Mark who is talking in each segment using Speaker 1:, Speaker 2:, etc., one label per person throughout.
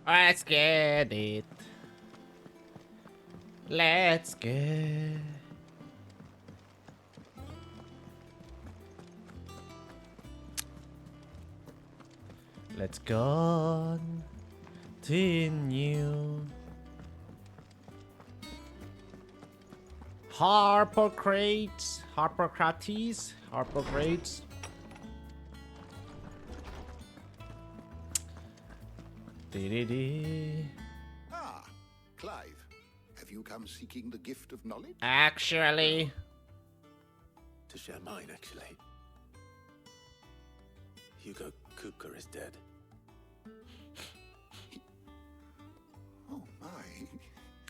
Speaker 1: Let's get it. Let's get. Let's continue. Harpocrates.
Speaker 2: Ah, Clive. Have you come seeking the gift of knowledge?
Speaker 1: Actually.
Speaker 3: To share mine, actually. Hugo Cooker is dead.
Speaker 2: Oh my.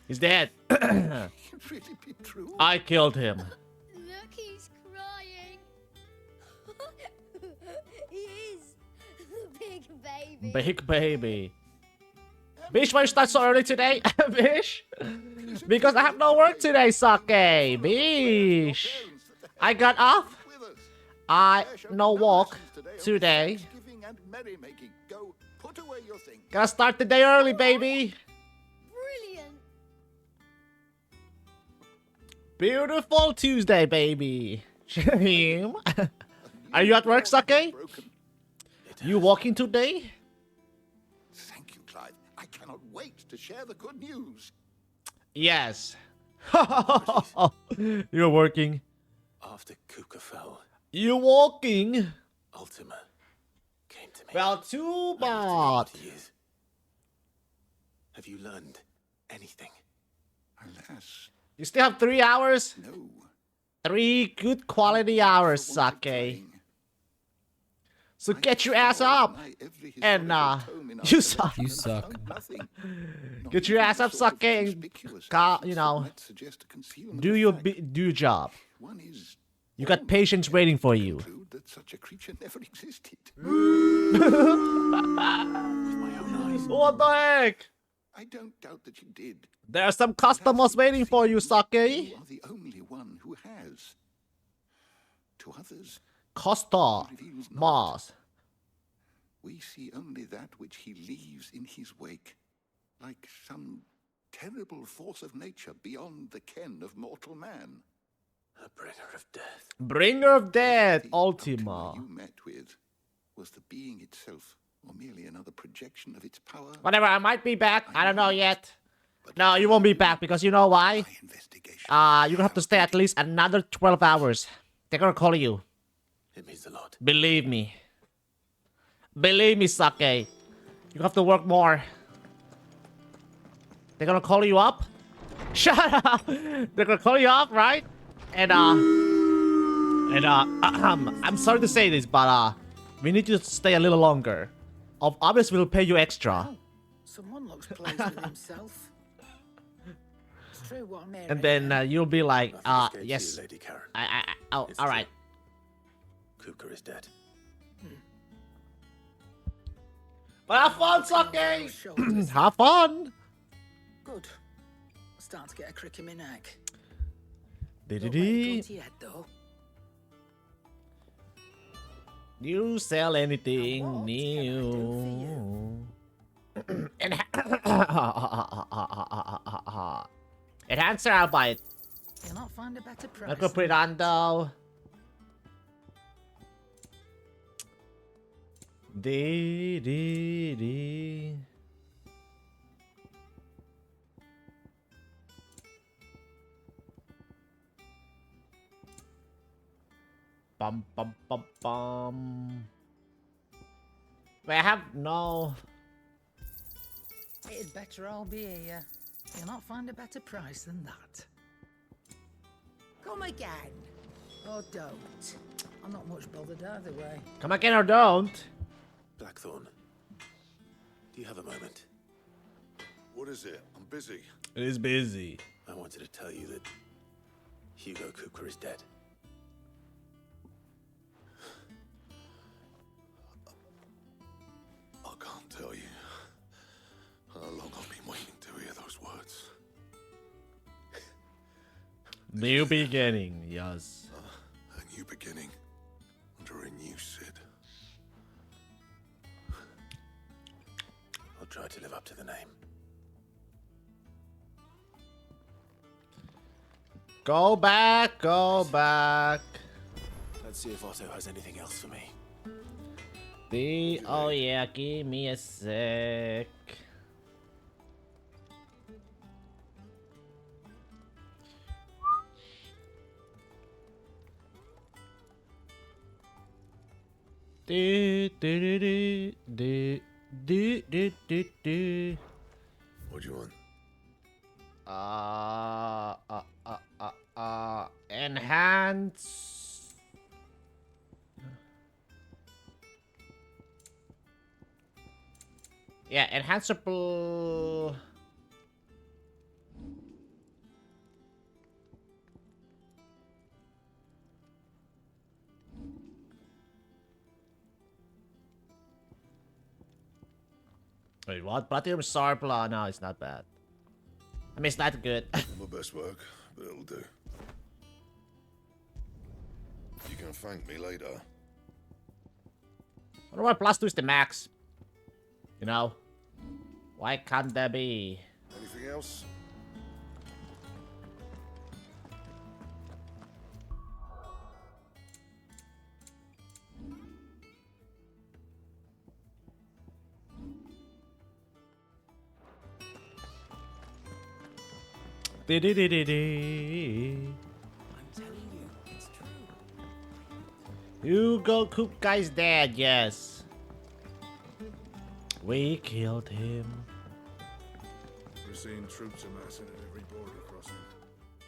Speaker 1: He's dead.
Speaker 2: Can it really be true?
Speaker 1: I killed him.
Speaker 4: Look, he's crying. He is. Big baby.
Speaker 1: Big baby. Bish, why you start so early today? Bish? Because I have no work today, Sake. Bish. I got off. No walk today.
Speaker 2: Go put away your things.
Speaker 1: Gotta start the day early, baby.
Speaker 4: Brilliant.
Speaker 1: Beautiful Tuesday, baby. Are you at work, Sake? You walking today?
Speaker 2: Thank you, Clive. I cannot wait to share the good news.
Speaker 1: Yes. You're working.
Speaker 3: After Cooker fell,
Speaker 1: You walking?
Speaker 3: Ultima came to me.
Speaker 1: Well, too
Speaker 3: I have to know what
Speaker 1: bad.
Speaker 3: he is. Have you learned anything?
Speaker 2: Alas,
Speaker 1: You still have 3 hours?
Speaker 2: no.
Speaker 1: 3 good quality hours,
Speaker 2: For want of
Speaker 1: Sake.
Speaker 2: trying.
Speaker 1: So
Speaker 2: I
Speaker 1: get your ass
Speaker 2: swore
Speaker 1: up.
Speaker 2: my every
Speaker 1: And,
Speaker 2: historical tome in
Speaker 1: you
Speaker 2: our
Speaker 1: suck.
Speaker 2: collection
Speaker 5: You
Speaker 2: and
Speaker 5: suck.
Speaker 2: found nothing. Not
Speaker 1: Get your
Speaker 2: even
Speaker 1: ass
Speaker 2: the
Speaker 1: up,
Speaker 2: sort of
Speaker 1: Sake, and
Speaker 2: conspicuous
Speaker 1: you
Speaker 2: absence
Speaker 1: know,
Speaker 2: that might suggest a concealment
Speaker 1: do
Speaker 2: of
Speaker 1: your
Speaker 2: fact.
Speaker 1: do your job.
Speaker 2: One is
Speaker 1: You got patients waiting for you.
Speaker 2: conclude that such a creature never existed.
Speaker 3: With my own eyes.
Speaker 1: What the heck?
Speaker 2: I don't doubt that you did.
Speaker 1: There are some customers waiting for you,
Speaker 2: You
Speaker 1: Sake.
Speaker 2: are the only one who has. To others,
Speaker 1: Costa
Speaker 2: he reveals not.
Speaker 1: Mars.
Speaker 2: We see only that which he leaves in his wake, like some terrible force of nature beyond the ken of mortal man.
Speaker 3: A bringer of death.
Speaker 1: Bringer of death,
Speaker 2: The
Speaker 1: Ultima.
Speaker 2: you met with was the being itself, or merely another projection of its power.
Speaker 1: Whatever, I might be back. I don't know yet. No, you won't be back because you know why?
Speaker 2: My investigation.
Speaker 1: You're gonna have to stay at least another 12 hours. They're gonna call you.
Speaker 3: It means a lot.
Speaker 1: Believe me. Believe me, Sake. You have to work more. They're gonna call you up? Shut up! They're gonna call you up, right? And I'm sorry to say this, but we need you to stay a little longer. Obviously, we'll pay you extra.
Speaker 6: Oh, someone looks pleased with himself. It's true what Mary
Speaker 1: And then you'll be like,
Speaker 3: Nothing escapes
Speaker 1: yes.
Speaker 3: you, Lady Karen.
Speaker 1: Oh,
Speaker 3: It's
Speaker 1: alright.
Speaker 3: true. Cooker is dead.
Speaker 1: But have fun,
Speaker 6: Those
Speaker 1: Sake!
Speaker 6: shoulders.
Speaker 1: Have fun!
Speaker 6: Good. I'm starting to get a crick in my neck.
Speaker 1: Dee
Speaker 6: Don't
Speaker 1: dee
Speaker 6: let it
Speaker 1: dee.
Speaker 6: go to your head, though.
Speaker 1: You sell anything
Speaker 6: Now what can I do
Speaker 1: new. Enhancer, I'll buy it.
Speaker 6: You'll not find a better price.
Speaker 1: I'm gonna put it on though. Dee dee dee. Bum bum bum bum. Wait, I have no.
Speaker 6: It'd better all be here. You'll not find a better price than that. Come again. Or don't. I'm not much bothered either way.
Speaker 1: Come again or don't.
Speaker 3: Blackthorn, do you have a moment?
Speaker 2: What is it? I'm busy.
Speaker 1: It is busy.
Speaker 3: I wanted to tell you that Hugo Cooker is dead.
Speaker 2: I can't tell you how long I've been waiting to hear those words.
Speaker 1: New beginning, yes.
Speaker 2: A new beginning under a new Sid.
Speaker 3: I'll try to live up to the name.
Speaker 1: Go back, go back.
Speaker 3: Let's see if Otto has anything else for me.
Speaker 1: Oh yeah, give me a sec. Do do do do do do do do.
Speaker 3: What do you want?
Speaker 1: Enhance. Yeah, enhanceable. Wait, what? Platinum Sarpla? No, it's not bad. I mean, it's not good.
Speaker 5: Not my best work, but it'll do. You can thank me later.
Speaker 1: I wonder why plus 2 is the max. You know? Why can't there be?
Speaker 5: Anything else?
Speaker 1: I'm
Speaker 3: I'm telling you, it's true.
Speaker 1: Hugo Cook guy's dead, yes. We killed him.
Speaker 5: We're seeing troops amassing at every border crossing.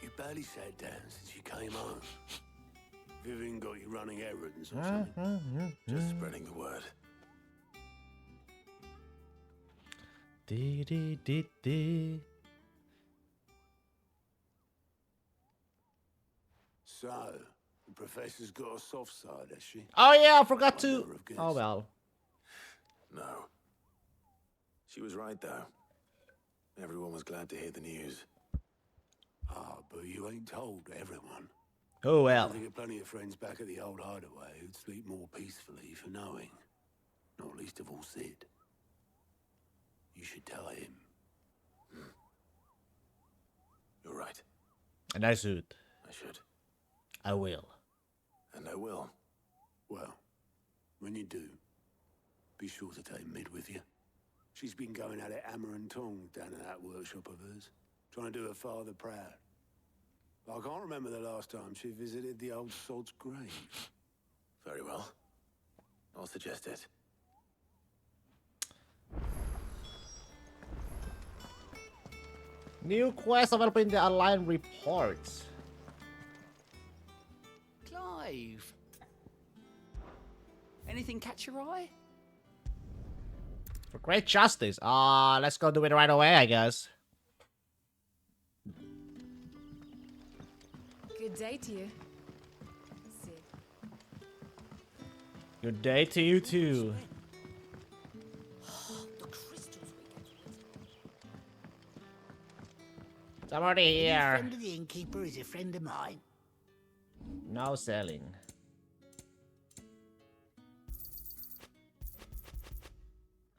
Speaker 3: You barely sat down since you came home. Vivian got you running errands or something. Just spreading the word.
Speaker 1: Dee dee dee dee.
Speaker 3: So, the professor's got a soft side, has she?
Speaker 1: Oh yeah, I forgot
Speaker 3: I'd
Speaker 1: to.
Speaker 3: never have guessed.
Speaker 1: Oh well.
Speaker 3: No. She was right, though. Everyone was glad to hear the news. Ah, but you ain't told everyone.
Speaker 1: Oh
Speaker 3: I
Speaker 1: well.
Speaker 3: think plenty of friends back at the old hideaway who'd sleep more peacefully for knowing. Not least of all Sid. You should tell him. You're right.
Speaker 1: And I should.
Speaker 3: I should.
Speaker 1: I will.
Speaker 3: And I will. Well, when you do, be sure to take Mid with you. She's been going at it hammer and tongs down in that workshop of hers, trying to do her father proud. I can't remember the last time she visited the old sod's grave. Very well. I'll suggest it.
Speaker 1: New quest available in the online reports.
Speaker 7: Clive. Anything catch your eye?
Speaker 1: For great justice. Let's go do it right away, I guess.
Speaker 8: Good day to you. Sid.
Speaker 1: Good day to you too.
Speaker 6: The crystals we get.
Speaker 1: I'm already
Speaker 6: Any
Speaker 1: here.
Speaker 6: friend of the innkeeper is a friend of mine.
Speaker 1: No selling.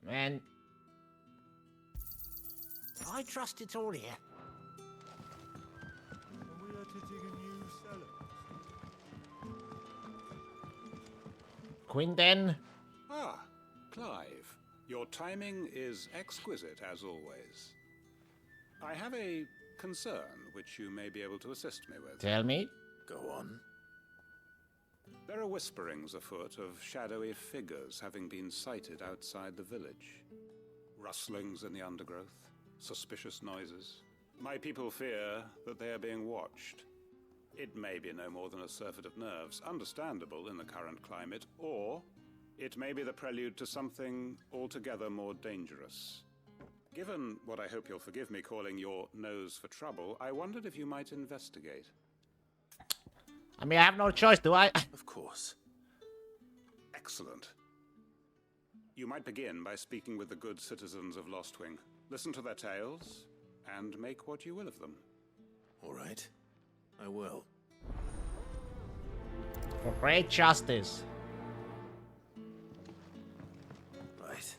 Speaker 1: Man,
Speaker 6: I trust it's all here.
Speaker 5: We are to dig a new cellar.
Speaker 1: Quinten.
Speaker 9: Ah, Clive. Your timing is exquisite, as always. I have a concern which you may be able to assist me with.
Speaker 1: Tell me.
Speaker 3: Go on.
Speaker 9: There are whisperings afoot of shadowy figures having been sighted outside the village. Rustlings in the undergrowth, suspicious noises. My people fear that they are being watched. It may be no more than a surfeit of nerves, understandable in the current climate, or it may be the prelude to something altogether more dangerous. Given what I hope you'll forgive me calling your nose for trouble, I wondered if you might investigate.
Speaker 1: I mean, I have no choice, do I?
Speaker 3: Of course.
Speaker 9: Excellent. You might begin by speaking with the good citizens of Lostwing. Listen to their tales, and make what you will of them.
Speaker 3: All right. I will.
Speaker 1: For great justice.
Speaker 3: Right.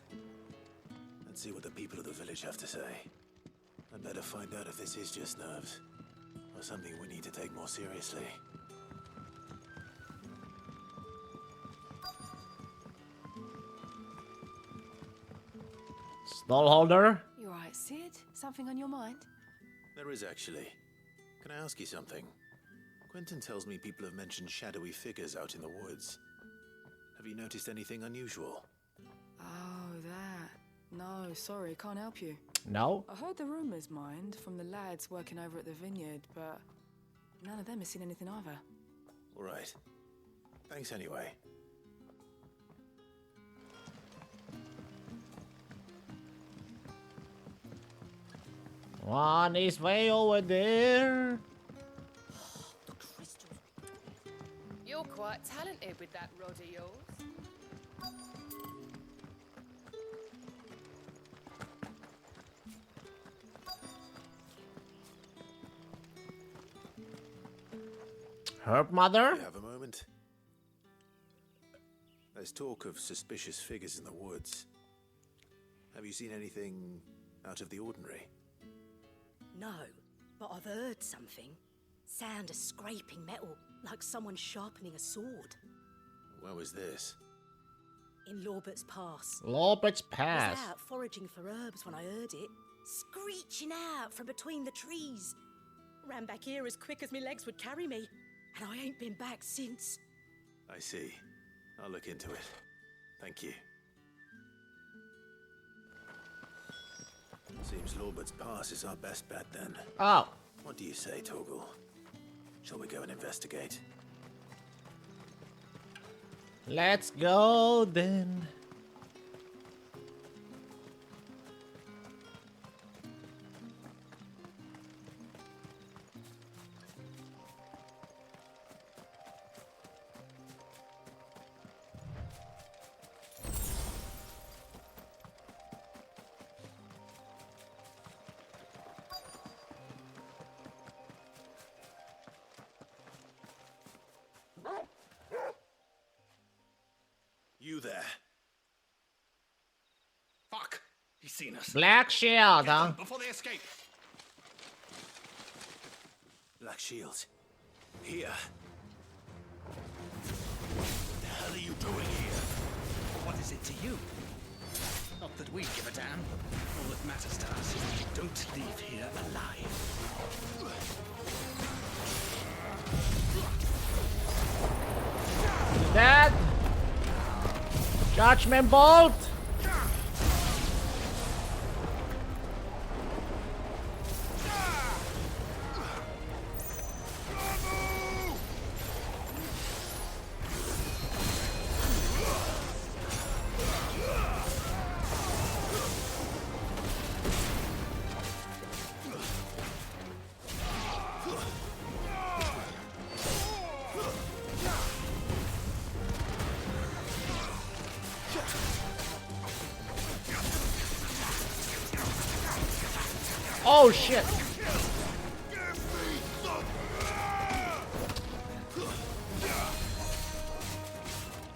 Speaker 3: Let's Let's see what the people of the village have to say. I'd better find out if this is just nerves, or something we need to take more seriously.
Speaker 1: Stallholder?
Speaker 8: You alright, Sid? Something on your mind?
Speaker 3: There is actually. Can I ask you something? Quentin tells me people have mentioned shadowy figures out in the woods. Have you noticed anything unusual?
Speaker 8: Oh, that. No, sorry, can't help you.
Speaker 1: No?
Speaker 8: I heard the rumours, mind, from the lads working over at the vineyard, but none of them has seen anything either.
Speaker 3: All right. Thanks anyway.
Speaker 1: One is way over there.
Speaker 7: You're quite talented with that rod of yours.
Speaker 1: Herb mother?
Speaker 3: You have a moment? There's talk of suspicious figures in the woods. Have you seen anything out of the ordinary?
Speaker 10: No, but I've heard something. Sound of scraping metal, like someone sharpening a sword.
Speaker 3: Where was this?
Speaker 10: In Lorbert's Pass.
Speaker 1: Lorbert's
Speaker 10: I
Speaker 1: Pass.
Speaker 10: was out foraging for herbs when I heard it, screeching out from between the trees. Ran back here as quick as my legs would carry me, and I ain't been back since.
Speaker 3: I see. I'll look into it. Thank you. Seems Lorbert's Pass is our best bet then.
Speaker 1: Oh.
Speaker 3: What do you say, Torgal? Shall we go and investigate?
Speaker 1: Let's go then.
Speaker 3: You there.
Speaker 11: Fuck! He's seen us.
Speaker 1: Black Shield, huh?
Speaker 11: Before they escape.
Speaker 3: Black Shield. Here. What the hell are you doing here?
Speaker 11: What is it to you? Not that we give a damn. All that matters to us is that you don't leave here alive.
Speaker 1: Dead. Judgment Bolt. Oh shit.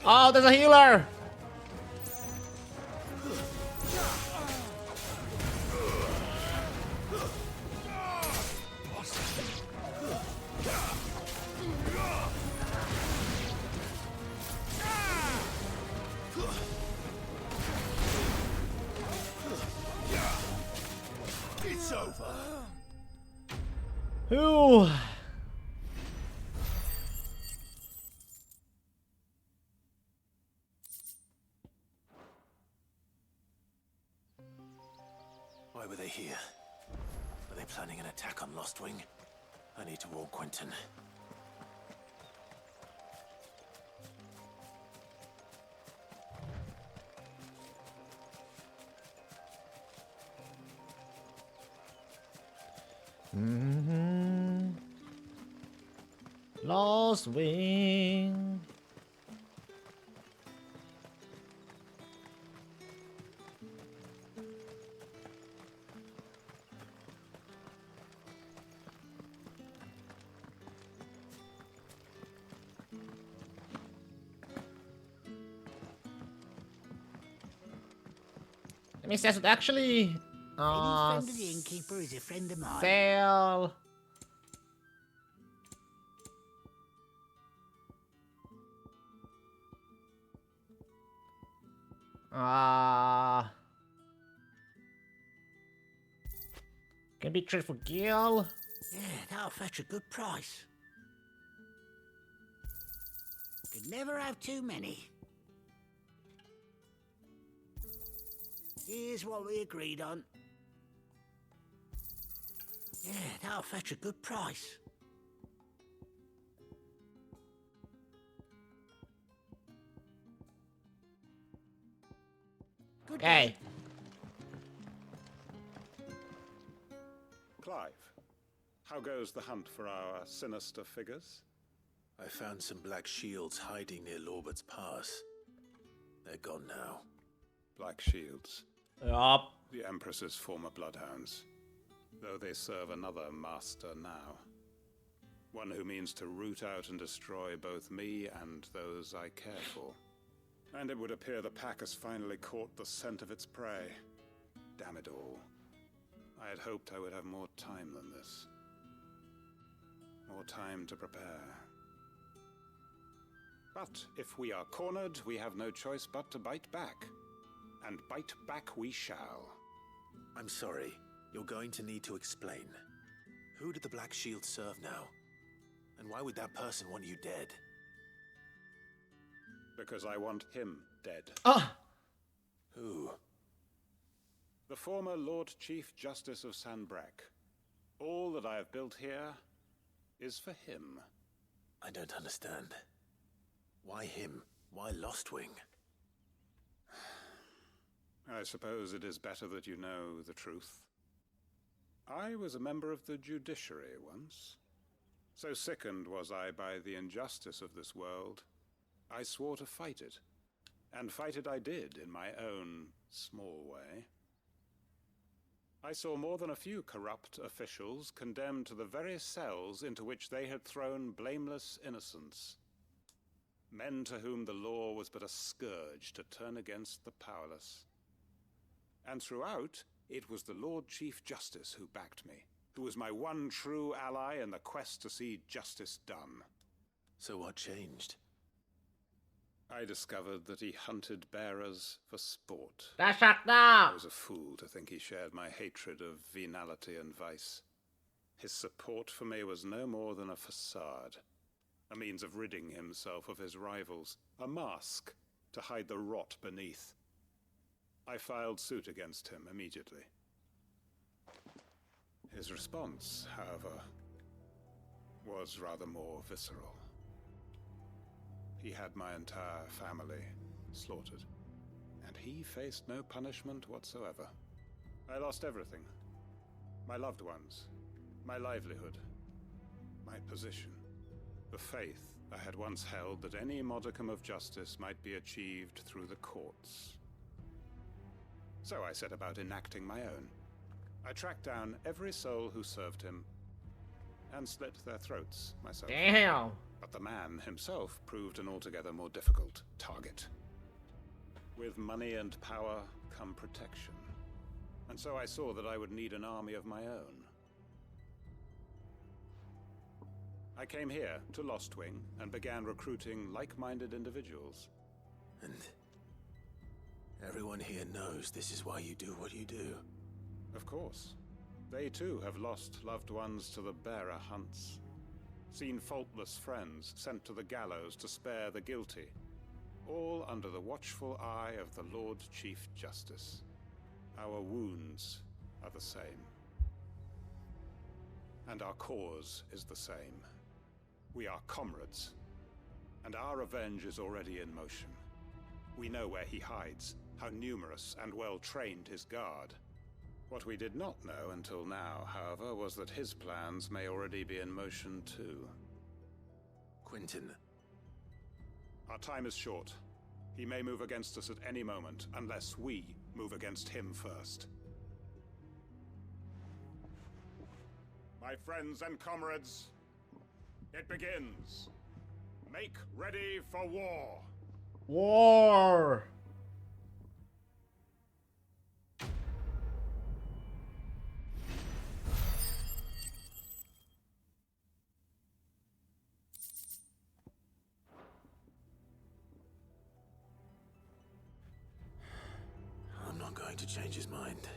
Speaker 1: Oh, there's a healer.
Speaker 3: It's over.
Speaker 1: Whew.
Speaker 3: Why were they here? Are they planning an attack on Lost Wing? I need to warn Quentin.
Speaker 1: Lost Wing. Let me say it actually.
Speaker 11: Any friend of the innkeeper is a friend of mine.
Speaker 1: Sale. Can be trade for Gil.
Speaker 11: Yeah, that'll fetch a good price. Could never have too many. Here's what we agreed on. Yeah, that'll fetch a good price. Good
Speaker 1: Hey.
Speaker 11: day.
Speaker 9: Clive, how goes the hunt for our sinister figures?
Speaker 3: I found some black shields hiding near Lorbert's Pass. They're gone now.
Speaker 9: Black Shields.
Speaker 1: Yup.
Speaker 9: The Empress's former bloodhounds. Though they serve another master now. One who means to root out and destroy both me and those I care for. And it would appear the pack has finally caught the scent of its prey. Damn it all. I had hoped I would have more time than this. More time to prepare. But if we are cornered, we have no choice but to bite back. And bite back we shall.
Speaker 3: I'm sorry. You're going to need to explain. Who did the Black Shield serve now? And why would that person want you dead?
Speaker 9: Because I want him dead.
Speaker 3: Who?
Speaker 9: The former Lord Chief Justice of Sanbreque. All that I have built here is for him.
Speaker 3: I don't understand. Why him? Why Lostwing?
Speaker 9: I suppose it is better that you know the truth. I was a member of the judiciary once. So sickened was I by the injustice of this world, I swore to fight it. And fight it I did in my own small way. I saw more than a few corrupt officials condemned to the very cells into which they had thrown blameless innocents. Men to whom the law was but a scourge to turn against the powerless. And throughout, it was the Lord Chief Justice who backed me, who was my one true ally in the quest to see justice done.
Speaker 3: So what changed?
Speaker 9: I discovered that he hunted bearers for sport.
Speaker 1: That's shut
Speaker 9: I
Speaker 1: now.
Speaker 9: was a fool to think he shared my hatred of venality and vice. His support for me was no more than a facade, a means of ridding himself of his rivals, a mask to hide the rot beneath. I filed suit against him immediately. His response, however, was rather more visceral. He had my entire family slaughtered, and he faced no punishment whatsoever. I lost everything. My loved ones, my livelihood, my position, the faith I had once held that any modicum of justice might be achieved through the courts. So I set about enacting my own. I tracked down every soul who served him, and slit their throats myself.
Speaker 1: Damn.
Speaker 9: But the man himself proved an altogether more difficult target. With money and power come protection. And so I saw that I would need an army of my own. I came here to Lostwing and began recruiting like-minded individuals.
Speaker 3: And everyone here knows this is why you do what you do.
Speaker 9: Of course. They too have lost loved ones to the bearer hunts. Seen faultless friends sent to the gallows to spare the guilty. All under the watchful eye of the Lord Chief Justice. Our wounds are the same. And our cause is the same. We are comrades. And our revenge is already in motion. We know where he hides, how numerous and well-trained his guard. What we did not know until now, however, was that his plans may already be in motion too.
Speaker 3: Quentin.
Speaker 9: Our time is short. He may move against us at any moment, unless we move against him first. My friends and comrades, it begins. Make ready for war.
Speaker 1: War.
Speaker 3: going to change his mind.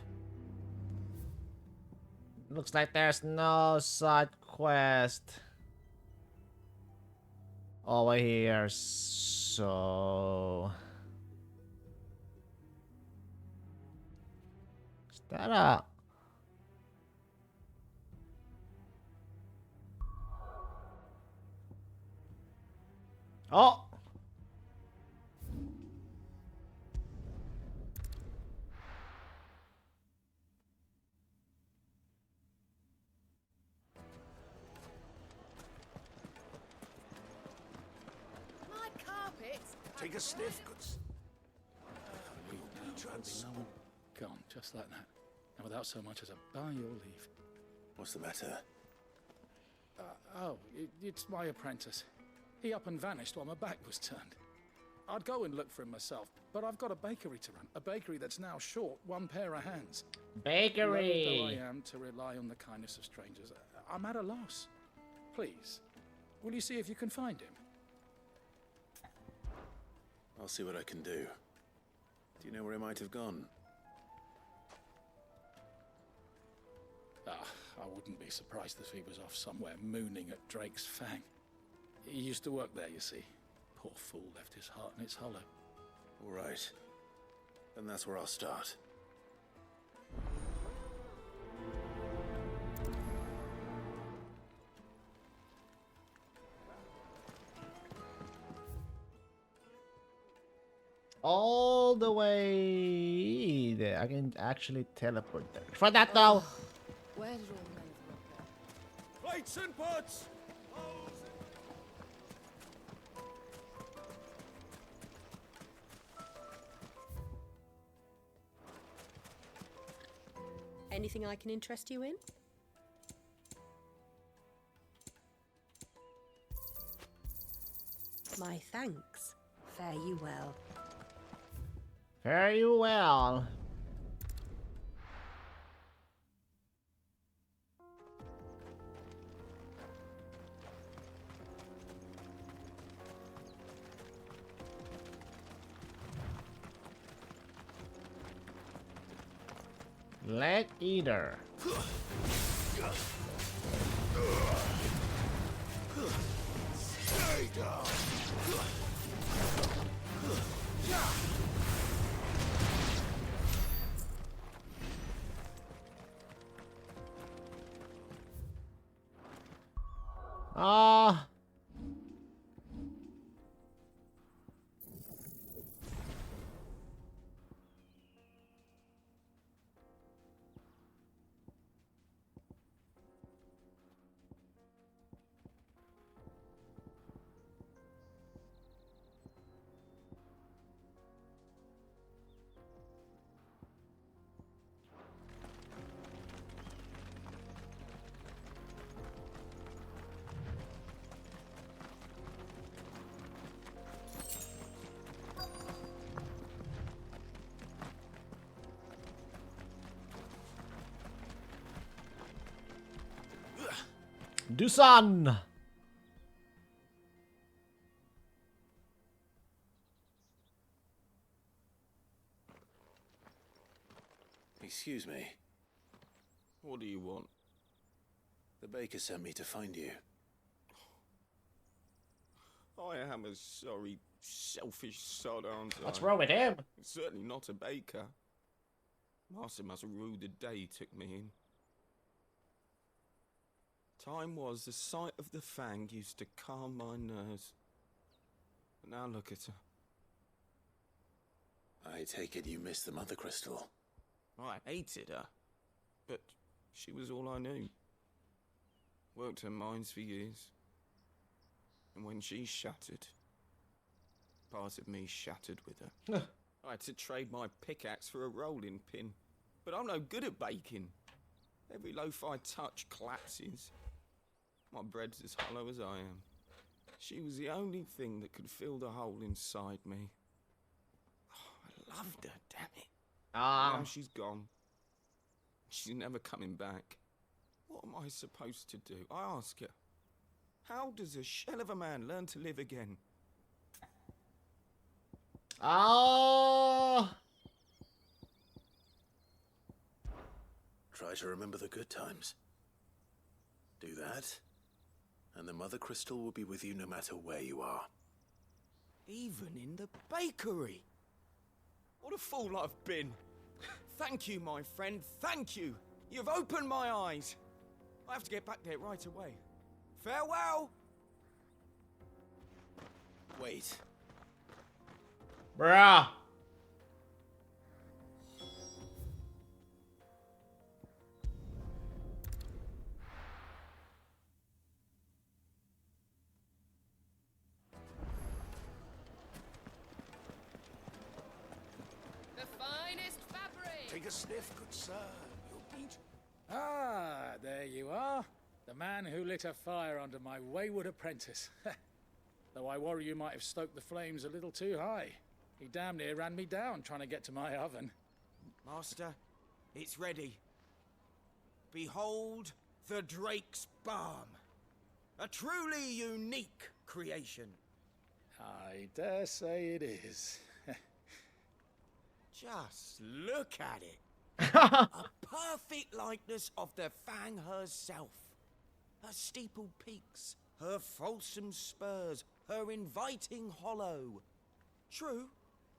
Speaker 1: Looks like there's no side quest over here, so is that a oh?
Speaker 7: My carpet.
Speaker 3: Take a sniff, goods.
Speaker 11: No one gone, just like that. And without so much as a by your leave.
Speaker 3: What's the matter?
Speaker 11: It's my apprentice. He up and vanished while my back was turned. I'd go and look for him myself, but I've got a bakery to run. A bakery that's now short one pair of hands.
Speaker 1: Bakery.
Speaker 11: Loath though I am to rely on the kindness of strangers, I'm at a loss. Please, will you see if you can find him?
Speaker 3: I'll see what I can do. Do you know where he might have gone?
Speaker 11: I wouldn't be surprised if he was off somewhere mooning at Drake's Fang. He used to work there, you see. Poor fool left his heart in its hollow.
Speaker 3: All right. Then that's where I'll start.
Speaker 1: All the way there. I can actually teleport there. For that though.
Speaker 8: Where did all the men go?
Speaker 3: Plates and pots!
Speaker 10: Anything I can interest you in? My thanks. Fare you well.
Speaker 1: Fare you well. Leg eater.
Speaker 3: Stay down!
Speaker 1: Ah. Dusan.
Speaker 3: Excuse me.
Speaker 12: What do you want?
Speaker 3: The baker sent me to find you.
Speaker 12: I am a sorry, selfish sod, aren't I?
Speaker 1: What's wrong with him?
Speaker 12: Certainly not a baker. Master must have ruled the day he took me in. Time was the sight of the Fang used to calm my nerves. But now look at her.
Speaker 3: I take it you missed the Mother Crystal.
Speaker 12: I hated her, but she was all I knew. Worked her mines for years. And when she shattered, part of me shattered with her. I had to trade my pickaxe for a rolling pin, but I'm no good at baking. Every loaf I touch collapses. My bread's as hollow as I am. She was the only thing that could fill the hole inside me. Oh, I loved her, damn it. Now she's gone. She's never coming back. What am I supposed to do? I ask her. How does a shell of a man learn to live again?
Speaker 1: Oh.
Speaker 3: Try to remember the good times. Do that, and the Mother Crystal will be with you no matter where you are.
Speaker 12: Even in the bakery. What a fool I've been. Thank you, my friend, thank you. You've opened my eyes. I have to get back there right away. Farewell!
Speaker 3: Wait.
Speaker 1: Bruh.
Speaker 7: The finest fabric.
Speaker 3: Take a sniff, good sir. You'll eat.
Speaker 11: Ah, there you are. The man who lit a fire under my wayward apprentice. Though I worry you might have stoked the flames a little too high. He damn near ran me down trying to get to my oven.
Speaker 12: Master, it's ready. Behold the Drake's Balm. A truly unique creation.
Speaker 11: I dare say it is.
Speaker 12: Just look at it. A perfect likeness of the Fang herself. Her steepled peaks, her fulsome spurs, her inviting hollow. True,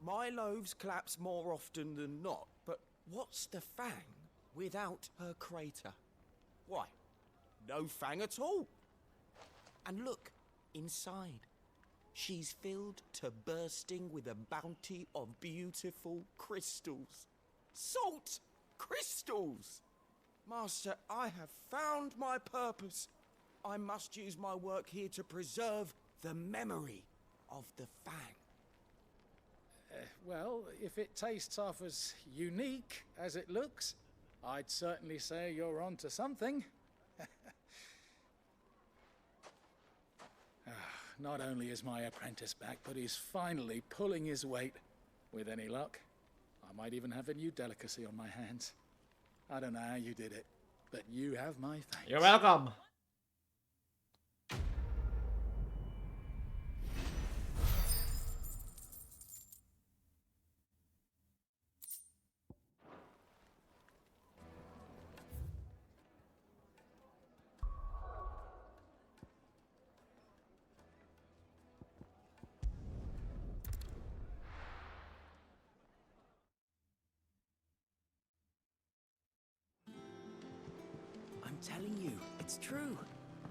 Speaker 12: my loaves collapse more often than not, but what's the Fang without her crater? Why, no Fang at all. And look, inside. She's filled to bursting with a bounty of beautiful crystals. Salt crystals! Master, I have found my purpose. I must use my work here to preserve the memory of the Fang.
Speaker 11: Well, if it tastes half as unique as it looks, I'd certainly say you're onto something. Not only is my apprentice back, but he's finally pulling his weight. With any luck, I might even have a new delicacy on my hands. I don't know how you did it, but you have my thanks.
Speaker 1: You're welcome.
Speaker 10: I'm telling you, it's true.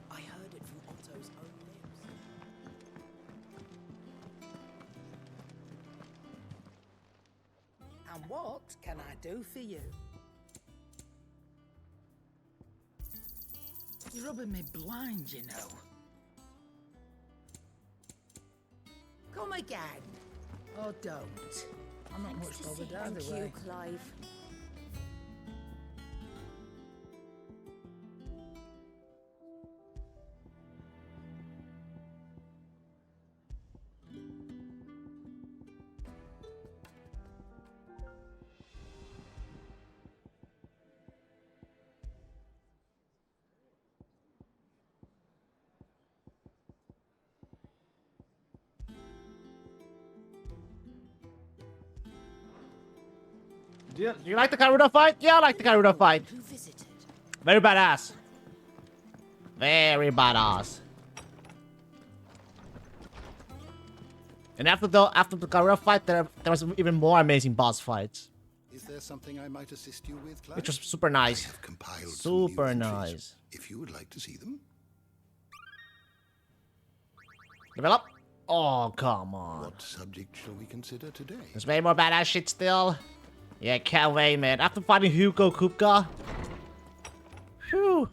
Speaker 10: I heard it from Otto's own lips.
Speaker 6: And what can I do for you? You're rubbing me blind, you know. Come again. Or don't. I'm not much bothered either
Speaker 10: Thank
Speaker 6: way.
Speaker 10: you, Clive.
Speaker 1: Do you like the Karuda fight? Yeah, I like the Karuda fight.
Speaker 10: Who visited?
Speaker 1: Very badass. Very badass. And after the Karuda fight, there was even more amazing boss fights,
Speaker 2: Is there something I might assist you with, Clive?
Speaker 1: which was super nice.
Speaker 2: I have compiled some new
Speaker 1: Super
Speaker 2: entries,
Speaker 1: nice.
Speaker 2: if you would like to see them.
Speaker 1: Develop. Oh, come on.
Speaker 2: What subject shall we consider today?
Speaker 1: There's way more badass shit still. Yeah, can't wait, man. After fighting Hugo Kupka. Whew.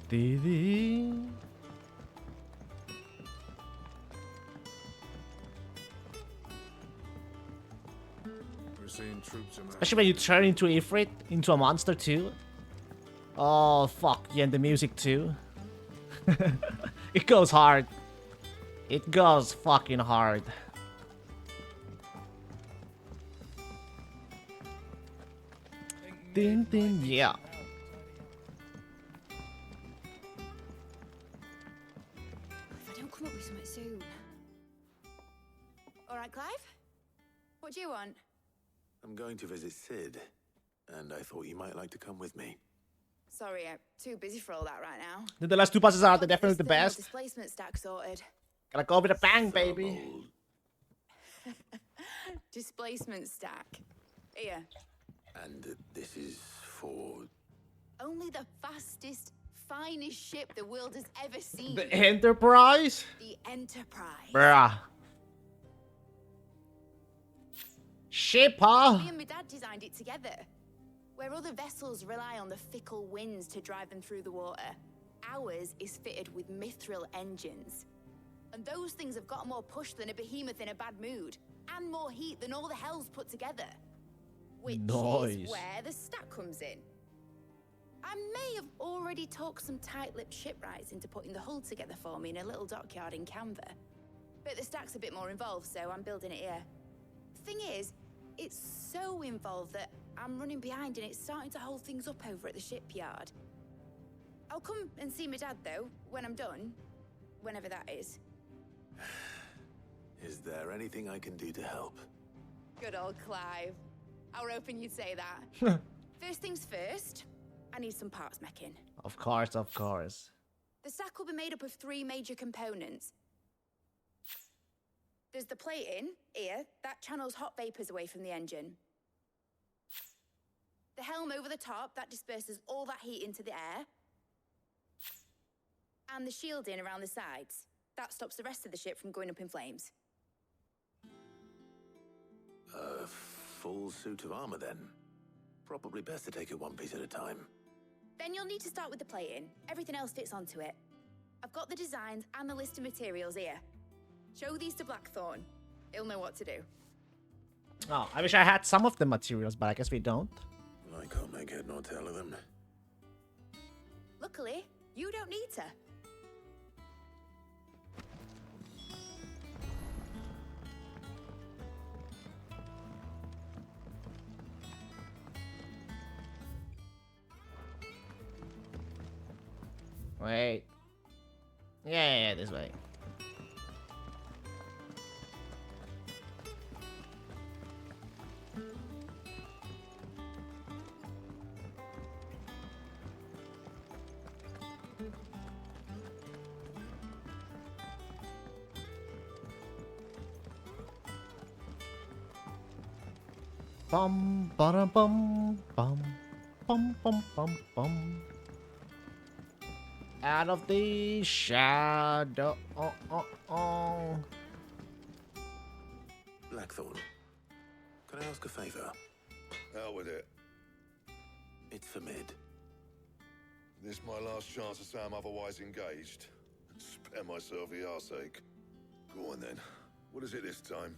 Speaker 1: Dee.
Speaker 5: We're seeing troops amassing.
Speaker 1: Especially when you turn into Ifrit, into a monster too. Oh, fuck. Yeah, and the music too. It goes hard. It goes fucking hard. Ding, ding, yeah.
Speaker 13: come up with something soon. All right, Clive? What do you want?
Speaker 3: I'm going to visit Sid, and I thought you might like to come with me.
Speaker 13: Sorry, I'm too busy for all that right now.
Speaker 1: The last two passes are definitely the
Speaker 13: Thermal
Speaker 1: best.
Speaker 13: displacement stack sorted.
Speaker 1: Gotta go with a bang, baby.
Speaker 13: Displacement stack. Here.
Speaker 3: And this is for...
Speaker 13: Only the fastest, finest ship the world has ever seen.
Speaker 1: The Enterprise?
Speaker 13: The Enterprise.
Speaker 1: Bruh. Ship, huh?
Speaker 13: Me and my dad designed it together. Where other vessels rely on the fickle winds to drive them through the water, ours is fitted with mithril engines. And those things have got more push than a behemoth in a bad mood, and more heat than all the hells put together. Which is where the stack comes in. I may have already talked some tight-lipped shipwrights into putting the hull together for me in a little dockyard in Canva. But the stack's a bit more involved, so I'm building it here. Thing is, it's so involved that I'm running behind and it's starting to hold things up over at the shipyard. I'll come and see my dad, though, when I'm done. Whenever that is.
Speaker 3: Is there anything I can do to help?
Speaker 13: Good old Clive. I were hoping you'd say that. First things first, I need some parts meching.
Speaker 1: Of course, of course.
Speaker 13: The stack will be made up of 3 major components. There's the plating, here, that channels hot vapors away from the engine. The helm over the top, that disperses all that heat into the air. And the shielding around the sides. That stops the rest of the ship from going up in flames.
Speaker 3: A full suit of armor, then. Probably best to take it one piece at a time.
Speaker 13: Then you'll need to start with the plating. Everything else fits onto it. I've got the designs and the list of materials here. Show these to Blackthorn. He'll know what to do.
Speaker 1: Oh, I wish I had some of the materials, but I guess we don't.
Speaker 3: I can't make head nor tail of them.
Speaker 13: Luckily, you don't need to.
Speaker 1: Wait. Yeah, this way. Bum, bada, bum, bum, bum, bum, bum, bum. Out of the shadow.
Speaker 3: Blackthorn, can I ask a favor?
Speaker 5: Out with it.
Speaker 3: It's for Mid.
Speaker 5: This my last chance to say I'm otherwise engaged. Spare myself the arseache. Go on then. What is it this time?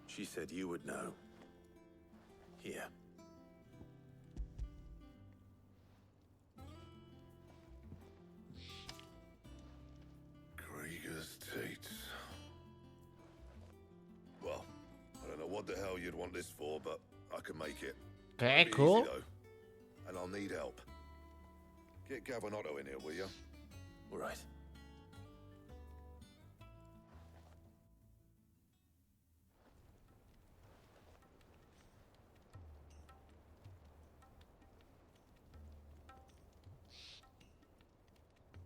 Speaker 3: She said you would know. Here.
Speaker 5: Krieger's teats. Well, I don't know what the hell you'd want this for, but I can make it.
Speaker 1: Okay,
Speaker 5: It'll be
Speaker 1: cool.
Speaker 5: easy, though, and I'll need help. Get Gavin-Otto in here, will you?
Speaker 3: All right.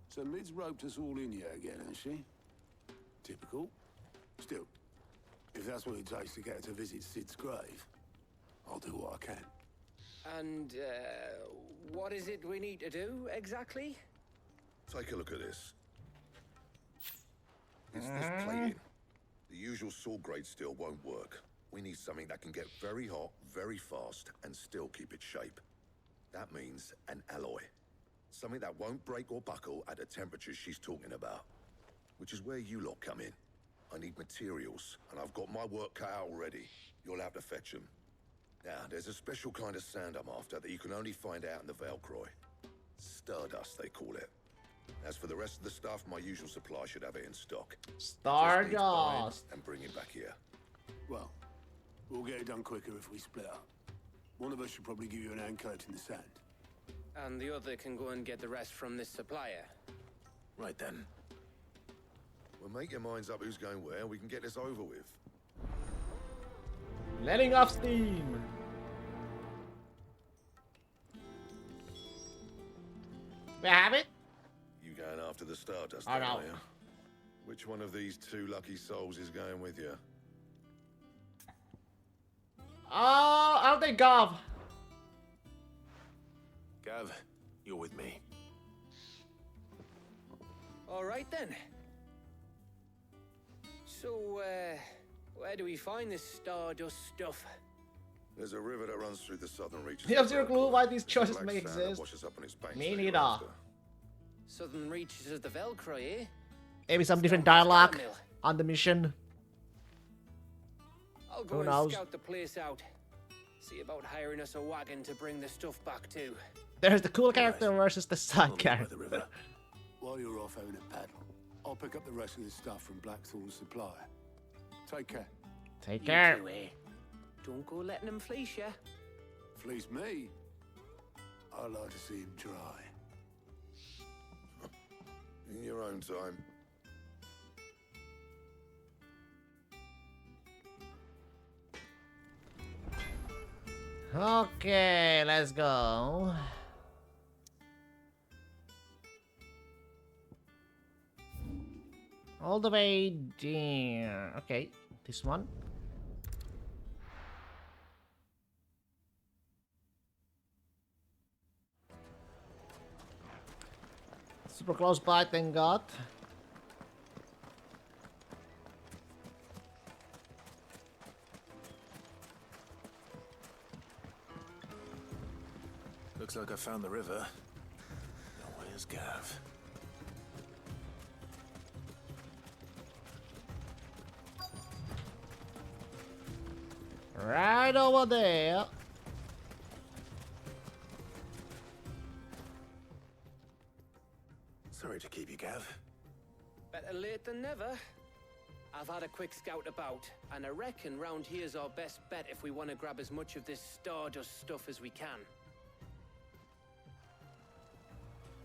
Speaker 14: So Mid's roped us all in here again, hasn't she? Typical. Still, if that's what it takes to get her to visit Sid's grave, I'll do what I can.
Speaker 15: And, what is it we need to do, exactly?
Speaker 5: Take a look at this. It's this plating. The usual sword-grade steel won't work. We need something that can get very hot, very fast, and still keep its shape. That means an alloy. Something that won't break or buckle at the temperatures she's talking about. Which is where you lot come in. I need materials, and I've got my work cut out already. You'll have to fetch them. Now, there's a special kind of sand I'm after that you can only find out in the Valcroy. Stardust, they call it. As for the rest of the stuff, my usual supply should have it in stock.
Speaker 1: Stardust!
Speaker 5: And bring it back here.
Speaker 14: Well, we'll get it done quicker if we split up. One of us should probably give you an hand coat in the sand.
Speaker 15: And the other can go and get the rest from this supplier.
Speaker 3: Right then.
Speaker 5: Well, make your minds up who's going where, and we can get this over with.
Speaker 1: Letting off steam. We have it?
Speaker 5: You going after the Stardust,
Speaker 1: Oh, no.
Speaker 5: are you? Which one of these two lucky souls is going with you?
Speaker 1: Oh, I'll take Gav.
Speaker 3: Gav, you're with me.
Speaker 15: All right then. So, where do we find this Stardust stuff?
Speaker 5: There's a river that runs through the southern reaches.
Speaker 1: You have zero clue why these
Speaker 5: There's a
Speaker 1: choices
Speaker 5: black
Speaker 1: may
Speaker 5: sand that
Speaker 1: exist.
Speaker 5: washes up on its banks
Speaker 1: Me
Speaker 5: later
Speaker 1: neither.
Speaker 5: after.
Speaker 15: Southern reaches of the Velcro, eh?
Speaker 1: Maybe some different dialogue on the mission.
Speaker 15: I'll
Speaker 1: Who
Speaker 15: go and
Speaker 1: knows?
Speaker 15: scout the place out. See about hiring us a wagon to bring the stuff back to.
Speaker 1: There's the cool character versus the side character.
Speaker 14: While you're off having a paddle, I'll pick up the rest of this stuff from Blackthorn's supply. Take care.
Speaker 1: Take care.
Speaker 15: You too, eh? Don't go letting him fleece ya.
Speaker 14: Fleece me? I like to see him try.
Speaker 5: In your own time.
Speaker 1: Okay, let's go. All the way down. Okay, this one. Super close by, thank God.
Speaker 3: Looks like I found the river. Now where's Gav?
Speaker 1: Right over there.
Speaker 3: Sorry to keep you, Gav.
Speaker 15: Better late than never. I've had a quick scout about, and I reckon round here's our best bet if we want to grab as much of this Stardust stuff as we can.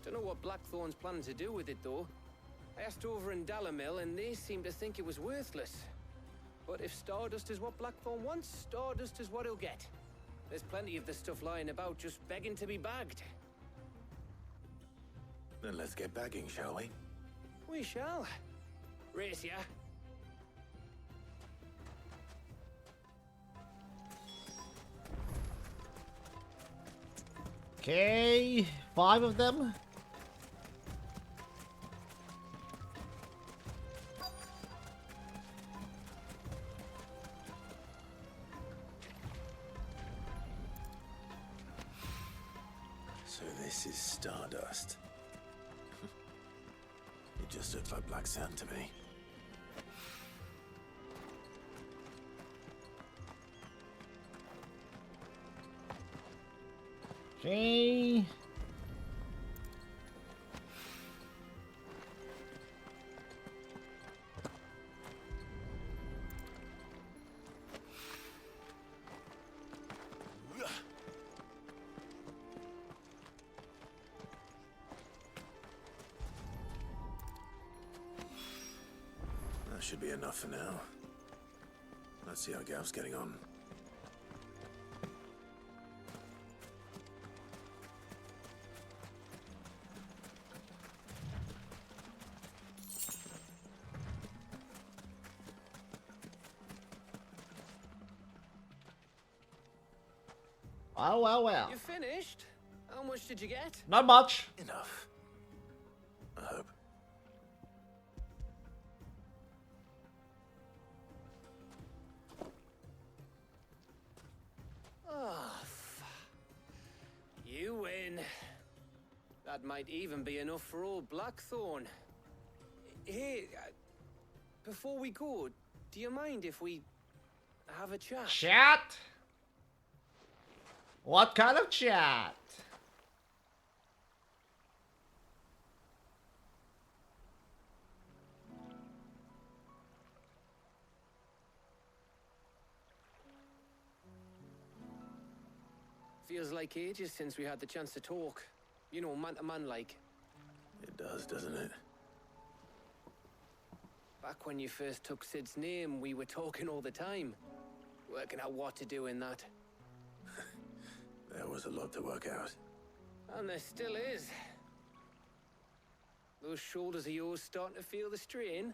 Speaker 15: Don't know what Blackthorn's planning to do with it, though. I asked over in Dalamil, and they seem to think it was worthless. But if Stardust is what Blackthorn wants, Stardust is what he'll get. There's plenty of this stuff lying about, just begging to be bagged.
Speaker 3: Then let's get bagging, shall we?
Speaker 15: We shall. Race ya.
Speaker 1: Okay, 5 of them.
Speaker 3: So this is Stardust. It just looks like black sand to me.
Speaker 1: Okay.
Speaker 3: That should be enough for now. Let's see how Gav's getting on.
Speaker 1: Well, well, well.
Speaker 15: You finished? How much did you get?
Speaker 1: Not much.
Speaker 3: Enough. I hope.
Speaker 15: Oh, you win. That might even be enough for old Blackthorn. Hey, before we go, do you mind if we have a chat?
Speaker 1: Chat? What kind of chat?
Speaker 15: Feels like ages since we had the chance to talk. You know, man to man like.
Speaker 3: It does, doesn't it?
Speaker 15: Back when you first took Sid's name, we were talking all the time. Working out what to do in that.
Speaker 3: There was a lot to work out.
Speaker 15: And there still is. Those shoulders of yours starting to feel the strain?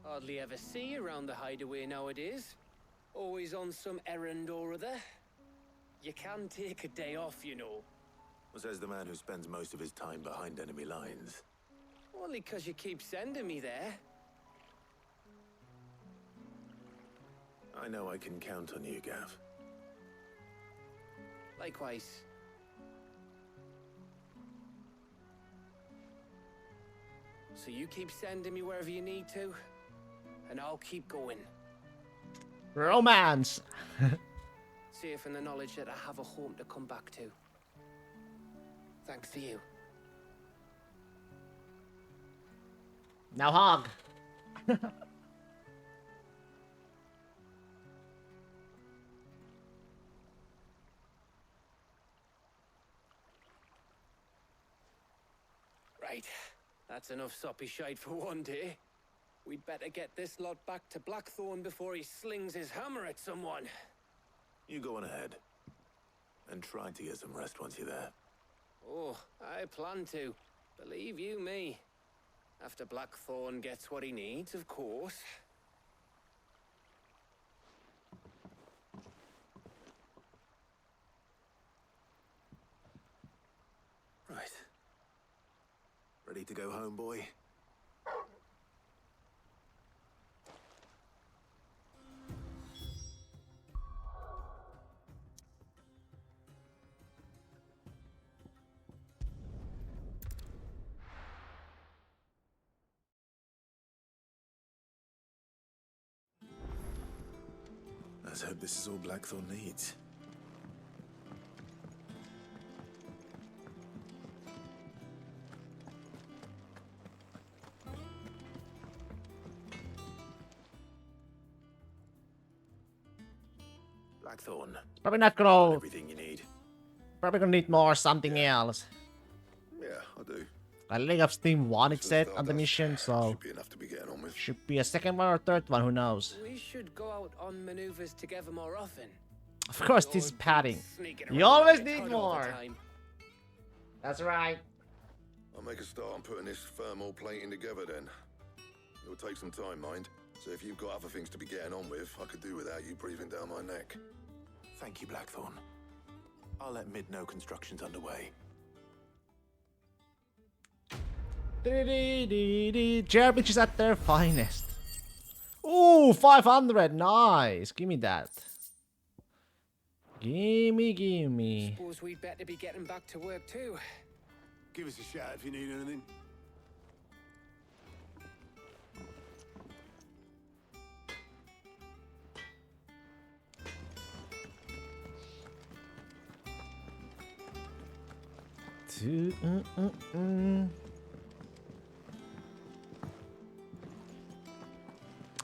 Speaker 15: Hardly ever see you around the hideaway nowadays. Always on some errand or other. You can take a day off, you know.
Speaker 3: Says the man who spends most of his time behind enemy lines.
Speaker 15: Only 'cause you keep sending me there.
Speaker 3: I know I can count on you, Gav.
Speaker 15: Likewise. So you keep sending me wherever you need to, and I'll keep going.
Speaker 1: Romance.
Speaker 15: Safe in the knowledge that I have a home to come back to. Thanks to you.
Speaker 1: Now hug.
Speaker 15: Right. That's enough soppy shite for one day. We'd better get this lot back to Blackthorn before he slings his hammer at someone.
Speaker 3: You go on ahead. And try to get some rest once you're there.
Speaker 15: Oh, I plan to. Believe you me. After Blackthorn gets what he needs, of course.
Speaker 3: Right. Ready to go home, boy? Let's hope this is all Blackthorn needs. Blackthorn.
Speaker 1: Probably not gonna.
Speaker 3: Everything you need.
Speaker 1: Probably gonna need more something else.
Speaker 5: Yeah, I do.
Speaker 1: I think I've Steam 1 it said on the mission, so
Speaker 5: Should be enough to be getting on with.
Speaker 1: should be a second one or third one, who knows.
Speaker 15: We should go out on maneuvers together more often.
Speaker 1: Of course, this is padding.
Speaker 15: Sneaking
Speaker 1: You
Speaker 15: around
Speaker 1: always
Speaker 15: like a
Speaker 1: need
Speaker 15: cunt all the
Speaker 1: more.
Speaker 15: time.
Speaker 1: That's right.
Speaker 5: I'll make a start on putting this thermal plating together then. It'll take some time, mind. So if you've got other things to be getting on with, I could do without you breathing down my neck.
Speaker 3: Thank you, Blackthorn. I'll let Mid know construction's underway.
Speaker 1: Jeremy is at their finest. Ooh, 500. Nice. Give me that. Gimme.
Speaker 15: Suppose we'd better be getting back to work too.
Speaker 3: Give us a shout if you need anything.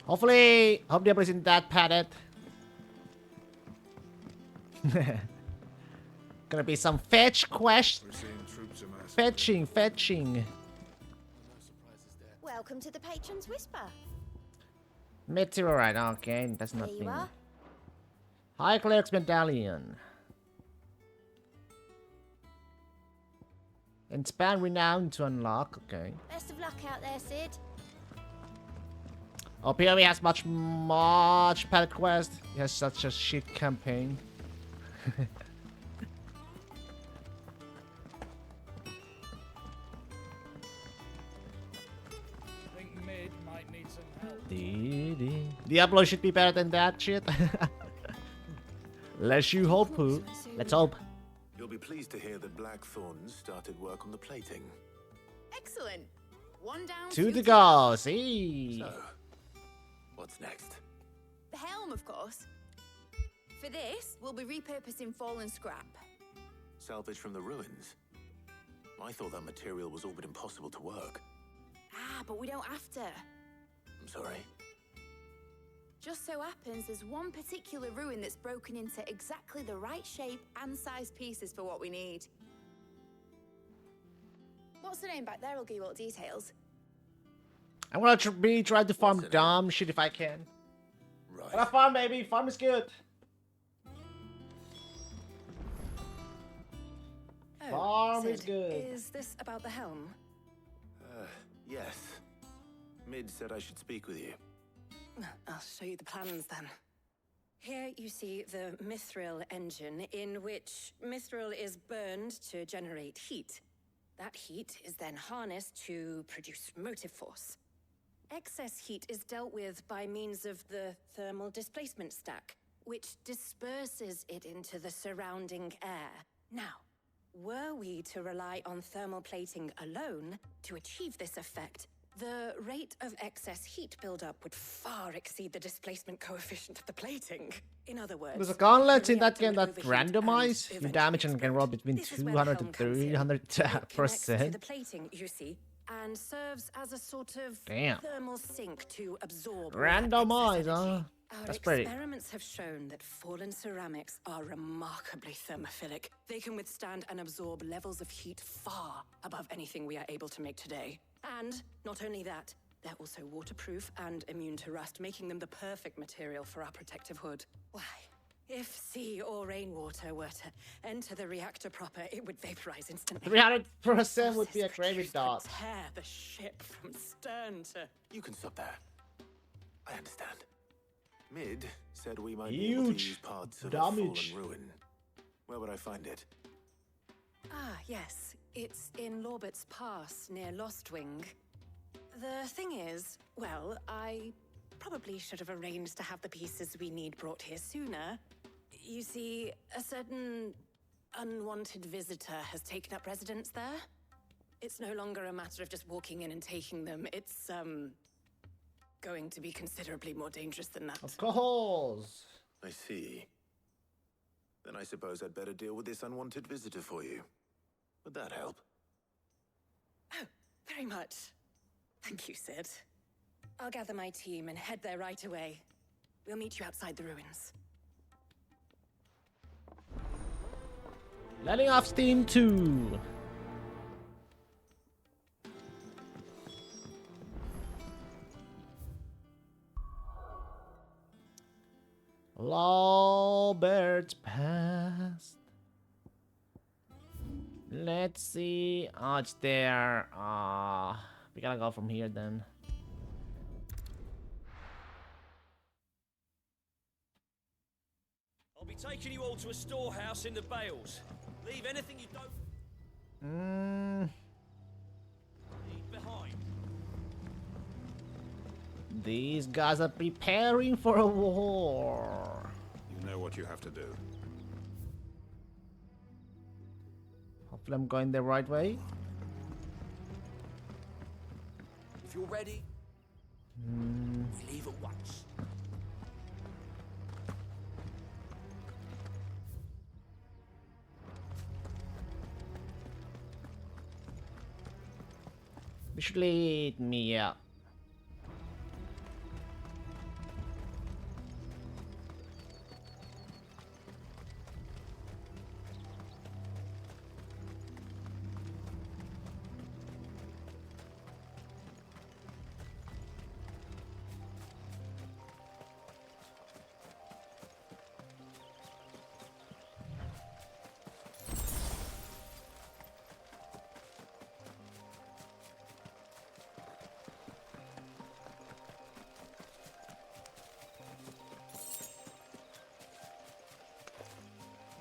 Speaker 1: Hopefully, hope the isn't that padded. Gonna be some fetch quest. Fetching.
Speaker 4: Welcome to the Patron's Whisper.
Speaker 1: Meteorite, okay, that's
Speaker 4: There
Speaker 1: not
Speaker 4: you
Speaker 1: me.
Speaker 4: are.
Speaker 1: High Cleric's Medallion. And span renown to unlock, okay.
Speaker 4: Best of luck out there, Sid.
Speaker 1: Oh, POE has much padded quest. He has such a shit campaign.
Speaker 11: I think Mid might need some help.
Speaker 1: Diablo should be better than that shit. Let's you hope, Pooh. Let's hope.
Speaker 3: You'll be pleased to hear that Blackthorn started work on the plating.
Speaker 13: Excellent. One down.
Speaker 1: Two to go. See.
Speaker 3: So, what's next?
Speaker 13: The helm, of course. For this, we'll be repurposing fallen scrap.
Speaker 3: Salvage from the ruins. I thought that material was all but impossible to work.
Speaker 13: Ah, but we don't have to.
Speaker 3: I'm sorry.
Speaker 13: Just so happens there's one particular ruin that's broken into exactly the right shape and size pieces for what we need. What's the name back there? I'll give you all the details.
Speaker 1: I'm gonna be trying to farm dumb shit if I can.
Speaker 3: Right.
Speaker 1: But I farm, baby. Farm is good.
Speaker 10: Oh,
Speaker 1: Farm
Speaker 10: Sid,
Speaker 1: is good.
Speaker 10: Is this about the helm?
Speaker 3: Yes. Mid said I should speak with you.
Speaker 10: I'll show you the plans then. Here you see the mithril engine, in which mithril is burned to generate heat. That heat is then harnessed to produce motive force. Excess heat is dealt with by means of the thermal displacement stack, which disperses it into the surrounding air. Now, were we to rely on thermal plating alone to achieve this effect, the rate of excess heat buildup would far exceed the displacement coefficient of the plating. In other words,
Speaker 1: There's a gauntlet
Speaker 10: the
Speaker 1: in that
Speaker 10: reactor
Speaker 1: game
Speaker 10: would
Speaker 1: that
Speaker 10: overheat
Speaker 1: randomize
Speaker 10: and
Speaker 1: your damage and can roll between
Speaker 10: This is where
Speaker 1: 200
Speaker 10: the
Speaker 1: and
Speaker 10: helm comes in.
Speaker 1: 300
Speaker 10: It connects to
Speaker 1: percent.
Speaker 10: the plating, you see, and serves as a sort of
Speaker 1: Damn.
Speaker 10: thermal sink to absorb all that
Speaker 1: Randomize,
Speaker 10: excess energy.
Speaker 1: huh?
Speaker 10: Our
Speaker 1: That's pretty.
Speaker 10: experiments have shown that fallen ceramics are remarkably thermophilic. They can withstand and absorb levels of heat far above anything we are able to make today. And not only that, they're also waterproof and immune to rust, making them the perfect material for our protective hood. Why, if sea or rainwater were to enter the reactor proper, it would vaporize instantly.
Speaker 1: 300% would be a gravy dot.
Speaker 10: Tear the ship from stern to...
Speaker 3: You can stop there. I understand. Mid said we might be able to use
Speaker 1: Huge
Speaker 3: parts of
Speaker 1: damage.
Speaker 3: a fallen ruin. Where would I find it?
Speaker 10: Ah, yes. It's in Lorbert's Pass, near Lostwing. The thing is, well, I probably should have arranged to have the pieces we need brought here sooner. You see, a certain unwanted visitor has taken up residence there. It's no longer a matter of just walking in and taking them. It's, going to be considerably more dangerous than that.
Speaker 1: Of course.
Speaker 3: I see. Then I suppose I'd better deal with this unwanted visitor for you. Would that help?
Speaker 10: Oh, very much. Thank you, Sid. I'll gather my team and head there right away. We'll meet you outside the ruins.
Speaker 1: Letting off steam 2. Lawbert's past. Let's see. Oh, it's there. We gotta go from here then.
Speaker 16: I'll be taking you all to a storehouse in the Bales. Leave anything you don't leave behind.
Speaker 1: These guys are preparing for a war.
Speaker 9: You know what you have to do.
Speaker 1: Hopefully I'm going the right way.
Speaker 16: If you're ready, we leave at once.
Speaker 1: You should lead me up.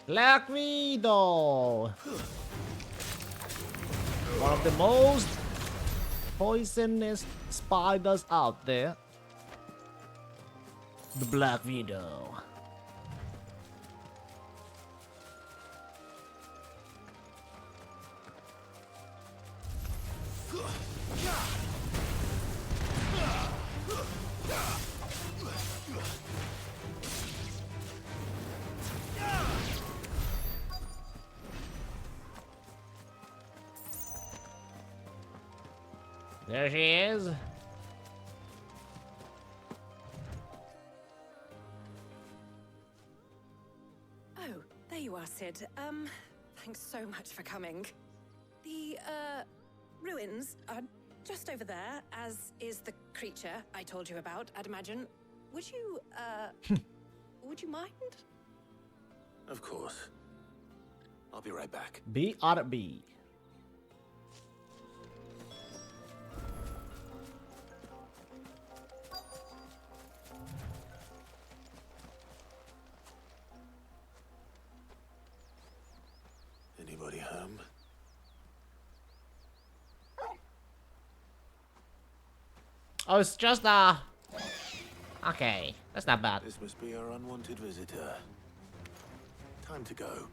Speaker 1: Black Widow! One of the most poisonous spiders out there. The Black Widow. There she is.
Speaker 10: Oh, there you are, Sid. Thanks so much for coming. The, ruins are just over there, as is the creature I told you about, I'd imagine. Would you, would you mind?
Speaker 3: Of course. I'll be right back.
Speaker 1: BRB.
Speaker 3: Anybody home?
Speaker 1: Oh, it's just okay, that's not bad.
Speaker 3: This must be our unwanted visitor. Time to go.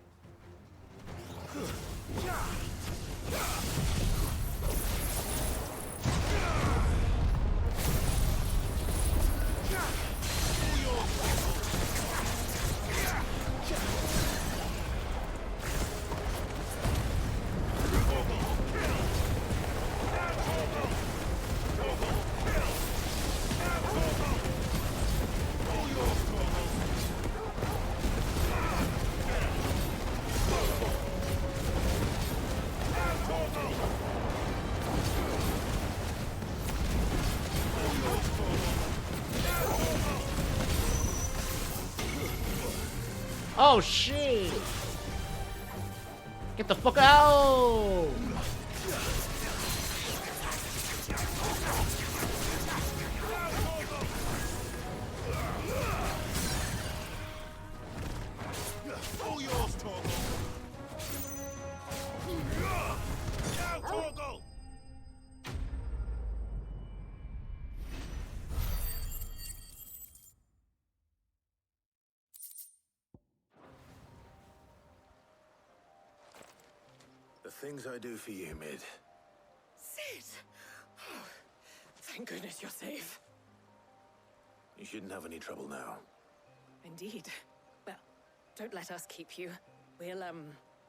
Speaker 1: Oh shit! Get the fuck out!
Speaker 3: All yours, Torgal. Now, Torgal. The things I do for you, Mid.
Speaker 10: Sid! Oh, thank goodness you're safe.
Speaker 3: You shouldn't have any trouble now.
Speaker 10: Indeed. Well, don't let us keep you. We'll,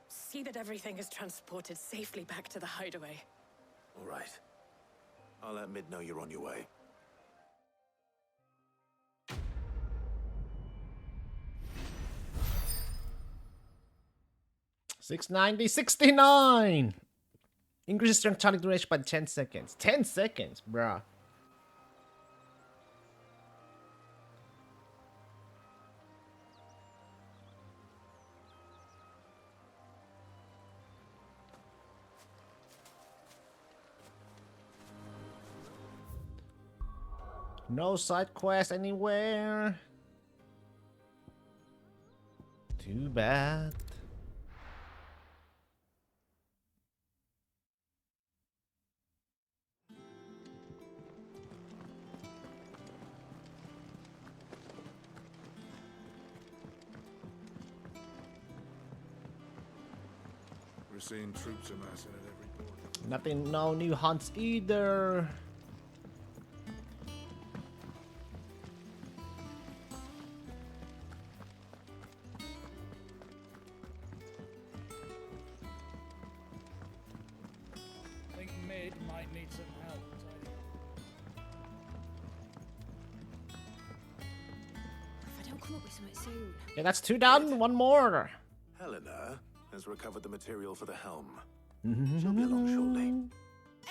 Speaker 10: see that everything is transported safely back to the hideaway.
Speaker 3: All right. I'll let Mid know you're on your way.
Speaker 1: $690.69. Increases strength tonic duration by 10 seconds. 10 seconds, bruh. No side quest anywhere. Too bad.
Speaker 17: We're seeing troops amassing at every port.
Speaker 1: Nothing, no new hunts either.
Speaker 11: I think Mid might need some help.
Speaker 4: If I don't come up with something soon.
Speaker 1: Yeah, that's 2 down, 1 more.
Speaker 3: Helena has recovered the material for the helm. She'll be along shortly.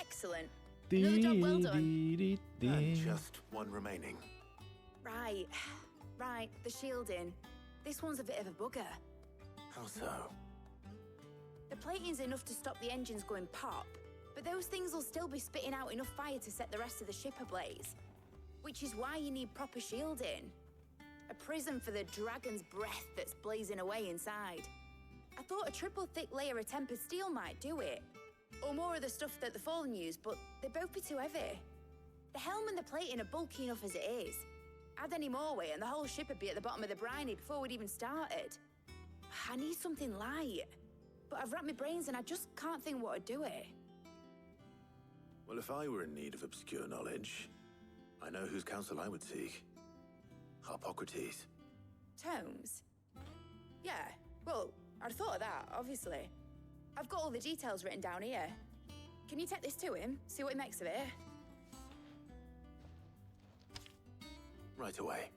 Speaker 13: Excellent. Another job well done.
Speaker 3: And just one remaining.
Speaker 13: Right. Right, the shielding. This one's a bit of a bugger.
Speaker 3: How so?
Speaker 13: The plating's enough to stop the engines going pop, but those things will still be spitting out enough fire to set the rest of the ship ablaze. Which is why you need proper shielding. A prison for the dragon's breath that's blazing away inside. I thought a triple thick layer of tempered steel might do it. Or more of the stuff that the Fallen use, but they'd both be too heavy. The helm and the plating are bulky enough as it is. Add any more weight and the whole ship would be at the bottom of the briny before we'd even started. I need something light. But I've racked my brains and I just can't think what would do it.
Speaker 3: Well, if I were in need of obscure knowledge, I know whose counsel I would seek. Harpocrates.
Speaker 13: Tomes? Yeah, well, I'd thought of that, obviously. I've got all the details written down here. Can you take this to him, see what he makes of it?
Speaker 3: Right away.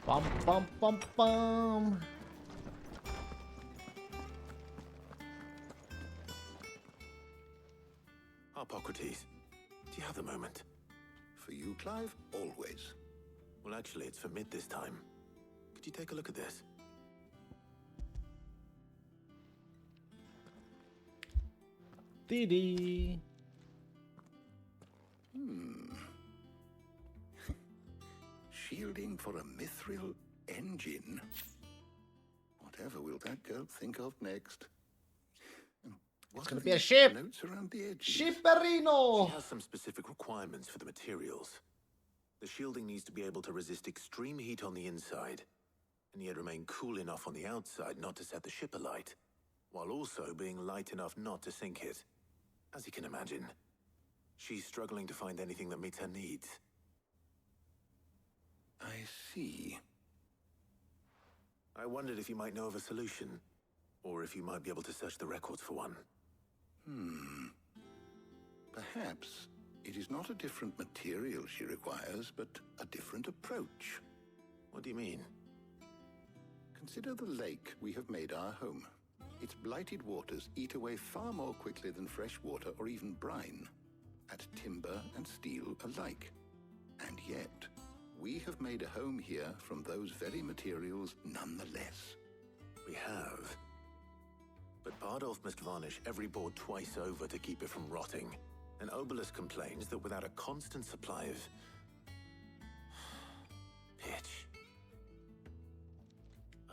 Speaker 1: Bum bum bum bum.
Speaker 3: Hippocrates, do you have the moment?
Speaker 2: For you, Clive, always.
Speaker 3: Well, actually, it's for mid this time. Could you take a look at this?
Speaker 1: Dee.
Speaker 2: Shielding for a mithril engine. Whatever will that girl think of next?
Speaker 1: It's gonna be a ship.
Speaker 2: Notes around the edges.
Speaker 1: Shipperino.
Speaker 3: She has some specific requirements for the materials. The shielding needs to be able to resist extreme heat on the inside, and yet remain cool enough on the outside not to set the ship alight, while also being light enough not to sink it. As you can imagine, she's struggling to find anything that meets her needs.
Speaker 2: I see.
Speaker 3: I wondered if you might know of a solution, or if you might be able to search the records for one.
Speaker 2: Perhaps it is not a different material she requires, but a different approach.
Speaker 3: What do you mean?
Speaker 2: Consider the lake we have made our home. Its blighted waters eat away far more quickly than fresh water or even brine, at timber and steel alike. And yet, we have made a home here from those very materials nonetheless.
Speaker 3: We have. But Bardolph must varnish every board twice over to keep it from rotting. And Obelisk complains that without a constant supply of pitch.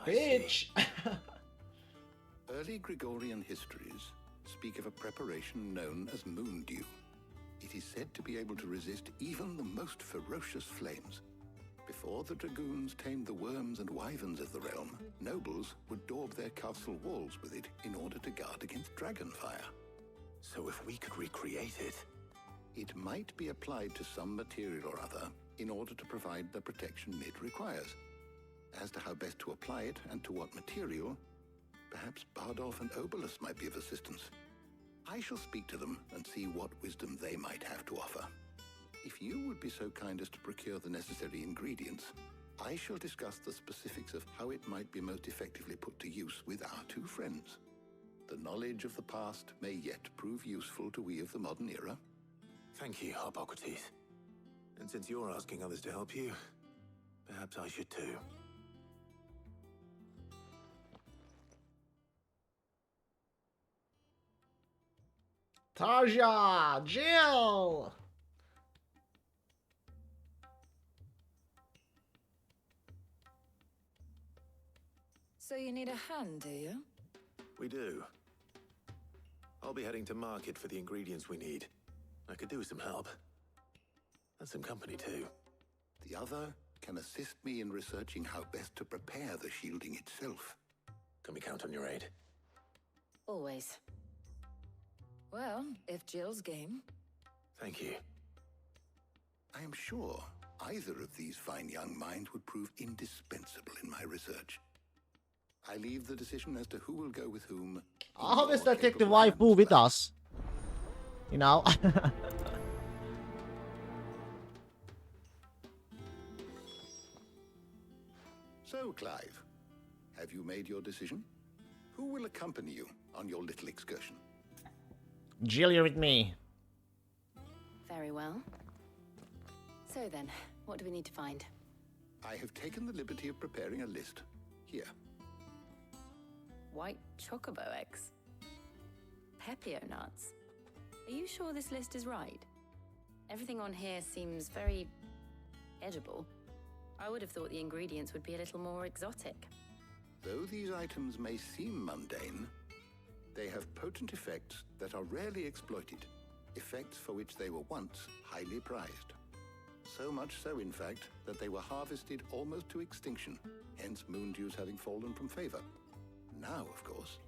Speaker 1: Bitch.
Speaker 2: Early Gregorian histories speak of a preparation known as moon dew. It is said to be able to resist even the most ferocious flames. Before the dragoons tamed the worms and wyverns of the realm, nobles would daub their castle walls with it in order to guard against dragonfire.
Speaker 3: So if we could recreate it...
Speaker 2: It might be applied to some material or other in order to provide the protection it requires. As to how best to apply it and to what material, perhaps Bardolph and Obelisk might be of assistance. I shall speak to them and see what wisdom they might have to offer. If you would be so kind as to procure the necessary ingredients, I shall discuss the specifics of how it might be most effectively put to use with our two friends. The knowledge of the past may yet prove useful to we of the modern era.
Speaker 3: Thank you, Hippocrates. And since you're asking others to help you, perhaps I should too.
Speaker 1: Tarja, Jill.
Speaker 6: So you need a hand, do you?
Speaker 3: We do. I'll be heading to market for the ingredients we need. I could do with some help. And some company too.
Speaker 2: The other can assist me in researching how best to prepare the shielding itself.
Speaker 3: Can we count on your aid?
Speaker 10: Always.
Speaker 6: Well, if Jill's game.
Speaker 3: Thank you.
Speaker 2: I am sure either of these fine young minds would prove indispensable in my research. I leave the decision as to who will go with whom.
Speaker 1: I hope it's not take the waifu with us. You know?
Speaker 2: So, Clive, have you made your decision? Who will accompany you on your little excursion?
Speaker 1: Jill, you're with me.
Speaker 10: Very well. So then, what do we need to find?
Speaker 2: I have taken the liberty of preparing a list. Here.
Speaker 10: White chocobo eggs. Pepio nuts. Are you sure this list is right? Everything on here seems very edible. I would have thought the ingredients would be a little more exotic.
Speaker 2: Though these items may seem mundane, they have potent effects that are rarely exploited, effects for which they were once highly prized. So much so, in fact, that they were harvested almost to extinction, hence moon dews having fallen from favor. Now, of course,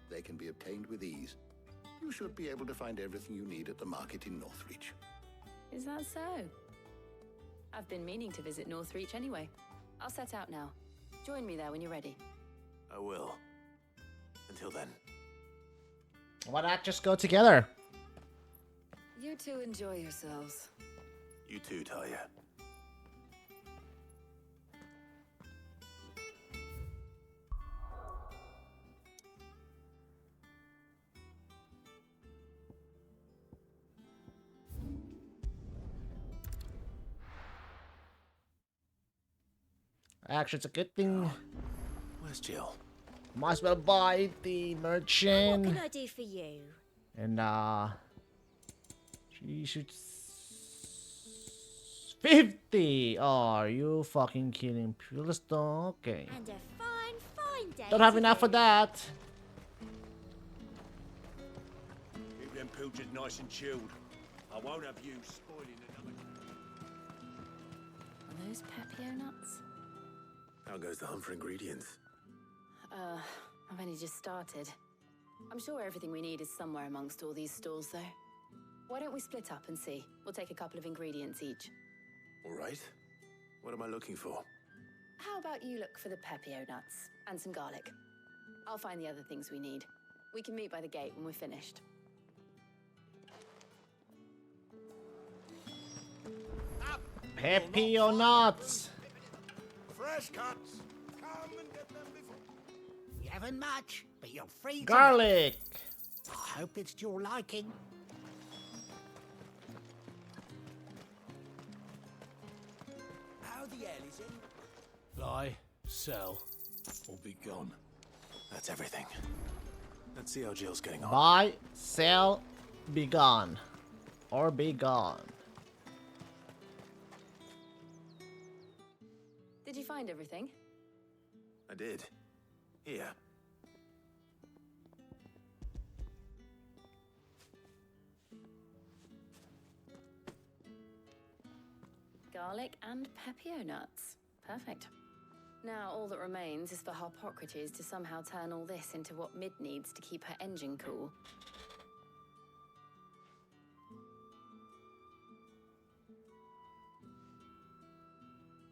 Speaker 2: they can be obtained with ease. You should be able to find everything you need at the market in Northreach.
Speaker 10: Is that so? I've been meaning to visit Northreach anyway. I'll set out now. Join me there when you're ready.
Speaker 3: I will. Until then.
Speaker 1: Why not just go together?
Speaker 6: You two enjoy yourselves.
Speaker 3: You too, Talia.
Speaker 1: Actually, it's a good thing.
Speaker 18: Where's Jill?
Speaker 1: Might as well buy the merchant.
Speaker 4: What can I do for you?
Speaker 1: And she should 50. Oh, are you fucking kidding? Pilestone. Okay.
Speaker 4: And a fine day.
Speaker 1: Don't have enough for that.
Speaker 16: Keep them pilchards nice and chilled. I won't have you spoiling another.
Speaker 10: Are those Pepio nuts?
Speaker 18: How goes the hunt for ingredients?
Speaker 10: I've only just started. I'm sure everything we need is somewhere amongst all these stalls, though. Why don't we split up and see? We'll take a couple of ingredients each.
Speaker 18: All right. What am I looking for?
Speaker 10: How about you look for the Pepio nuts and some garlic? I'll find the other things we need. We can meet by the gate when we're finished.
Speaker 1: Pepio nuts.
Speaker 16: Fresh cuts. Come and get them before.
Speaker 6: You haven't much, but you're free to...
Speaker 1: Garlic.
Speaker 6: I hope it's to your liking.
Speaker 16: How the hell is it?
Speaker 3: Buy, sell, or be gone.
Speaker 18: That's everything. Let's see how Jill's getting on.
Speaker 1: Buy, sell, be gone. Or be gone.
Speaker 10: Did you find everything?
Speaker 18: I did. Here.
Speaker 10: Garlic and Pepio nuts. Perfect. Now all that remains is for Harpocrates to somehow turn all this into what Mid needs to keep her engine cool.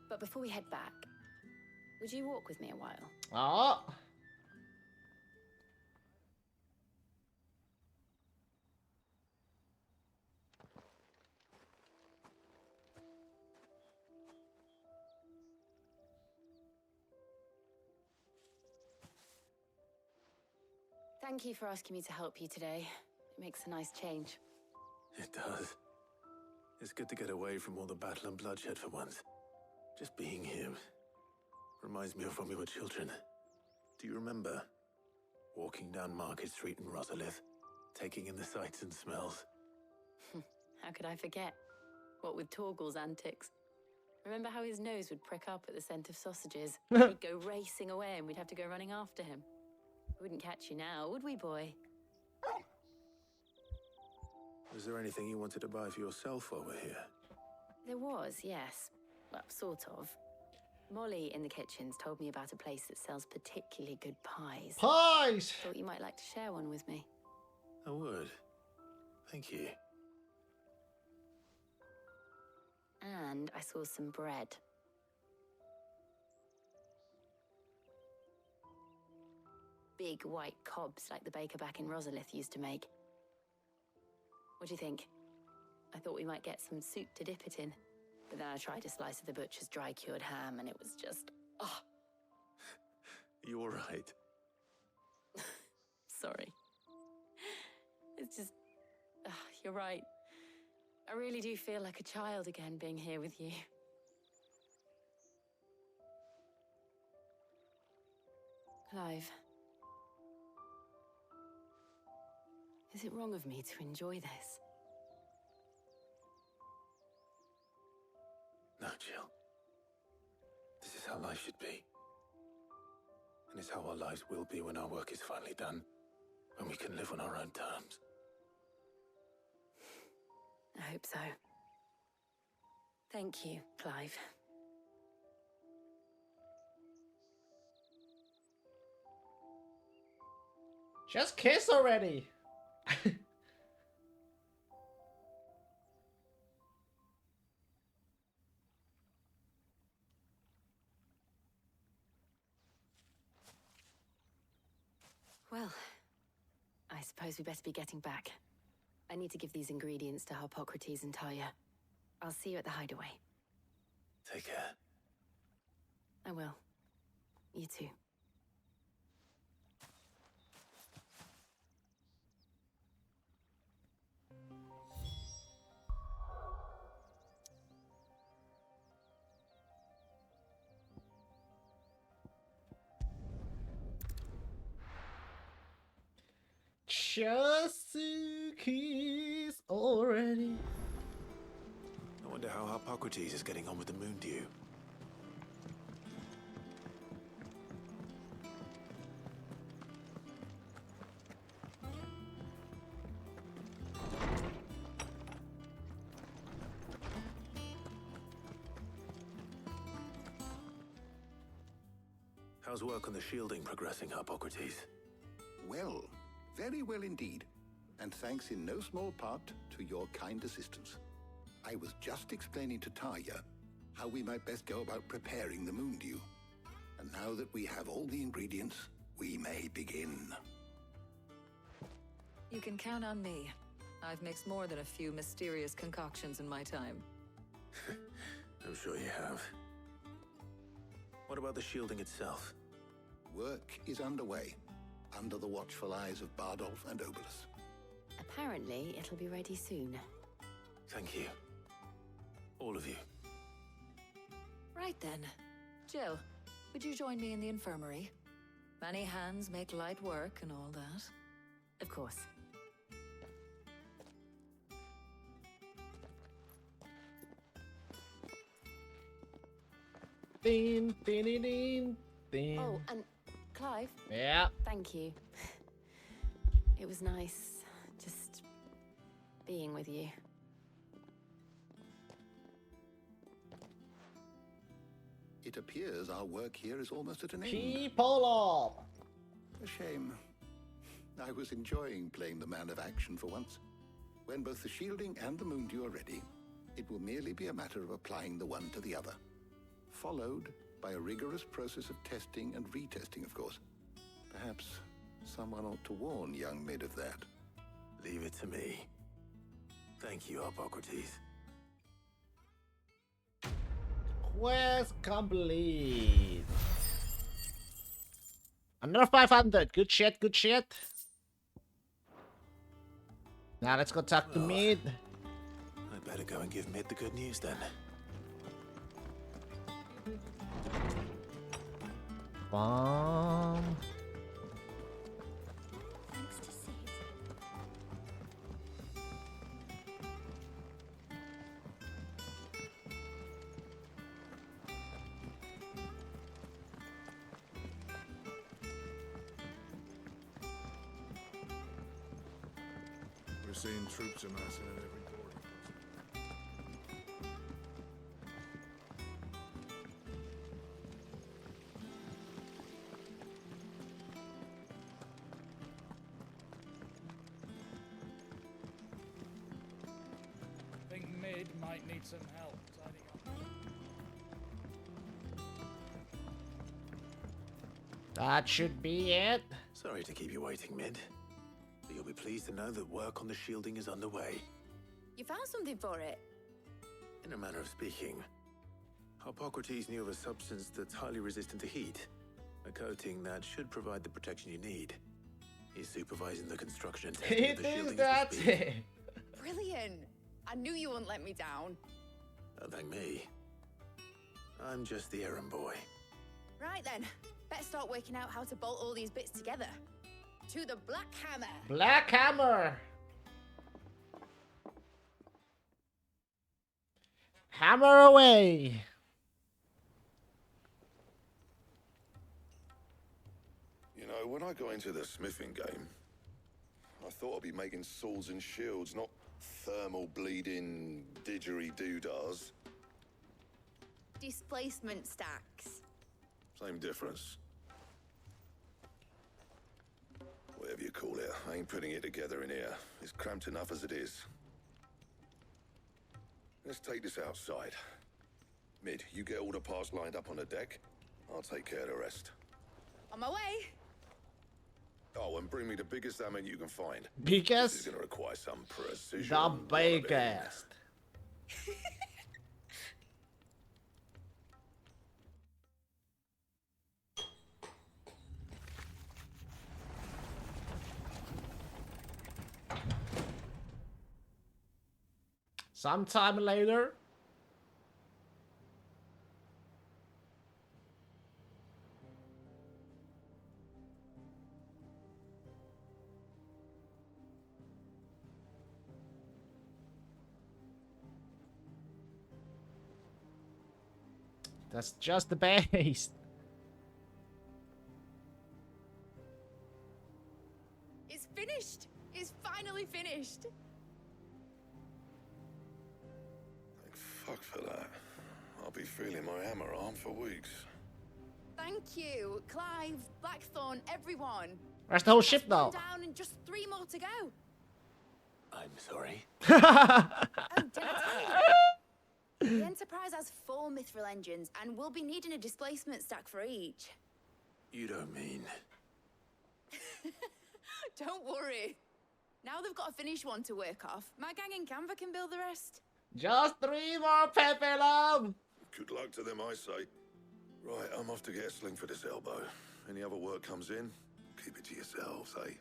Speaker 10: But before we head back, would you walk with me a while?
Speaker 1: Oh.
Speaker 10: Thank you for asking me to help you today. It makes a nice change.
Speaker 18: It does. It's good to get away from all the battle and bloodshed for once. Just being here reminds me of when we were children. Do you remember walking down Market Street in Rosalith, taking in the sights and smells?
Speaker 10: How could I forget? What with Torgal's antics. Remember how his nose would prick up at the scent of sausages? He'd go racing away and we'd have to go running after him. We wouldn't catch you now, would we, boy?
Speaker 18: Was there anything you wanted to buy for yourself while we're here?
Speaker 10: There was, yes. Well, sort of. Molly in the kitchens told me about a place that sells particularly good pies.
Speaker 1: Pies!
Speaker 10: Thought you might like to share one with me.
Speaker 18: I would. Thank you.
Speaker 10: And I saw some bread. Big white cobs like the baker back in Rosalith used to make. What do you think? I thought we might get some soup to dip it in. But then I tried a slice of the butcher's dry-cured ham and it was just... oh.
Speaker 18: You all right?
Speaker 10: Sorry. It's just... you're right. I really do feel like a child again being here with you. Clive. Is it wrong of me to enjoy this?
Speaker 18: No, Jill. This is how life should be. And it's how our lives will be when our work is finally done. When we can live on our own terms.
Speaker 10: I hope so. Thank you, Clive.
Speaker 1: Just kiss already.
Speaker 10: Well, I suppose we better be getting back. I need to give these ingredients to Harpocrates and Talia. I'll see you at the hideaway.
Speaker 18: Take care.
Speaker 10: I will. You too.
Speaker 1: Just 2 keys already.
Speaker 18: I wonder how Hippocrates is getting on with the moon dew. How's work on the shielding progressing, Hippocrates?
Speaker 2: Well, very well indeed. And thanks in no small part to your kind assistance. I was just explaining to Tarja how we might best go about preparing the moon dew. And now that we have all the ingredients, we may begin.
Speaker 19: You can count on me. I've mixed more than a few mysterious concoctions in my time.
Speaker 18: I'm sure you have. What about the shielding itself?
Speaker 2: Work is underway, under the watchful eyes of Bardolph and Obolus.
Speaker 10: Apparently, it'll be ready soon.
Speaker 18: Thank you. All of you.
Speaker 19: Right then. Jill, would you join me in the infirmary? Many hands make light work and all that.
Speaker 10: Of course.
Speaker 1: Ding, ding, ding, ding, ding.
Speaker 10: Oh, and Clive.
Speaker 1: Yeah.
Speaker 10: Thank you. It was nice just being with you.
Speaker 2: It appears our work here is almost at an end.
Speaker 1: People!
Speaker 2: A shame. I was enjoying playing the man of action for once. When both the shielding and the moon dew are ready, it will merely be a matter of applying the one to the other. Followed by a rigorous process of testing and retesting, of course. Perhaps someone ought to warn young Mid of that.
Speaker 18: Leave it to me. Thank you, Hippocrates.
Speaker 1: Quest complete. Another 500. Good shit, good shit. Now let's go talk to Mid.
Speaker 18: I better go and give Mid the good news then.
Speaker 1: Bomb.
Speaker 4: Thanks to Sid.
Speaker 17: We're seeing troops amassing at every boarding post.
Speaker 11: Think Mid might need some help tidying up.
Speaker 1: That should be it.
Speaker 18: Sorry to keep you waiting, Mid. But you'll be pleased to know that work on the shielding is underway.
Speaker 10: You found something for it?
Speaker 18: In a manner of speaking, Hippocrates knew of a substance that's highly resistant to heat. A coating that should provide the protection you need. He's supervising the construction and testing
Speaker 1: He
Speaker 18: of the
Speaker 1: did
Speaker 18: shielding
Speaker 1: that.
Speaker 18: as we speak.
Speaker 13: Brilliant! I knew you wouldn't let me down.
Speaker 18: Don't thank me. I'm just the errand boy.
Speaker 13: Right then, better start working out how to bolt all these bits together. To the Black Hammer!
Speaker 1: Black Hammer. Hammer away.
Speaker 5: You know, when I got into the smithing game, I thought I'd be making swords and shields, not thermal bleeding didgeridoo-dahs.
Speaker 13: Displacement stacks.
Speaker 5: Same difference. Whatever you call it, I ain't putting it together in here. It's cramped enough as it is. Let's take this outside. Mid, you get all the parts lined up on the deck. I'll take care of the rest.
Speaker 13: On my way!
Speaker 5: Oh, and bring me the biggest hammer you can find.
Speaker 1: Biggest?
Speaker 5: This is gonna require some precision.
Speaker 1: The biggest. Sometime later. That's just the base.
Speaker 13: It's finished! It's finally finished!
Speaker 5: Thank fuck for that. I'll be feeling my hammer arm for weeks.
Speaker 13: Thank you, Clive, Blackthorn, everyone.
Speaker 1: That's the whole ship now.
Speaker 13: Down and just 3 more to go.
Speaker 18: I'm sorry.
Speaker 13: Oh, did I tell you? The Enterprise has 4 mithril engines, and we'll be needing a displacement stack for each.
Speaker 18: You don't mean...
Speaker 13: Don't worry. Now they've got a finished one to work off. My gang in Canva can build the rest.
Speaker 1: Just 3 more, Pepe.
Speaker 5: Good luck to them, I say. Right, I'm off to get a sling for this elbow. Any other work comes in, keep it to yourselves, eh?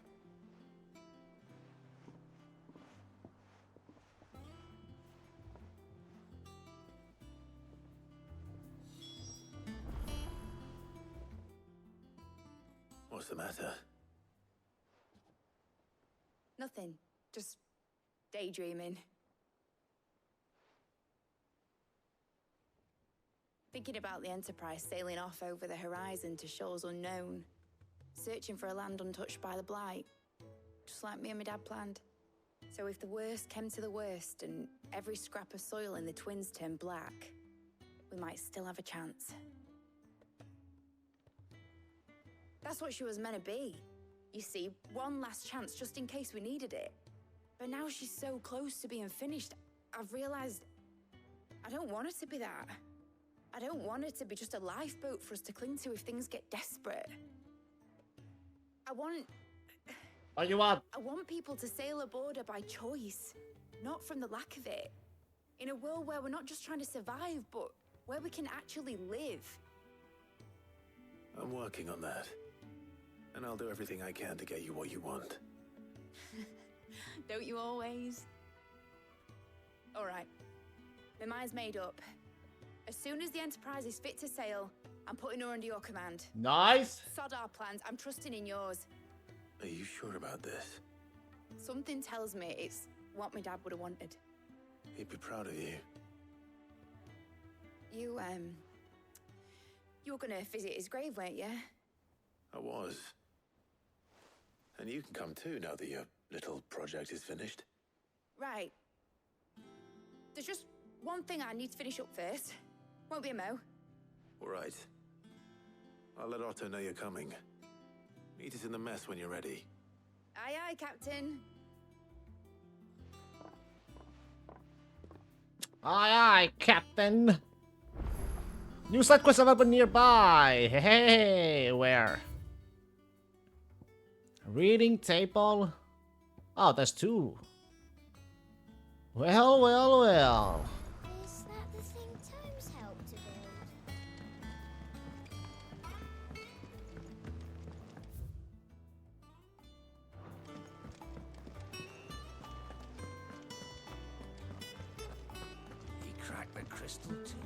Speaker 18: What's the matter?
Speaker 13: Nothing. Just daydreaming. Thinking about the Enterprise sailing off over the horizon to shores unknown, searching for a land untouched by the Blight, just like me and my dad planned. So if the worst came to the worst and every scrap of soil in the Twins turned black, we might still have a chance. That's what she was meant to be. You see, one last chance just in case we needed it. But now she's so close to being finished, I've realized I don't want it to be that. I don't want it to be just a lifeboat for us to cling to if things get desperate. I want people to sail aboard her by choice, not from the lack of it. In a world where we're not just trying to survive, but where we can actually live.
Speaker 18: I'm working on that. And I'll do everything I can to get you what you want.
Speaker 13: Don't you always? All right. My mind's made up. As soon as the Enterprise is fit to sail, I'm putting her under your command.
Speaker 1: Nice.
Speaker 13: Sod our plans. I'm trusting in yours.
Speaker 18: Are you sure about this?
Speaker 13: Something tells me it's what my dad would have wanted.
Speaker 18: He'd be proud of you.
Speaker 13: You were gonna visit his grave, weren't you?
Speaker 18: I was. And you can come too now that your little project is finished.
Speaker 13: Right. There's just one thing I need to finish up first. Won't be a mo.
Speaker 18: All right. I'll let Otto know you're coming. Meet us in the mess when you're ready.
Speaker 13: Aye, aye, Captain.
Speaker 1: Aye, aye, Captain. New side quest available nearby. Hey, where? Reading table. Oh, there's 2. Well, well, well.
Speaker 4: Is that the thing Tomes helped to build?
Speaker 16: He cracked the crystal too.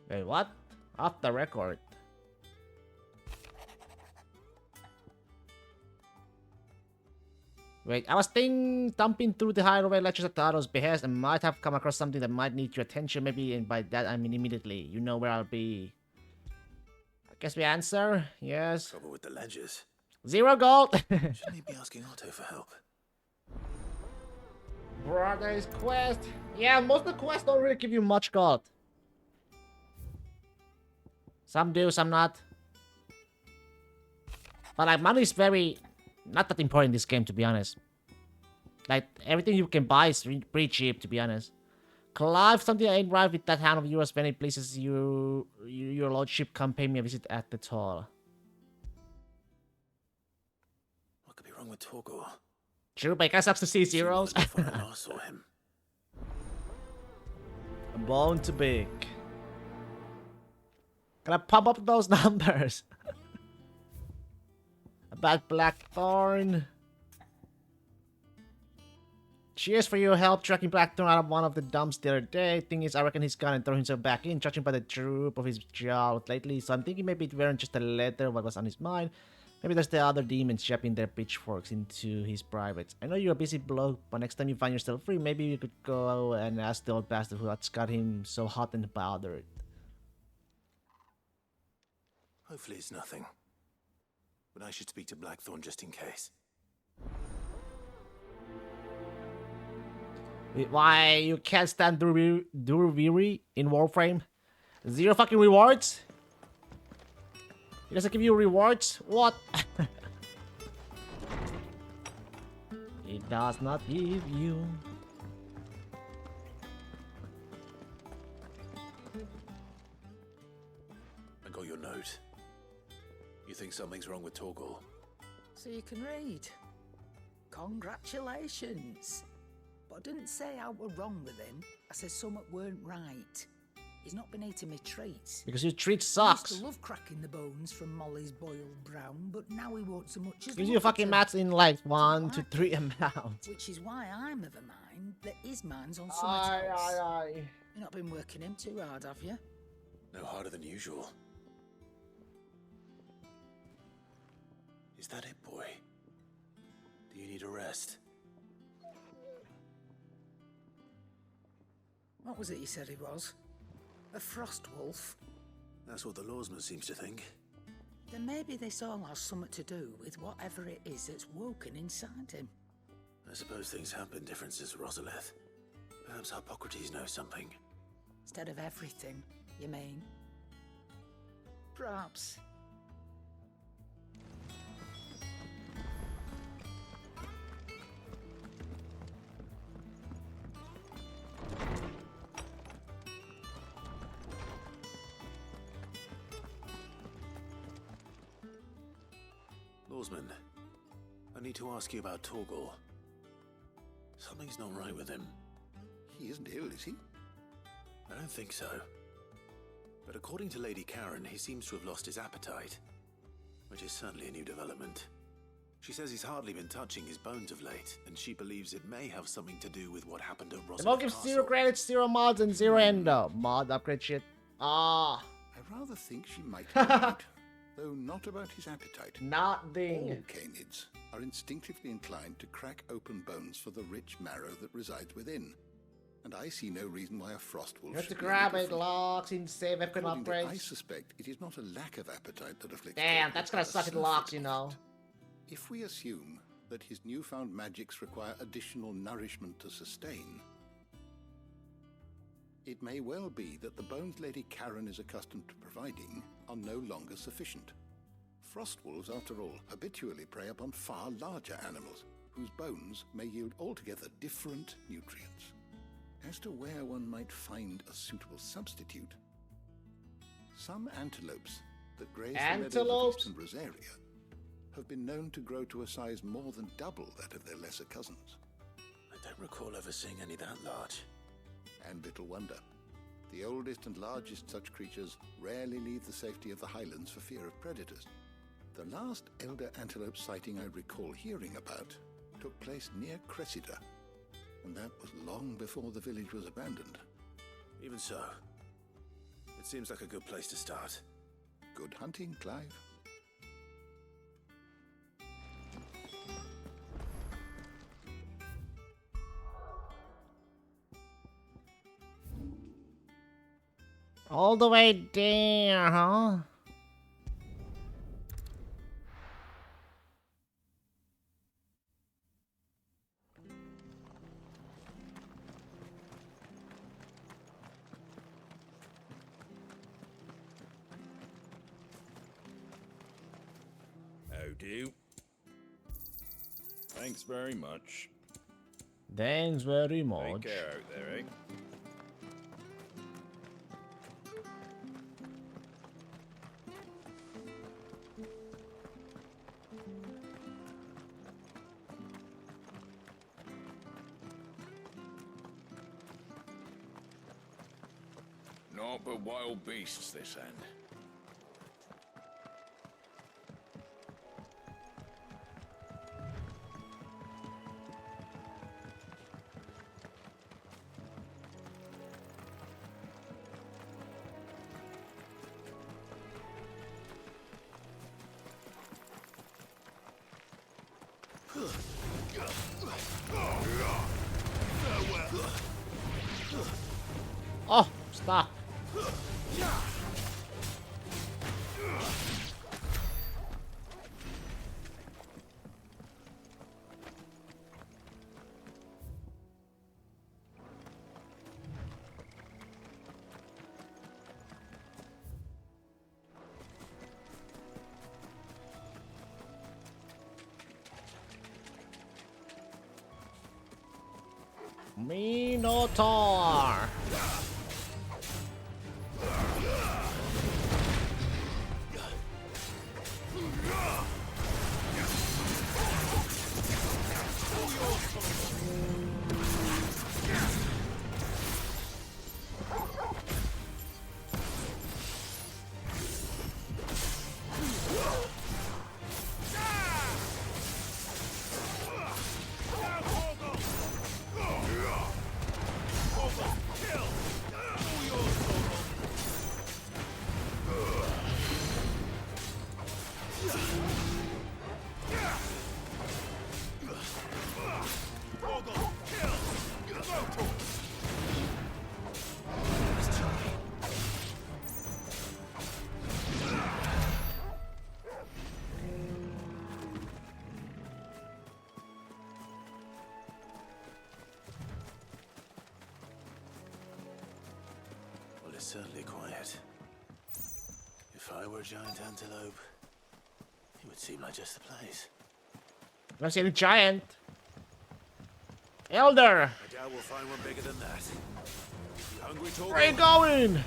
Speaker 1: Wait, what? Off the record. Wait, I was thumping through the highway lectures at Otto's behest and might have come across something that might need your attention. Maybe, and by that I mean immediately. You know where I'll be. I guess we answer. Yes.
Speaker 18: Trouble with the ledgers.
Speaker 1: 0 gold.
Speaker 18: Shouldn't he be asking Otto for help?
Speaker 1: Brothers quest. Yeah, most of the quests don't really give you much gold. Some do, some not. But like money is very not that important in this game, to be honest. Like everything you can buy is pretty cheap, to be honest. Clive, something ain't right with that hand of yours. Many places your lordship come pay me a visit at the toll.
Speaker 18: What could be wrong with Torgor?
Speaker 1: True, but it sucks to see zeros.
Speaker 18: I last saw him.
Speaker 1: Bone to big. Can I pump up those numbers? About Blackthorn. Cheers for your help tracking Blackthorn out of one of the dumps the other day. Thing is, I reckon he's gone and thrown himself back in, judging by the droop of his jaw lately. So I'm thinking maybe it weren't just a letter what was on his mind. Maybe there's the other demons jabbing their pitchforks into his privates. I know you're a busy bloke, but next time you find yourself free, maybe you could go and ask the old bastard what's got him so hot and bothered.
Speaker 18: Hopefully it's nothing. But I should speak to Blackthorn just in case.
Speaker 1: Why you can't stand Durviri in Warframe? 0 fucking rewards? He doesn't give you rewards? What? It does not give you.
Speaker 18: I got your note. You think something's wrong with Torgal?
Speaker 6: So you can read. Congratulations. But I didn't say I were wrong with him. I said something weren't right. He's not been eating me treats.
Speaker 1: Because your treat
Speaker 6: He
Speaker 1: sucks.
Speaker 6: used to love cracking the bones from Molly's boiled brown, but now he won't so much as
Speaker 1: Gives you
Speaker 6: look at
Speaker 1: fucking
Speaker 6: them.
Speaker 1: maths in like 1 to 3 amount.
Speaker 6: Which is why I'm of a mind that his mind's on something else. You've not been working him too hard, have you?
Speaker 18: No harder than usual. Is that it, boy? Do you need a rest?
Speaker 6: What was it you said he was? A frost wolf?
Speaker 18: That's what the lawsman seems to think.
Speaker 6: Then maybe this all has something to do with whatever it is that's woken inside him.
Speaker 18: I suppose things have been different since Rosalith. Perhaps Hippocrates knows something.
Speaker 6: Instead of everything, you mean? Perhaps.
Speaker 18: Lawsman, I need to ask you about Torgal. Something's not right with him.
Speaker 2: He isn't ill, is he?
Speaker 18: I don't think so. But according to Lady Karen, he seems to have lost his appetite, which is certainly a new development. She says he's hardly been touching his bones of late, and she believes it may have something to do with what happened at
Speaker 1: The
Speaker 18: Rosalith
Speaker 1: mod gives 0 credits, 0 mods, and 0 endo. Mod upgrade shit. Ah.
Speaker 2: I rather think she might be right, though not about his appetite.
Speaker 1: Not ding.
Speaker 2: All canids are instinctively inclined to crack open bones for the rich marrow that resides within. And I see no reason why a frost wolf
Speaker 1: You have to
Speaker 2: should be
Speaker 1: grab
Speaker 2: any
Speaker 1: it,
Speaker 2: different.
Speaker 1: locks in save weapon
Speaker 2: According to- I
Speaker 1: upgrades.
Speaker 2: suspect it is not a lack of appetite that afflicts
Speaker 1: Damn,
Speaker 2: Torgal,
Speaker 1: that's gonna
Speaker 2: but a
Speaker 1: suck at
Speaker 2: surfeit
Speaker 1: locks, you
Speaker 2: of
Speaker 1: know.
Speaker 2: it. If we assume that his newfound magics require additional nourishment to sustain, it may well be that the bones Lady Karen is accustomed to providing are no longer sufficient. Frost wolves, after all, habitually prey upon far larger animals, whose bones may yield altogether different nutrients. As to where one might find a suitable substitute, some antelopes that graze the meadows of
Speaker 1: Antelopes?
Speaker 2: eastern Rosaria have been known to grow to a size more than double that of their lesser cousins.
Speaker 18: I don't recall ever seeing any that large.
Speaker 2: And little wonder. The oldest and largest such creatures rarely leave the safety of the highlands for fear of predators. The last elder antelope sighting I recall hearing about took place near Cressida, and that was long before the village was abandoned.
Speaker 18: Even so, it seems like a good place to start.
Speaker 2: Good hunting, Clive.
Speaker 1: All the way there, huh?
Speaker 20: How do? Thanks very much.
Speaker 1: Thanks very
Speaker 20: Take
Speaker 1: much.
Speaker 20: care out there, eh? Naught but wild beasts this end.
Speaker 1: Oh, stop. Minotaur.
Speaker 18: Well, it's certainly quiet. If I were a giant antelope, it would seem like just the place.
Speaker 1: I'm seeing a giant. Elder.
Speaker 18: I doubt we'll find one bigger than that. You hungry, Torgal?
Speaker 1: Where are you going?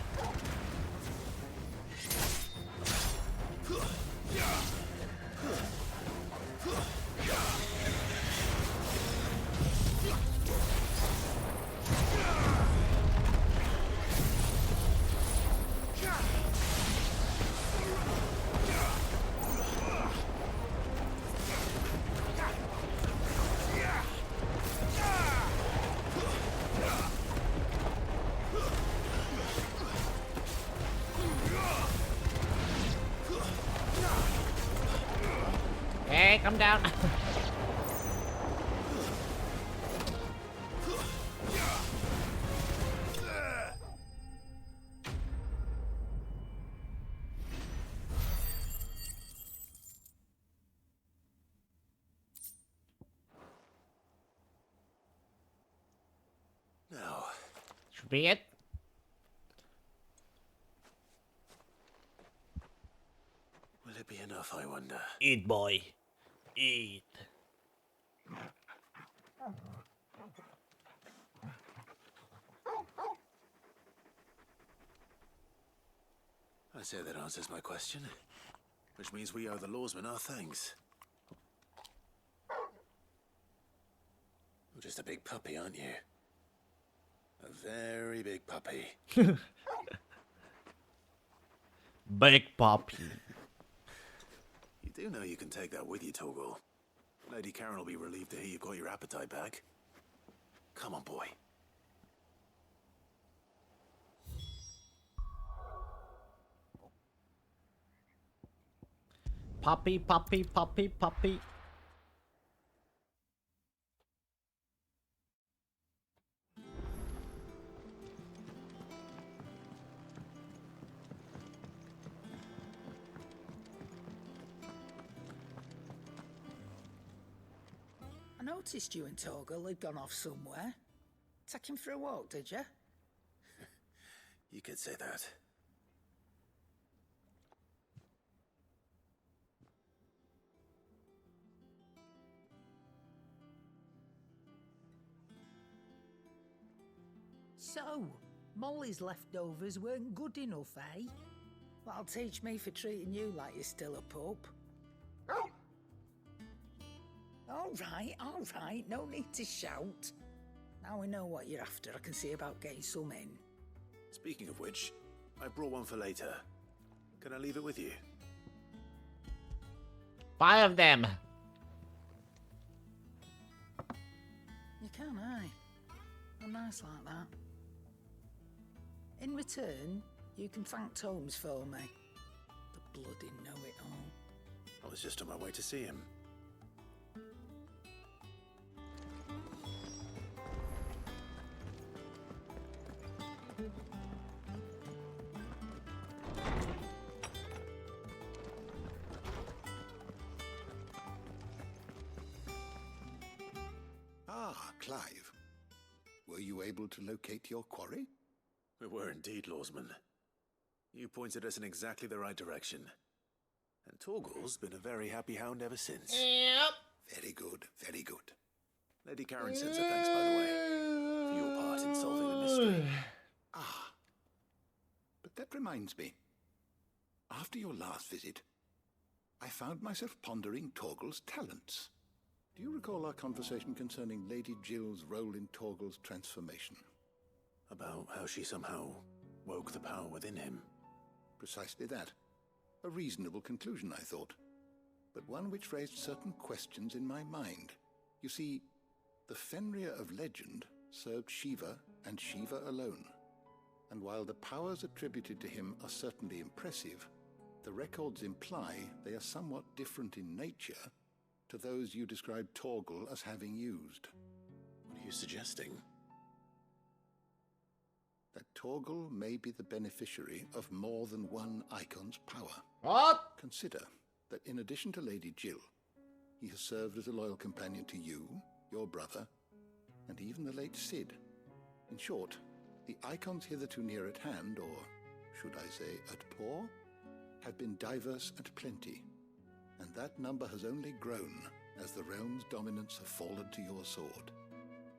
Speaker 1: Hey, come down.
Speaker 18: No.
Speaker 1: Should be it.
Speaker 18: Will it be enough, I wonder?
Speaker 1: Eat, boy. Eat.
Speaker 18: I say that answers my question. Which means we owe the lawsmen our thanks. You're just a big puppy, aren't you? A very big puppy.
Speaker 1: Big puppy.
Speaker 18: You do know you can take that with you, Torgal. Lady Karen will be relieved to hear you've got your appetite back. Come on, boy.
Speaker 1: Puppy, puppy, puppy, puppy.
Speaker 6: I noticed you and Torgal had gone off somewhere. Take him for a walk, did you?
Speaker 18: You could say that.
Speaker 6: So, Molly's leftovers weren't good enough, eh? That'll teach me for treating you like you're still a pup. All right, no need to shout. Now we know what you're after, I can see about getting some in.
Speaker 18: Speaking of which, I brought one for later. Can I leave it with you?
Speaker 1: 5 of them.
Speaker 6: You can, eh? I'm nice like that. In return, you can thank Tomes for me. The bloody know-it-all.
Speaker 18: I was just on my way to see him.
Speaker 2: Clive. Were you able to locate your quarry?
Speaker 18: We were indeed, Lawsman. You pointed us in exactly the right direction. And Torgal's been a very happy hound ever since.
Speaker 1: Yep.
Speaker 2: Very good, very good.
Speaker 18: Lady Karen sends her thanks, by the way, for your part in solving the mystery.
Speaker 2: Ah. But that reminds me. After your last visit, I found myself pondering Torgal's talents. Do you recall our conversation concerning Lady Jill's role in Torgal's transformation?
Speaker 18: About how she somehow woke the power within him.
Speaker 2: Precisely that. A reasonable conclusion, I thought. But one which raised certain questions in my mind. You see, the Fenrir of legend served Shiva and Shiva alone. And while the powers attributed to him are certainly impressive, the records imply they are somewhat different in nature to those you described Torgal as having used.
Speaker 18: What are you suggesting?
Speaker 2: That Torgal may be the beneficiary of more than one icon's power.
Speaker 1: What?
Speaker 2: Consider that in addition to Lady Jill, he has served as a loyal companion to you, your brother, and even the late Cid. In short, the icons hitherto near at hand, or should I say at paw, have been diverse and plenty, and that number has only grown as the realm's dominance have fallen to your sword.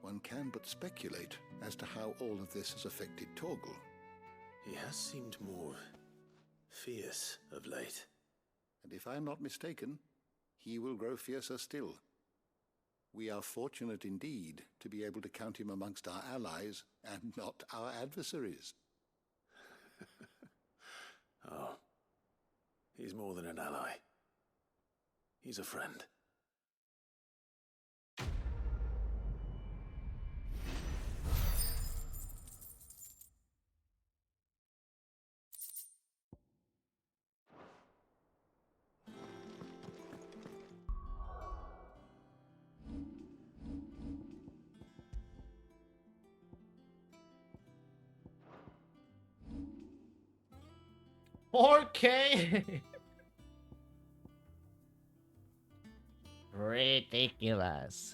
Speaker 2: One can but speculate as to how all of this has affected Torgal.
Speaker 18: He has seemed more fierce of late.
Speaker 2: And if I am not mistaken, he will grow fiercer still. We are fortunate indeed to be able to count him amongst our allies and not our adversaries.
Speaker 18: Oh, he's more than an ally. He's a friend.
Speaker 1: $4K. Ridiculous.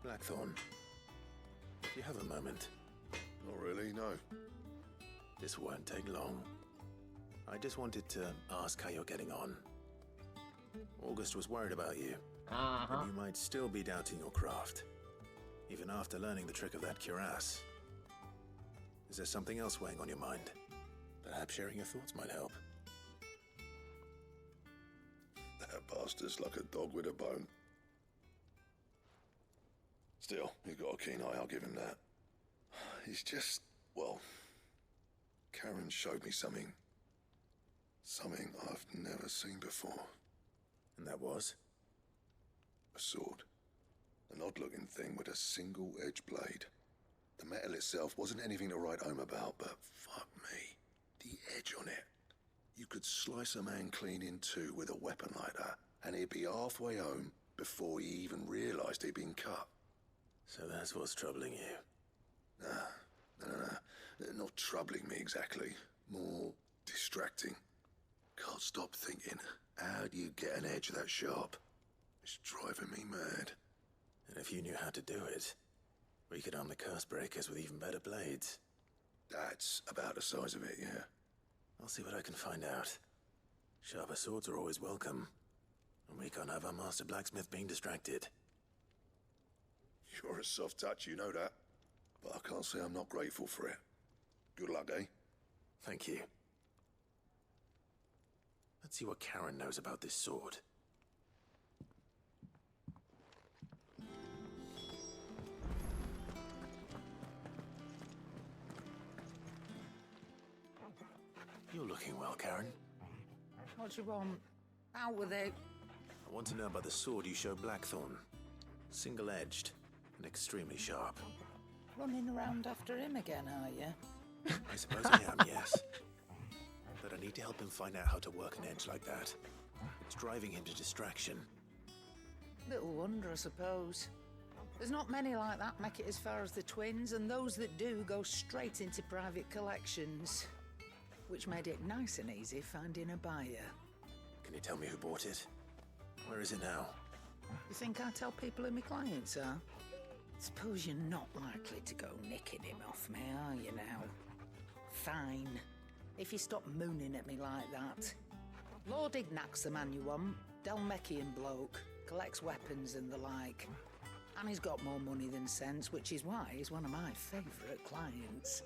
Speaker 18: Blackthorn, do you have a moment?
Speaker 5: Not really, no.
Speaker 18: This won't take long. I just wanted to ask how you're getting on. August was worried about you. That you might still be doubting your craft, even after learning the trick of that cuirass. Is there something else weighing on your mind? Perhaps sharing your thoughts might help.
Speaker 5: That bastard's like a dog with a bone. Still, he's got a keen eye, I'll give him that. He's just, well, Karen showed me something I've never seen before.
Speaker 18: And that was?
Speaker 5: A sword. An odd-looking thing with a single-edged blade. The metal itself wasn't anything to write home about, but fuck me, the edge on it. You could slice a man clean in two with a weapon like that, and he'd be halfway home before he even realised he'd been cut.
Speaker 18: So that's what's troubling you?
Speaker 5: No. Not troubling me exactly. More distracting. Can't stop thinking, how do you get an edge that sharp? It's driving me mad.
Speaker 18: And if you knew how to do it, we could arm the curse breakers with even better blades.
Speaker 5: That's about the size of it, yeah.
Speaker 18: I'll see what I can find out. Sharper swords are always welcome. And we can't have our master blacksmith being distracted.
Speaker 5: You're a soft touch, you know that. But I can't say I'm not grateful for it. Good luck, eh?
Speaker 18: Thank you. Let's see what Karen knows about this sword. You're looking well, Karen.
Speaker 6: What you want? Out with it.
Speaker 18: I want to know about the sword you showed Blackthorn. Single-edged and extremely sharp.
Speaker 6: Running around after him again, are you?
Speaker 18: I suppose I am, yes. But I need to help find out how to work an edge like that. It's driving him to distraction.
Speaker 6: Little wonder, I suppose. There's not many like that make it as far as the twins, and those that do go straight into private collections. Which made it nice and easy finding a buyer.
Speaker 18: Can you tell me who bought it? Where is it now?
Speaker 6: You think I tell people who my clients are? Suppose you're not likely to go nicking him off me, are you now? Fine. If you stop mooning at me like that. Lord Ignac's the man you want. Dalmekian bloke. Collects weapons and the like. And he's got more money than sense, which is why he's one of my favourite clients.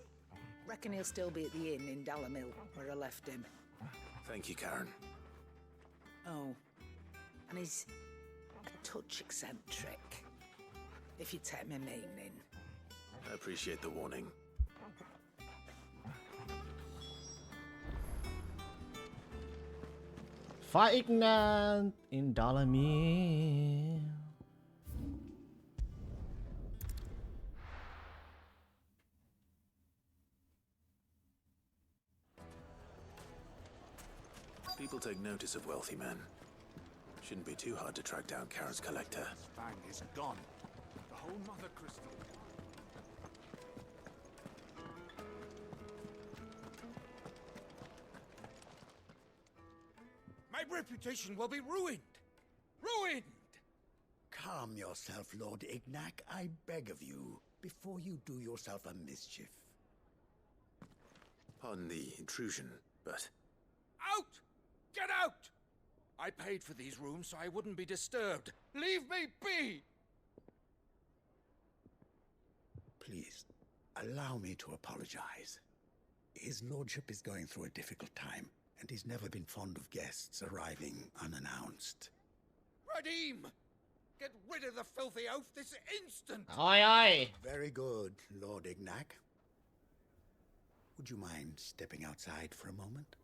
Speaker 6: Reckon he'll still be at the inn in Dalamil, where I left him.
Speaker 18: Thank you, Karen.
Speaker 6: Oh, and he's a touch eccentric, if you take my meaning.
Speaker 18: I appreciate the warning.
Speaker 1: Faignant in Dalamir.
Speaker 18: People take notice of wealthy men. Shouldn't be too hard to track down Karen's collector.
Speaker 17: Fang is gone. The whole Mother Crystal.
Speaker 21: My reputation will be ruined! Ruined!
Speaker 22: Calm yourself, Lord Ignac, I beg of you, before you do yourself a mischief.
Speaker 18: Pardon the intrusion, but...
Speaker 21: Out! Get out! I paid for these rooms so I wouldn't be disturbed. Leave me be!
Speaker 22: Please, allow me to apologize. His lordship is going through a difficult time, and he's never been fond of guests arriving unannounced.
Speaker 21: Radim! Get rid of the filthy oaf this instant!
Speaker 1: Aye, aye.
Speaker 22: Very good, Lord Ignac. Would you mind stepping outside for a moment?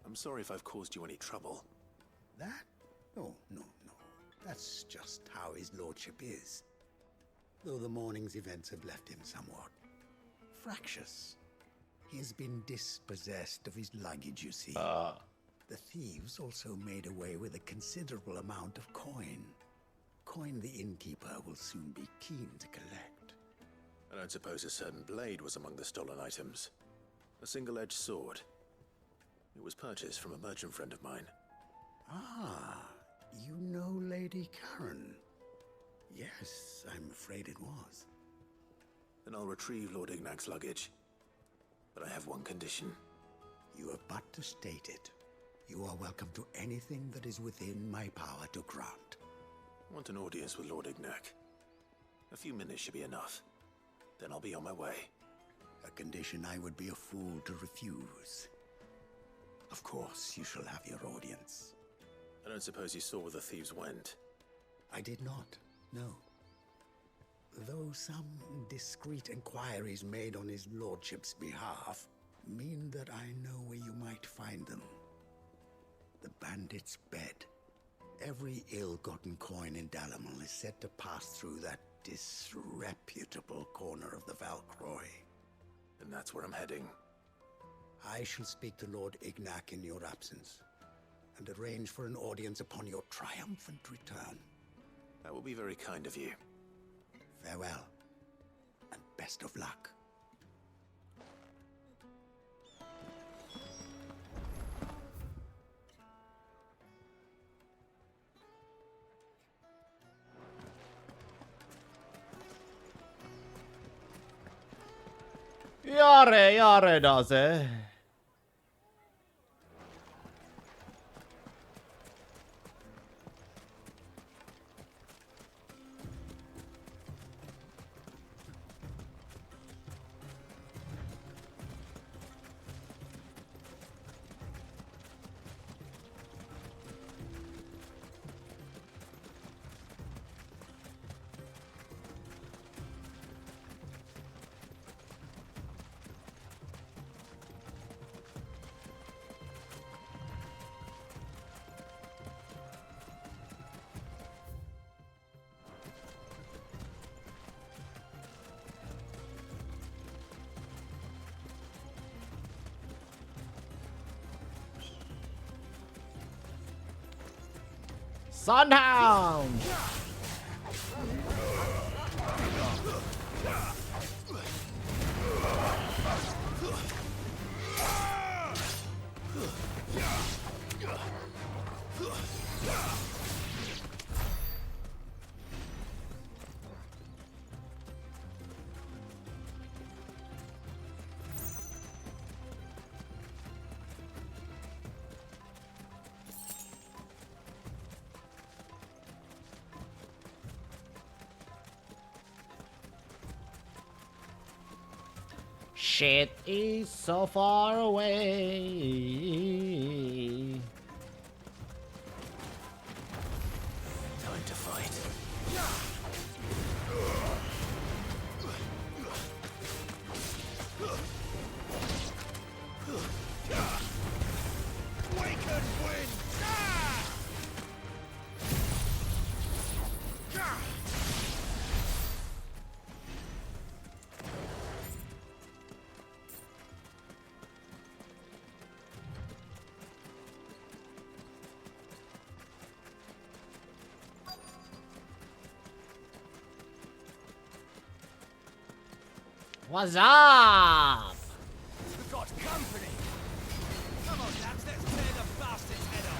Speaker 18: I'm sorry if I've caused you any trouble.
Speaker 22: That? Oh, no. That's just how his lordship is. Though the morning's events have left him somewhat fractious. He has been dispossessed of his luggage, you see. The thieves also made away with a considerable amount of coin. Coin the innkeeper will soon be keen to collect.
Speaker 18: I don't suppose a certain blade was among the stolen items. A single-edged sword. It was purchased from a merchant friend of mine.
Speaker 22: Ah, you know Lady Karen. Yes, I'm afraid it was.
Speaker 18: Then I'll retrieve Lord Ignac's luggage. But I have one condition.
Speaker 22: You have but to state it. You are welcome to anything that is within my power to grant.
Speaker 18: I want an audience with Lord Ignac. A few minutes should be enough. Then I'll be on my way.
Speaker 22: A condition I would be a fool to refuse. Of course, you shall have your audience.
Speaker 18: I don't suppose you saw where the thieves went?
Speaker 22: I did not, no. Though some discreet inquiries made on his lordship's behalf mean that I know where you might find them. The bandit's bed. Every ill-gotten coin in Dalamil is said to pass through that disreputable corner of the Valcroy.
Speaker 18: And that's where I'm heading.
Speaker 22: I shall speak to Lord Ignac in your absence, and arrange for an audience upon your triumphant return.
Speaker 18: That will be very kind of you.
Speaker 22: Farewell, and best of luck.
Speaker 1: Yare does. Sunhound! Shit is so far away.
Speaker 18: Time to fight.
Speaker 21: Waken wind!
Speaker 1: What's up?
Speaker 21: We've got company! Come on, lads, let's tear the bastard's head off!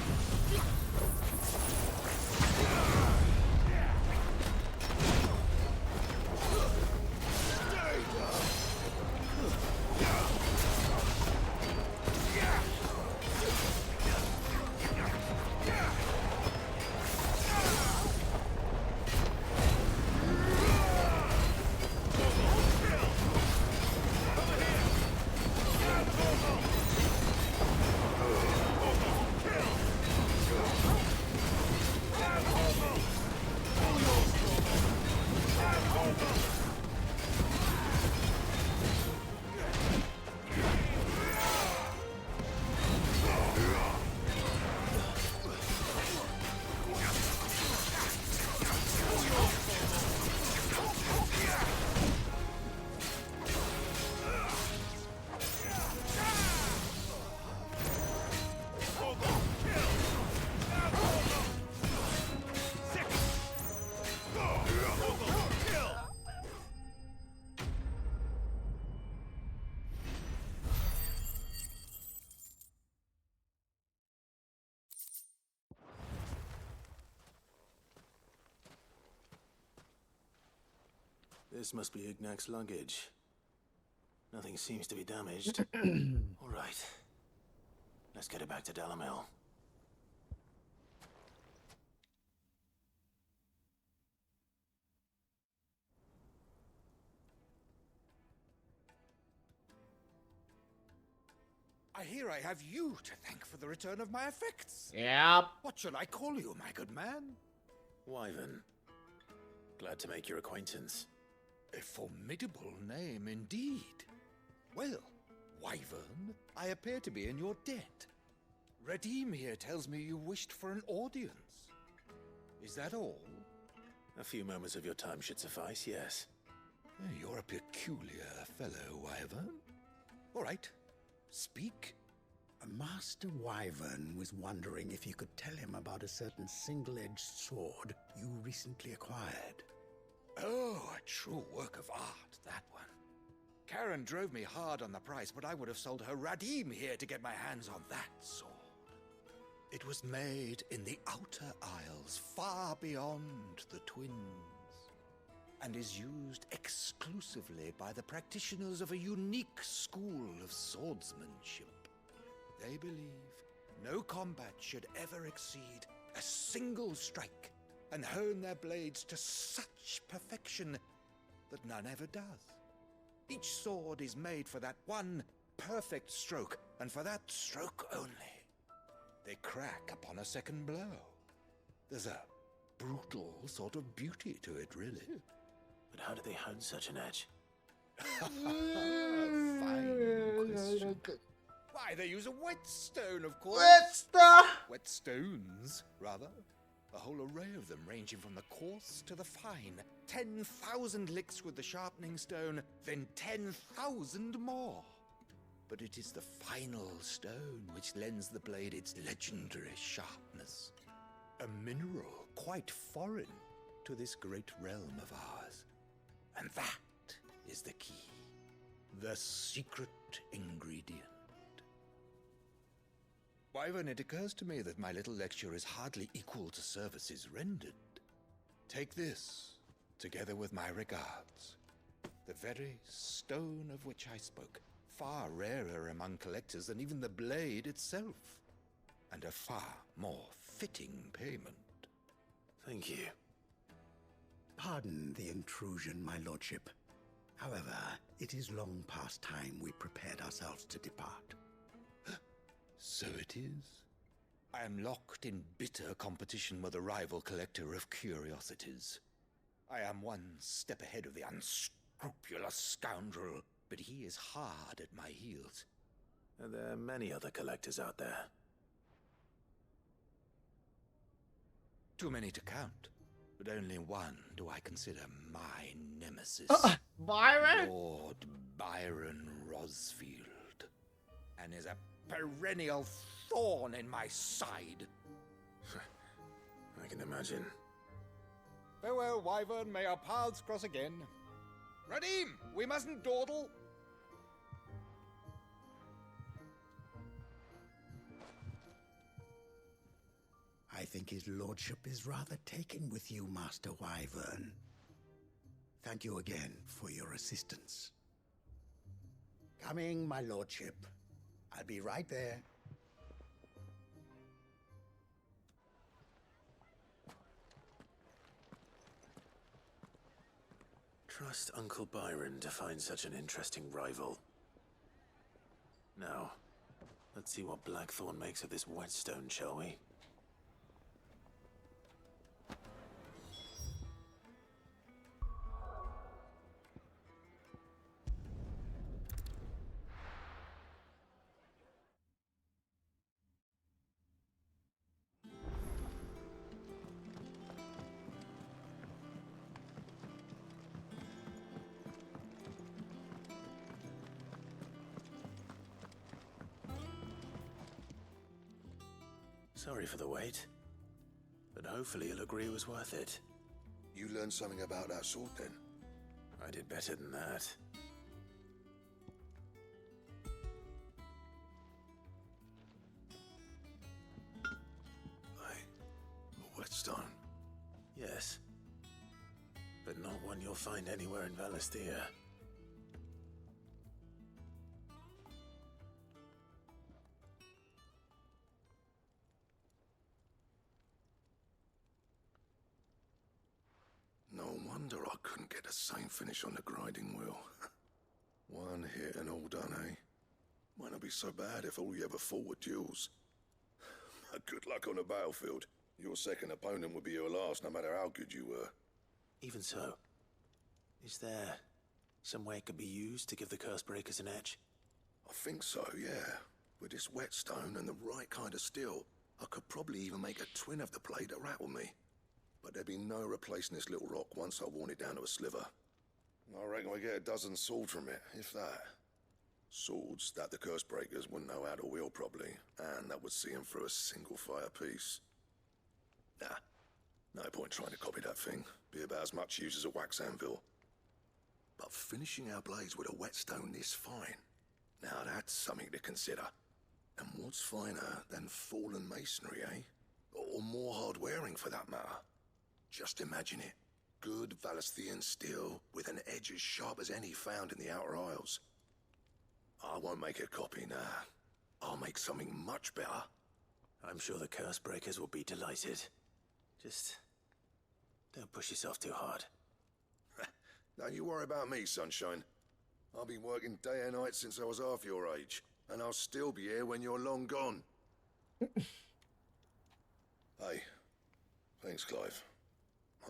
Speaker 18: This must be Ignac's luggage. Nothing seems to be damaged. All right. Let's get it back to Dalamil.
Speaker 21: I hear I have you to thank for the return of my effects.
Speaker 1: Yep.
Speaker 21: What shall I call you, my good man?
Speaker 18: Wyvern. Glad to make your acquaintance.
Speaker 21: A formidable name indeed. Well, Wyvern, I appear to be in your debt. Redeem here tells me you wished for an audience. Is that all?
Speaker 18: A few moments of your time should suffice, yes.
Speaker 21: You're a peculiar fellow, Wyvern. All right, speak.
Speaker 22: Master Wyvern was wondering if you could tell him about a certain single-edged sword you recently acquired.
Speaker 21: Oh, a true work of art, that one. Karen drove me hard on the price, but I would have sold her Radim here to get my hands on that sword. It was made in the Outer Isles, far beyond the Twins, and is used exclusively by the practitioners of a unique school of swordsmanship. They believe no combat should ever exceed a single strike, and hone their blades to such perfection that none ever does. Each sword is made for that one perfect stroke, and for that stroke only. They crack upon a second blow. There's a brutal sort of beauty to it, really.
Speaker 18: But how do they hone such an edge?
Speaker 21: Fine question. Why, they use a whetstone, of course. Whetstones, rather. A whole array of them, ranging from the coarse to the fine. 10,000 licks with the sharpening stone, then 10,000 more. But it is the final stone which lends the blade its legendary sharpness. A mineral quite foreign to this great realm of ours. And that is the key. The secret ingredient. Wyvern, it occurs to me that my little lecture is hardly equal to services rendered. Take this, together with my regards. The very stone of which I spoke, far rarer among collectors than even the blade itself, and a far more fitting payment.
Speaker 22: Thank you. Pardon the intrusion, my lordship. However, it is long past time we prepared ourselves to depart.
Speaker 21: So it is. I am locked in bitter competition with a rival collector of curiosities. I am one step ahead of the unscrupulous scoundrel, but he is hard at my heels.
Speaker 18: And there are many other collectors out there.
Speaker 21: Too many to count, but only one do I consider my nemesis.
Speaker 1: Byron?
Speaker 21: Lord Byron Rosfield. And is a perennial thorn in my side.
Speaker 18: I can imagine.
Speaker 21: Farewell, Wyvern. May our paths cross again. Radim, we mustn't dawdle.
Speaker 22: I think his lordship is rather taken with you, Master Wyvern. Thank you again for your assistance. Coming, my lordship. I'll be right there.
Speaker 18: Trust Uncle Byron to find such an interesting rival. Now, let's see what Blackthorn makes of this whetstone, shall we? Sorry for the wait, but hopefully you'll agree it was worth it.
Speaker 5: You learned something about that sword, then?
Speaker 18: I did better than that. A whetstone? Yes. But not one you'll find anywhere in Valisthea.
Speaker 5: No wonder I couldn't get the same finish on the grinding wheel. One hit and all done, eh? Might not be so bad if all you ever fought were duels. Good luck on the battlefield. Your second opponent would be your last, no matter how good you were.
Speaker 18: Even so, is there some way it could be used to give the curse breakers an edge?
Speaker 5: I think so, yeah. With this whetstone and the right kind of steel, I could probably even make a twin of the blade that rattled me. But there'd be no replacing this little rock once I worn it down to a sliver. I reckon we get a dozen swords from it, if that. Swords that the curse breakers wouldn't know how to wield properly, and that would see them through a single fire piece. Nah, no point trying to copy that thing. Be about as much use as a wax anvil. But finishing our blades with a whetstone this fine, now that's something to consider. And what's finer than fallen masonry, eh? Or more hard-wearing, for that matter. Just imagine it. Good Valisthean steel with an edge as sharp as any found in the Outer Isles. I won't make a copy, nah. I'll make something much better.
Speaker 18: I'm sure the curse breakers will be delighted. Just don't push yourself too hard.
Speaker 5: Don't you worry about me, sunshine. I've been working day and night since I was half your age, and I'll still be here when you're long gone. Hey, thanks, Clive.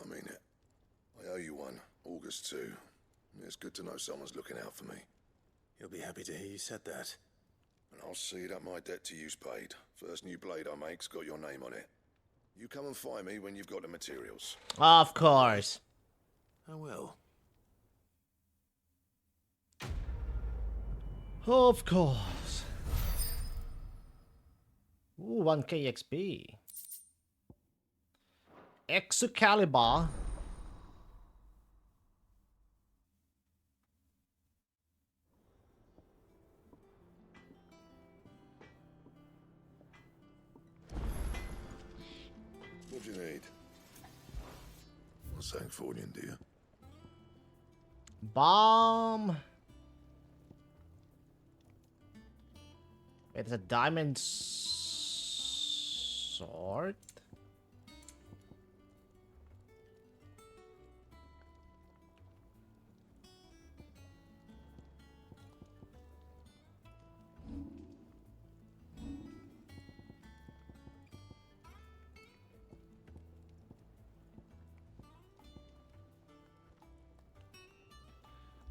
Speaker 5: I mean it. I owe you one, August too. It's good to know someone's looking out for me.
Speaker 18: He'll be happy to hear you said that.
Speaker 5: And I'll see that my debt to you's paid. First new blade I make's got your name on it. You come and find me when you've got the materials.
Speaker 1: Of course.
Speaker 18: I will.
Speaker 1: Of course. Ooh, 1k XP. Excalibur.
Speaker 5: What do you need? What's Sancfordian, dear?
Speaker 1: Bomb. It's a diamond sword.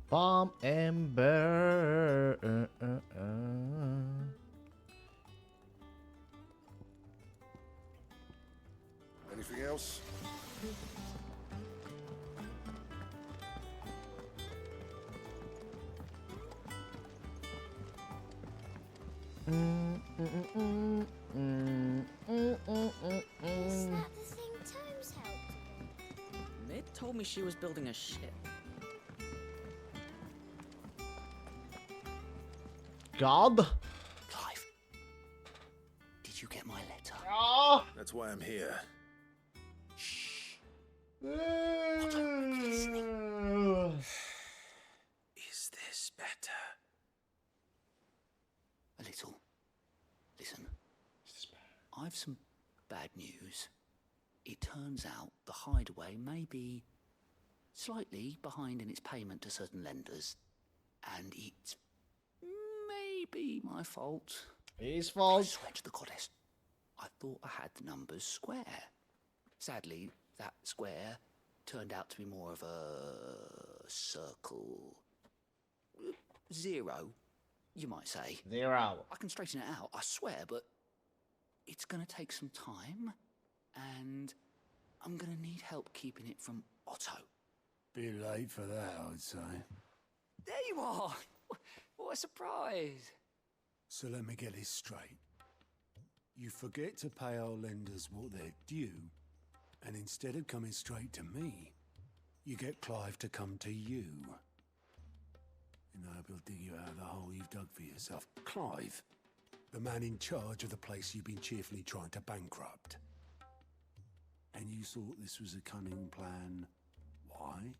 Speaker 1: Bomb Ember.
Speaker 5: Anything else?
Speaker 4: Is that the thing Tomes helped with?
Speaker 7: Mid told me she was building a ship.
Speaker 1: God.
Speaker 18: Clive, did you get my letter?
Speaker 1: Oh.
Speaker 18: That's why I'm here.
Speaker 3: Is this better?
Speaker 18: A little. Listen, I've some bad news. It turns out the hideaway may be slightly behind in its payment to certain lenders, and it's maybe my fault.
Speaker 1: His fault.
Speaker 18: I swear to the goddess, I thought I had the numbers square. Sadly, that square turned out to be more of a circle. Zero, you might say.
Speaker 1: Zero.
Speaker 18: I can straighten it out, I swear, but it's gonna take some time, and I'm gonna need help keeping it from Otto.
Speaker 14: Bit late for that, I'd say.
Speaker 18: There you are! What a surprise!
Speaker 14: So let me get this straight. You forget to pay our lenders what they're due, and instead of coming straight to me, you get Clive to come to you. And I hope he'll dig you out of the hole you've dug for yourself. Clive, the man in charge of the place you've been cheerfully trying to bankrupt. And you thought this was a cunning plan. Why?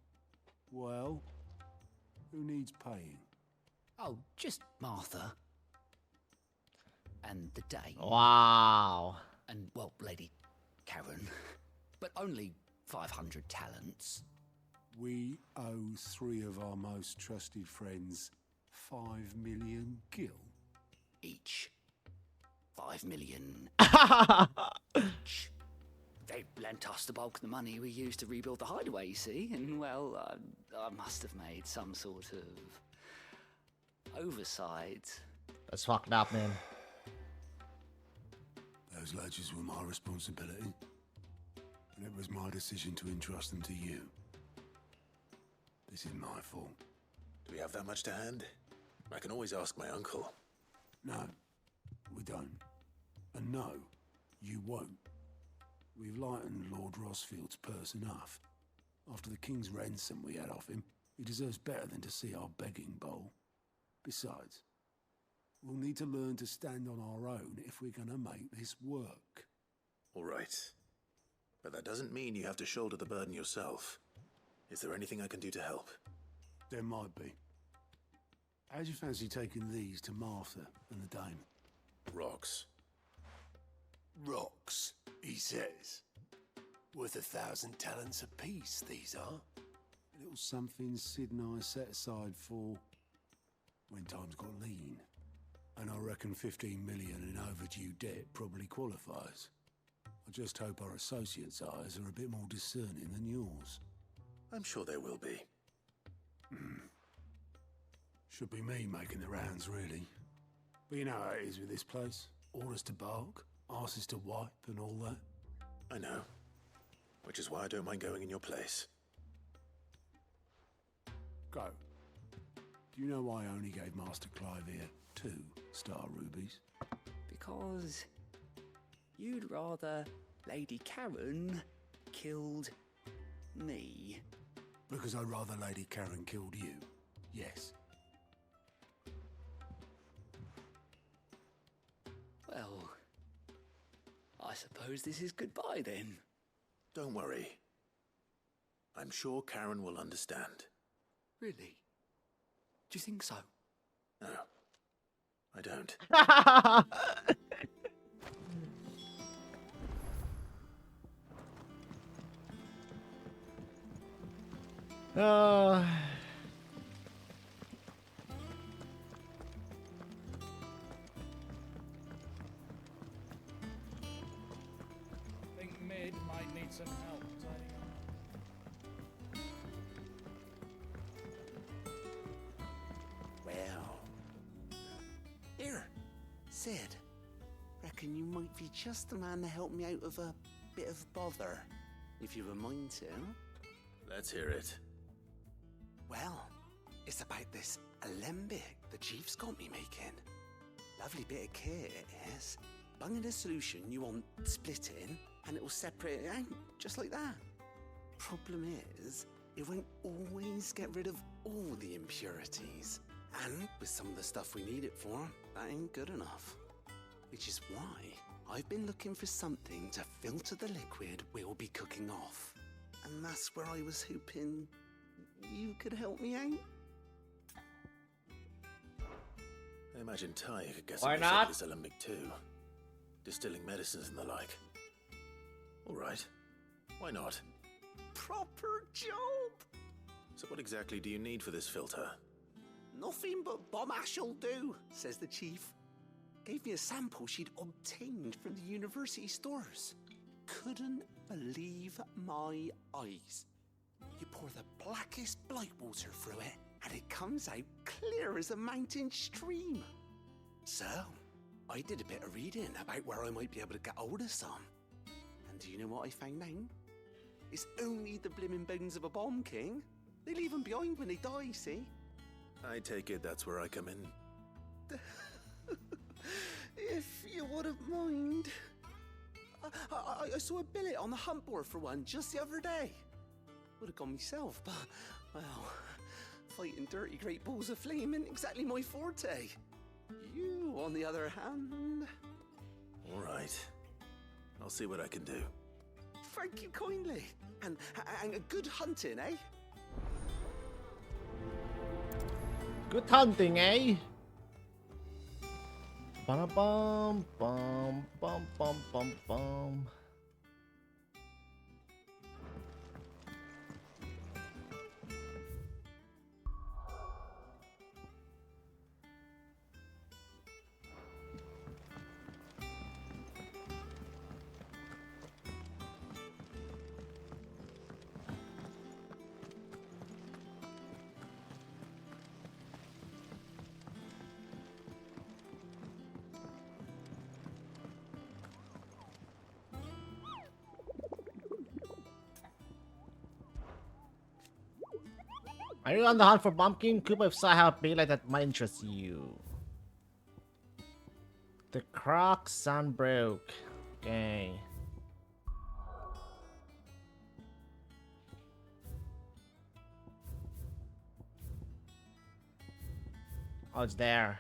Speaker 14: Well, who needs paying?
Speaker 18: Oh, just Martha. And the Dane.
Speaker 1: Wow.
Speaker 18: And, well, Lady Karen. But only 500 talents.
Speaker 14: We owe 3 of our most trusted friends 5 million gil.
Speaker 18: Each. 5 million each. They lent us the bulk of the money we used to rebuild the hideaway, you see, and, well, I must have made some sort of oversight.
Speaker 1: That's fucked up, man.
Speaker 14: Those ledgers were my responsibility, and it was my decision to entrust them to you. This is my fault.
Speaker 18: Do we have that much to hand? I can always ask my uncle.
Speaker 14: No, we don't. And no, you won't. We've lightened Lord Rosfield's purse enough. After the king's ransom we had off him, he deserves better than to see our begging bowl. Besides, we'll need to learn to stand on our own if we're gonna make this work.
Speaker 18: All right. But that doesn't mean you have to shoulder the burden yourself. Is there anything I can do to help?
Speaker 14: There might be. How'd you fancy taking these to Martha and the Dame?
Speaker 18: Rocks.
Speaker 14: Rocks, he says. Worth 1,000 talents apiece, these are. A little something Sid and I set aside for when times got lean. And I reckon 15 million in overdue debt probably qualifies. I just hope our associates' eyes are a bit more discerning than yours.
Speaker 18: I'm sure there will be.
Speaker 14: Should be me making the rounds, really. But you know how it is with this place. Orders to bark, asses to wipe, and all that.
Speaker 18: I know. Which is why I don't mind going in your place.
Speaker 14: Go. Do you know why I only gave Master Clive here 2 star rubies?
Speaker 6: Because you'd rather Lady Karen
Speaker 8: killed me.
Speaker 14: Because I'd rather Lady Karen killed you. Yes.
Speaker 8: Well, I suppose this is goodbye then.
Speaker 18: Don't worry. I'm sure Karen will understand.
Speaker 8: Really? Do you think so?
Speaker 18: No, I don't.
Speaker 11: I think Mid might need some help tidying up.
Speaker 8: Well. Here, Sid. Reckon you might be just the man to help me out of a bit of bother, if you've a mind to.
Speaker 18: Let's hear it.
Speaker 8: Well, it's about this alembic the chief's got me making. Lovely bit of kit it is. Bunging a solution you want splitting, and it'll separate it out, just like that. Problem is, it won't always get rid of all the impurities. And with some of the stuff we need it for, that ain't good enough. Which is why I've been looking for something to filter the liquid we'll be cooking off. And that's where I was hoping you could help me out.
Speaker 18: I imagine Ty could get
Speaker 1: Why
Speaker 18: some
Speaker 1: not?
Speaker 18: of this alembic too. Distilling medicines and the like. All right. Why not?
Speaker 8: Proper job!
Speaker 18: So what exactly do you need for this filter?
Speaker 8: Nothing but bomb ash'll do, says the chief. Gave me a sample she'd obtained from the university stores. Couldn't believe my eyes. You pour the blackest blight water through it, and it comes out clear as a mountain stream. So, I did a bit of reading about where I might be able to get hold of some. And do you know what I found out? It's only the blimmin' bones of a bomb king. They leave them behind when they die, see?
Speaker 18: I take it that's where I come in.
Speaker 8: If you wouldn't mind. I saw a billet on the hunt board for one just the other day. Would have gone myself, but, well, fighting dirty great balls of flame isn't exactly my forte. You, on the other hand...
Speaker 18: All right. I'll see what I can do.
Speaker 8: Thank you kindly. And a good hunting, eh?
Speaker 1: Good hunting, eh? Ba-da-bum, bum, bum, bum, bum, bum. Are you on the hunt for pumpkin? Coop of saw how big like that might interest you. The croc sun broke. Okay. Oh, it's there.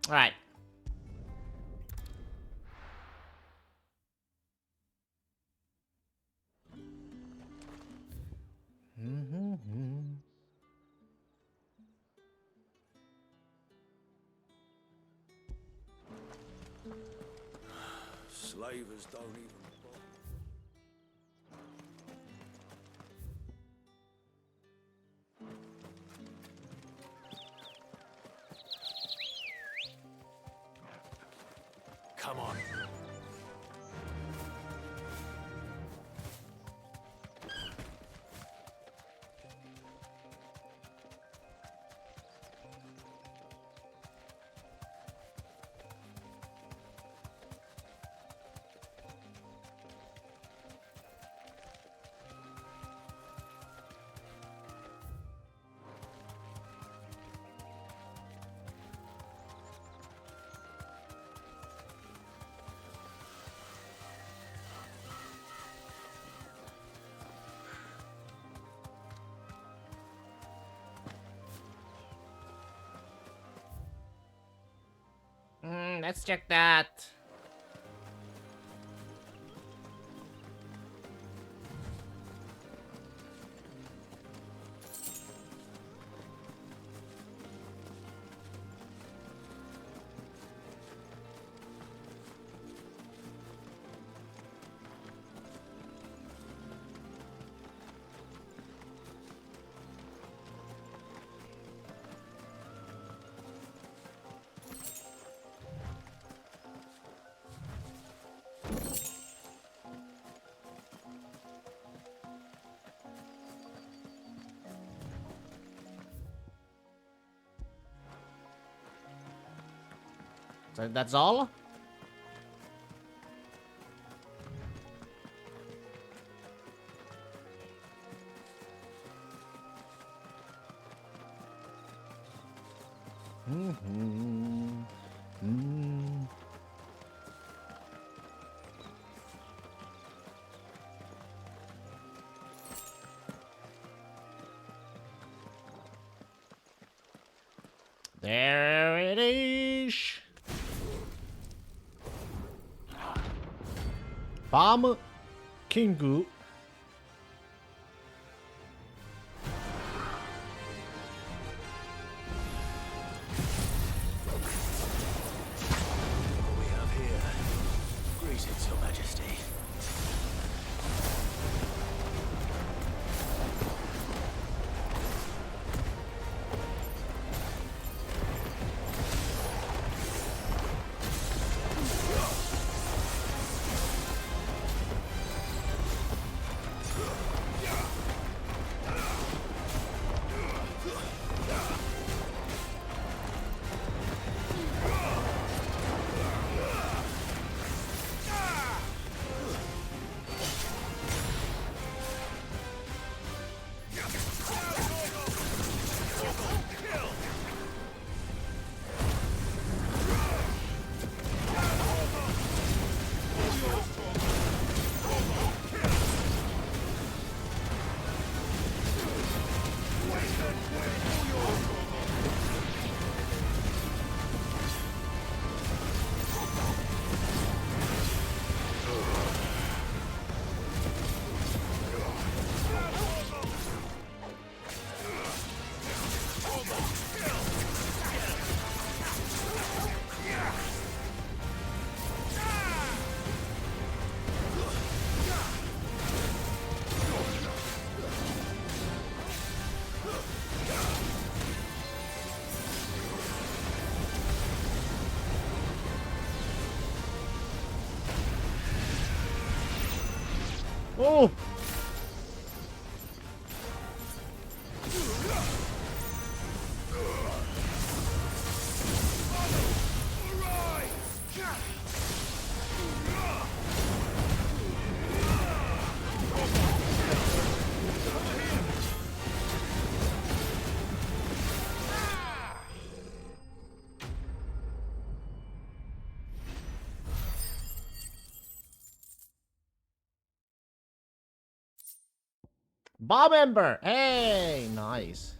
Speaker 1: All right.
Speaker 21: Slavers don't even...
Speaker 18: Come on.
Speaker 1: Let's check that. So that's all? There it is. Bomb Kingu.
Speaker 18: What we have here? Greetings, Your Majesty.
Speaker 1: Oh! Bomb Ember! Hey, nice.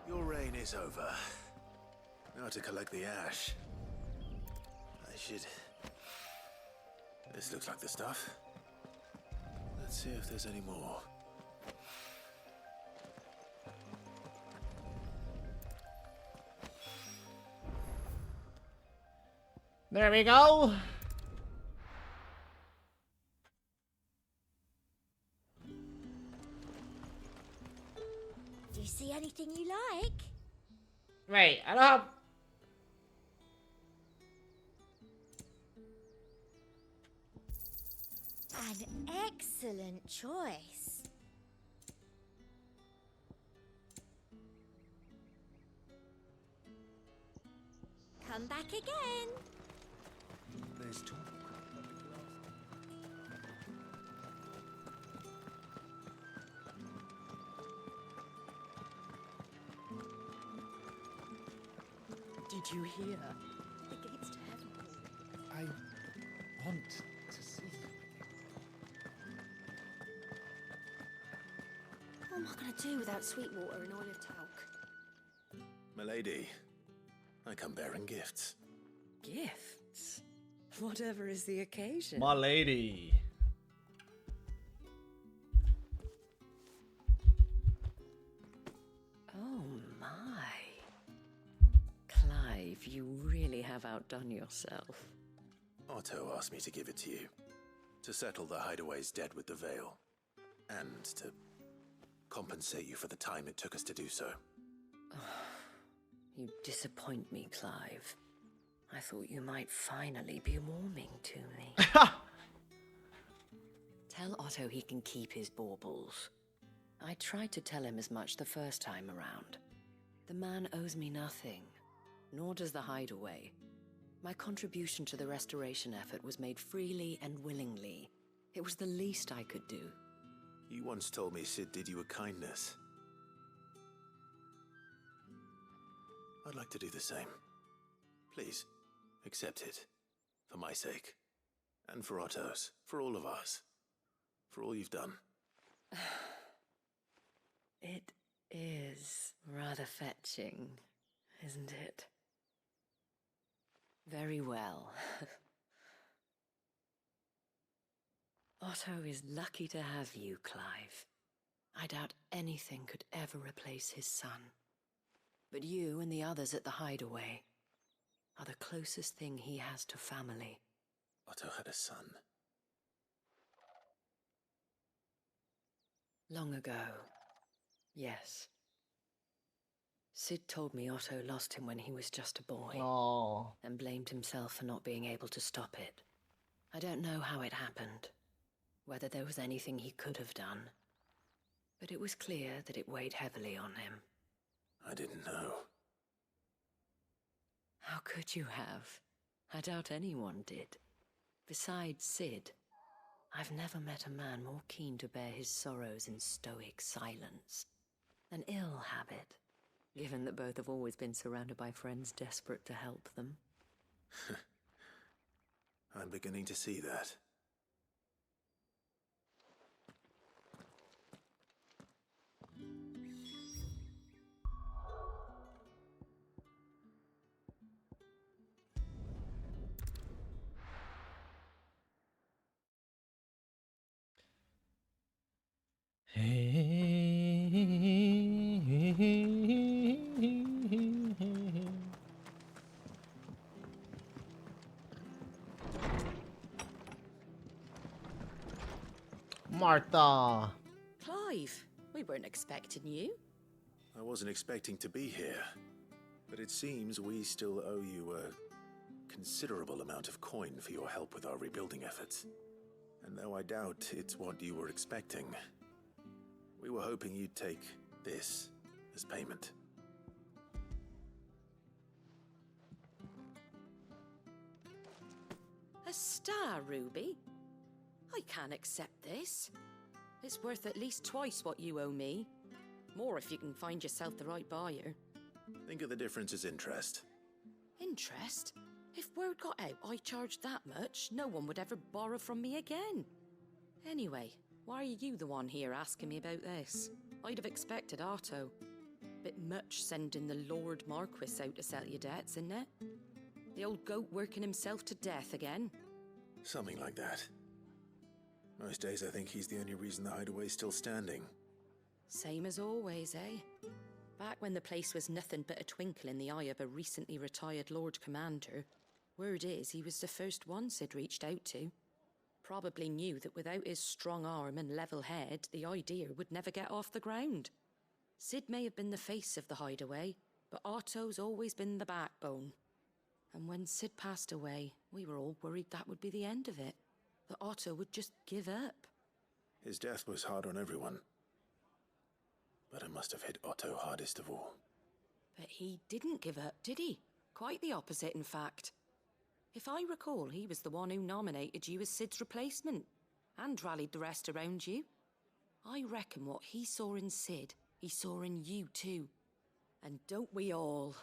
Speaker 18: Your reign is over. Now to collect the ash. I should... This looks like the stuff. Let's see if there's any more.
Speaker 1: There we go.
Speaker 4: Do you see anything you like?
Speaker 1: Wait, I don't have...
Speaker 4: An excellent choice. Come back again.
Speaker 18: There's talk.
Speaker 7: Did you hear?
Speaker 4: The gates to heaven.
Speaker 11: I want to see you.
Speaker 10: What am I going to do without Sweetwater and Olive Talc?
Speaker 18: Milady, I come bearing gifts.
Speaker 7: Gifts? Whatever is the occasion.
Speaker 1: My lady.
Speaker 7: Oh my. Clive, you really have outdone yourself.
Speaker 18: Otto asked me to give it to you. To settle the Hideaway's debt with the Veil. And to compensate you for the time it took us to do so.
Speaker 7: You disappoint me, Clive. I thought you might finally be warming to me. Tell Otto he can keep his baubles. I tried to tell him as much the first time around. The man owes me nothing, nor does the Hideaway. My contribution to the restoration effort was made freely and willingly. It was the least I could do.
Speaker 18: You once told me Sid did you a kindness. I'd like to do the same. Please, accept it. For my sake. And for Otto's. For all of us. For all you've done.
Speaker 7: It is rather fetching, isn't it? Very well. Otto is lucky to have you, Clive. I doubt anything could ever replace his son. But you and the others at the Hideaway are the closest thing he has to family.
Speaker 18: Otto had a son.
Speaker 7: Long ago, yes. Sid told me Otto lost him when he was just a boy.
Speaker 1: Oh.
Speaker 7: And blamed himself for not being able to stop it. I don't know how it happened, whether there was anything he could have done. But it was clear that it weighed heavily on him.
Speaker 18: I didn't know.
Speaker 7: How could you have? I doubt anyone did. Besides Sid, I've never met a man more keen to bear his sorrows in stoic silence. An ill habit, given that both have always been surrounded by friends desperate to help them.
Speaker 18: I'm beginning to see that.
Speaker 1: Martha.
Speaker 7: Clive, we weren't expecting you.
Speaker 18: I wasn't expecting to be here, but it seems we still owe you a considerable amount of coin for your help with our rebuilding efforts. And though I doubt it's what you were expecting, we were hoping you'd take this as payment.
Speaker 7: A star ruby? I can't accept this. It's worth at least twice what you owe me. More if you can find yourself the right buyer.
Speaker 18: Think of the difference as interest.
Speaker 7: Interest? If word got out I charged that much, no one would ever borrow from me again. Anyway, why are you the one here asking me about this? I'd have expected Otto. Bit much sending the Lord Marquis out to settle your debts, isn't it? The old goat working himself to death again.
Speaker 18: Something like that. Most days I think he's the only reason the Hideaway's still standing.
Speaker 7: Same as always, eh? Back when the place was nothing but a twinkle in the eye of a recently retired Lord Commander, word is he was the first one Sid reached out to. Probably knew that without his strong arm and level head, the idea would never get off the ground. Sid may have been the face of the Hideaway, but Otto's always been the backbone. And when Sid passed away, we were all worried that would be the end of it. That Otto would just give up.
Speaker 18: His death was hard on everyone. But it must have hit Otto hardest of all.
Speaker 7: But he didn't give up, did he? Quite the opposite, in fact. If I recall, he was the one who nominated you as Sid's replacement, and rallied the rest around you. I reckon what he saw in Sid, he saw in you too. And don't we all?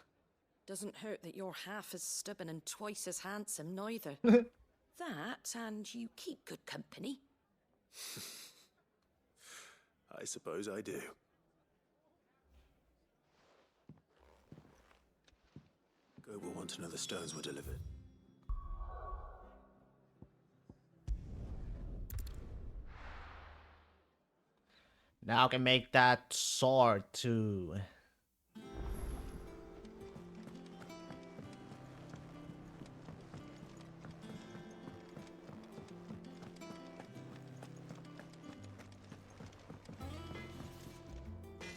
Speaker 7: Doesn't hurt that you're half as stubborn and twice as handsome, neither. That, and you keep good company.
Speaker 18: I suppose I do. Goat will want to know the stones were delivered.
Speaker 1: Now I can make that sword too.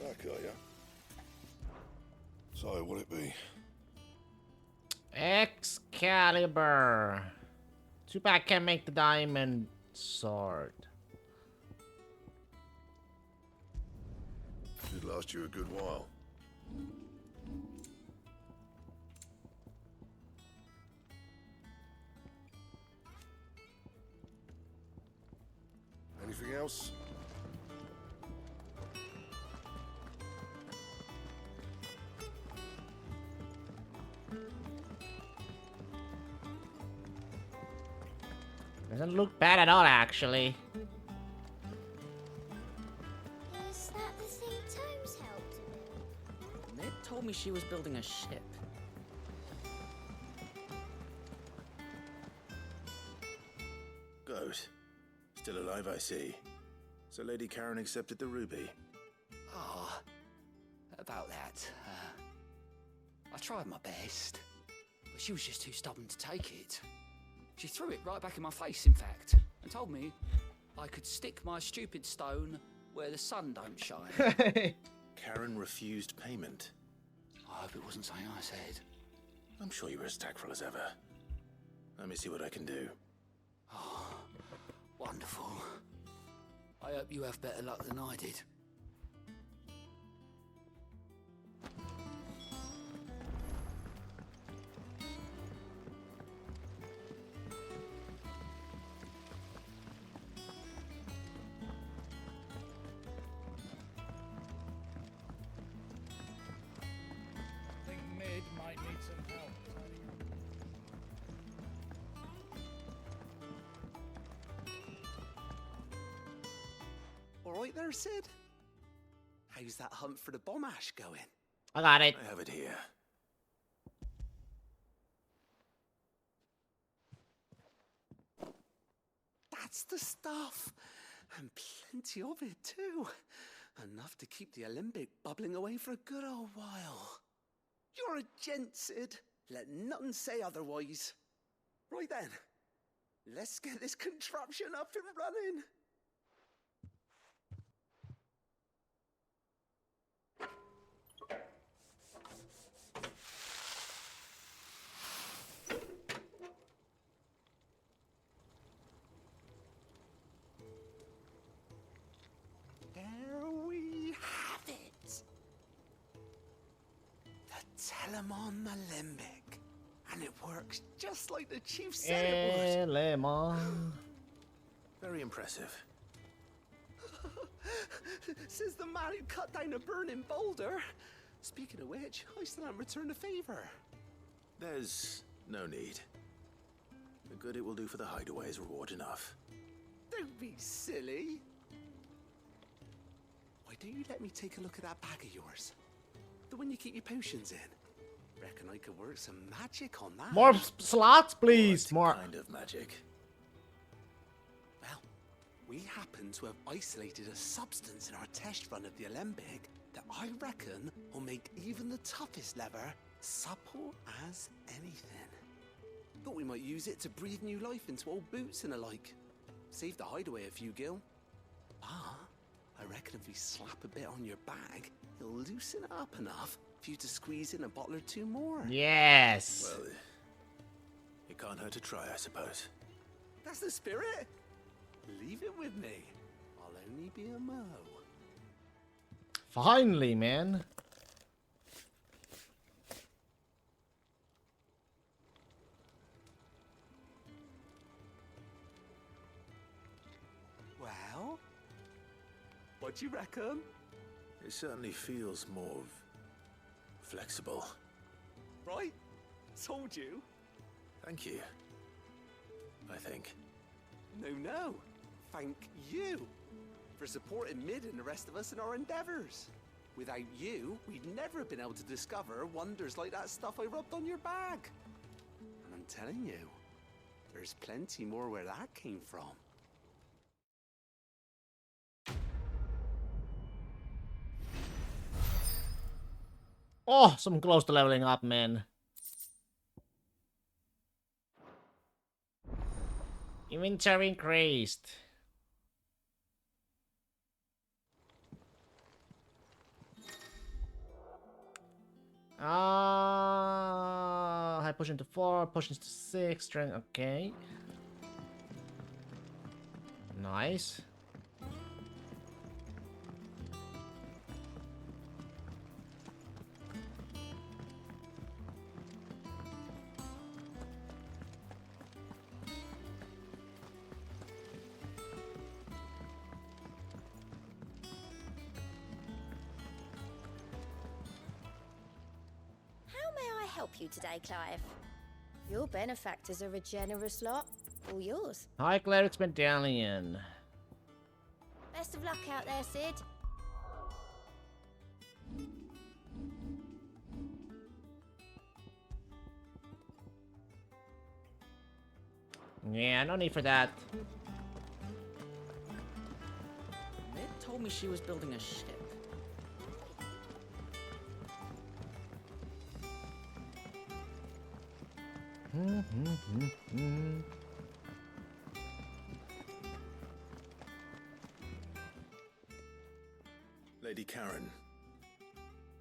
Speaker 5: Back, are ya? So, what'll it be?
Speaker 1: Excalibur. Too bad I can't make the diamond sword.
Speaker 5: Should last you a good while. Anything else?
Speaker 1: Doesn't look bad at all, actually.
Speaker 4: Is that the thing Tomes helped with?
Speaker 12: Ned told me she was building a ship.
Speaker 18: Goat. Still alive, I see. So Lady Karen accepted the ruby.
Speaker 8: Ah, about that. I tried my best, but she was just too stubborn to take it. She threw it right back in my face, in fact, and told me I could stick my stupid stone where the sun don't shine.
Speaker 18: Karen refused payment.
Speaker 8: I hope it wasn't something I said.
Speaker 18: I'm sure you were as tactful as ever. Let me see what I can do.
Speaker 8: Oh, wonderful. I hope you have better luck than I did.
Speaker 11: I think Mid might need some help.
Speaker 8: All right there, Sid? How's that hunt for the bomb ash going?
Speaker 1: I got it.
Speaker 18: I have it here.
Speaker 8: That's the stuff. And plenty of it, too. Enough to keep the Alembic bubbling away for a good old while. You're a gent, Sid. Let nothing say otherwise. Right then, let's get this contraption up and running. There we have it. The Telemon Alembic. And it works just like the chief said it would.
Speaker 1: Lemon.
Speaker 18: Very impressive.
Speaker 8: Says the man who cut down a burning boulder. Speaking of which, I still haven't returned the favor.
Speaker 18: There's no need. The good it will do for the hideaway is reward enough.
Speaker 8: Don't be silly. Why don't you let me take a look at that bag of yours? The one you keep your potions in. Reckon I could work some magic on that.
Speaker 1: More slots, please. More.
Speaker 18: Kind of magic.
Speaker 8: Well, we happen to have isolated a substance in our test run of the Alembic that I reckon will make even the toughest leather supple as anything. Thought we might use it to breathe new life into old boots and the like. Save the hideaway a few gil. Ah, I reckon if we slap a bit on your bag, it'll loosen it up enough for you to squeeze in a bottle or two more.
Speaker 1: Yes.
Speaker 18: Well, it can't hurt to try, I suppose.
Speaker 8: That's the spirit. Leave it with me. I'll only be a mo.
Speaker 1: Finally, man.
Speaker 8: Well, what do you reckon?
Speaker 18: It certainly feels more flexible.
Speaker 8: Right? Told you.
Speaker 18: Thank you. I think.
Speaker 8: No. Thank you for supporting Mid and the rest of us in our endeavors. Without you, we'd never have been able to discover wonders like that stuff I rubbed on your bag. And I'm telling you, there's plenty more where that came from.
Speaker 1: Oh, so I'm close to leveling up, man. Inventory increased. High potion to 4, potions to 6, strength, okay. Nice.
Speaker 4: Help you today, Clive. Your benefactors are a generous lot. All yours.
Speaker 1: High Cleric's Medallion.
Speaker 4: Best of luck out there, Sid.
Speaker 1: Yeah, no need for that.
Speaker 12: Mid told me she was building a ship.
Speaker 18: Lady Karen,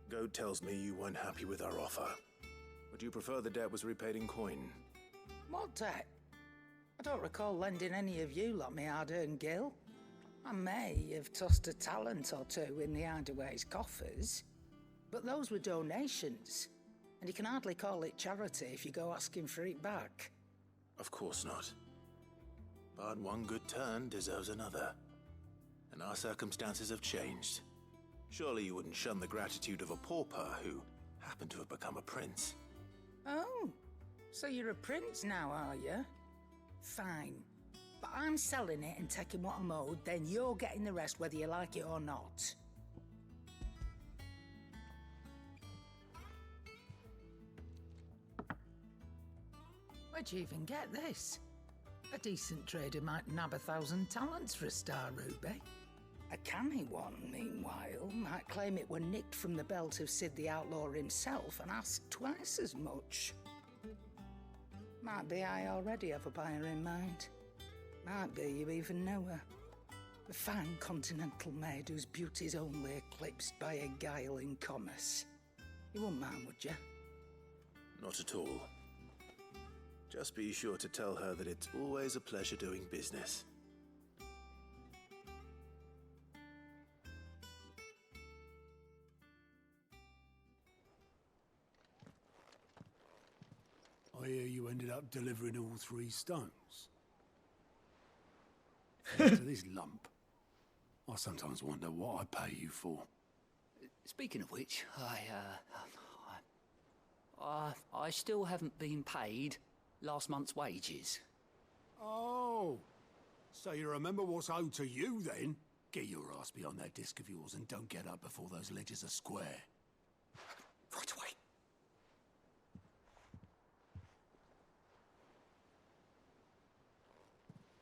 Speaker 18: Goad tells me you weren't happy with our offer. Would you prefer the debt was repaid in coin?
Speaker 6: What debt? I don't recall lending any of you like me hard-earned gil. I may have tossed a talent or two in the Hideaway's coffers, but those were donations, and you can hardly call it charity if you go asking for it back.
Speaker 18: Of course not. But one good turn deserves another. And our circumstances have changed. Surely you wouldn't shun the gratitude of a pauper who happened to have become a prince.
Speaker 6: Oh, so you're a prince now, are you? Fine. But I'm selling it and taking what I'm owed, then you're getting the rest whether you like it or not. Where'd you even get this? A decent trader might nab 1,000 talents for a star ruby. A canny one, meanwhile, might claim it were nicked from the belt of Sid the Outlaw himself and ask twice as much. Might be I already have a buyer in mind. Might be you even know her. A fine continental maid whose beauty's only eclipsed by a guile in commerce. You wouldn't mind, would you?
Speaker 18: Not at all. Just be sure to tell her that it's always a pleasure doing business.
Speaker 14: I hear you ended up delivering all 3 stones. Thanks to this lump, I sometimes wonder what I pay you for.
Speaker 9: Speaking of which, I still haven't been paid last month's wages.
Speaker 14: Oh, so you remember what's owed to you then? Get your ass behind that disc of yours and don't get up before those ledgers are square.
Speaker 9: Right away.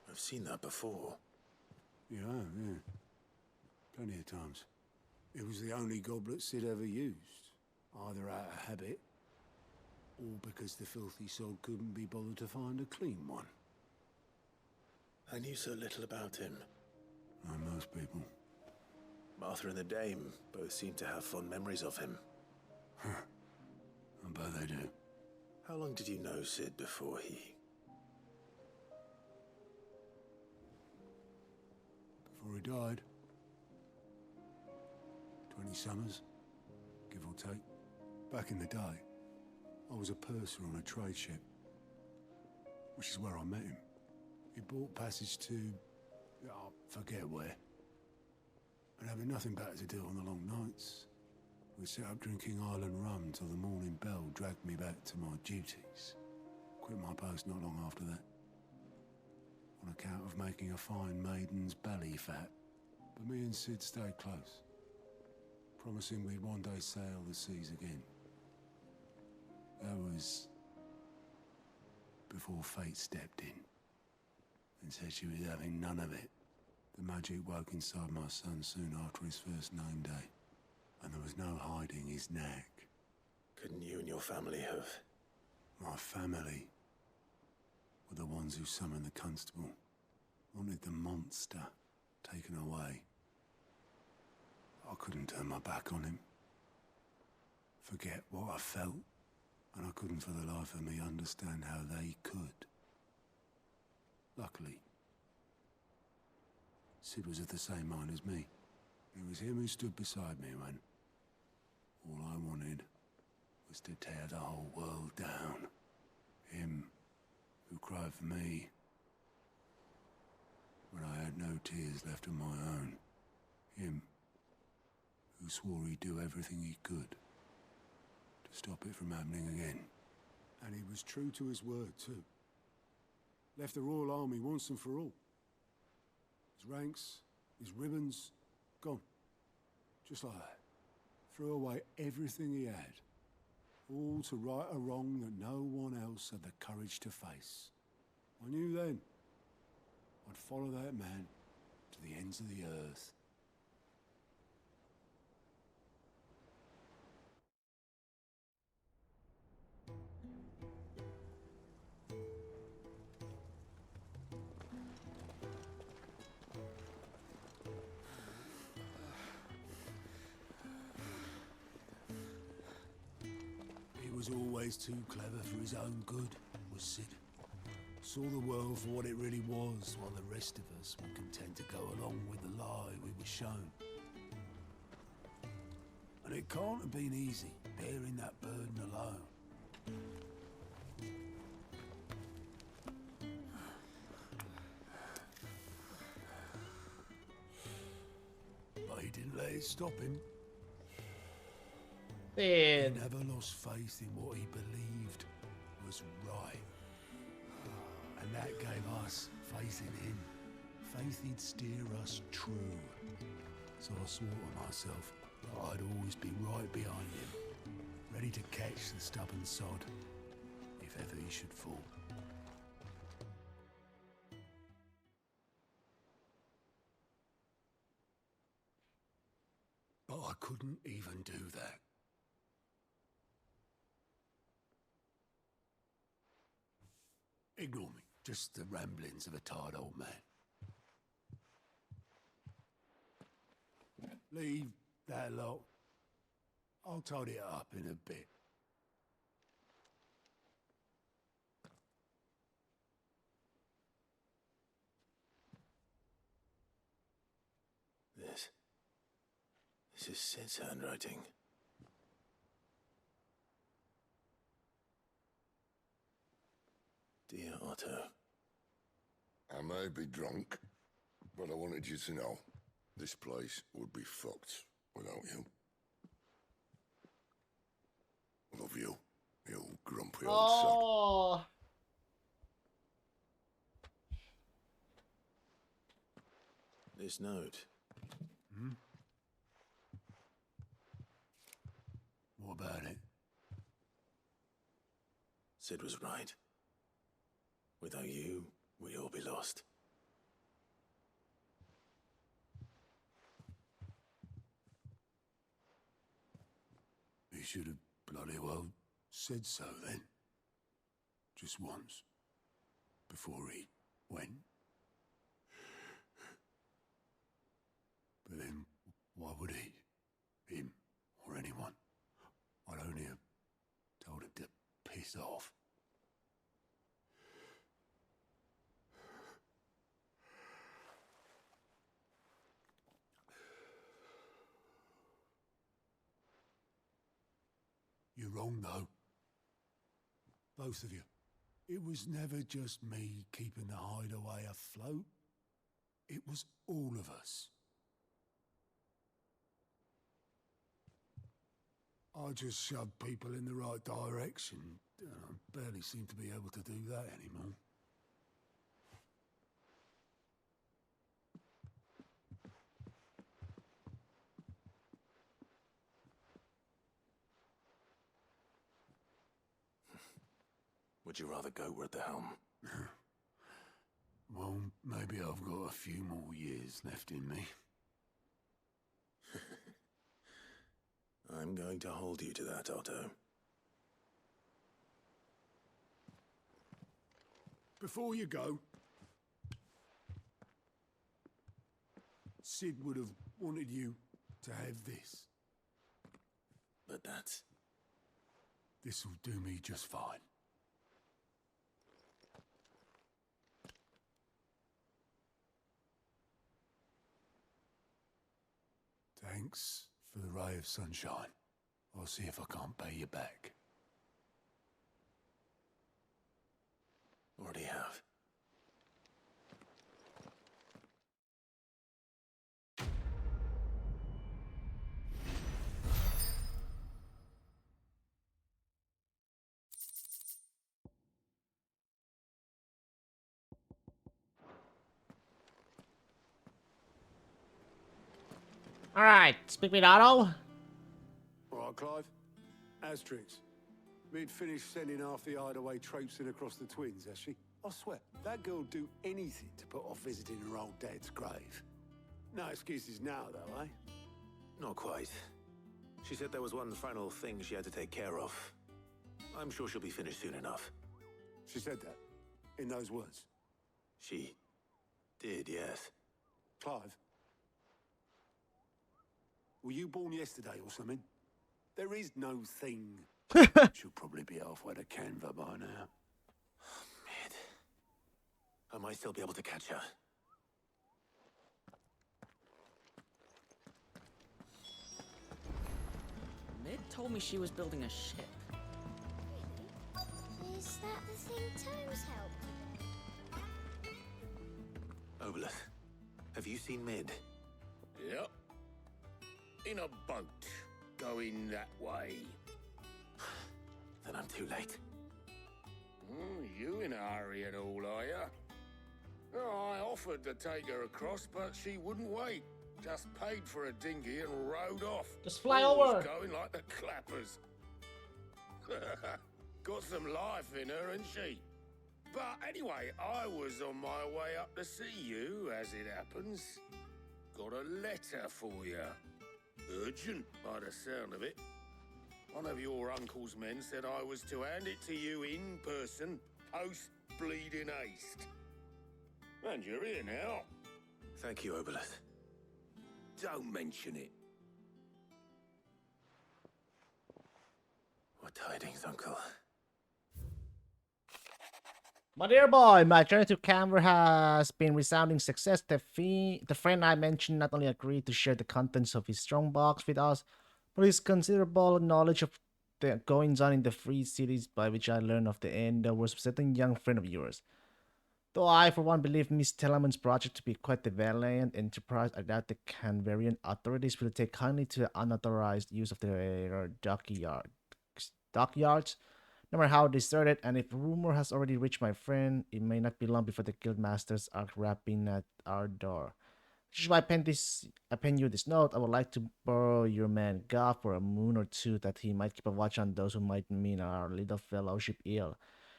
Speaker 18: I've seen that before.
Speaker 14: Yeah, yeah. Plenty of times. It was the only goblet Sid ever used. Either out of habit, or because the filthy sod couldn't be bothered to find a clean one.
Speaker 18: I knew so little about him.
Speaker 14: Like most people.
Speaker 18: Martha and the Dame both seem to have fond memories of him.
Speaker 14: I bet they do.
Speaker 18: How long did you know Sid before he...
Speaker 14: Before he died. 20 summers, give or take. Back in the day, I was a purser on a trade ship, which is where I met him. He bought passage to... I forget where. And having nothing better to do on the long nights, we set up drinking island rum till the morning bell dragged me back to my duties. Quit my post not long after that. On account of making a fine maiden's belly fat. But me and Sid stayed close. promising we'd one day sail the seas again. That was before fate stepped in and said she was having none of it. The magic woke inside my son soon after his first name day, and there was no hiding his knack.
Speaker 18: Couldn't you and your family have?
Speaker 14: My family were the ones who summoned the constable, wanted the monster taken away. I couldn't turn my back on him, forget what I felt, and I couldn't for the life of me understand how they could. Luckily, Sid was of the same mind as me. It was him who stood beside me when all I wanted was to tear the whole world down. Him who cried for me when I had no tears left of my own. Him who swore he'd do everything he could to stop it from happening again. And he was true to his word, too. Left the Royal Army once and for all. His ranks, his ribbons, gone. Just like that. Threw away everything he had. All to right a wrong that no one else had the courage to face. I knew then I'd follow that man to the ends of the earth. He was always too clever for his own good, was Sid. Saw the world for what it really was, while the rest of us were content to go along with the lie we were shown. And it can't have been easy, bearing that burden alone. But he didn't let it stop him. He never lost faith in what he believed was right. And that gave us faith in him. Faith he'd steer us true. So I swore to myself that I'd always be right behind him, ready to catch the stubborn sod, if ever he should fall. But I couldn't even do that. Ignore me. Just the ramblings of a tired old man. Leave that lot. I'll tidy it up in a bit.
Speaker 18: This is Sid's handwriting. Dear Otto.
Speaker 5: I may be drunk, but I wanted you to know this place would be fucked without you. Love you, you old grumpy old sack.
Speaker 18: This note.
Speaker 14: What about it?
Speaker 18: Sid was right. Without you, we'd all be lost.
Speaker 14: He should have bloody well said so then. Just once. Before he went. But then, why would he? Him, or anyone? I'd only have told him to piss off. You're wrong, though. Both of you. It was never just me keeping the hideaway afloat. It was all of us. I just shoved people in the right direction. I barely seem to be able to do that anymore.
Speaker 18: Would you rather go at the helm?
Speaker 14: Well, maybe I've got a few more years left in me.
Speaker 18: I'm going to hold you to that, Otto.
Speaker 14: Before you go, Sid would have wanted you to have this.
Speaker 18: But
Speaker 14: this'll do me just fine. Thanks for the ray of sunshine. I'll see if I can't pay you back.
Speaker 18: Already have.
Speaker 1: Alright, speak with Otto.
Speaker 14: Alright, Clive. Asterix. Mid finished sending half the hideaway traipsing across the twins, has she? I swear, that girl'd do anything to put off visiting her old dad's grave. No excuses now, though, eh?
Speaker 18: Not quite. She said there was one final thing she had to take care of. I'm sure she'll be finished soon enough.
Speaker 14: She said that? In those words?
Speaker 18: She did, yes.
Speaker 14: Clive? Were you born yesterday or something? There is no thing. She'll probably be halfway to Canva by now.
Speaker 18: Mid. I might still be able to catch her.
Speaker 12: Mid told me she was building a ship.
Speaker 4: Is that the thing Tomes helped?
Speaker 18: Obolus, have you seen Mid?
Speaker 20: Yep. In a boat, going that way.
Speaker 18: Then I'm too late.
Speaker 20: You in a hurry and all, are ya? Oh, I offered to take her across, but she wouldn't wait. Just paid for a dinghy and rowed off.
Speaker 1: Just fly
Speaker 20: Always
Speaker 1: over.
Speaker 20: Going like the clappers. Got some life in her, ain't she? But anyway, I was on my way up to see you, as it happens. Got a letter for you. Urgent, by the sound of it. One of your uncle's men said I was to hand it to you in person, post-bleeding haste. And you're here now.
Speaker 18: Thank you, Obolus.
Speaker 20: Don't mention it.
Speaker 18: What tidings, Uncle?
Speaker 1: My dear boy, my journey to Canberra has been resounding success. The friend I mentioned not only agreed to share the contents of his strongbox with us, but his considerable knowledge of the goings-on in the free cities, by which I learned of the end there was a certain young friend of yours. Though I, for one, believe Miss Tellerman's project to be quite a valiant enterprise, I doubt the Canberrian authorities will take kindly to the unauthorized use of their dockyards. No matter how deserted, and if rumor has already reached my friend, it may not be long before the guildmasters are rapping at our door. Which is why I pen you this note. I would like to borrow your man Goff for a moon or two, that he might keep a watch on those who might mean our little fellowship ill.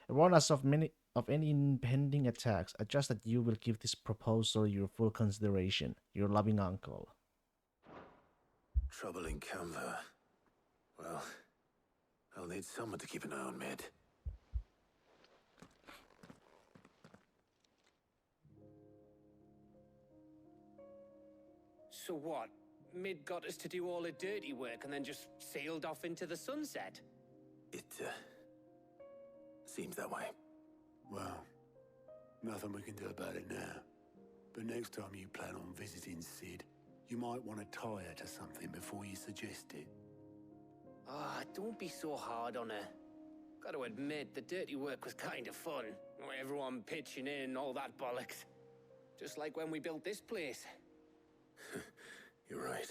Speaker 1: And warn us of any impending attacks. I trust that you will give this proposal your full consideration. Your loving uncle.
Speaker 18: Trouble in Canva. Well, I'll need someone to keep an eye on Mid.
Speaker 15: So what? Mid got us to do all the dirty work and then just sailed off into the sunset?
Speaker 18: It, seems that way.
Speaker 14: Well, nothing we can do about it now. But next time you plan on visiting Sid, you might want to tie her to something before you suggest it.
Speaker 15: Ah, don't be so hard on her. Got to admit, the dirty work was kind of fun. Everyone pitching in, all that bollocks. Just like when we built this place.
Speaker 18: You're right.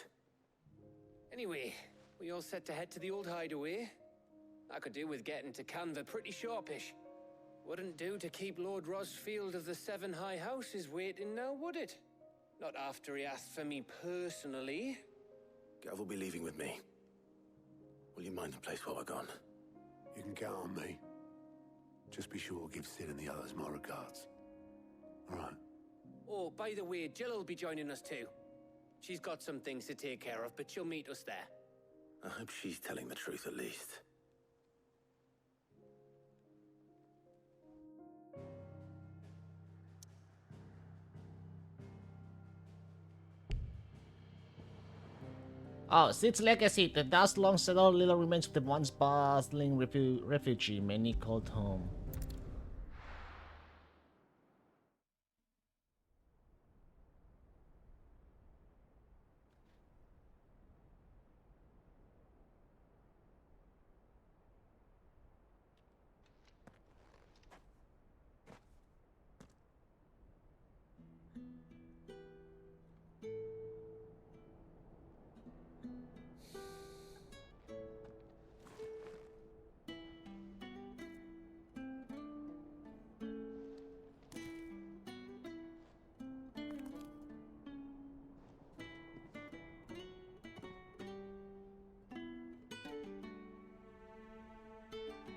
Speaker 15: Anyway, we all set to head to the old hideaway. I could do with getting to Canva pretty sharpish. Wouldn't do to keep Lord Rosfield of the Seven High Houses waiting now, would it? Not after he asked for me personally.
Speaker 18: Gav will be leaving with me. Will you mind the place while we're gone?
Speaker 14: You can count on me.
Speaker 3: Just be sure to give Sid and the others my regards. All right.
Speaker 15: Oh, by the way, Jill will be joining us too. She's got some things to take care of, but she'll meet us there.
Speaker 18: I hope she's telling the truth at least.
Speaker 1: Oh, Sid's legacy. The dust long settled little remains of the once bustling refugee many called home.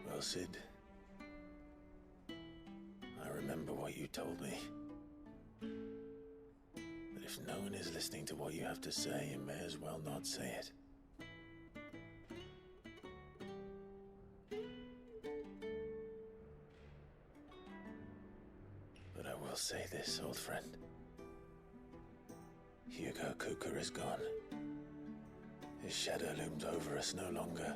Speaker 18: Well, Sid, I remember what you told me. That if no one is listening to what you have to say, you may as well not say it. But I will say this, old friend. Hugo Kuka is gone. His shadow looms over us no longer.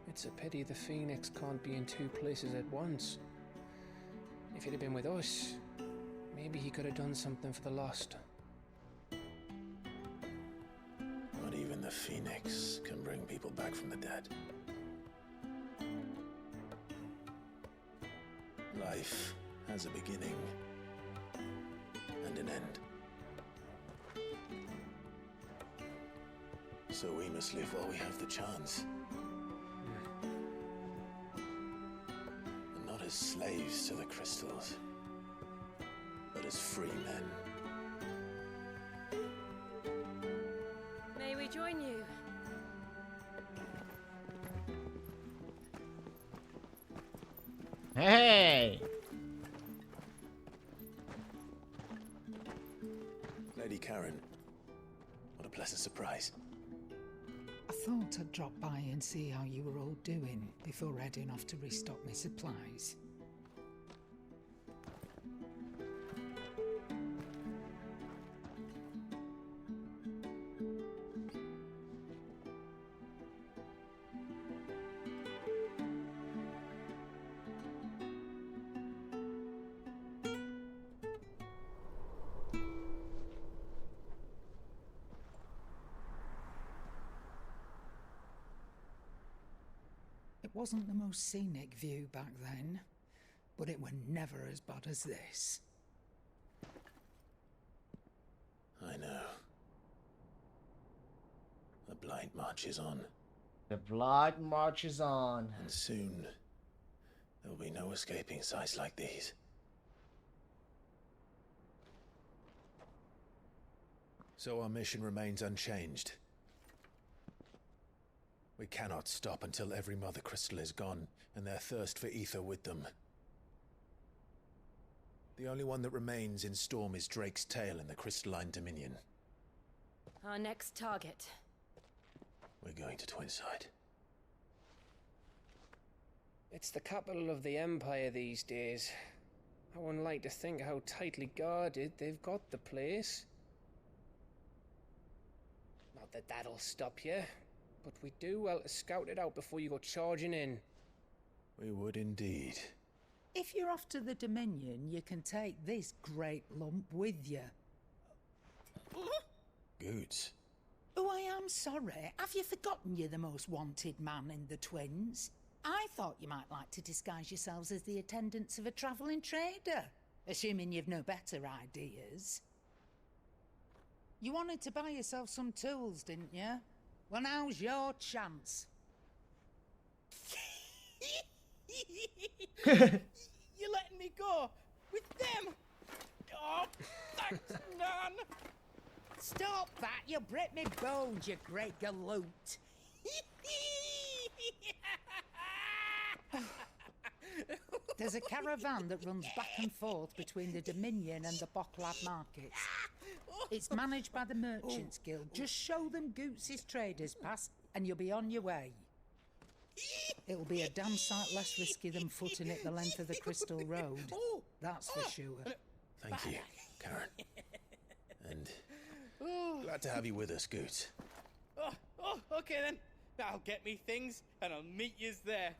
Speaker 15: It's a pity the Phoenix can't be in two places at once. If he'd have been with us, maybe he could have done something for the lost.
Speaker 18: Not even the Phoenix can bring people back from the dead. Life has a beginning and an end. So we must live while we have the chance. And not as slaves to the crystals, but as free men.
Speaker 4: May we join you?
Speaker 1: Hey!
Speaker 18: Lady Karen, what a pleasant surprise.
Speaker 6: I thought I'd drop by and see how you were all doing before heading off to restock my supplies. It wasn't the most scenic view back then, but it were never as bad as this.
Speaker 18: I know. The blight marches on.
Speaker 1: The blood marches on.
Speaker 18: And soon, there will be no escaping sights like these. So our mission remains unchanged. We cannot stop until every Mother Crystal is gone, and their thirst for ether with them. The only one that remains in Storm is Drake's Tail in the Crystalline Dominion.
Speaker 4: Our next target.
Speaker 18: We're going to Twinside.
Speaker 15: It's the capital of the Empire these days. I wouldn't like to think how tightly guarded they've got the place. Not that that'll stop you, but we do well to scout it out before you go charging in.
Speaker 18: We would indeed.
Speaker 6: If you're off to the Dominion, you can take this great lump with you.
Speaker 18: Goods.
Speaker 6: Oh, I am sorry. Have you forgotten you're the most wanted man in the Twins? I thought you might like to disguise yourselves as the attendants of a travelling trader, assuming you've no better ideas. You wanted to buy yourself some tools, didn't you? Well, now's your chance. You're letting me go with them? Oh, thanks, Nan. Stop that! You'll break me bones, you great galoot. There's a caravan that runs back and forth between the Dominion and the Bocklab markets. It's managed by the Merchants Guild. Just show them Goots' traders pass and you'll be on your way. It'll be a damn sight less risky than footing it the length of the Crystal Road. That's for sure.
Speaker 18: Thank you, Karen. And glad to have you with us, Goots.
Speaker 13: Okay then. I'll get me things and I'll meet yous there.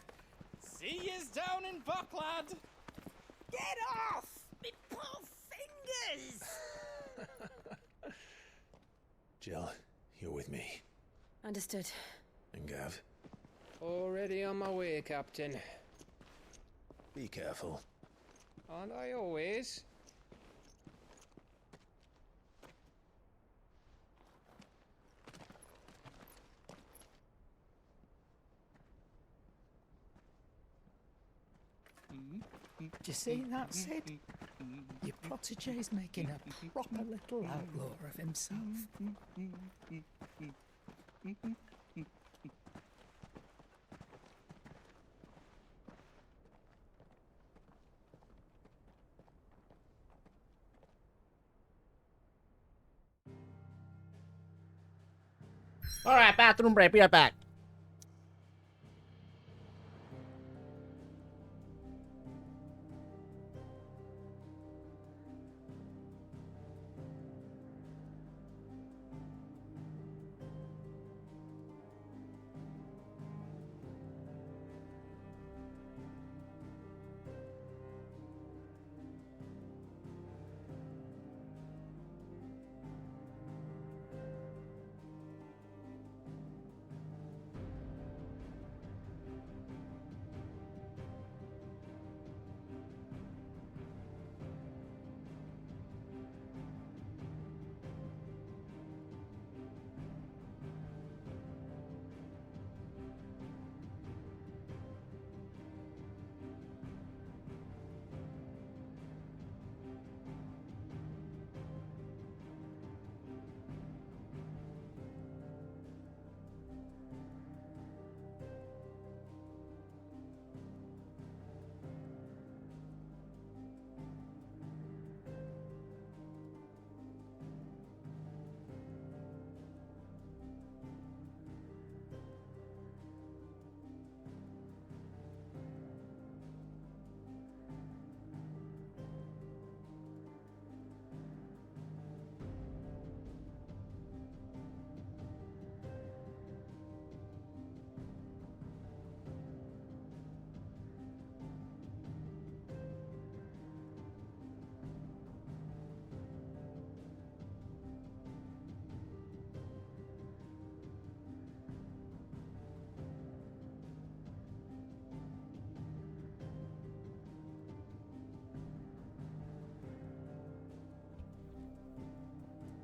Speaker 13: See yous down in Bucklad.
Speaker 6: Get off! Me poor fingers!
Speaker 18: Jill, you're with me.
Speaker 7: Understood.
Speaker 18: And Gav,
Speaker 15: Already on my way, Captain.
Speaker 18: be careful.
Speaker 15: Aren't I always?
Speaker 6: Do you see that, Sid? Your protege's making a proper little outlaw of himself.
Speaker 1: Alright, bathroom break. Be right back.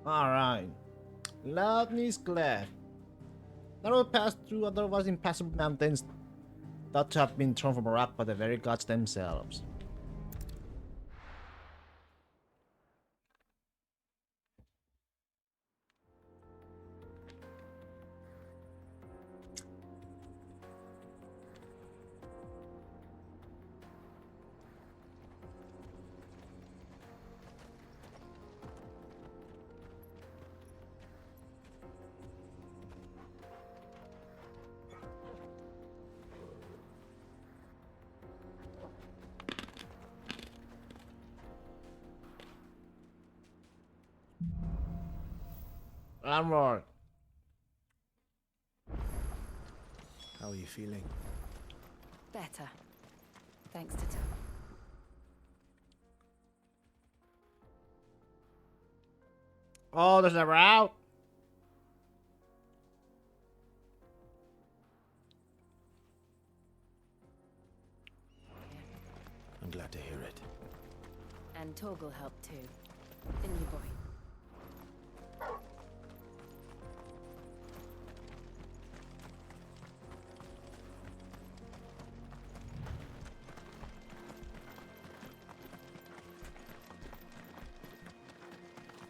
Speaker 1: Alright. Loudness Clef. That will pass through otherwise impassable mountains thought to have been thrown from a rock by the very gods themselves. Armor.
Speaker 18: How are you feeling?
Speaker 10: Better. Thanks to Tom.
Speaker 1: Oh, there's a route.
Speaker 18: I'm glad to hear it.
Speaker 10: And Torgal helped too. Didn't you, boy?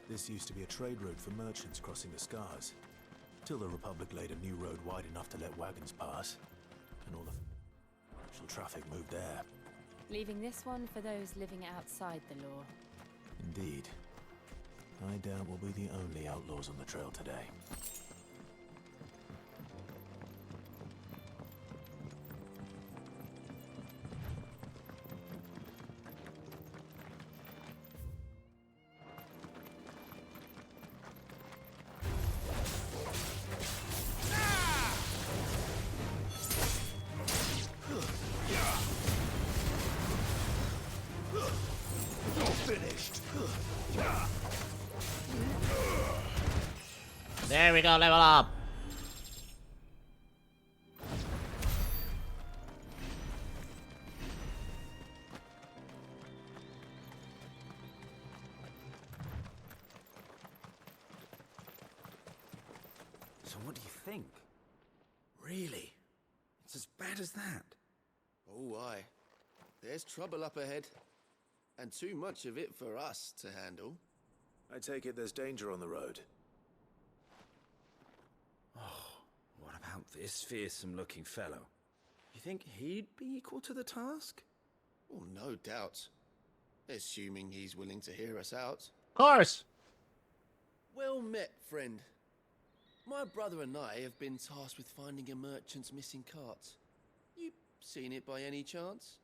Speaker 18: This used to be a trade route for merchants crossing the Scars, till the Republic laid a new road wide enough to let wagons pass, and all the commercial traffic moved there.
Speaker 16: leaving this one for those living outside the law.
Speaker 18: Indeed. I doubt we'll be the only outlaws on the trail today.
Speaker 1: There we go, level up.
Speaker 19: So what do you think? Really? It's as bad as that?
Speaker 23: Oh, aye. There's trouble up ahead. And too much of it for us to handle.
Speaker 18: I take it there's danger on the road.
Speaker 19: Oh, what about this fearsome-looking fellow? You think he'd be equal to the task?
Speaker 23: Oh, no doubt. Assuming he's willing to hear us out.
Speaker 1: Of course.
Speaker 23: Well met, friend. My brother and I have been tasked with finding a merchant's missing cart. You seen it by any chance?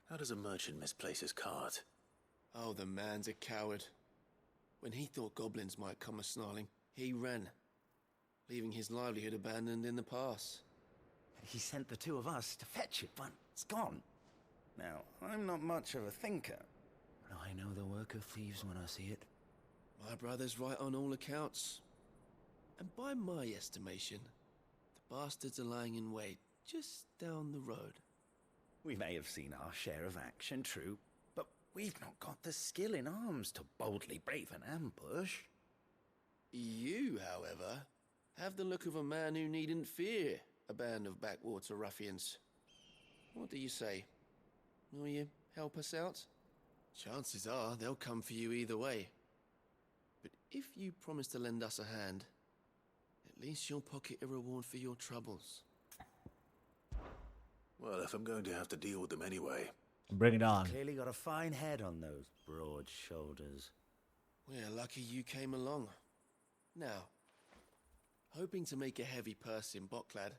Speaker 18: How does a merchant misplace his cart?
Speaker 23: Oh, the man's a coward. When he thought goblins might come a-snarling, he ran, leaving his livelihood abandoned in the pass.
Speaker 19: He sent the two of us to fetch it, but it's gone. Now, I'm not much of a thinker, but I know the work of thieves when I see it.
Speaker 23: My brother's right on all accounts. And by my estimation, the bastards are lying in wait just down the road.
Speaker 19: We may have seen our share of action, true, but we've not got the skill in arms to boldly brave an ambush.
Speaker 23: You, however, have the look of a man who needn't fear a band of backwater ruffians. What do you say? Will you help us out? Chances are they'll come for you either way. But if you promise to lend us a hand, at least you'll pocket a reward for your troubles.
Speaker 18: Well, if I'm going to have to deal with them anyway.
Speaker 1: Bring it on.
Speaker 19: Clearly got a fine head on those broad shoulders.
Speaker 23: We're lucky you came along. Now, hoping to make a heavy purse in Bocklad,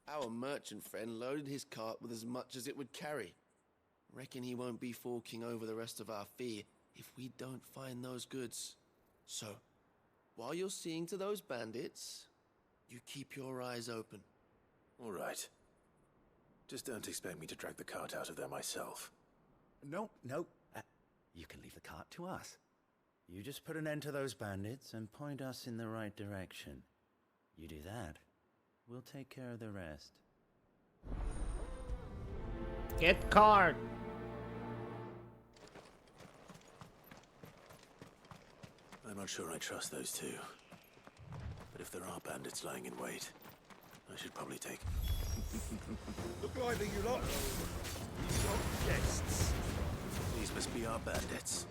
Speaker 23: our merchant friend loaded his cart with as much as it would carry. Reckon he won't be forking over the rest of our fee if we don't find those goods. So, while you're seeing to those bandits, you keep your eyes open.
Speaker 18: All right. Just don't expect me to drag the cart out of there myself.
Speaker 19: No. You can leave the cart to us. You just put an end to those bandits and point us in the right direction. You do that, we'll take care of the rest.
Speaker 1: Get the cart.
Speaker 18: I'm not sure I trust those two. But if there are bandits lying in wait, I should probably take...
Speaker 21: Look lively, you lot. We've got guests.
Speaker 18: These must be our bandits.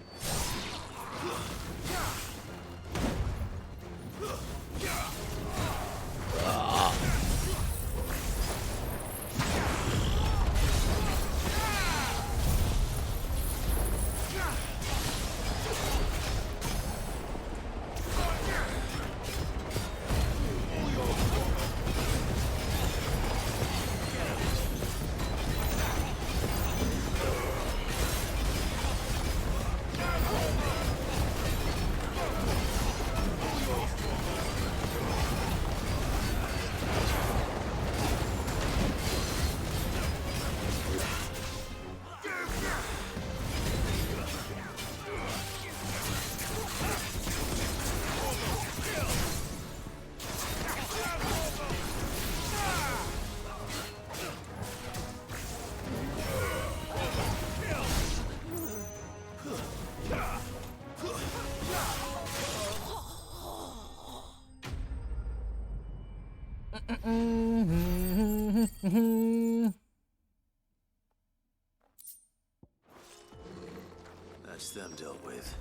Speaker 18: That's them dealt with.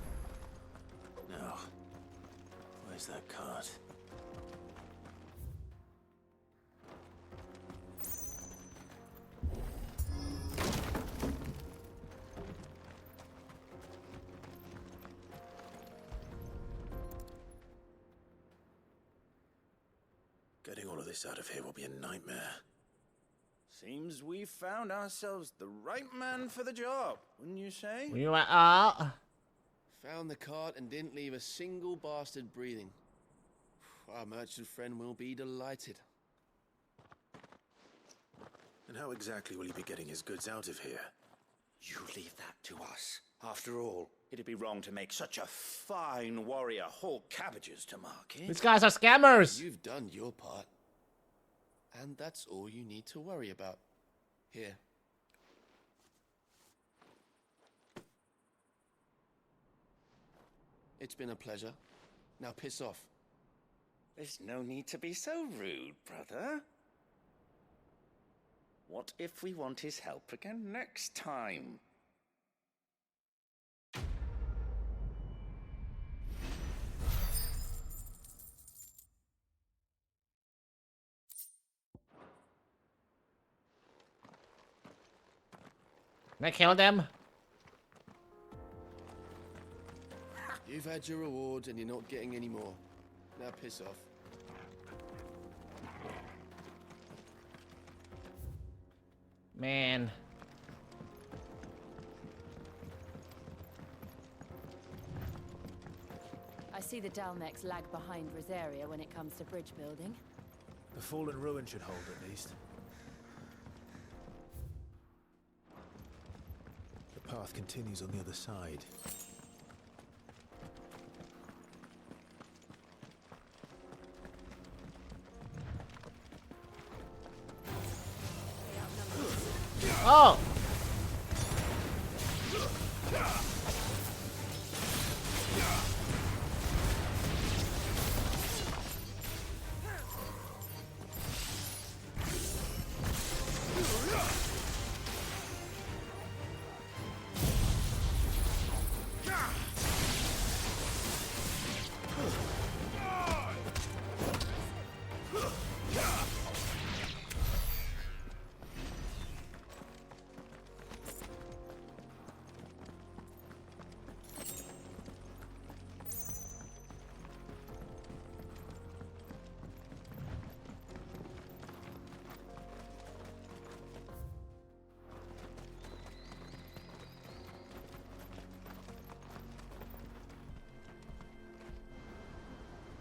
Speaker 18: Now, where's that cart? this out of here will be a nightmare.
Speaker 19: Seems we found ourselves the right man for the job, wouldn't you say?
Speaker 1: You are.
Speaker 23: Found the cart and didn't leave a single bastard breathing. Our merchant friend will be delighted.
Speaker 18: And how exactly will he be getting his goods out of here?
Speaker 19: You leave that to us. After all, it'd be wrong to make such a fine warrior haul cabbages to market.
Speaker 1: These guys are scammers.
Speaker 23: You've done your part. And that's all you need to worry about. Here. It's been a pleasure. Now piss off.
Speaker 19: There's no need to be so rude, brother. What if we want his help again next time?
Speaker 1: Can I kill them?
Speaker 23: You've had your reward and you're not getting any more. Now piss off.
Speaker 1: Man.
Speaker 16: I see the Dalmex lag behind Rosaria when it comes to bridge building.
Speaker 18: The fallen ruin should hold at least. The path continues on the other side.
Speaker 1: Oh!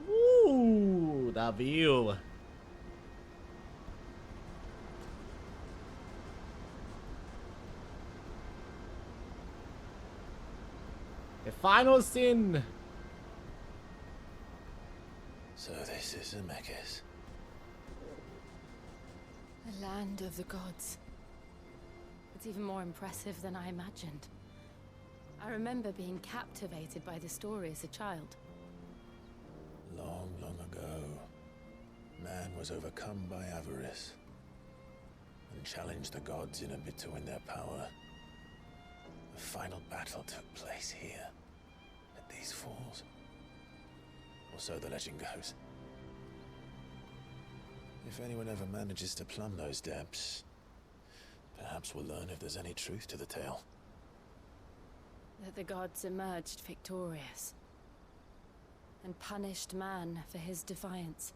Speaker 1: Ooh, the view. The final sin.
Speaker 18: So this is Zemeckis.
Speaker 16: The land of the gods. It's even more impressive than I imagined. I remember being captivated by the story as a child.
Speaker 18: Long, long ago, man was overcome by avarice and challenged the gods in a bid to win their power. The final battle took place here, at these falls. Or so the legend goes. If anyone ever manages to plumb those depths, perhaps we'll learn if there's any truth to the tale.
Speaker 16: That the gods emerged victorious and punished man for his defiance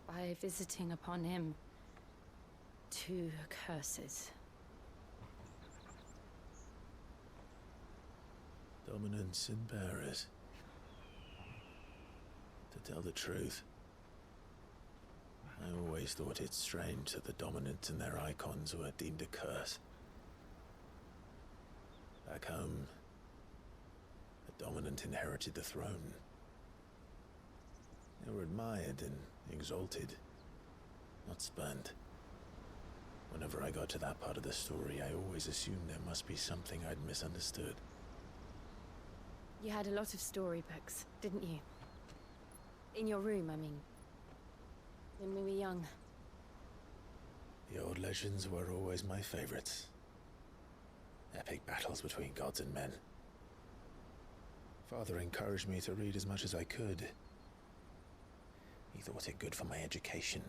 Speaker 16: by visiting upon him 2 curses.
Speaker 18: Dominance and bearers. To tell the truth, I always thought it strange that the dominant and their icons were deemed a curse. Back home, the dominant inherited the throne. They were admired and exalted, not spurned. Whenever I got to that part of the story, I always assumed there must be something I'd misunderstood.
Speaker 16: You had a lot of storybooks, didn't you? In your room, I mean. When we were young.
Speaker 18: The old legends were always my favorites. Epic battles between gods and men. Father encouraged me to read as much as I could. He thought it good for my education.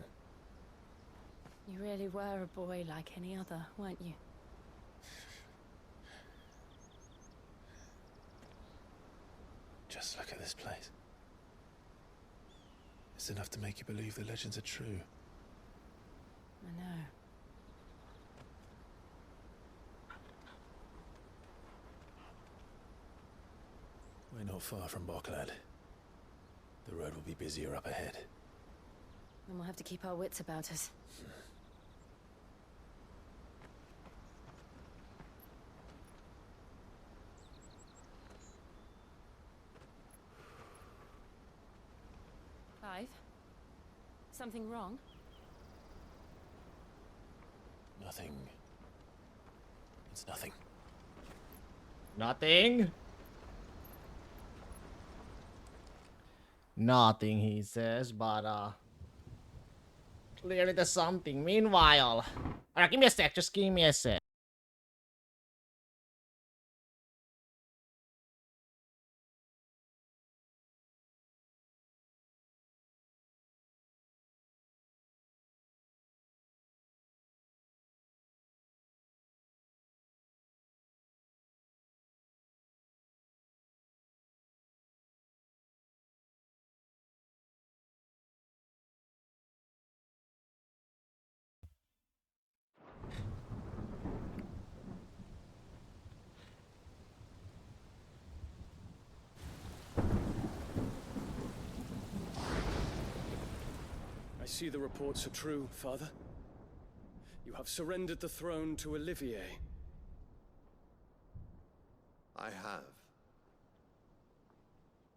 Speaker 16: You really were a boy like any other, weren't you?
Speaker 18: Just look at this place. It's enough to make you believe the legends are true.
Speaker 16: I know.
Speaker 18: We're not far from Boklad. The road will be busier up ahead.
Speaker 16: Then we'll have to keep our wits about us. Clive? Something wrong?
Speaker 18: Nothing. It's nothing.
Speaker 1: Nothing? Nothing, he says, but clearly there's something. Meanwhile, alright, give me a sec. Just give me a sec.
Speaker 2: I see the reports are true, Father. You have surrendered the throne to Olivier.
Speaker 5: I have.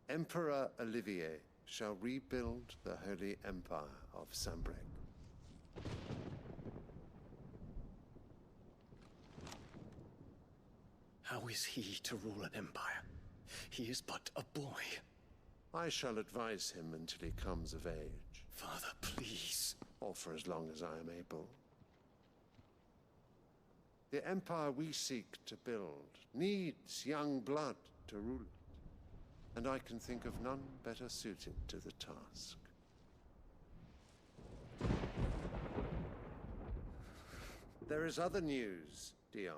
Speaker 5: Emperor Olivier shall rebuild the Holy Empire of Sambrec.
Speaker 2: How is he to rule an empire? He is but a boy.
Speaker 5: I shall advise him until he comes of age.
Speaker 2: Father, please.
Speaker 5: Or for as long as I am able. The empire we seek to build needs young blood to rule it, and I can think of none better suited to the task. There is other news, Dion.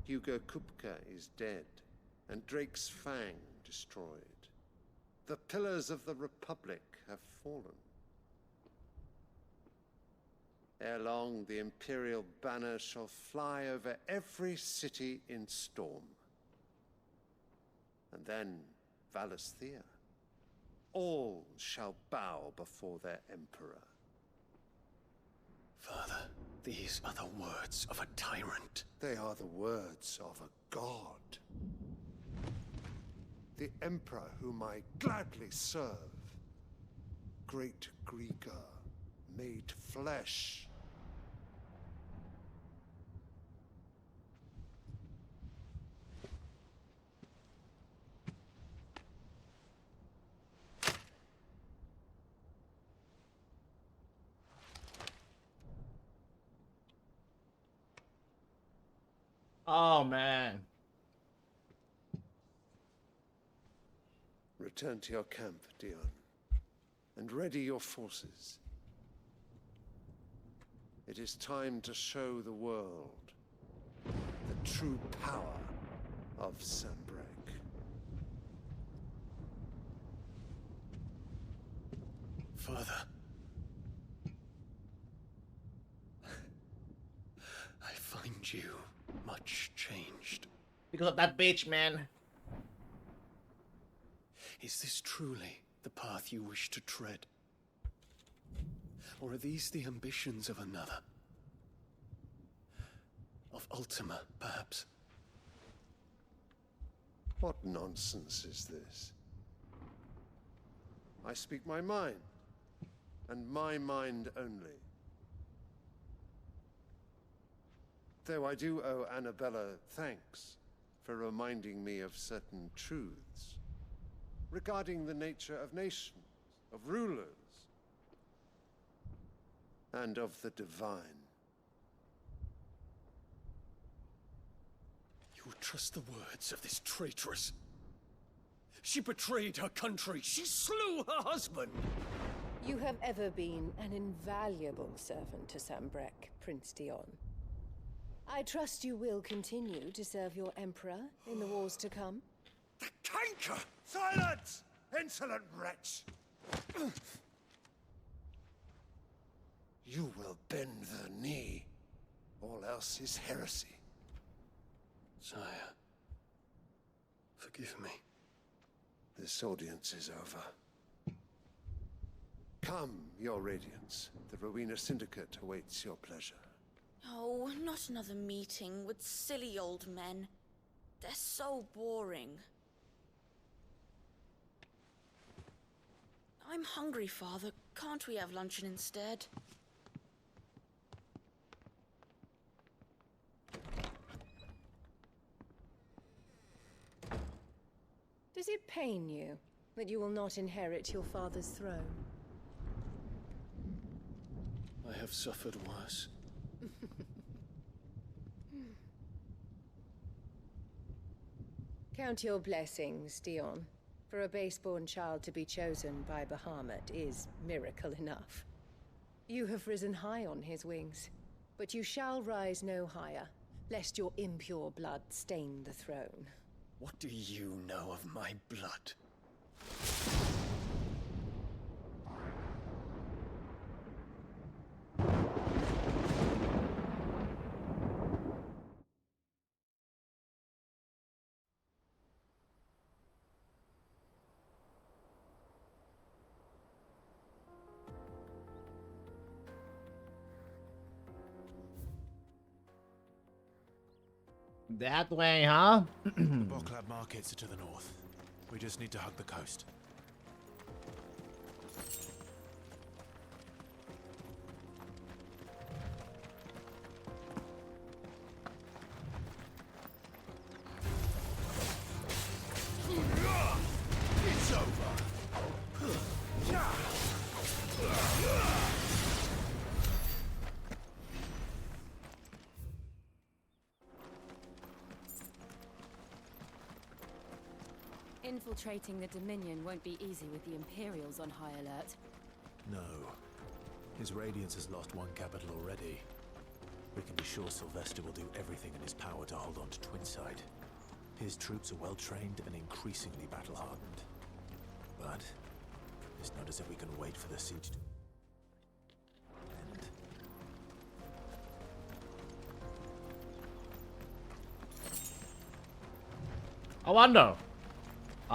Speaker 5: Hugo Kupka is dead, and Drake's Fang destroyed. The pillars of the Republic have fallen. Ere long, the Imperial banner shall fly over every city in Storm. And then Valisthea. All shall bow before their Emperor.
Speaker 2: Father, these are the words of a tyrant.
Speaker 5: They are the words of a god. The Emperor whom I gladly serve. Great Greager, made flesh.
Speaker 1: Oh, man.
Speaker 5: Return to your camp, Dion, and ready your forces. It is time to show the world the true power of Sambrec.
Speaker 2: Father. I find you much changed.
Speaker 1: Because of that bitch, man.
Speaker 2: Is this truly the path you wish to tread? Or are these the ambitions of another? Of Ultima, perhaps?
Speaker 5: What nonsense is this? I speak my mind, and my mind only. Though I do owe Annabella thanks for reminding me of certain truths regarding the nature of nations, of rulers, and of the divine.
Speaker 2: You would trust the words of this traitress? She betrayed her country. She slew her husband.
Speaker 17: You have ever been an invaluable servant to Sambrec, Prince Dion. I trust you will continue to serve your Emperor in the wars to come.
Speaker 5: The canker! Silence! Insolent wretch!
Speaker 3: You will bend the knee. All else is heresy.
Speaker 2: Sire, forgive me.
Speaker 3: This audience is over. Come, your radiance. The Rowena Syndicate awaits your pleasure.
Speaker 8: Oh, not another meeting with silly old men. They're so boring. I'm hungry, Father. Can't we have luncheon instead?
Speaker 17: Does it pain you that you will not inherit your father's throne?
Speaker 2: I have suffered worse.
Speaker 17: Count your blessings, Dion. For a base-born child to be chosen by Bahamut is miracle enough. You have risen high on his wings, but you shall rise no higher, lest your impure blood stain the throne.
Speaker 2: What do you know of my blood?
Speaker 1: That way, huh?
Speaker 11: The Boklab markets are to the north. We just need to hug the coast.
Speaker 3: It's over.
Speaker 16: Infiltrating the Dominion won't be easy with the Imperials on high alert.
Speaker 11: No. His Radiance has lost one capital already. We can be sure Sylvester will do everything in his power to hold on to Twinside. His troops are well-trained and increasingly battle-hardened. But it's not as if we can wait for the siege to end.
Speaker 1: I wonder. Is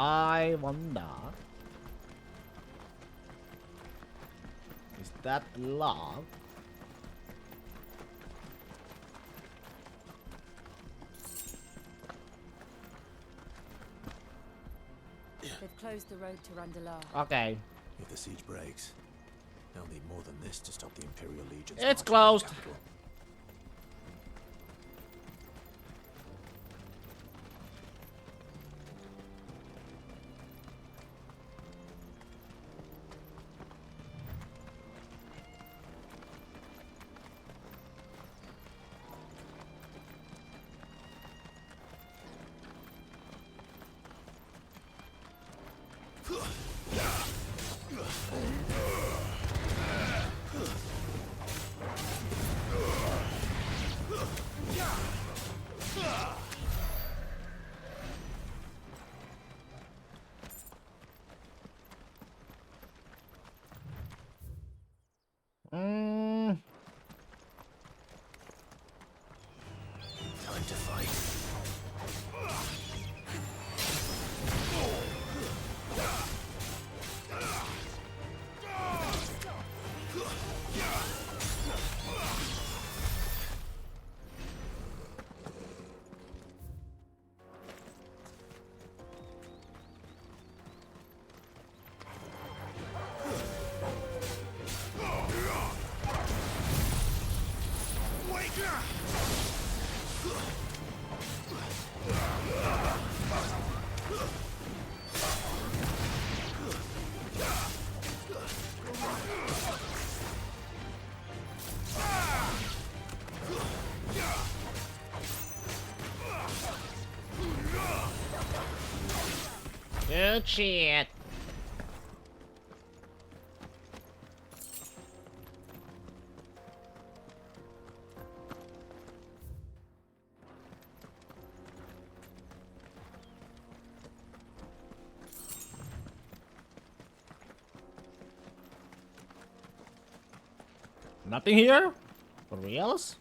Speaker 1: that love?
Speaker 16: They've closed the road to Randalar.
Speaker 1: Okay.
Speaker 11: If the siege breaks, they'll need more than this to stop the Imperial Legions.
Speaker 1: It's
Speaker 11: marching to the
Speaker 1: closed.
Speaker 11: capital. Time to fight.
Speaker 1: Good shit. Nothing here? For reals?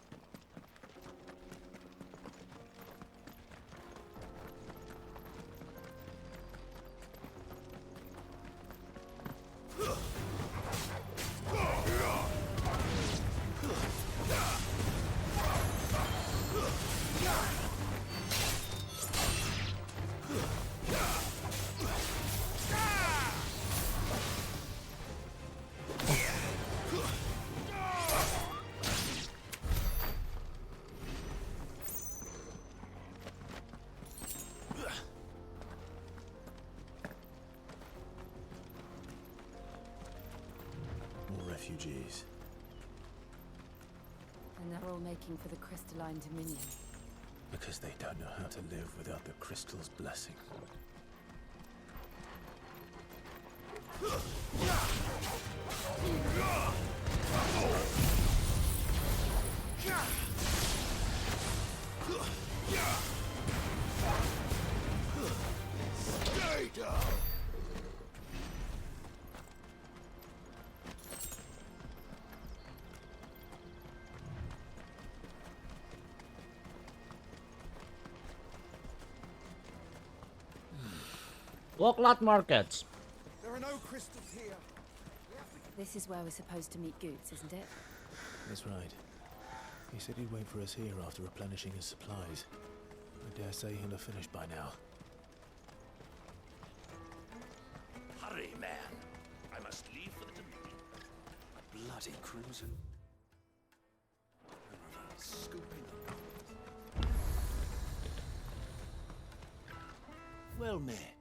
Speaker 11: Refugees.
Speaker 16: And they're all making for the crystalline dominion.
Speaker 11: Because they don't know how to live without the crystal's blessing.
Speaker 20: Stay down!
Speaker 1: Blocklat markets.
Speaker 21: There are no crystals here.
Speaker 16: This is where we're supposed to meet Goots, isn't it?
Speaker 11: That's right. He said he'd wait for us here after replenishing his supplies. I dare say he'll have finished by now.
Speaker 20: Hurry, man. I must leave for the Dominion.
Speaker 2: Bloody crimson. Scooping well met.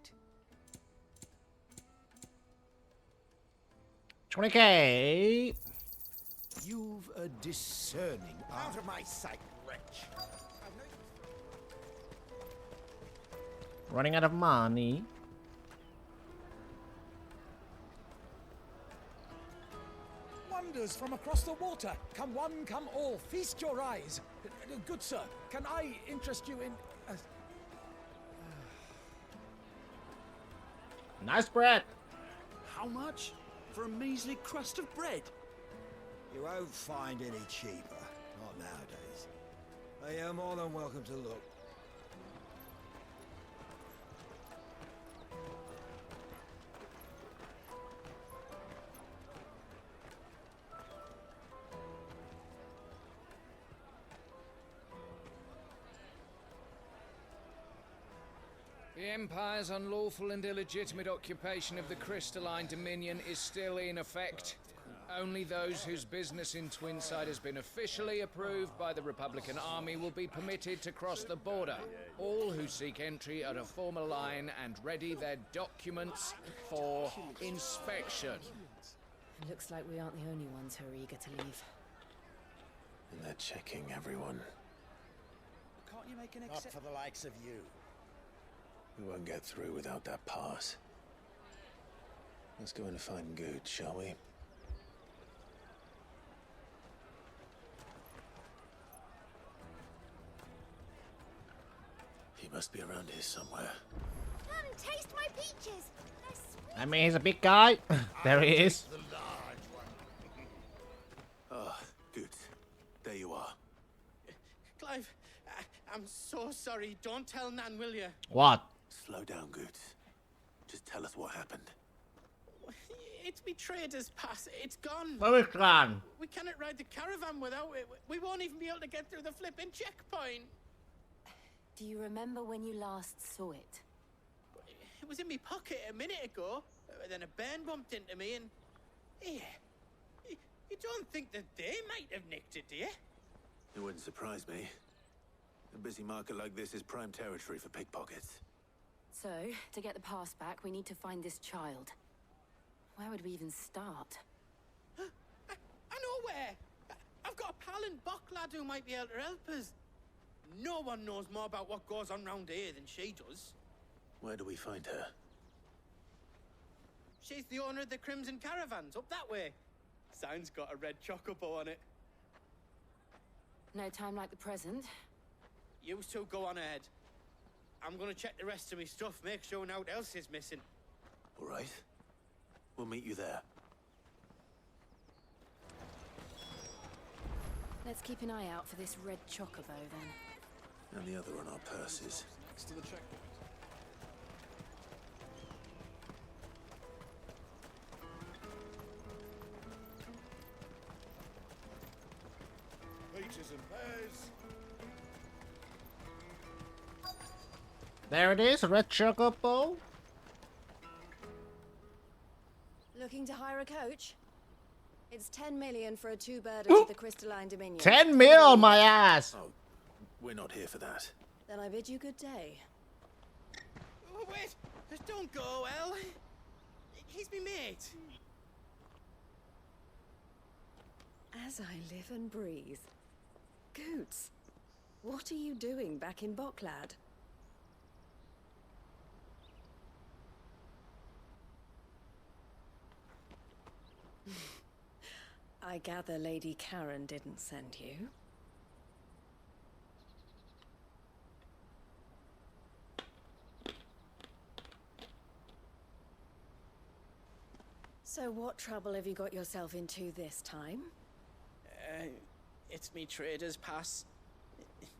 Speaker 1: 20k.
Speaker 21: You've a discerning out of my sight, wretch.
Speaker 1: Running out of money.
Speaker 9: Wonders from across the water. Come one, come all. Feast your eyes. Good sir, can I interest you in...
Speaker 1: Nice bread.
Speaker 2: How much? For a measly crust of bread?
Speaker 21: You won't find any cheaper. Not nowadays. But you're more than welcome to look.
Speaker 12: The Empire's unlawful and illegitimate occupation of the crystalline dominion is still in effect. Only those whose business in Twinside has been officially approved by the Republican Army will be permitted to cross the border. All who seek entry are to form a line and ready their documents for inspection.
Speaker 16: It looks like we aren't the only ones who are eager to leave.
Speaker 11: And they're checking everyone.
Speaker 2: Can't you make an
Speaker 21: Not for the likes of you.
Speaker 11: We won't get through without that pass. Let's go in and find Good, shall we? He must be around here somewhere.
Speaker 4: Come taste my peaches. They're sweet.
Speaker 1: I mean, he's a big guy. There he is.
Speaker 11: Ah, Good. There you are.
Speaker 13: Clive, I'm so sorry. Don't tell Nan, will you?
Speaker 1: What?
Speaker 11: Slow down, Good. Just tell us what happened.
Speaker 13: It's me trader's pass. It's gone.
Speaker 1: Where is gone?
Speaker 13: We cannot ride the caravan without it. We won't even be able to get through the flipping checkpoint.
Speaker 16: Do you remember when you last saw it?
Speaker 13: It was in my pocket a minute ago. Then a bairn bumped into me and... Yeah. You don't think that they might have nicked it, do you?
Speaker 11: It wouldn't surprise me. A busy market like this is prime territory for pickpockets.
Speaker 16: So, to get the pass back, we need to find this child. Where would we even start?
Speaker 13: I know where! I've got a pal in Bocklad who might be able to help us. No one knows more about what goes on round here than she does.
Speaker 11: Where do we find her?
Speaker 13: She's the owner of the Crimson Caravans, up that way. Sign's got a red chocobo on it.
Speaker 16: No time like the present.
Speaker 13: You two go on ahead. I'm gonna check the rest of my stuff, make sure naught else is missing.
Speaker 11: All right. We'll meet you there.
Speaker 16: Let's keep an eye out for this red chocobo then.
Speaker 11: And the other on our purses.
Speaker 2: Next to the checkpoint. Peaches and pears.
Speaker 1: There it is, a red chocobo.
Speaker 4: Looking to hire a coach? It's 10 million for a two-birder to the Crystalline Dominion.
Speaker 1: 10 mil, my ass!
Speaker 11: Oh, we're not here for that.
Speaker 4: Then I bid you good day.
Speaker 13: Oh, wait! Just don't go, El. He's me mate.
Speaker 17: As I live and breathe. Goots, what are you doing back in Bocklad? I gather Lady Karen didn't send you. So what trouble have you got yourself into this time?
Speaker 13: It's me trader's pass.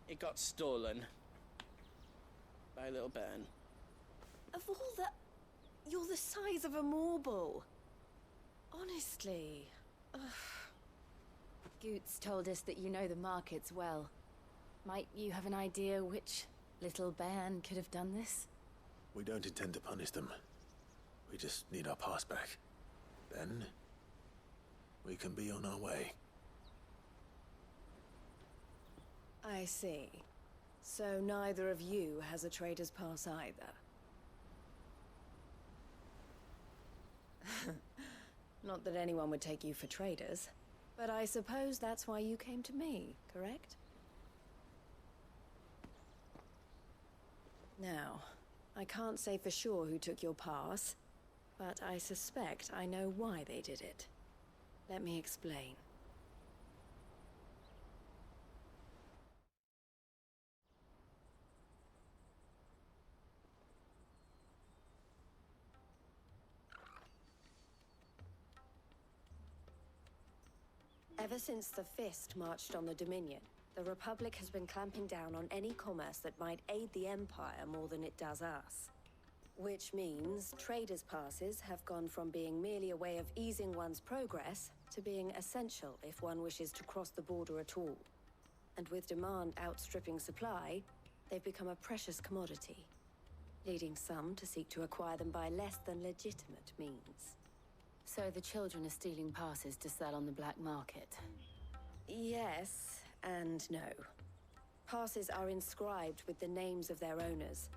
Speaker 13: It got stolen. By a little bairn.
Speaker 17: Of all the... You're the size of a marble. Honestly. Ugh.
Speaker 16: Goots told us that you know the markets well. Might you have an idea which little bairn could have done this?
Speaker 11: We don't intend to punish them. We just need our pass back. Then, we can be on our way.
Speaker 17: I see. So neither of you has a trader's pass either. Not that anyone would take you for traders, but I suppose that's why you came to me, correct? Now, I can't say for sure who took your pass, but I suspect I know why they did it. Let me explain. Ever since the Fist marched on the Dominion, the Republic has been clamping down on any commerce that might aid the Empire more than it does us. Which means traders' passes have gone from being merely a way of easing one's progress to being essential if one wishes to cross the border at all. And with demand outstripping supply, they've become a precious commodity, leading some to seek to acquire them by less than legitimate means.
Speaker 16: So the children are stealing passes to sell on the black market?
Speaker 17: Yes and no. Passes are inscribed with the names of their owners,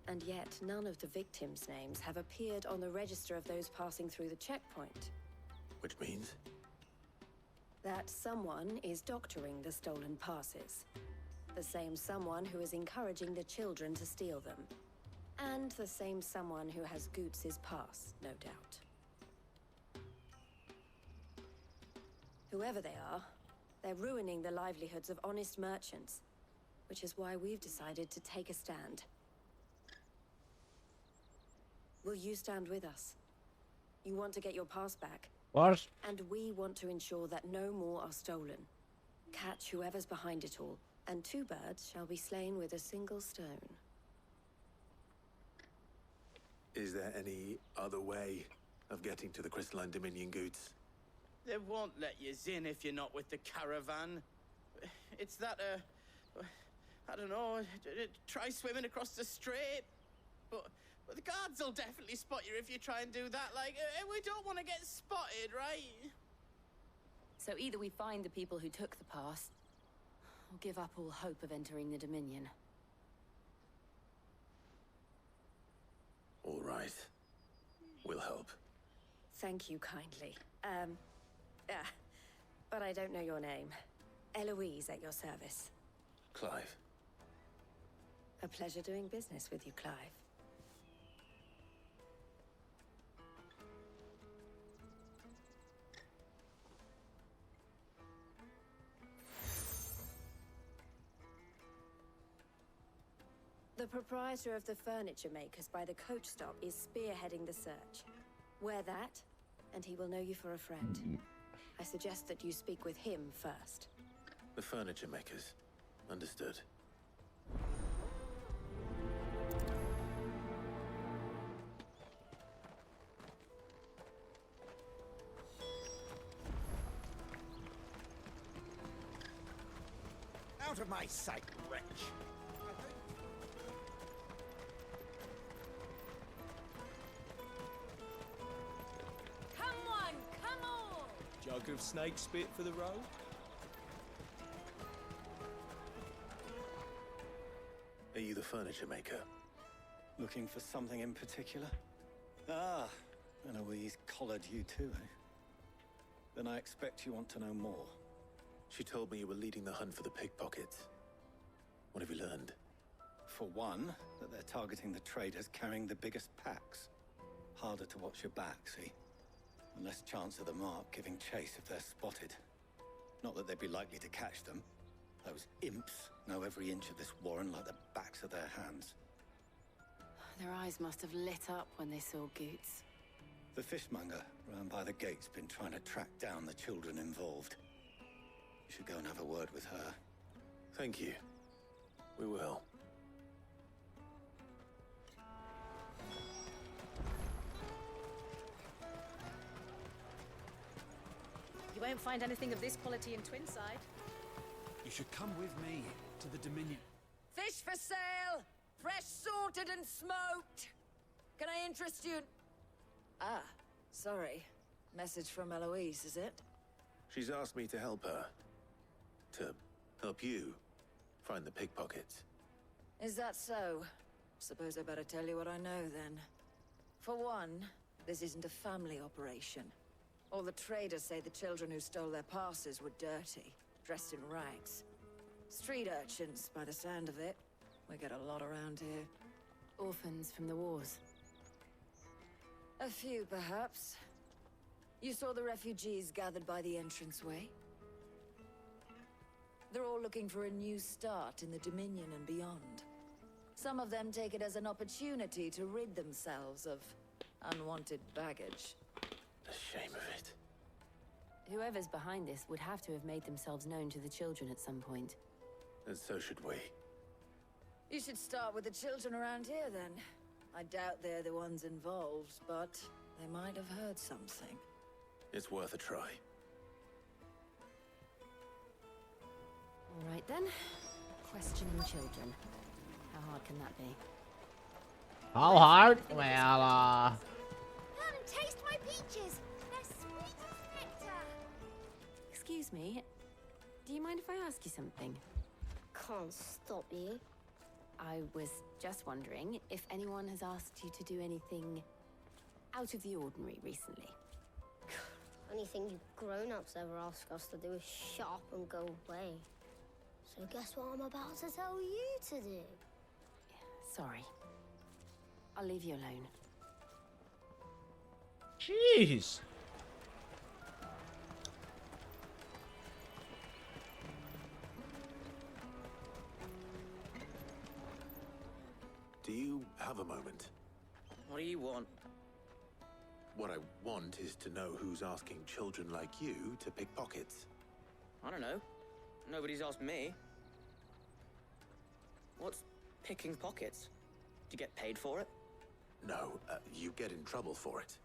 Speaker 17: and yet none of the victims' names have appeared on the register of those passing through the checkpoint.
Speaker 11: Which means?
Speaker 17: That someone is doctoring the stolen passes. The same someone who is encouraging the children to steal them. And the same someone who has Goots' pass, no doubt. Whoever they are, they're ruining the livelihoods of honest merchants, which is why we've decided to take a stand. Will you stand with us? You want to get your pass back?
Speaker 1: What?
Speaker 17: And we want to ensure that no more are stolen. Catch whoever's behind it all, and two birds shall be slain with a single stone.
Speaker 11: Is there any other way of getting to the Crystalline Dominion, Goots?
Speaker 13: They won't let you in if you're not with the caravan. It's that, I don't know, try swimming across the strait. But the guards will definitely spot you if you try and do that. Like, we don't want to get spotted, right?
Speaker 16: So either we find the people who took the pass, or give up all hope of entering the Dominion.
Speaker 11: All right. We'll help.
Speaker 17: Thank you kindly. But I don't know your name. Eloise at your service.
Speaker 11: Clive.
Speaker 17: A pleasure doing business with you, Clive. The proprietor of the furniture makers by the coach stop is spearheading the search. Wear that, and he will know you for a friend. I suggest that you speak with him first.
Speaker 11: The furniture makers. Understood.
Speaker 9: Out of my sight, wretch!
Speaker 7: Come on, come on!
Speaker 14: Jug of snake spit for the road?
Speaker 11: Are you the furniture maker?
Speaker 22: Looking for something in particular? Ah, and Eloise collared you too, eh? Then I expect you want to know more.
Speaker 11: She told me you were leading the hunt for the pickpockets. What have you learned?
Speaker 22: For one, that they're targeting the traders carrying the biggest packs. Harder to watch your back, see? And less chance of the mark giving chase if they're spotted. Not that they'd be likely to catch them. Those imps know every inch of this warren like the backs of their hands.
Speaker 16: Their eyes must have lit up when they saw Goots.
Speaker 22: The fishmonger round by the gate's been trying to track down the children involved. You should go and have a word with her.
Speaker 11: Thank you. We will.
Speaker 7: You won't find anything of this quality in Twinside.
Speaker 14: You should come with me to the Dominion.
Speaker 7: Fish for sale! Fresh sorted and smoked! Can I interest you? Ah, sorry. Message from Eloise, is it?
Speaker 11: She's asked me to help her. To help you find the pickpockets.
Speaker 7: Is that so? Suppose I better tell you what I know then. For one, this isn't a family operation. All the traders say the children who stole their passes were dirty, dressed in rags. Street urchins, by the sound of it. We get a lot around here.
Speaker 16: Orphans from the wars.
Speaker 7: A few, perhaps. You saw the refugees gathered by the entranceway? They're all looking for a new start in the Dominion and beyond. Some of them take it as an opportunity to rid themselves of unwanted baggage.
Speaker 11: The shame of it.
Speaker 16: Whoever's behind this would have to have made themselves known to the children at some point.
Speaker 11: And so should we.
Speaker 7: You should start with the children around here, then. I doubt they're the ones involved, but they might have heard something.
Speaker 11: It's worth a try.
Speaker 16: All right, then. Questioning children. How hard can that be?
Speaker 1: How hard? Well,
Speaker 4: Come and taste my peaches. They're sweet as nectar.
Speaker 16: Excuse me. Do you mind if I ask you something?
Speaker 24: Can't stop you.
Speaker 16: I was just wondering if anyone has asked you to do anything out of the ordinary recently.
Speaker 24: Anything you grown-ups ever ask us to do is shut up and go away. So guess what I'm about to tell you to do?
Speaker 16: Sorry. I'll leave you alone.
Speaker 1: jeez.
Speaker 11: Do you have a moment?
Speaker 13: What do you want?
Speaker 11: What I want is to know who's asking children like you to pick pockets.
Speaker 13: I don't know. Nobody's asked me. What's picking pockets? Do you get paid for it?
Speaker 11: No, you get in trouble for it.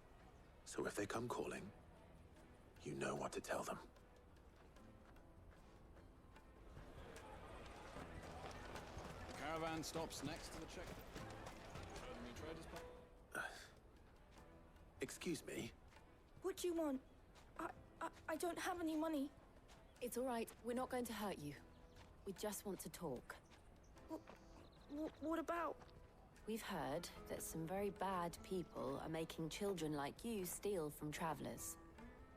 Speaker 11: So if they come calling, you know what to tell them.
Speaker 14: Caravan stops next to the check.
Speaker 11: Excuse me?
Speaker 25: What do you want? I don't have any money.
Speaker 16: It's all right. We're not going to hurt you. We just want to talk.
Speaker 25: What about?
Speaker 16: We've heard that some very bad people are making children like you steal from travelers.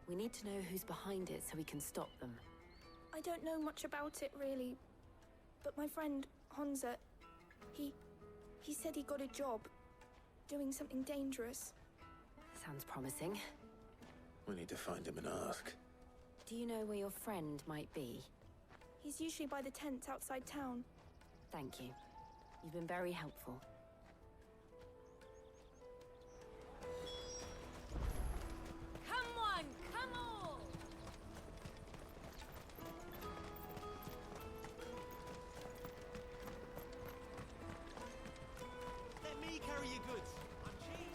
Speaker 16: We need to know who's behind it so we can stop them.
Speaker 25: I don't know much about it, really. But my friend, Honza, he said he got a job doing something dangerous.
Speaker 16: Sounds promising.
Speaker 11: We need to find him and ask.
Speaker 16: Do you know where your friend might be?
Speaker 25: He's usually by the tents outside town.
Speaker 16: Thank you. You've been very helpful.
Speaker 7: Come on, come on!
Speaker 14: are your goods? I'm cheap.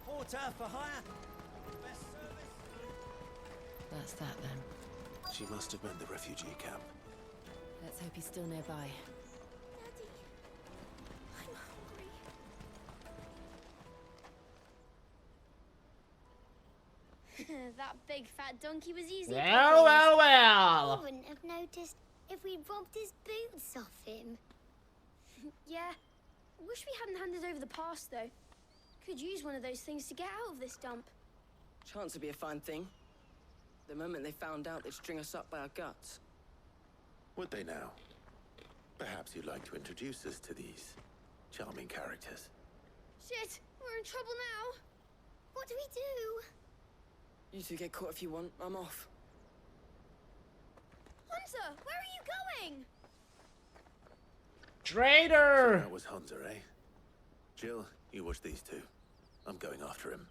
Speaker 14: Porter for hire. Best service.
Speaker 16: That's that then.
Speaker 11: She must have been the refugee camp.
Speaker 16: Let's hope he's still nearby.
Speaker 24: That big fat donkey was easy.
Speaker 1: Well, well, well.
Speaker 24: I wouldn't have noticed if we robbed his boots off him.
Speaker 25: Yeah. Wish we hadn't handed over the pass, though. Could use one of those things to get out of this dump.
Speaker 6: Chance would be a fine thing. The moment they found out, they'd string us up by our guts.
Speaker 11: Would they now? Perhaps you'd like to introduce us to these charming characters.
Speaker 25: Shit, we're in trouble now.
Speaker 24: What do we do?
Speaker 6: You two get caught if you want. I'm off.
Speaker 25: Hunter, where are you going?
Speaker 1: Traitor!
Speaker 11: So that was Hunter, eh? Jill, you watch these two. I'm going after him.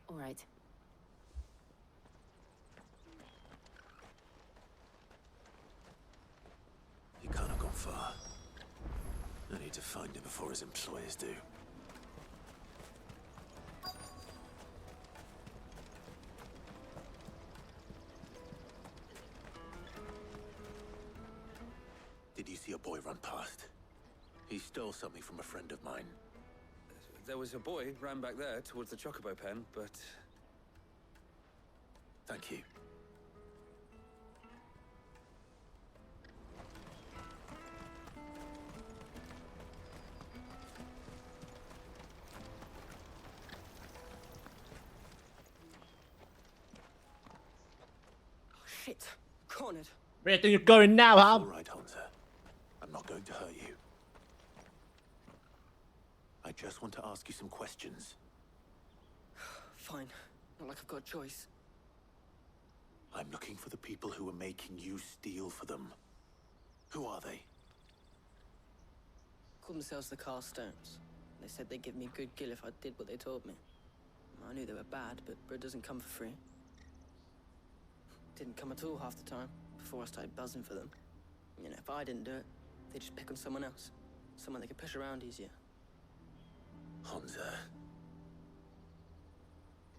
Speaker 16: All right.
Speaker 11: He can't have gone far. I need to find him before his employers do. Did you see a boy run past? He stole something from a friend of mine.
Speaker 10: There was a boy ran back there towards the Chocobo pen, but...
Speaker 11: Thank you.
Speaker 6: Shit. Cornered.
Speaker 1: Where are you going now, huh?
Speaker 11: All right, Hunter. I'm not going to hurt you. I just want to ask you some questions.
Speaker 6: Fine. Not like I've got a choice.
Speaker 11: I'm looking for the people who are making you steal for them. Who are they?
Speaker 6: Called themselves the Carstones. They said they'd give me a good gill if I did what they told me. I knew they were bad, but bread doesn't come for free. Didn't come at all half the time, before I started buzzing for them. You know, if I didn't do it, they'd just pick on someone else. Someone they could push around easier.
Speaker 11: Hunter.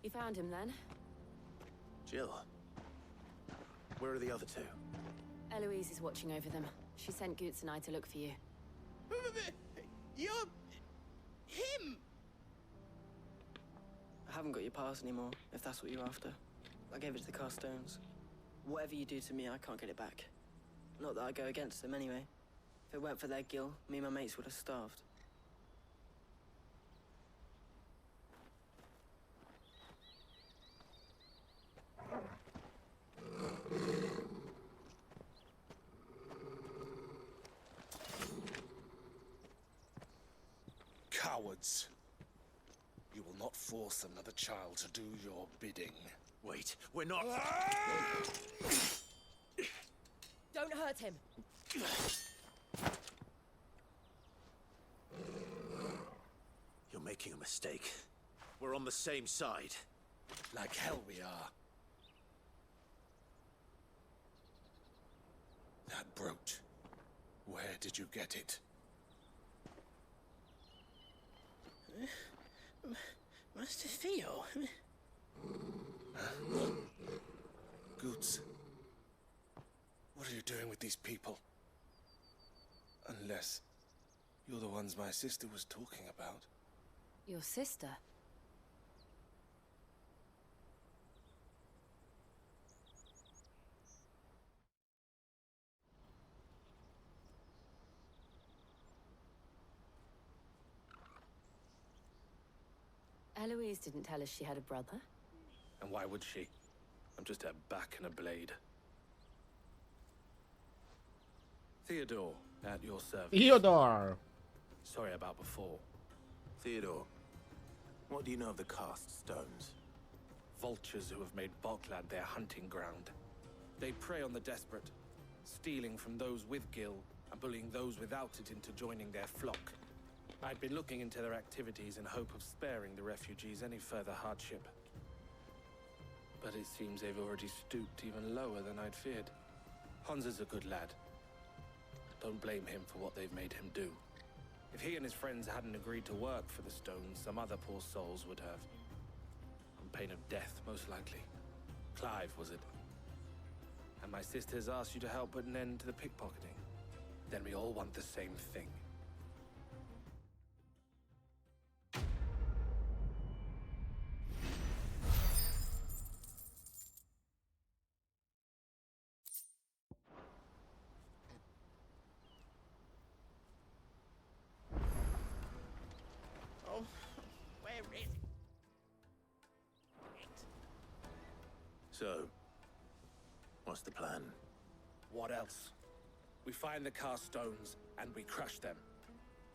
Speaker 16: You found him then?
Speaker 11: Jill. Where are the other two?
Speaker 16: Eloise is watching over them. She sent Goots and I to look for you.
Speaker 13: You're... him!
Speaker 6: I haven't got your pass anymore, if that's what you're after. I gave it to the Carstones. Whatever you do to me, I can't get it back. Not that I go against them anyway. If it weren't for their gill, me and my mates would have starved.
Speaker 20: Cowards. You will not force another child to do your bidding.
Speaker 11: Wait, we're not...
Speaker 16: Don't hurt him.
Speaker 11: You're making a mistake. We're on the same side.
Speaker 20: Like hell we are. That brooch. Where did you get it?
Speaker 6: Master Theo.
Speaker 20: Goots. What are you doing with these people? Unless you're the ones my sister was talking about.
Speaker 16: Your sister? Eloise didn't tell us she had a brother.
Speaker 10: And why would she? I'm just her back and a blade. Theodore, at your service.
Speaker 1: Theodore!
Speaker 10: Sorry about before.
Speaker 11: Theodore, what do you know of the Cast Stones?
Speaker 10: Vultures who have made Balkland their hunting ground. They prey on the desperate, stealing from those with gil and bullying those without it into joining their flock. I'd been looking into their activities in hope of sparing the refugees any further hardship. But it seems they've already stooped even lower than I'd feared. Hans is a good lad, Don't blame him for what they've made him do. If he and his friends hadn't agreed to work for the stones, some other poor souls would have. On pain of death, most likely. Clive, was it? And my sisters asked you to help put an end to the pickpocketing. Then we all want the same thing.
Speaker 13: Oh, where is it?
Speaker 11: So, what's the plan?
Speaker 10: What else? We find the cast stones and we crush them.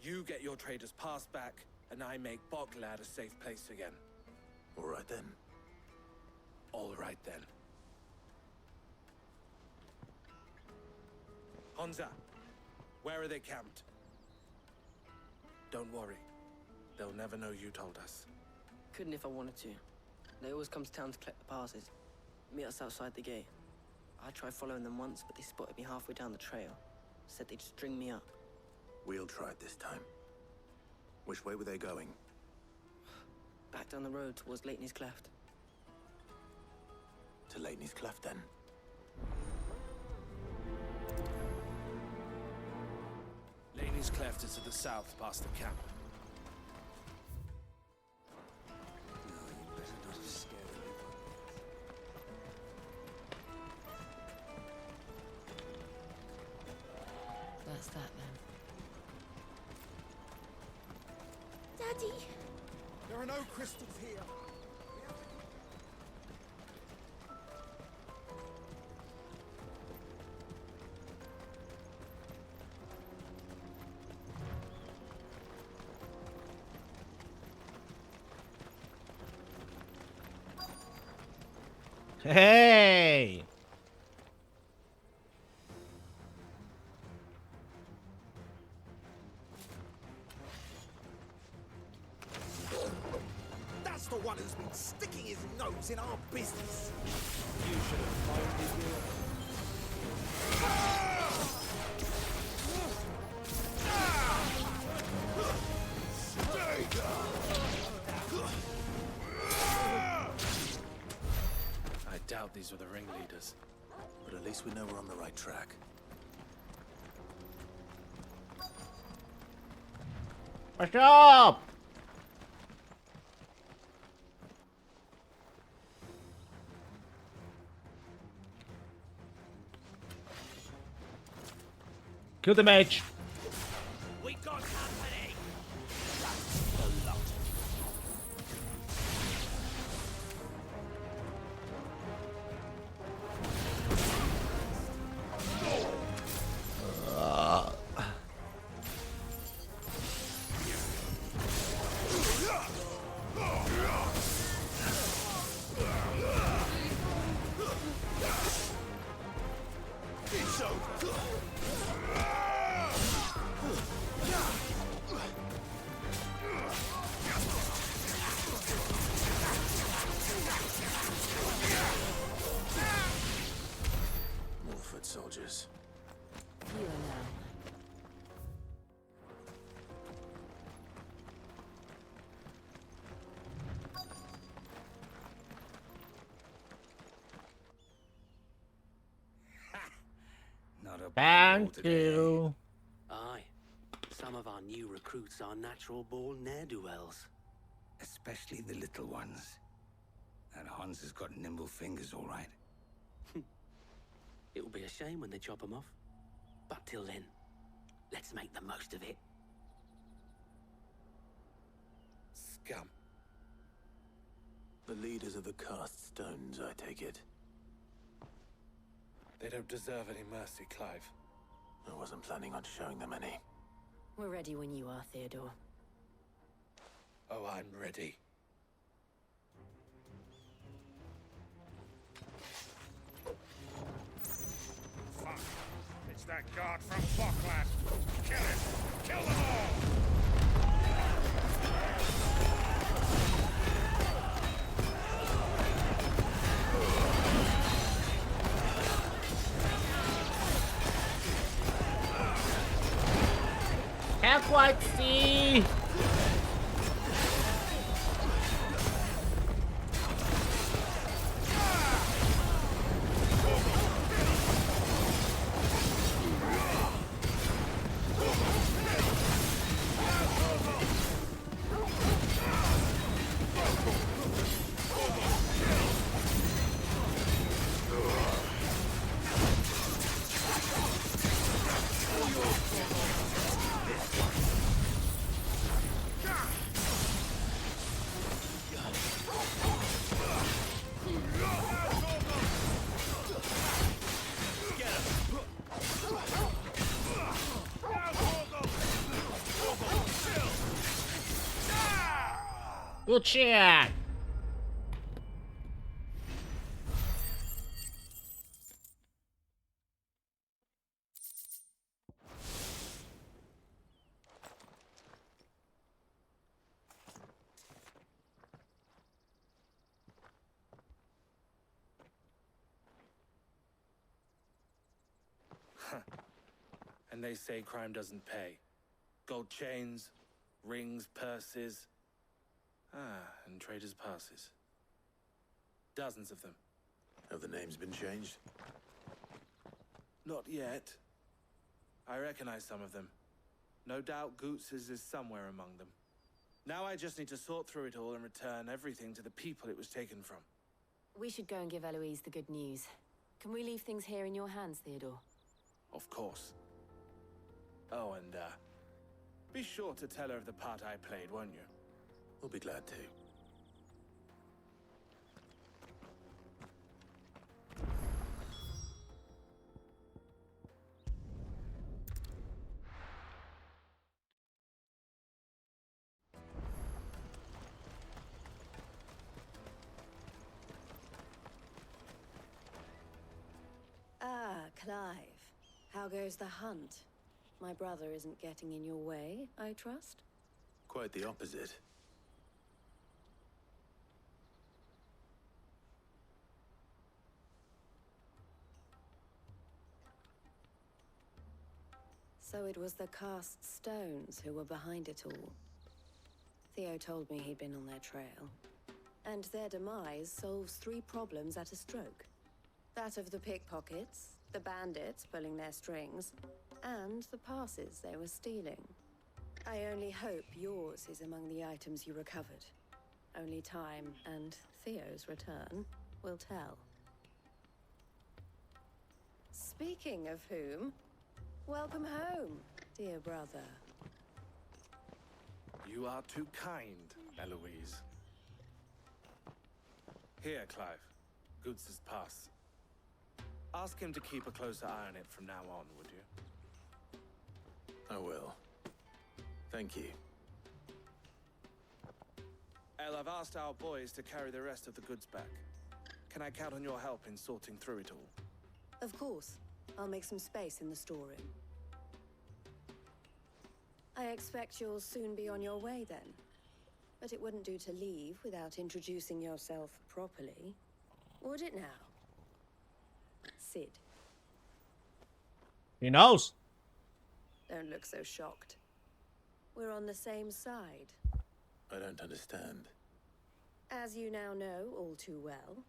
Speaker 10: You get your trader's pass back, and I make Boklad a safe place again.
Speaker 11: All right then.
Speaker 10: All right then. Honza, where are they camped? Don't worry. They'll never know you told us.
Speaker 6: Couldn't if I wanted to. They always come to town to collect the passes. Meet us outside the gate. I tried following them once, but they spotted me halfway down the trail. Said they'd string me up.
Speaker 11: We'll try it this time. Which way were they going?
Speaker 6: Back down the road towards Lateney's Cleft.
Speaker 11: To Lateney's Cleft, then.
Speaker 10: Laney's Cleft is to the south, past the camp.
Speaker 16: That's that then.
Speaker 25: Daddy!
Speaker 9: There are no crystals here.
Speaker 1: Hey!
Speaker 9: That's the one who's been sticking his nose in our business.
Speaker 10: You should have found his I doubt these were the ringleaders.
Speaker 11: But at least we know we're on the right track.
Speaker 1: What's up? Kill the mage.
Speaker 13: We got company!
Speaker 11: More foot soldiers.
Speaker 16: Fewer now.
Speaker 5: Not a
Speaker 1: Thank you.
Speaker 5: Aye. Some of our new recruits are natural born ne'er-do-wells. Especially the little ones. That Hans has got nimble fingers, all right. It will be a shame when they chop them off. But till then, let's make the most of it.
Speaker 10: Scum.
Speaker 11: The leaders of the cast stones, I take it.
Speaker 10: They don't deserve any mercy, Clive.
Speaker 11: I wasn't planning on showing them any.
Speaker 7: We're ready when you are, Theodore.
Speaker 10: Oh, I'm ready.
Speaker 20: Fuck. It's that guard from Boklad. Kill him. Kill them all.
Speaker 1: quite see. Good shit.
Speaker 10: And they say crime doesn't pay. Gold chains, rings, purses. And traders' passes. Dozens of them.
Speaker 11: Have the names been changed?
Speaker 10: Not yet. I recognize some of them. No doubt Goots's is somewhere among them. Now I just need to sort through it all and return everything to the people it was taken from.
Speaker 16: We should go and give Eloise the good news. Can we leave things here in your hands, Theodore?
Speaker 10: Of course. Oh, and, be sure to tell her of the part I played, won't you?
Speaker 11: We'll be glad to.
Speaker 4: Ah, Clive. How goes the hunt? My brother isn't getting in your way, I trust?
Speaker 11: Quite the opposite.
Speaker 4: So it was the cast stones who were behind it all. Theo told me he'd been on their trail. And their demise solves 3 problems at a stroke. That of the pickpockets, the bandits pulling their strings, and the passes they were stealing. I only hope yours is among the items you recovered. Only time and Theo's return will tell. Speaking of whom, welcome home, dear brother.
Speaker 10: You are too kind, Eloise. Here, Clive. Goots's pass. Ask him to keep a closer eye on it from now on, would you?
Speaker 11: I will. Thank you.
Speaker 10: El, I've asked our boys to carry the rest of the goods back. Can I count on your help in sorting through it all?
Speaker 4: Of course. I'll make some space in the storeroom. I expect you'll soon be on your way then. But it wouldn't do to leave without introducing yourself properly. Would it now? Sid.
Speaker 1: He knows.
Speaker 4: Don't look so shocked. We're on the same side.
Speaker 11: I don't understand.
Speaker 4: As you now know all too well,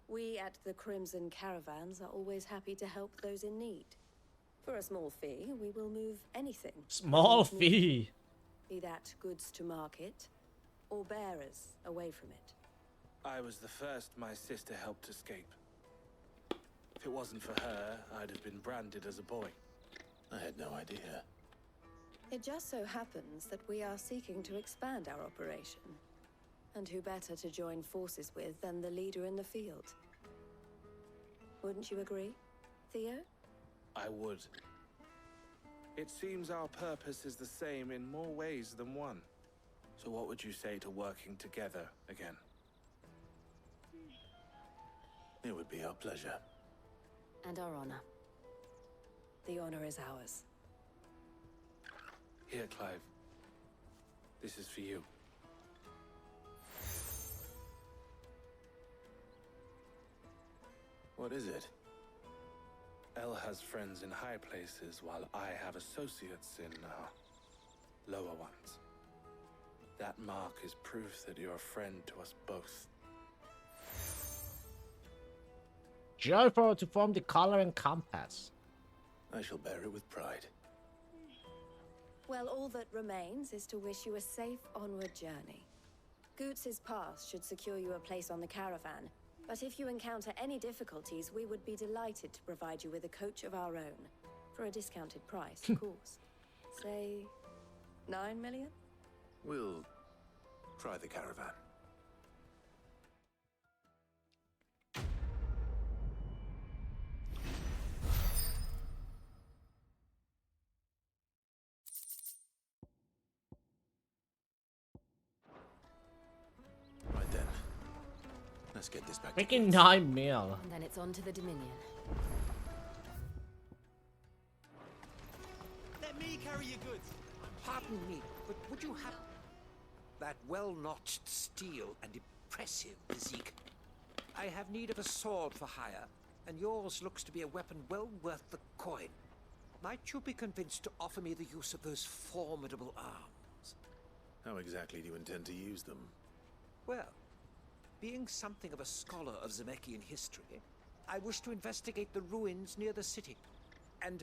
Speaker 4: we at the Crimson Caravans are always happy to help those in need. For a small fee, we will move anything.
Speaker 1: Small fee.
Speaker 4: Be that goods to market, or bearers away from it.
Speaker 10: I was the first my sister helped escape. If it wasn't for her, I'd have been branded as a boy.
Speaker 11: I had no idea.
Speaker 4: It just so happens that we are seeking to expand our operation. And who better to join forces with than the leader in the field? Wouldn't you agree, Theo?
Speaker 10: I would. It seems our purpose is the same in more ways than one. So what would you say to working together again?
Speaker 11: It would be our pleasure.
Speaker 4: And our honor. The honor is ours.
Speaker 10: Here, Clive. This is for you.
Speaker 11: What is it?
Speaker 10: El has friends in high places, while I have associates in, lower ones. That mark is proof that you're a friend to us both.
Speaker 1: Joyful to form the color and compass.
Speaker 3: I shall bear it with pride.
Speaker 4: Well, all that remains is to wish you a safe onward journey. Goots's pass should secure you a place on the caravan, but if you encounter any difficulties, we would be delighted to provide you with a coach of our own. For a discounted price, of course. Say, 9 million?
Speaker 3: We'll try the caravan. Right then. Let's get this back.
Speaker 1: Freaking 9 mil.
Speaker 16: And then it's on to the Dominion.
Speaker 14: Let me carry your goods.
Speaker 8: Pardon me, but would you have that well-notched steel and impressive physique? I have need of a sword for hire, and yours looks to be a weapon well worth the coin. Might you be convinced to offer me the use of those formidable arms?
Speaker 3: How exactly do you intend to use them?
Speaker 8: Well, being something of a scholar of Zemeckis history, I wish to investigate the ruins near the city, and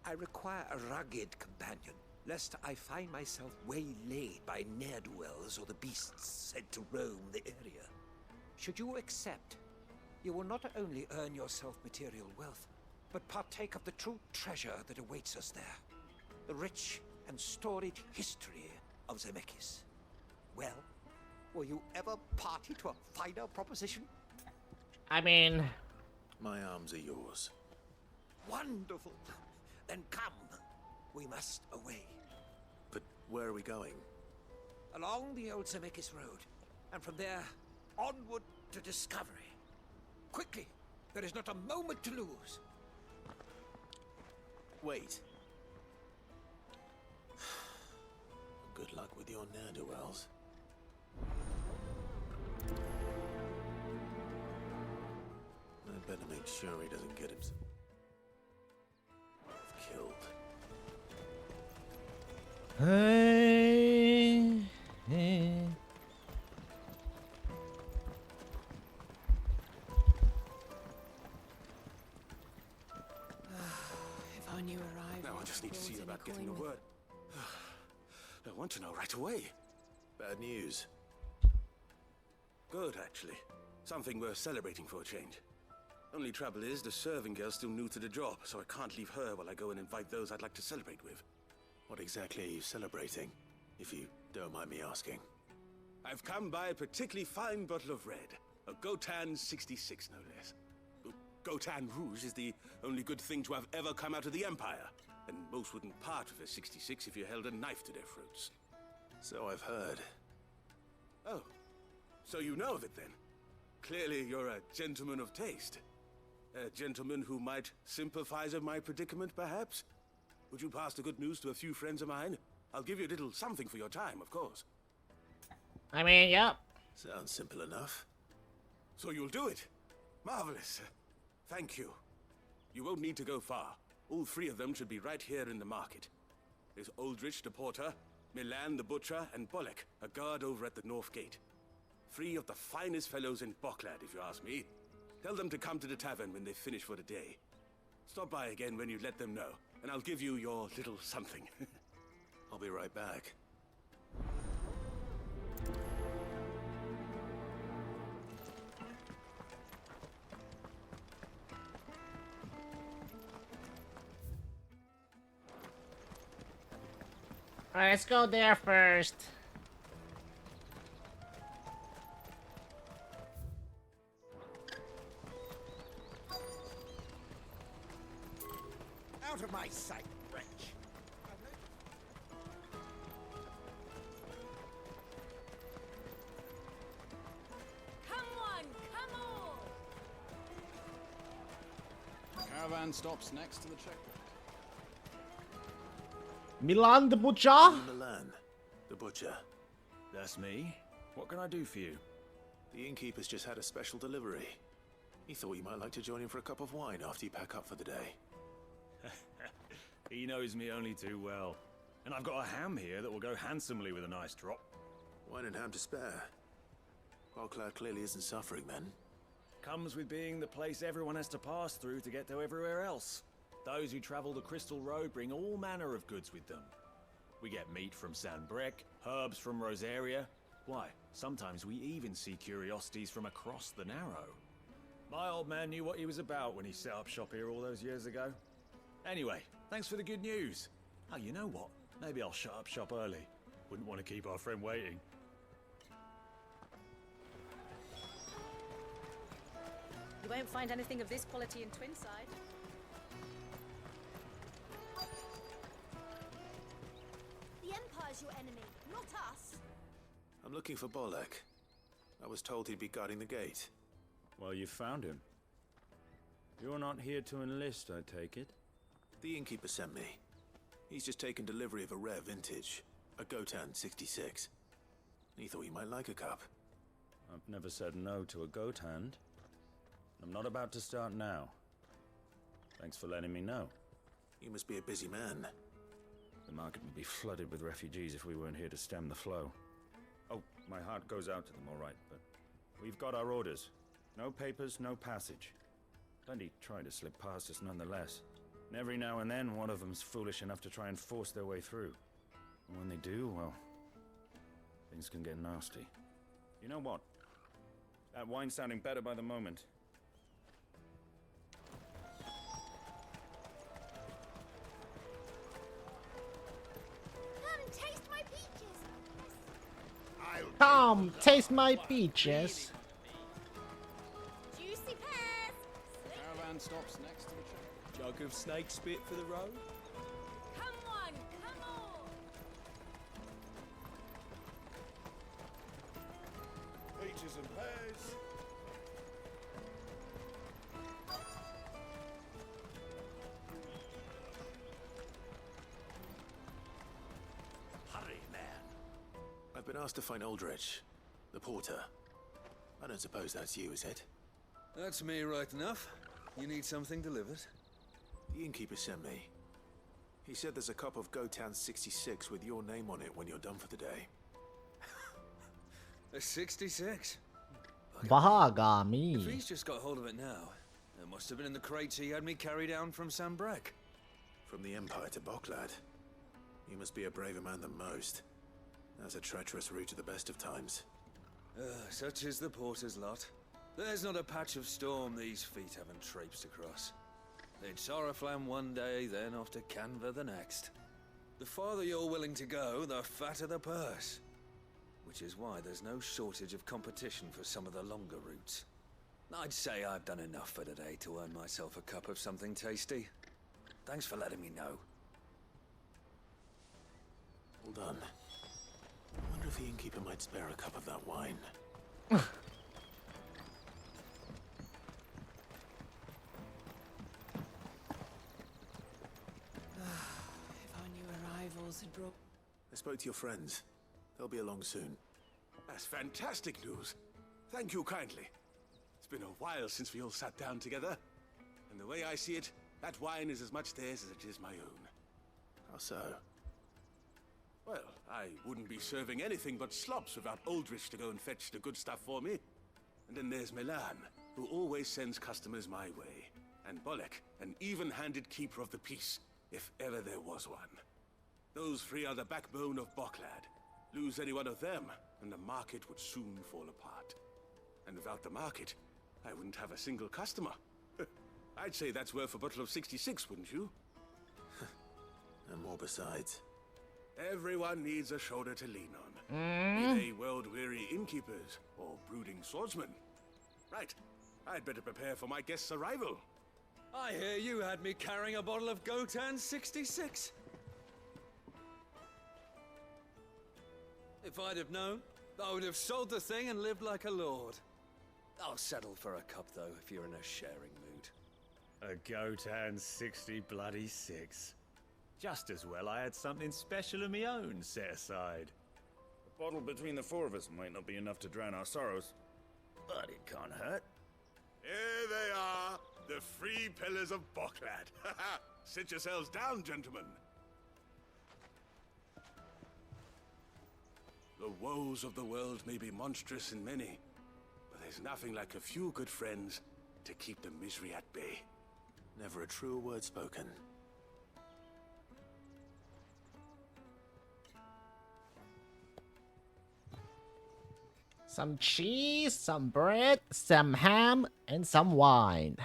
Speaker 8: I require a rugged companion, lest I find myself waylaid by ne'er-do-wells or the beasts sent to roam the area. Should you accept, you will not only earn yourself material wealth, but partake of the true treasure that awaits us there. The rich and storied history of Zemeckis. Well, were you ever party to a finer proposition?
Speaker 1: I mean...
Speaker 3: My arms are yours.
Speaker 8: Wonderful! Then come. We must away.
Speaker 3: But where are we going?
Speaker 8: Along the old Zemeckis Road, and from there, onward to discovery. Quickly! There is not a moment to lose.
Speaker 3: Wait. Good luck with your ne'er-do-wells. I better make sure he doesn't get himself killed.
Speaker 1: Hey, hey.
Speaker 6: If I knew arrived.
Speaker 3: Now I just need to see about getting the word. I want to know right away. Bad news. Good, actually. Something worth celebrating for a change. Only trouble is, the serving girl's still new to the job, so I can't leave her while I go and invite those I'd like to celebrate with. What exactly are you celebrating, if you don't mind me asking? I've come by a particularly fine bottle of red. A Gotan 66, no less. Gotan Rouge is the only good thing to have ever come out of the Empire, and most wouldn't part with a 66 if you held a knife to their throats. So I've heard. Oh, so you know of it then? Clearly you're a gentleman of taste. A gentleman who might sympathize with my predicament, perhaps? Would you pass the good news to a few friends of mine? I'll give you a little something for your time, of course.
Speaker 1: I mean, yep.
Speaker 3: Sounds simple enough. So you'll do it? Marvelous. Thank you. You won't need to go far. All three of them should be right here in the market. There's Aldrich the porter, Milan the butcher, and Bolek, a guard over at the north gate. Three of the finest fellows in Boklad, if you ask me. Tell them to come to the tavern when they finish for the day. Stop by again when you let them know, and I'll give you your little something. I'll be right back.
Speaker 1: Alright, let's go there first.
Speaker 8: Out of my sight, wretch!
Speaker 7: Come on, come on!
Speaker 14: Caravan stops next to the checkpoint.
Speaker 1: Milan the butcher?
Speaker 3: Milan, the butcher.
Speaker 11: That's me. What can I do for you?
Speaker 3: The innkeeper's just had a special delivery. He thought you might like to join him for a cup of wine after you pack up for the day.
Speaker 11: He knows me only too well.
Speaker 12: And I've got a ham here that will go handsomely with a nice drop.
Speaker 11: Wine and ham to spare. Bocklad clearly isn't suffering then.
Speaker 12: Comes with being the place everyone has to pass through to get to everywhere else. Those who travel the Crystal Road bring all manner of goods with them. We get meat from Sanbrec, herbs from Rosaria. Why, sometimes we even see curiosities from across the Narrow. My old man knew what he was about when he set up shop here all those years ago. Anyway, thanks for the good news. Oh, you know what? Maybe I'll shut up shop early. Wouldn't want to keep our friend waiting.
Speaker 15: You won't find anything of this quality in Twinside.
Speaker 18: The Empire's your enemy, not us.
Speaker 11: I'm looking for Bolek. I was told he'd be guarding the gate.
Speaker 12: Well, you found him. You're not here to enlist, I take it?
Speaker 11: The innkeeper sent me. He's just taken delivery of a rare vintage, a Gotan 66. He thought you might like a cup.
Speaker 12: I've never said no to a goat hand. I'm not about to start now. Thanks for letting me know.
Speaker 11: You must be a busy man.
Speaker 12: The market would be flooded with refugees if we weren't here to stem the flow. Oh, my heart goes out to them, all right, but we've got our orders. No papers, no passage. Plenty try to slip past us nonetheless. And every now and then, one of them's foolish enough to try and force their way through. And when they do, well, things can get nasty. You know what? That wine's sounding better by the moment.
Speaker 18: Come, taste my peaches.
Speaker 1: Come, taste my peaches.
Speaker 18: Juicy pears.
Speaker 10: Caravan stops next to the train.
Speaker 2: Jug of snake spit for the road.
Speaker 18: Come on, come on.
Speaker 20: Peaches and pears.
Speaker 11: Hurry, man. I've been asked to find Aldrich, the porter. I don't suppose that's you, is it?
Speaker 19: That's me right enough. You need something delivered?
Speaker 11: The innkeeper sent me. He said there's a cup of Gotan 66 with your name on it when you're done for the day.
Speaker 19: A 66? If
Speaker 1: Bahagami.
Speaker 19: he's just got hold of it now, it must have been in the crates he had me carry down from Sanbrec.
Speaker 11: From the Empire to Bocklad. You must be a braver man than most. That's a treacherous route at the best of times.
Speaker 19: Such is the porter's lot. There's not a patch of storm these feet haven't traipsed across. It's Oriflamme one day, then off to Canva the next. The farther you're willing to go, the fatter the purse. Which is why there's no shortage of competition for some of the longer routes. I'd say I've done enough for today to earn myself a cup of something tasty. Thanks for letting me know.
Speaker 11: Well done. I wonder if the innkeeper might spare a cup of that wine.
Speaker 6: If I knew arrivals had brought...
Speaker 11: I spoke to your friends. They'll be along soon.
Speaker 3: That's fantastic news. Thank you kindly. It's been a while since we all sat down together. And the way I see it, that wine is as much theirs as it is my own.
Speaker 11: How so?
Speaker 3: Well, I wouldn't be serving anything but slops without Aldrich to go and fetch the good stuff for me. And then there's Milan, who always sends customers my way. And Bolek, an even-handed keeper of the peace, if ever there was one. Those three are the backbone of Bocklad. Lose any one of them, and the market would soon fall apart. And without the market, I wouldn't have a single customer. I'd say that's worth a bottle of 66, wouldn't you?
Speaker 11: And more besides.
Speaker 3: Everyone needs a shoulder to lean on. Be they world-weary innkeepers or brooding swordsmen. Right, I'd better prepare for my guest's arrival.
Speaker 19: I hear you had me carrying a bottle of Gotan 66. If I'd have known, I would have sold the thing and lived like a lord. I'll settle for a cup, though, if you're in a sharing mood.
Speaker 12: A Gotan 66. Just as well I had something special of my own set aside. A bottle between the four of us might not be enough to drown our sorrows, but it can't hurt.
Speaker 3: Here they are, the three pillars of Bocklad. Sit yourselves down, gentlemen.
Speaker 20: The woes of the world may be monstrous in many, but there's nothing like a few good friends to keep the misery at bay.
Speaker 11: Never a truer word spoken.
Speaker 1: Some cheese, some bread, some ham, and some wine.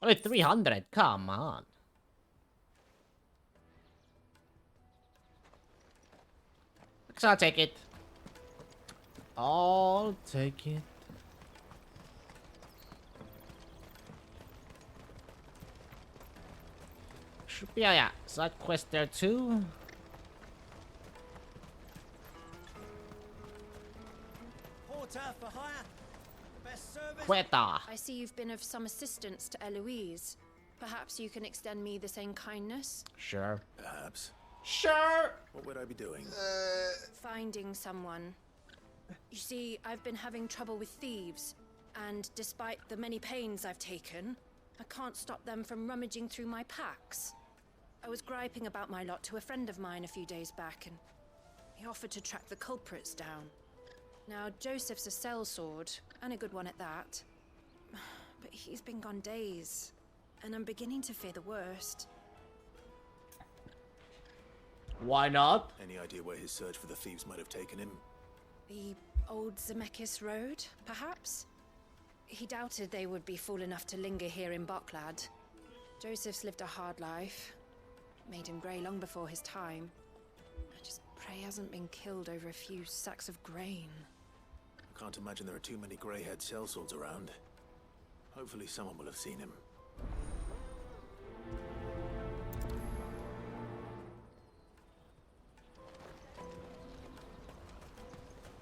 Speaker 1: Only 300, come on. So I'll take it. I'll take it. Should be, yeah. Side quest there too.
Speaker 17: Porter for hire. Best service.
Speaker 1: Queta.
Speaker 21: I see you've been of some assistance to Eloise. Perhaps you can extend me the same kindness?
Speaker 1: Sure.
Speaker 11: Perhaps.
Speaker 1: Sure.
Speaker 11: What would I be doing?
Speaker 21: Finding someone. You see, I've been having trouble with thieves, and despite the many pains I've taken, I can't stop them from rummaging through my packs. I was griping about my lot to a friend of mine a few days back, and he offered to track the culprits down. Now, Joseph's a sellsword, and a good one at that. But he's been gone days, and I'm beginning to fear the worst.
Speaker 1: Why not?
Speaker 11: Any idea where his search for the thieves might have taken him?
Speaker 21: The old Zemeckis Road, perhaps? He doubted they would be fool enough to linger here in Boklad. Joseph's lived a hard life. Made him grey long before his time. I just pray he hasn't been killed over a few sacks of grain.
Speaker 11: I can't imagine there are too many grey-haired sellswords around. Hopefully someone will have seen him.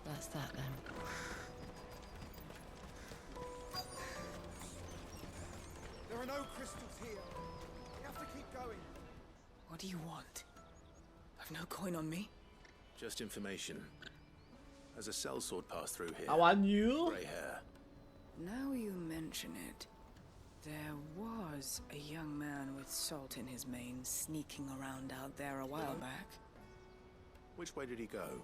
Speaker 16: That's that then.
Speaker 9: There are no crystals here. We have to keep going.
Speaker 6: What do you want? I've no coin on me.
Speaker 11: Just information. As a sellsword passed through here.
Speaker 1: I want you.
Speaker 11: Grey hair.
Speaker 6: Now you mention it, there was a young man with salt in his mane sneaking around out there a while back.
Speaker 11: Which way did he go?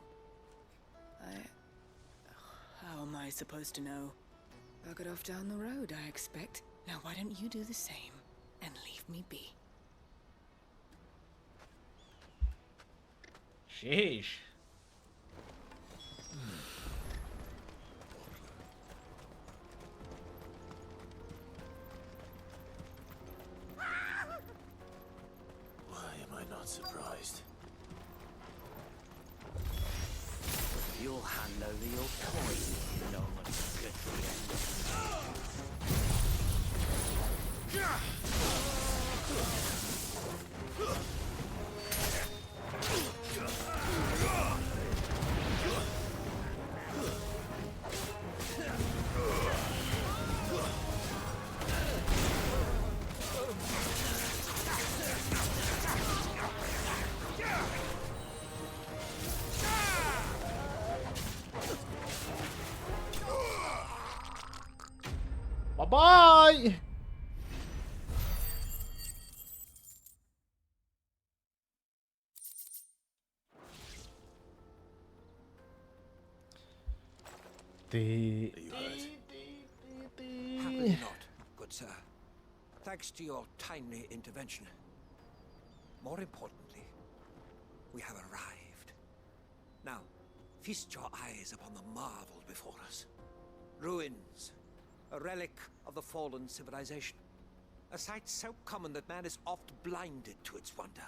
Speaker 6: How am I supposed to know? I got off down the road, I expect. Now why don't you do the same and leave me be?
Speaker 1: Sheesh.
Speaker 11: Why am I not surprised?
Speaker 5: You'll hand over your coin if you know what's good for
Speaker 1: Bye-bye!
Speaker 8: Happily not, good sir. Thanks to your timely intervention. More importantly, we have arrived. Now, feast your eyes upon the marvel before us. Ruins, a relic of the fallen civilization. A sight so common that man is oft blinded to its wonder.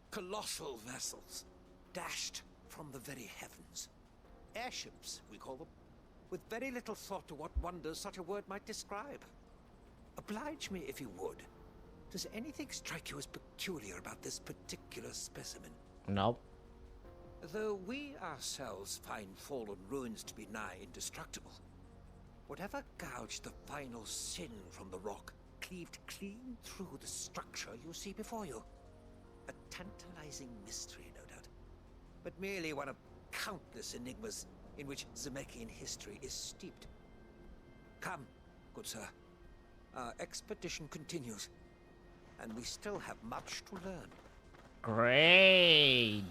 Speaker 8: Colossal vessels, dashed from the very heavens. Airships, we call them, with very little thought to what wonders such a word might describe. Oblige me if you would. Does anything strike you as peculiar about this particular specimen?
Speaker 1: Nope.
Speaker 8: Though we ourselves find fallen ruins to be nigh indestructible, whatever gouged the final sin from the rock cleaved clean through the structure you see before you. A tantalizing mystery, no doubt, but merely one of countless enigmas in which Zemeckis history is steeped. Come, good sir. Our expedition continues, and we still have much to learn.
Speaker 1: Great.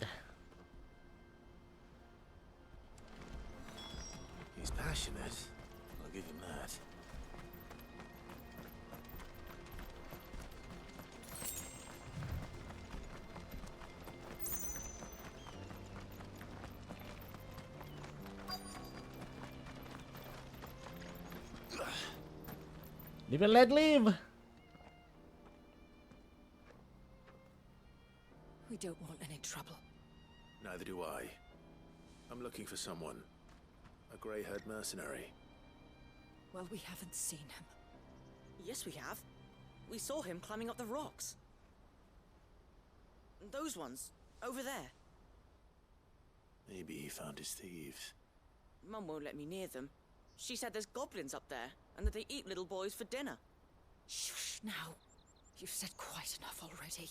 Speaker 11: He's passionate. I'll give him that.
Speaker 1: Live and let live.
Speaker 7: We don't want any trouble.
Speaker 11: Neither do I. I'm looking for someone. A grey-haired mercenary.
Speaker 7: Well, we haven't seen him.
Speaker 6: Yes, we have. We saw him climbing up the rocks. Those ones, over there.
Speaker 11: Maybe he found his thieves.
Speaker 6: Mum won't let me near them. She said there's goblins up there, and that they eat little boys for dinner.
Speaker 7: Shush now. You've said quite enough already.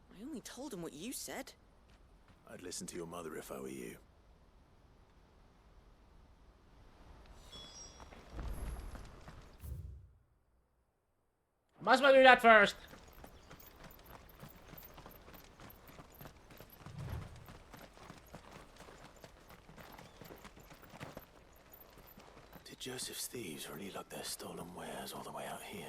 Speaker 6: I only told him what you said.
Speaker 11: I'd listen to your mother if I were you.
Speaker 1: Must do that first.
Speaker 11: Did Joseph's thieves really lug their stolen wares all the way out here?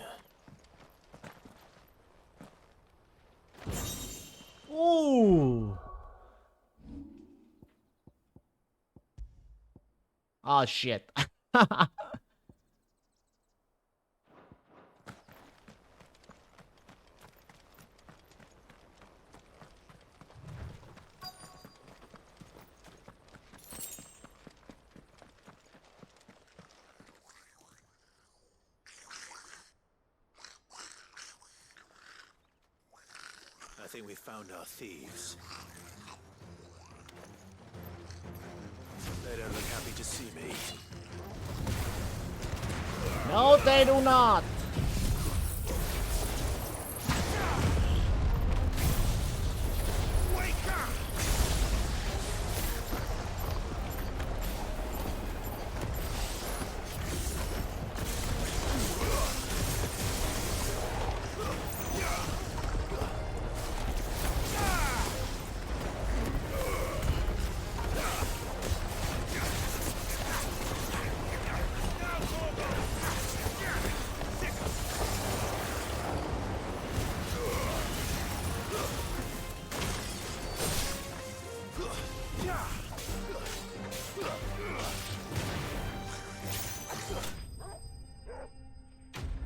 Speaker 1: Ooh. Oh shit.
Speaker 11: I think we've found our thieves. They don't look happy to see me.
Speaker 1: No, they do not.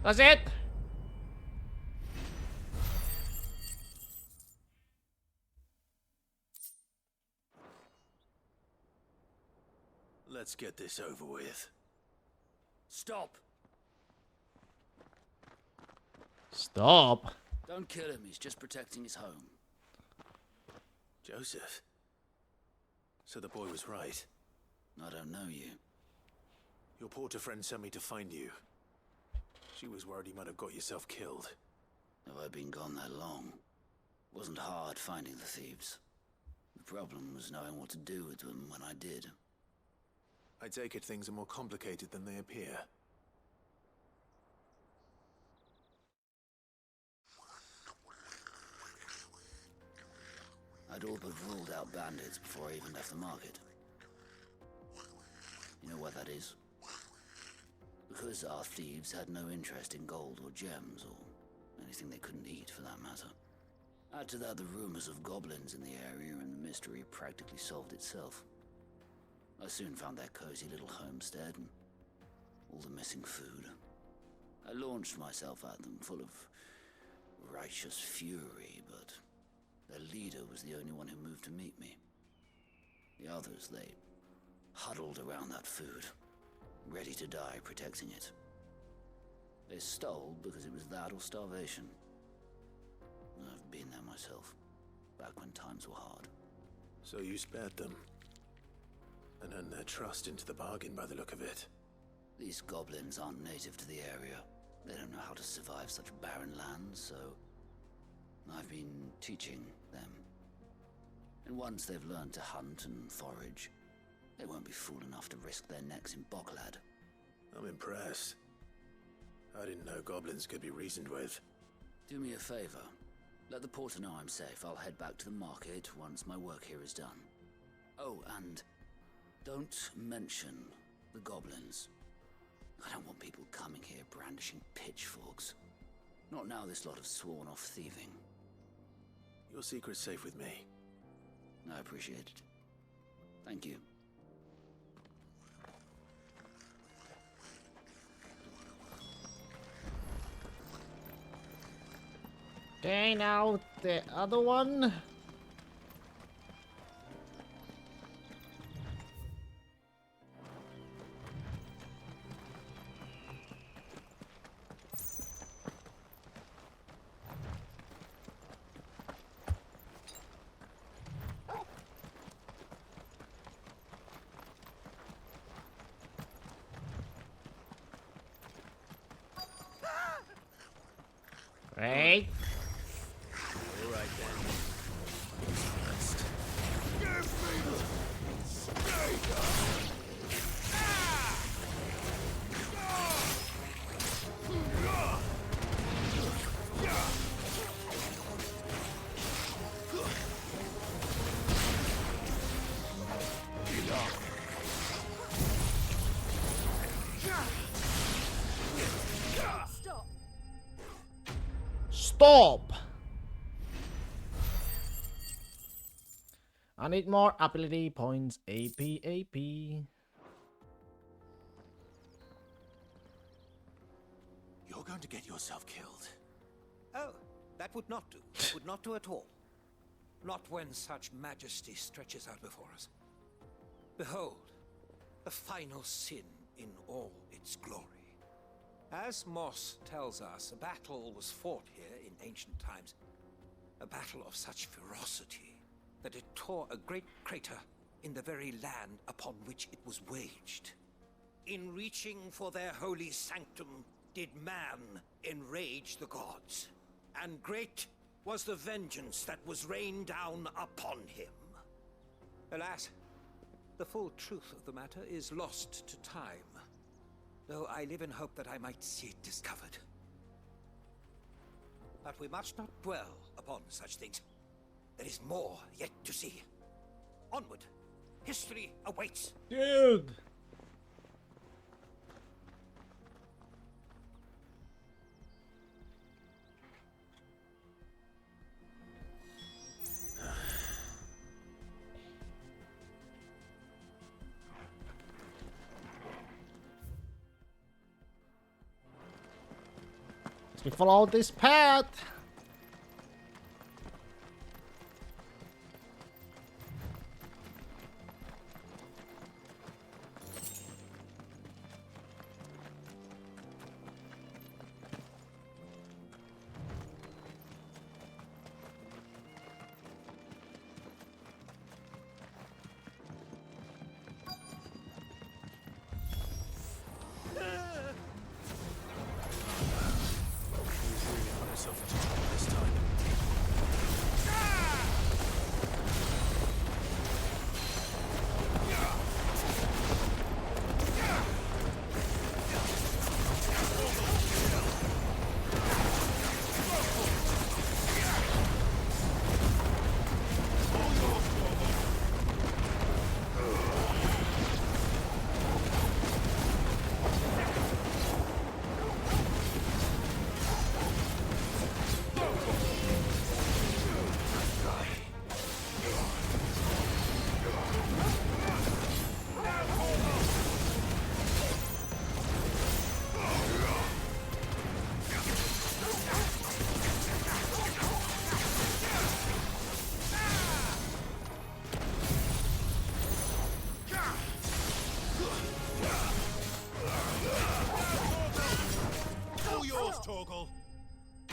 Speaker 1: That's it.
Speaker 11: Let's get this over with.
Speaker 13: Stop!
Speaker 1: Stop.
Speaker 13: Don't kill him, he's just protecting his home.
Speaker 11: Joseph? So the boy was right.
Speaker 13: I don't know you.
Speaker 11: Your porter friend sent me to find you. She was worried you might have got yourself killed.
Speaker 13: Have I been gone that long? Wasn't hard finding the thieves. The problem was knowing what to do with them when I did.
Speaker 11: I take it things are more complicated than they appear.
Speaker 13: I'd all but ruled out bandits before I even left the market. You know why that is? Because our thieves had no interest in gold or gems, or anything they couldn't eat for that matter. Add to that the rumors of goblins in the area, and the mystery practically solved itself. I soon found their cozy little homestead, and all the missing food. I launched myself at them, full of righteous fury, but their leader was the only one who moved to meet me. The others, they huddled around that food, ready to die protecting it. They stole because it was that or starvation. I've been there myself, back when times were hard.
Speaker 11: So you spared them? And earned their trust into the bargain by the look of it.
Speaker 13: These goblins aren't native to the area. They don't know how to survive such barren lands, so I've been teaching them. And once they've learned to hunt and forage, they won't be fool enough to risk their necks in Boklad.
Speaker 11: I'm impressed. I didn't know goblins could be reasoned with.
Speaker 13: Do me a favor. Let the porter know I'm safe. I'll head back to the market once my work here is done. Oh, and don't mention the goblins. I don't want people coming here brandishing pitchforks. Not now this lot have sworn off thieving.
Speaker 11: Your secret's safe with me.
Speaker 13: I appreciate it. Thank you.
Speaker 1: Okay, now the other one. Right.
Speaker 11: All right then.
Speaker 1: Stop! I need more ability points. AP.
Speaker 8: You're going to get yourself killed. Oh, that would not do. That would not do at all. Not when such majesty stretches out before us. Behold, the final sin in all its glory. As Moss tells us, a battle was fought here in ancient times. A battle of such ferocity that it tore a great crater in the very land upon which it was waged. In reaching for their holy sanctum, did man enrage the gods, and great was the vengeance that was rained down upon him. Alas, the full truth of the matter is lost to time, though I live in hope that I might see it discovered. But we must not dwell upon such things. There is more yet to see. Onward. History awaits.
Speaker 1: Dude! We follow this path.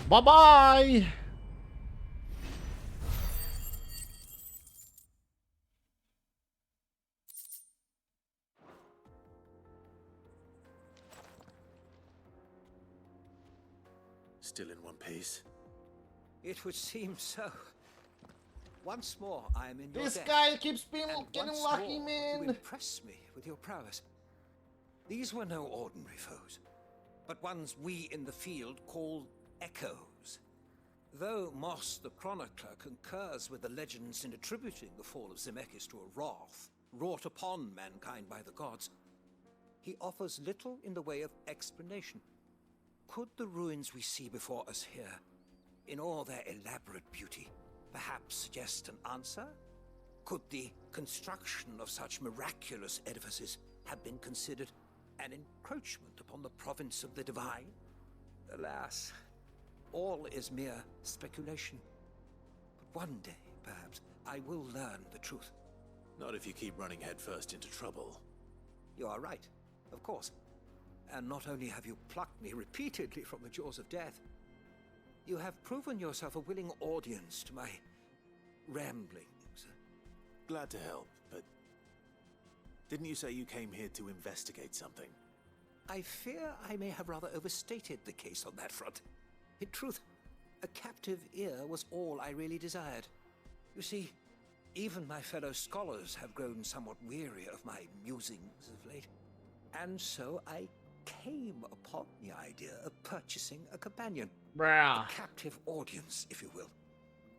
Speaker 1: Bye-bye!
Speaker 11: Still in one piece.
Speaker 8: It would seem so. Once more, I am in your
Speaker 1: This
Speaker 8: debt.
Speaker 1: guy keeps being
Speaker 8: And
Speaker 1: getting
Speaker 8: once
Speaker 1: lucky,
Speaker 8: more,
Speaker 1: man.
Speaker 8: You impress me with your prowess. These were no ordinary foes. but ones we in the field call echoes. Though Moss the Chronicler concurs with the legends in attributing the fall of Zemeckis to a wrath wrought upon mankind by the gods, he offers little in the way of explanation. Could the ruins we see before us here, in all their elaborate beauty, perhaps suggest an answer? Could the construction of such miraculous edifices have been considered an encroachment upon the province of the divine? Alas, all is mere speculation. But one day, perhaps, I will learn the truth.
Speaker 11: Not if you keep running headfirst into trouble.
Speaker 8: You are right, of course. And not only have you plucked me repeatedly from the jaws of death, you have proven yourself a willing audience to my ramblings.
Speaker 11: Glad to help, but didn't you say you came here to investigate something?
Speaker 8: I fear I may have rather overstated the case on that front. In truth, a captive ear was all I really desired. You see, even my fellow scholars have grown somewhat weary of my musings of late. And so I came upon the idea of purchasing a companion.
Speaker 1: Bruh.
Speaker 8: A captive audience, if you will.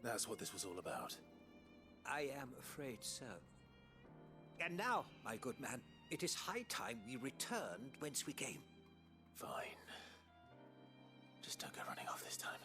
Speaker 11: That's what this was all about.
Speaker 8: I am afraid so. And now, my good man, it is high time we returned whence we came.
Speaker 11: Fine. Just don't go running off this time.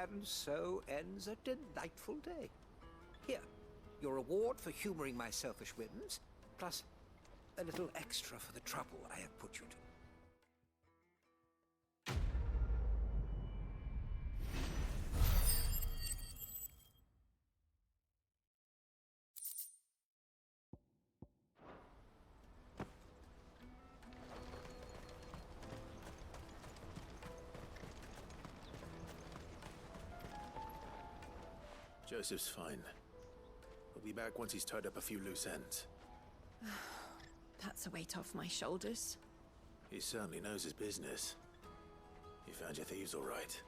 Speaker 8: And so ends a delightful day. Here, your reward for humoring my selfish whims, plus a little extra for the trouble I have put you to.
Speaker 11: Joseph's fine. He'll be back once he's tied up a few loose ends.
Speaker 21: That's a weight off my shoulders.
Speaker 11: He certainly knows his business. You found your thieves all right.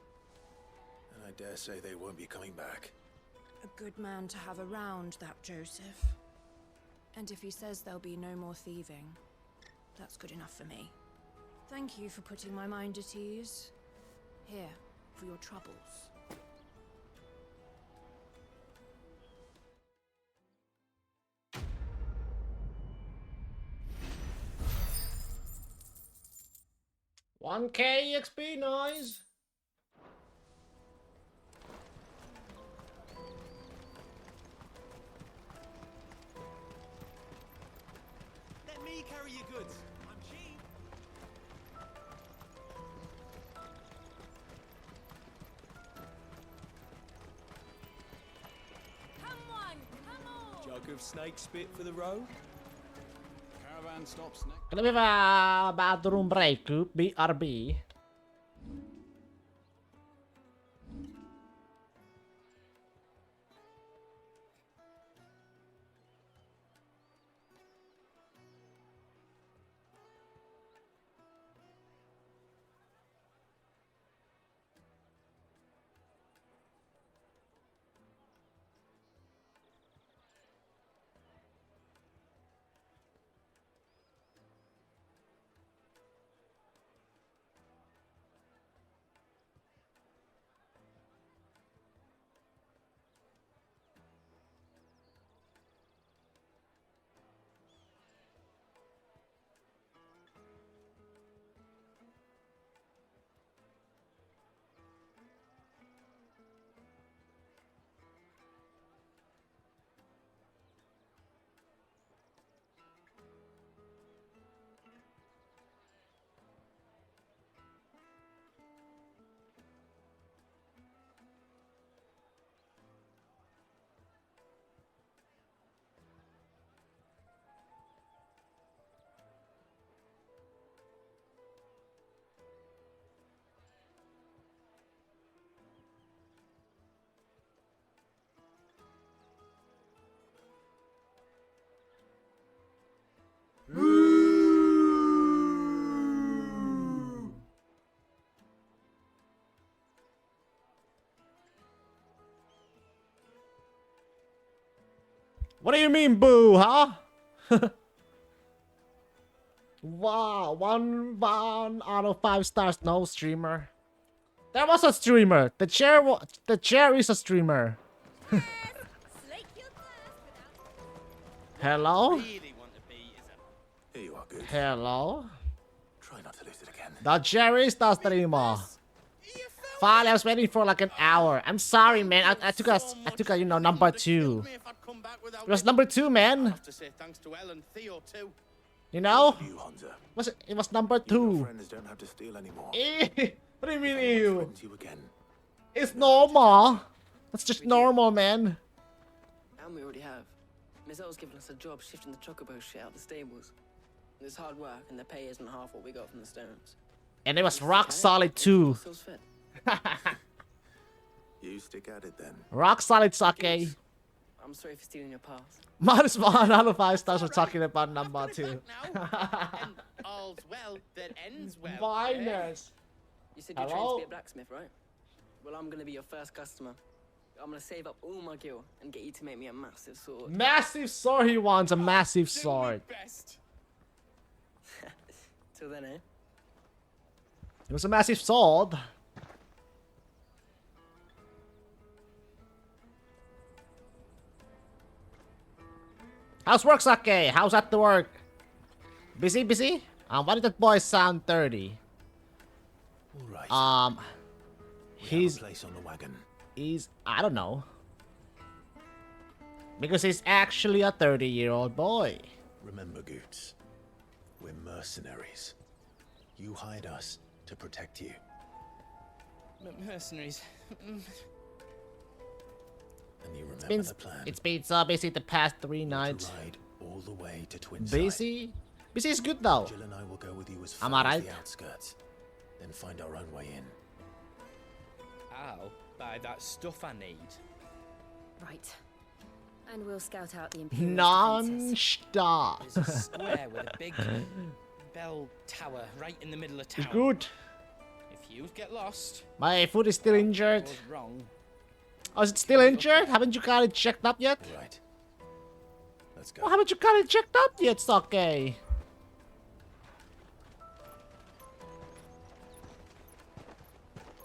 Speaker 11: And I dare say they won't be coming back.
Speaker 21: A good man to have around, that Joseph. And if he says there'll be no more thieving, that's good enough for me. Thank you for putting my mind at ease. Here, for your troubles.
Speaker 1: $1K EXP, nice.
Speaker 14: Let me carry your goods. I'm cheap.
Speaker 16: Come on, come on.
Speaker 14: Jug of snake spit for the road. Caravan stops next.
Speaker 1: Can we have a bathroom break? BRB. What do you mean, boo, huh? Wow, one out of 5 stars. No streamer. There was a streamer. The chair is a streamer. Hello?
Speaker 11: Here you are, Goose.
Speaker 1: Hello?
Speaker 11: Try not to lose it again.
Speaker 1: The chair is the streamer. Finally, I was waiting for like an hour. I'm sorry, man. I took a you know, number 2. It was number 2, man. You know? It was number 2.
Speaker 11: Friends don't have to steal anymore.
Speaker 1: What do you mean, ew?
Speaker 11: You again.
Speaker 1: It's normal. That's just normal, man.
Speaker 6: And we already have. Mizelle's given us a job shifting the chocobo shit out the stables. It's hard work, and the pay isn't half what we got from the stones.
Speaker 1: And it was rock solid too.
Speaker 11: You stick at it then.
Speaker 1: Rock solid, Sake.
Speaker 6: I'm sorry for stealing your pass.
Speaker 1: Minus 1 out of 5 stars. We're talking about number 2.
Speaker 4: All's well that ends well.
Speaker 1: Minus.
Speaker 6: You said you trained to be a blacksmith, right? Well, I'm gonna be your first customer. I'm gonna save up all my gil and get you to make me a massive sword.
Speaker 1: Massive sword, he wants a massive sword.
Speaker 6: Till then, eh?
Speaker 1: It was a massive sword. How's work, Sake? How's at the work? Busy, busy? Why did that boy sound 30?
Speaker 11: All right.
Speaker 1: He's
Speaker 11: place on the wagon.
Speaker 1: I don't know. Because he's actually a 30-year-old boy.
Speaker 11: Remember, Goots, we're mercenaries. You hired us to protect you.
Speaker 4: Mercenaries.
Speaker 11: And you remember the plan.
Speaker 1: It's been busy the past 3 nights.
Speaker 11: Ride all the way to Twinside.
Speaker 1: Busy? Busy is good though.
Speaker 11: Jill and I will go with you as
Speaker 1: Am
Speaker 11: far
Speaker 1: I
Speaker 11: as
Speaker 1: right?
Speaker 11: the outskirts, then find our own way in.
Speaker 4: I'll buy that stuff I need.
Speaker 15: Right. And we'll scout out the Imperial defenses.
Speaker 1: Non-stop.
Speaker 4: There's a square with a big bell tower right in the middle of town.
Speaker 1: Good.
Speaker 4: If you get lost,
Speaker 1: My foot is still injured.
Speaker 4: goes wrong.
Speaker 1: Oh, is it still injured? Haven't you got it checked up yet?
Speaker 11: Right. Let's go.
Speaker 1: Oh, haven't you got it checked up yet, Sake?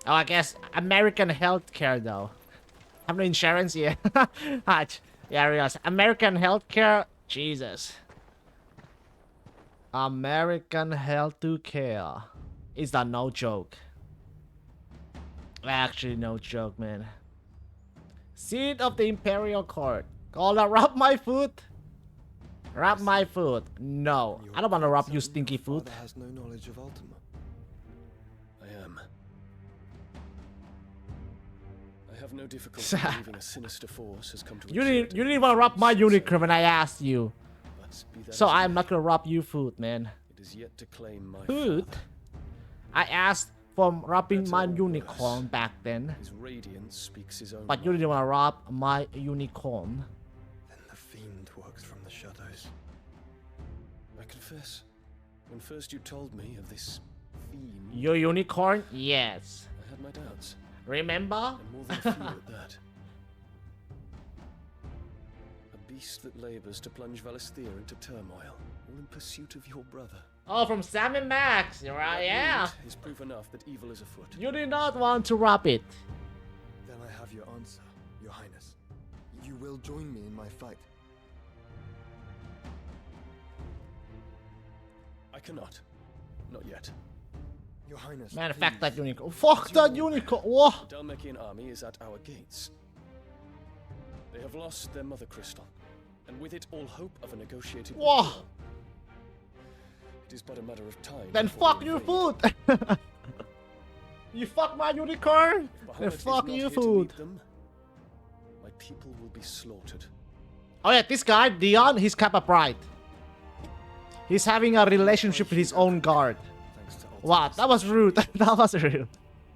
Speaker 1: Oh, I guess American healthcare though. Have no insurance, yeah. Yeah, I realize. American healthcare, Jesus. American healthcare is that no joke? Actually, no joke, man. Seat of the Imperial Court. Gonna rub my foot? Rub my foot? No, I don't wanna rub you stinky foot.
Speaker 2: Has no knowledge of Ultima. I am. I have no difficulty believing a sinister force has come to.
Speaker 1: You didn't wanna rub my unicorn when I asked you. So I'm not gonna rub you food, man.
Speaker 2: It is yet to claim my
Speaker 1: Food? I asked for rubbing my unicorn back then.
Speaker 2: His radiance speaks his own.
Speaker 1: But you didn't wanna rub my unicorn.
Speaker 2: Then the fiend works from the shadows. I confess, when first you told me of this fiend,
Speaker 1: Your unicorn? Yes.
Speaker 2: I had my doubts.
Speaker 1: Remember?
Speaker 2: And more than a few at that. A beast that labors to plunge Valisthea into turmoil, all in pursuit of your brother.
Speaker 1: Oh, from Sam and Max. You're right, yeah.
Speaker 2: Is proof enough that evil is afoot.
Speaker 1: You did not want to rub it.
Speaker 22: Then I have your answer, Your Highness. You will join me in my fight.
Speaker 2: I cannot. Not yet.
Speaker 22: Your Highness.
Speaker 1: Man, fuck that unicorn. Fuck that unicorn. Whoa.
Speaker 2: The Dalmekian army is at our gates. They have lost their mother crystal, and with it all hope of a negotiated
Speaker 1: Whoa.
Speaker 2: withdrawal. It is but a matter of time.
Speaker 1: Then
Speaker 2: before
Speaker 1: fuck
Speaker 2: they
Speaker 1: your
Speaker 2: invade.
Speaker 1: food. You fuck my unicorn. Then
Speaker 2: Bahamut is
Speaker 1: fuck
Speaker 2: not
Speaker 1: your
Speaker 2: here to
Speaker 1: food.
Speaker 2: meet them. My people will be slaughtered.
Speaker 1: Oh yeah, this guy, Dion, he's Kappa Pride. He's having a relationship with his own guard. Wow, that was rude. That was rude.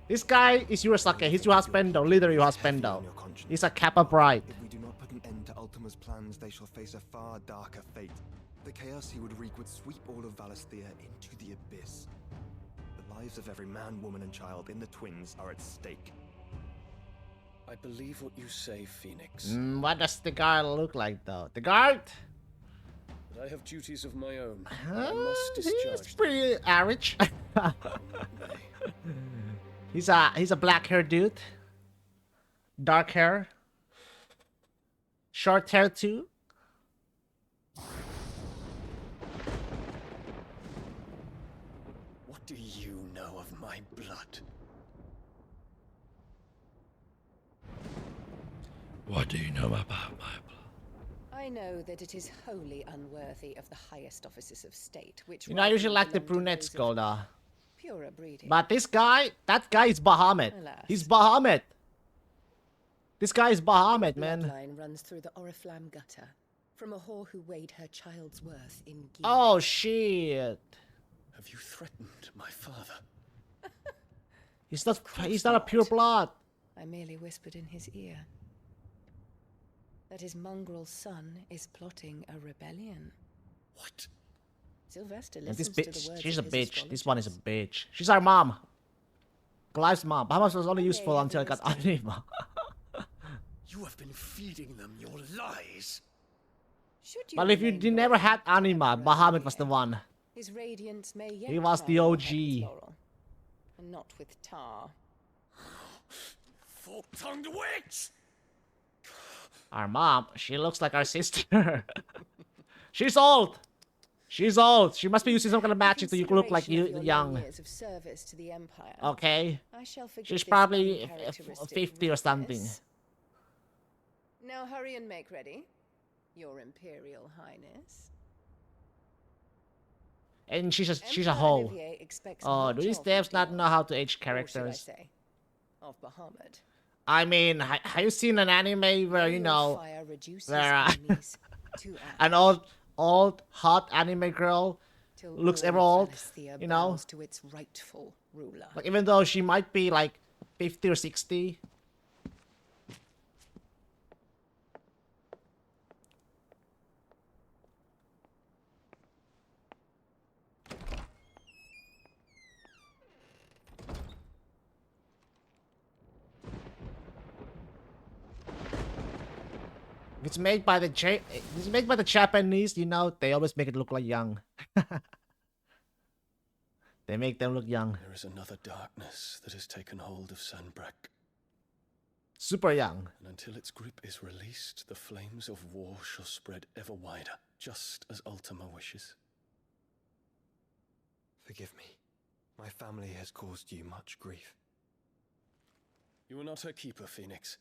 Speaker 1: This guy is Yurasake. He's your husband though. Literally your husband though. He's a Kappa Pride.
Speaker 22: If we do not put an end to Ultima's plans, they shall face a far darker fate. The chaos he would wreak would sweep all of Valisthea into the abyss. The lives of every man, woman, and child in the Twins are at stake.
Speaker 2: I believe what you say, Phoenix.
Speaker 1: What does the guard look like, though? The guard?
Speaker 2: But I have duties of my own. I must discharge.
Speaker 1: He's pretty average. He's a black-haired dude. Dark hair. Short hair too.
Speaker 2: What do you know of my blood?
Speaker 10: What do you know about my blood?
Speaker 18: I know that it is wholly unworthy of the highest offices of state, which
Speaker 1: You know, I usually like the brunettes, Golda.
Speaker 18: purer breeding.
Speaker 1: But this guy, that guy is Bahamut.
Speaker 18: Alas.
Speaker 1: He's Bahamut. This guy is Bahamut, man.
Speaker 18: Bloodline runs through the Oriflamme gutter, from a whore who weighed her child's worth in ghee.
Speaker 1: Oh shit.
Speaker 2: Have you threatened my father?
Speaker 1: He's not a pure blood.
Speaker 18: I merely whispered in his ear that his mongrel son is plotting a rebellion.
Speaker 2: What?
Speaker 18: Sylvester
Speaker 1: And this
Speaker 18: listens to the
Speaker 1: bitch,
Speaker 18: words
Speaker 1: she's a
Speaker 18: of his
Speaker 1: bitch. This one is a bitch. She's our mom. Clive's mom. Bahamut was only useful
Speaker 18: have
Speaker 1: until I got Anima.
Speaker 2: You have been feeding them your lies.
Speaker 1: But if you never had Anima, Bahamut was the one.
Speaker 18: His radiance may yet
Speaker 1: He was
Speaker 18: shine
Speaker 1: the
Speaker 18: on
Speaker 1: OG.
Speaker 18: heaven's laurel, and not with tar.
Speaker 2: Fork-tongued witch!
Speaker 1: Our mom, she looks like our sister. She's old. She's old. She must be using some kind of magic so you look like you young.
Speaker 18: Years of service to the Empire,
Speaker 1: Okay.
Speaker 18: I shall forgive
Speaker 1: She's
Speaker 18: this
Speaker 1: probably
Speaker 18: uncharacteristic
Speaker 1: 50 or something.
Speaker 18: rudeness. Now hurry and make ready, Your Imperial Highness.
Speaker 1: And she's a
Speaker 18: Emperor
Speaker 1: hoe.
Speaker 18: Olivier expects
Speaker 1: Oh,
Speaker 18: much
Speaker 1: do these
Speaker 18: of
Speaker 1: devs
Speaker 18: you,
Speaker 1: not know how to age
Speaker 18: or should I
Speaker 1: characters?
Speaker 18: say, of Bahamut.
Speaker 1: I mean, have you seen an anime where, you know,
Speaker 18: Fire reduces
Speaker 1: where
Speaker 18: enemies to
Speaker 1: an old, hot anime girl
Speaker 18: till
Speaker 1: looks
Speaker 18: all
Speaker 1: ever old,
Speaker 18: Valisthea
Speaker 1: you know?
Speaker 18: bows to its rightful ruler.
Speaker 1: Like, even though she might be, like, 50 or 60. If it's made by the Japanese, you know, they always make it look like young. They make them look young.
Speaker 2: There is another darkness that has taken hold of Sanbreque.
Speaker 1: Super young.
Speaker 2: And until its grip is released, the flames of war shall spread ever wider, just as Ultima wishes.
Speaker 22: Forgive me. My family has caused you much grief.
Speaker 2: You are not her keeper, Phoenix.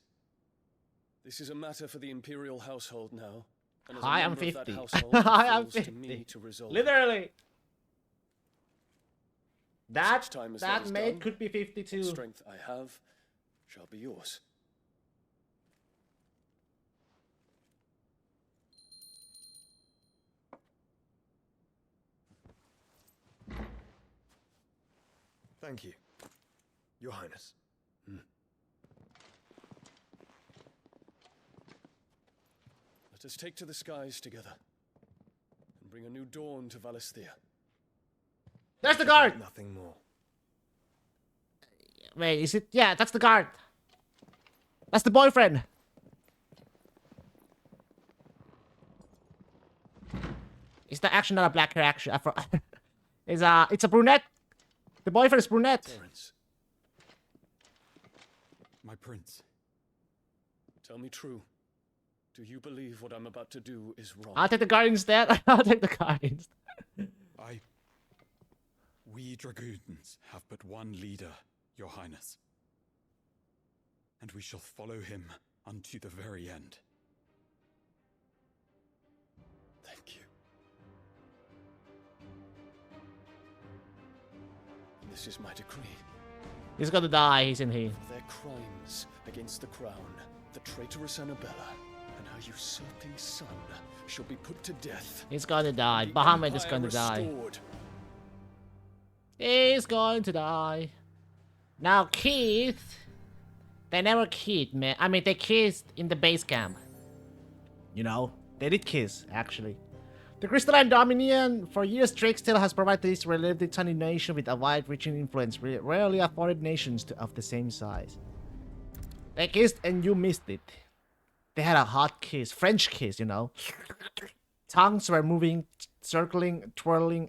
Speaker 2: This is a matter for the Imperial household now. And as a
Speaker 1: Hi, I'm
Speaker 2: member of that
Speaker 1: 50.
Speaker 2: household,
Speaker 1: Hi,
Speaker 2: it
Speaker 1: I'm
Speaker 2: falls to
Speaker 1: 50.
Speaker 2: me to resolve.
Speaker 1: Literally. That
Speaker 2: Such time as
Speaker 1: that
Speaker 2: is
Speaker 1: mate
Speaker 2: done,
Speaker 1: could be 52.
Speaker 2: what strength I have shall be yours.
Speaker 22: Thank you, Your Highness.
Speaker 2: Let us take to the skies together and bring a new dawn to Valisthea.
Speaker 1: There's the guard!
Speaker 22: Nothing more.
Speaker 1: Wait, is it? Yeah, that's the guard. That's the boyfriend. Is that actually not a black hair? Actually, it's a brunette. The boyfriend is brunette.
Speaker 2: Terence.
Speaker 14: My prince.
Speaker 2: Tell me true. Do you believe what I'm about to do is wrong?
Speaker 1: I'll take the guard instead. I'll take the guard instead.
Speaker 14: We dragoons have but one leader, Your Highness. And we shall follow him unto the very end.
Speaker 2: Thank you. This is my decree.
Speaker 1: He's gonna die, isn't he?
Speaker 2: For their crimes against the crown, the traitorous Annabella and her usurping son shall be put to death.
Speaker 1: He's gonna die.
Speaker 2: The
Speaker 1: Bahamut is
Speaker 2: Empire
Speaker 1: gonna die.
Speaker 2: restored.
Speaker 1: He's going to die. Now, Keith. They never kissed, man. I mean, they kissed in the base camp. You know, they did kiss, actually. The Crystalline Dominion, for years, Drake still has provided this relatively tiny nation with a wide-reaching influence, rarely afforded nations of the same size. They kissed and you missed it. They had a hot kiss, French kiss, you know. Tongues were moving, circling, twirling.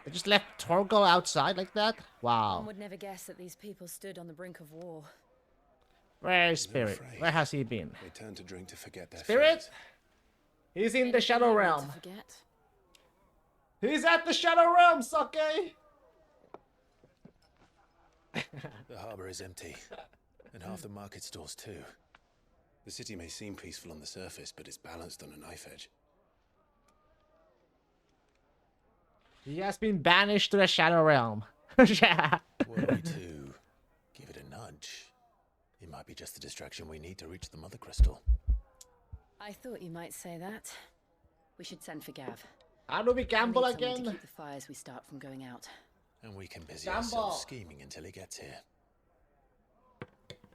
Speaker 1: They just left Torgal outside like that? Wow.
Speaker 15: One would never guess that these people stood on the brink of war.
Speaker 1: Where is Spirit? Where has he been?
Speaker 2: They turn to drink to forget their
Speaker 1: Spirit? He's in the Shadow Realm. He's at the Shadow Realm, Sake!
Speaker 2: The harbor is empty, and half the market stalls too. The city may seem peaceful on the surface, but it's balanced on a knife edge.
Speaker 1: He has been banished to the Shadow Realm.
Speaker 2: Were we to give it a nudge, it might be just the distraction we need to reach the Mother Crystal.
Speaker 15: I thought you might say that. We should send for Gav.
Speaker 1: How do we gamble
Speaker 15: We'll need someone
Speaker 1: again?
Speaker 15: to keep the fires we start from going out.
Speaker 2: And we can busy
Speaker 1: Gamble.
Speaker 2: ourselves scheming until he gets here.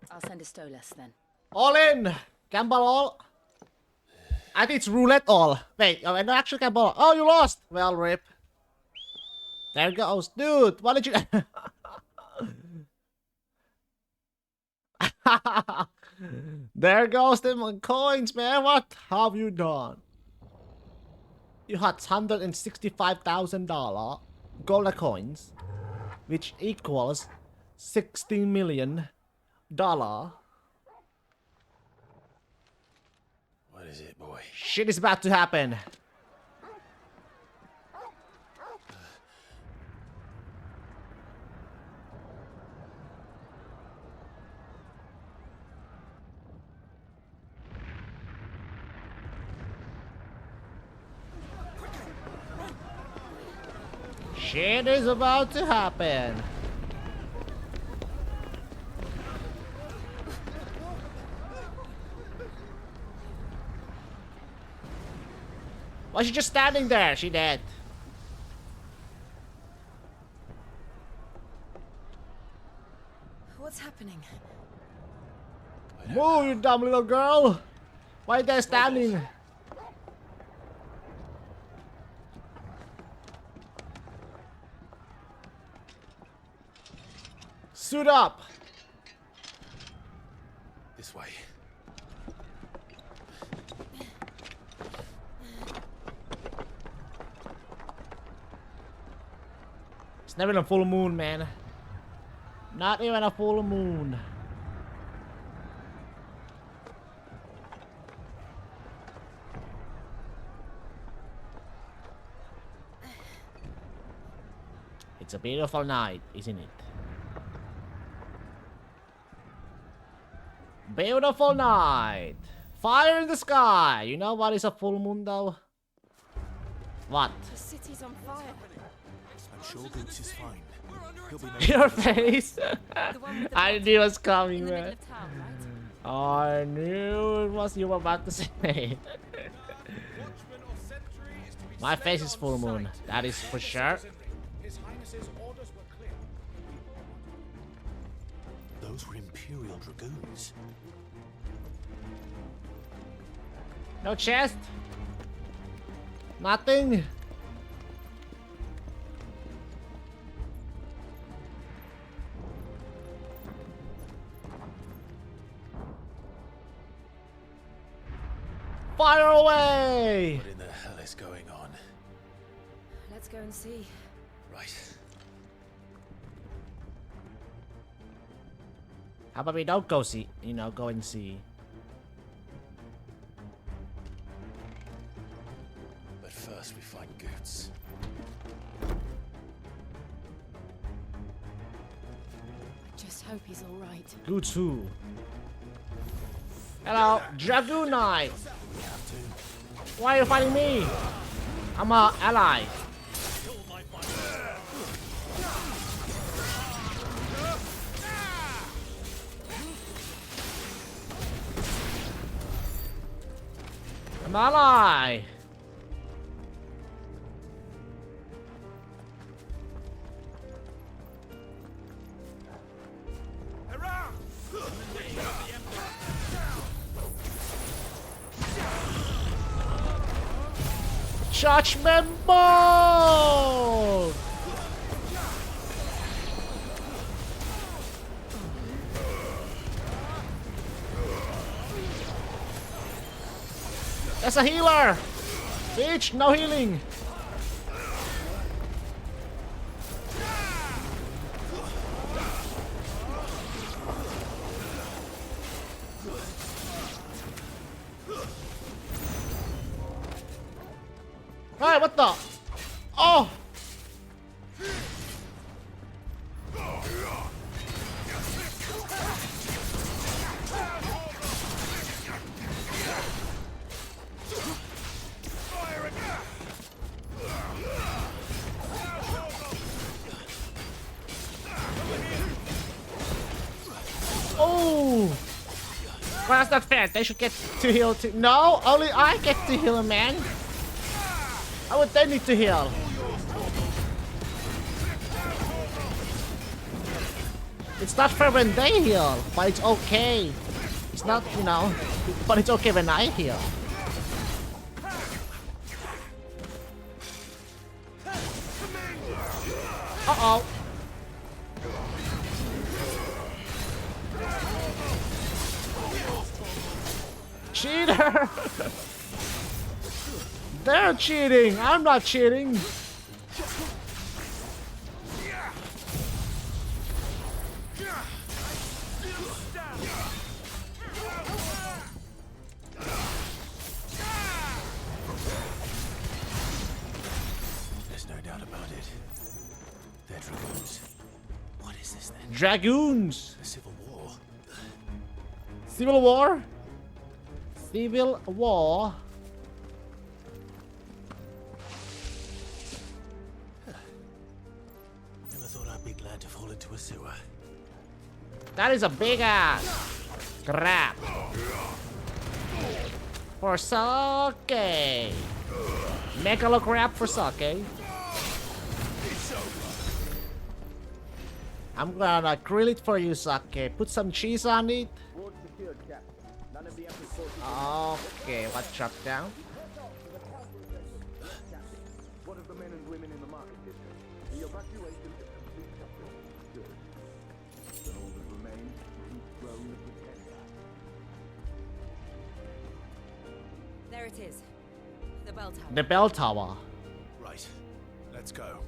Speaker 15: I'll send a Stolas then.
Speaker 1: All in! Gamble all! I think it's roulette all. Wait, oh, no, actually gamble. Oh, you lost! Well, rip. There goes. Dude, why did you... There goes them coins, man. What have you done? You had $165,000 gold coins, which equals $16 million.
Speaker 2: What is it, boy?
Speaker 1: Shit is about to happen. Shit is about to happen. Why is she just standing there? She dead.
Speaker 15: What's happening?
Speaker 1: Move, you dumb little girl. Why are they standing? Suit up.
Speaker 2: This way.
Speaker 1: It's never even a full moon, man. Not even a full moon. It's a beautiful night, isn't it? Beautiful night. Fire in the sky. You know what is a full moon though? What?
Speaker 15: The city's on fire.
Speaker 11: I'm sure Boots is fine. He'll be
Speaker 1: Your face. I knew it was coming, man. I knew it was you were about to say. My face is full moon. That is for sure.
Speaker 9: His Highness's orders were clear.
Speaker 11: Those were Imperial Dragoons.
Speaker 1: No chest. Nothing. Fire away!
Speaker 2: What in the hell is going on?
Speaker 15: Let's go and see.
Speaker 2: Right.
Speaker 1: How about we don't go see, you know, go and see.
Speaker 2: But first we find Goots.
Speaker 15: I just hope he's all right.
Speaker 1: Good too. Hello, Dragoon Knight. Why are you fighting me? I'm a ally. I'm an ally. Judgment Ball! That's a healer! Bitch, no healing! Hey, what the? Oh! Oh! Well, that's not fair. They should get to heal too. No, only I get to heal, man. How would they need to heal? It's not fair when they heal, but it's okay. It's not, you know, but it's okay when I heal. Uh-oh. Cheater! They're cheating! I'm not cheating!
Speaker 11: There's no doubt about it. They're dragoons. What is this then?
Speaker 1: Dragoons!
Speaker 11: A civil war?
Speaker 1: Civil war? Civil war?
Speaker 11: Never thought I'd be glad to fall into a sewer.
Speaker 1: That is a big ass crap. For sake. Megalo crap for sake. I'm gonna grill it for you, sake. Put some cheese on it. Okay, what drop down?
Speaker 12: What of the men and women in the market district? The evacuation is complete. Good. Then all that remains is the throne of the Tender.
Speaker 15: There it is. The bell tower.
Speaker 1: The bell tower.
Speaker 11: Right. Let's go.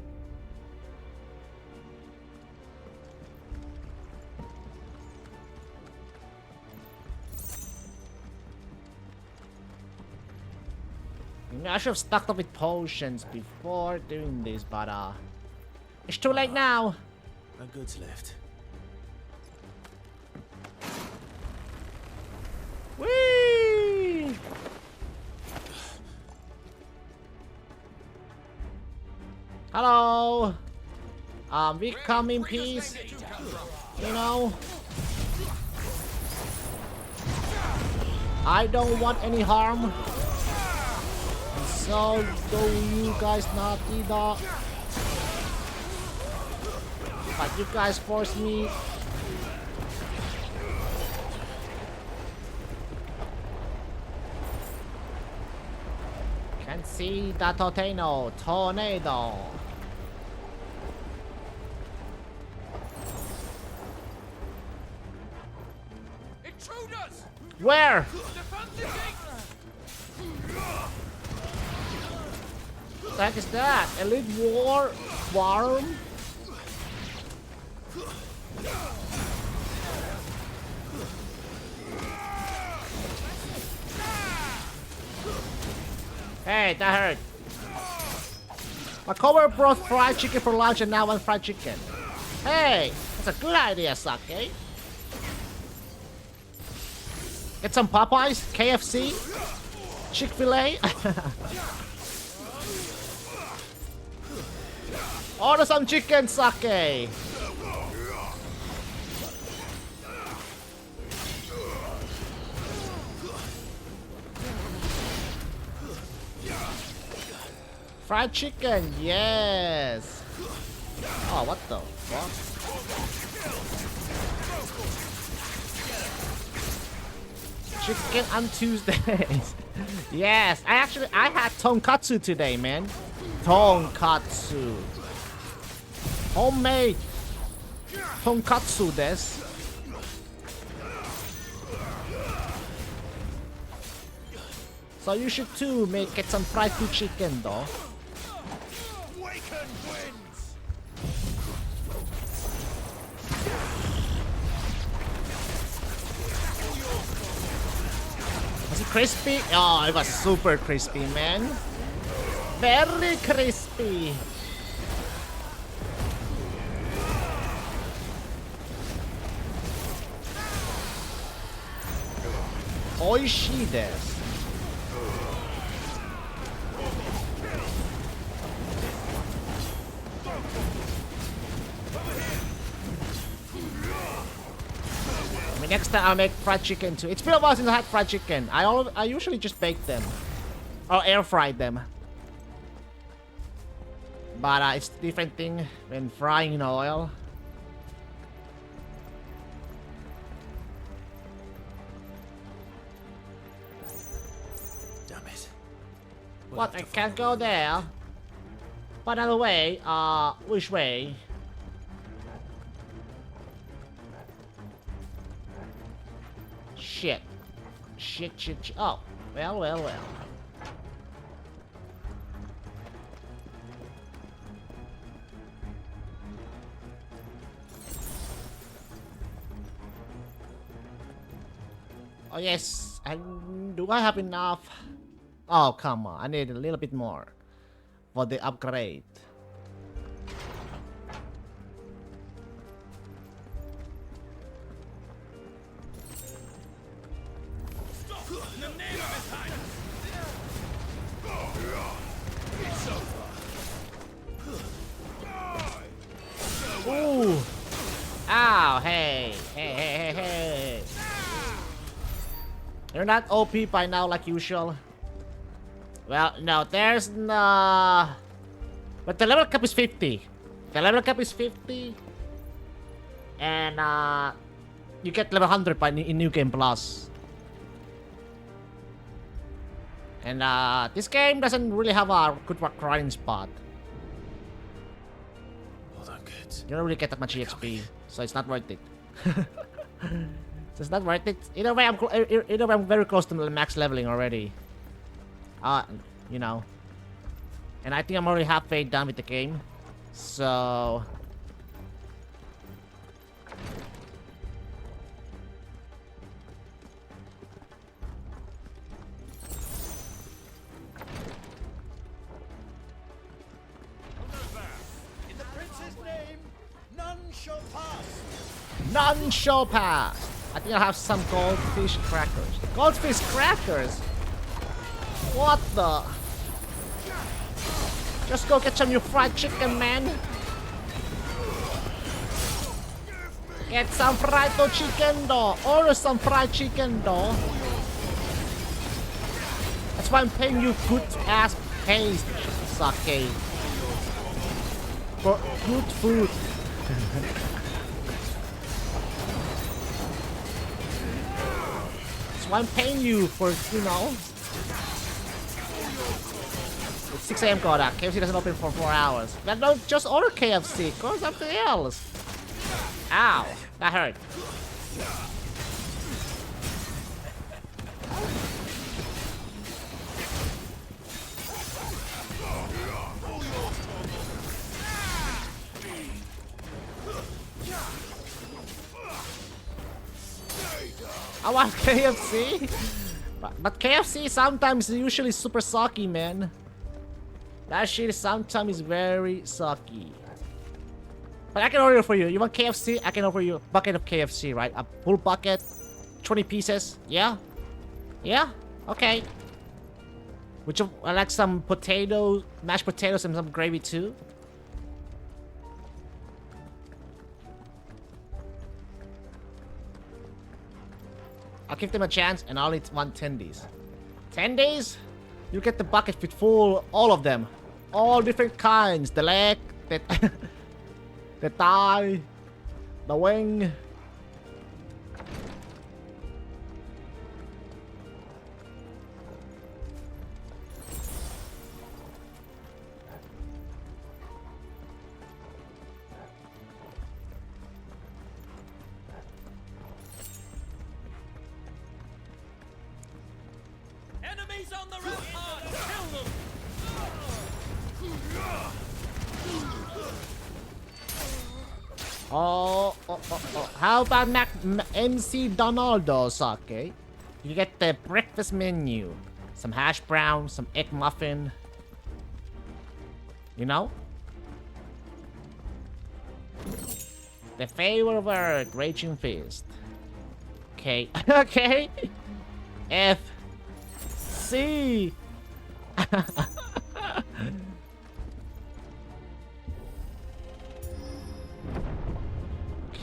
Speaker 1: I should have stocked up with potions before doing this, but it's too late now.
Speaker 11: No goods left.
Speaker 1: Whee! Hello. We come in peace. You know. I don't want any harm. So do you guys not either. But you guys force me. Can see the tornado.
Speaker 9: Intruders!
Speaker 1: Where?
Speaker 9: Defend the gate!
Speaker 1: What the heck is that? Elite War Worm? Hey, that hurt. My coworker brought fried chicken for lunch and now wants fried chicken. Hey, that's a good idea, Sake. Get some Popeyes, KFC, Chick-fil-A. Order some chicken, Sake. Fried chicken, yes. Oh, what the fuck? Chicken on Tuesdays. Yes, I had tonkatsu today, man. Tonkatsu. Homemade tonkatsu desu. So you should too get some fried food chicken though. Was it crispy? Oh, it was super crispy, man. Very crispy. Oishii desu. Next time I'll make fried chicken too. It's been a while since I had fried chicken. I usually just bake them. Or air fry them. But it's a different thing when frying in oil.
Speaker 11: Damn it.
Speaker 1: What? I can't go there? But another way, which way? Shit. Shit. Oh. Well. Oh, yes. And do I have enough? Oh, come on. I need a little bit more for the upgrade. Ooh. Ow, hey. You're not OP by now like usual. Well, no, there's no... But the level cap is 50. The level cap is 50. And, you get level 100 in New Game Plus. And, this game doesn't really have a good grinding spot. You don't really get that much EXP, so it's not worth it. So it's not worth it. Either way, I'm very close to max leveling already. You know. And I think I'm already halfway done with the game. So... None shall pass. I think I have some goldfish crackers. Goldfish crackers? What the? Just go get some new fried chicken, man. Get some fried chicken, though. Order some fried chicken, though. That's why I'm paying you good ass pay, Sake. For good food. I'm paying you for, you know. It's 6 AM Kodak. KFC doesn't open for 4 hours. Then don't just order KFC. Go something else. Ow. That hurt. I want KFC, but KFC sometimes is usually super sucky, man. That shit sometimes is very sucky. But I can order for you. You want KFC? I can offer you a bucket of KFC, right? A full bucket, 20 pieces. Yeah, yeah. Okay. Which I like some potatoes, mashed potatoes, and some gravy too. I'll give them a chance, and I'll eat 1 tendies. 10 days? You get the bucket with full, all of them. All different kinds. The leg, the, the thigh, the wing.
Speaker 17: Enemies on the rampart! Kill them!
Speaker 1: Oh. How about MC Donaldo, Sake? You get the breakfast menu. Some hash brown, some egg muffin. You know? The favor word, Raging Fist. Okay. Okay. F. C.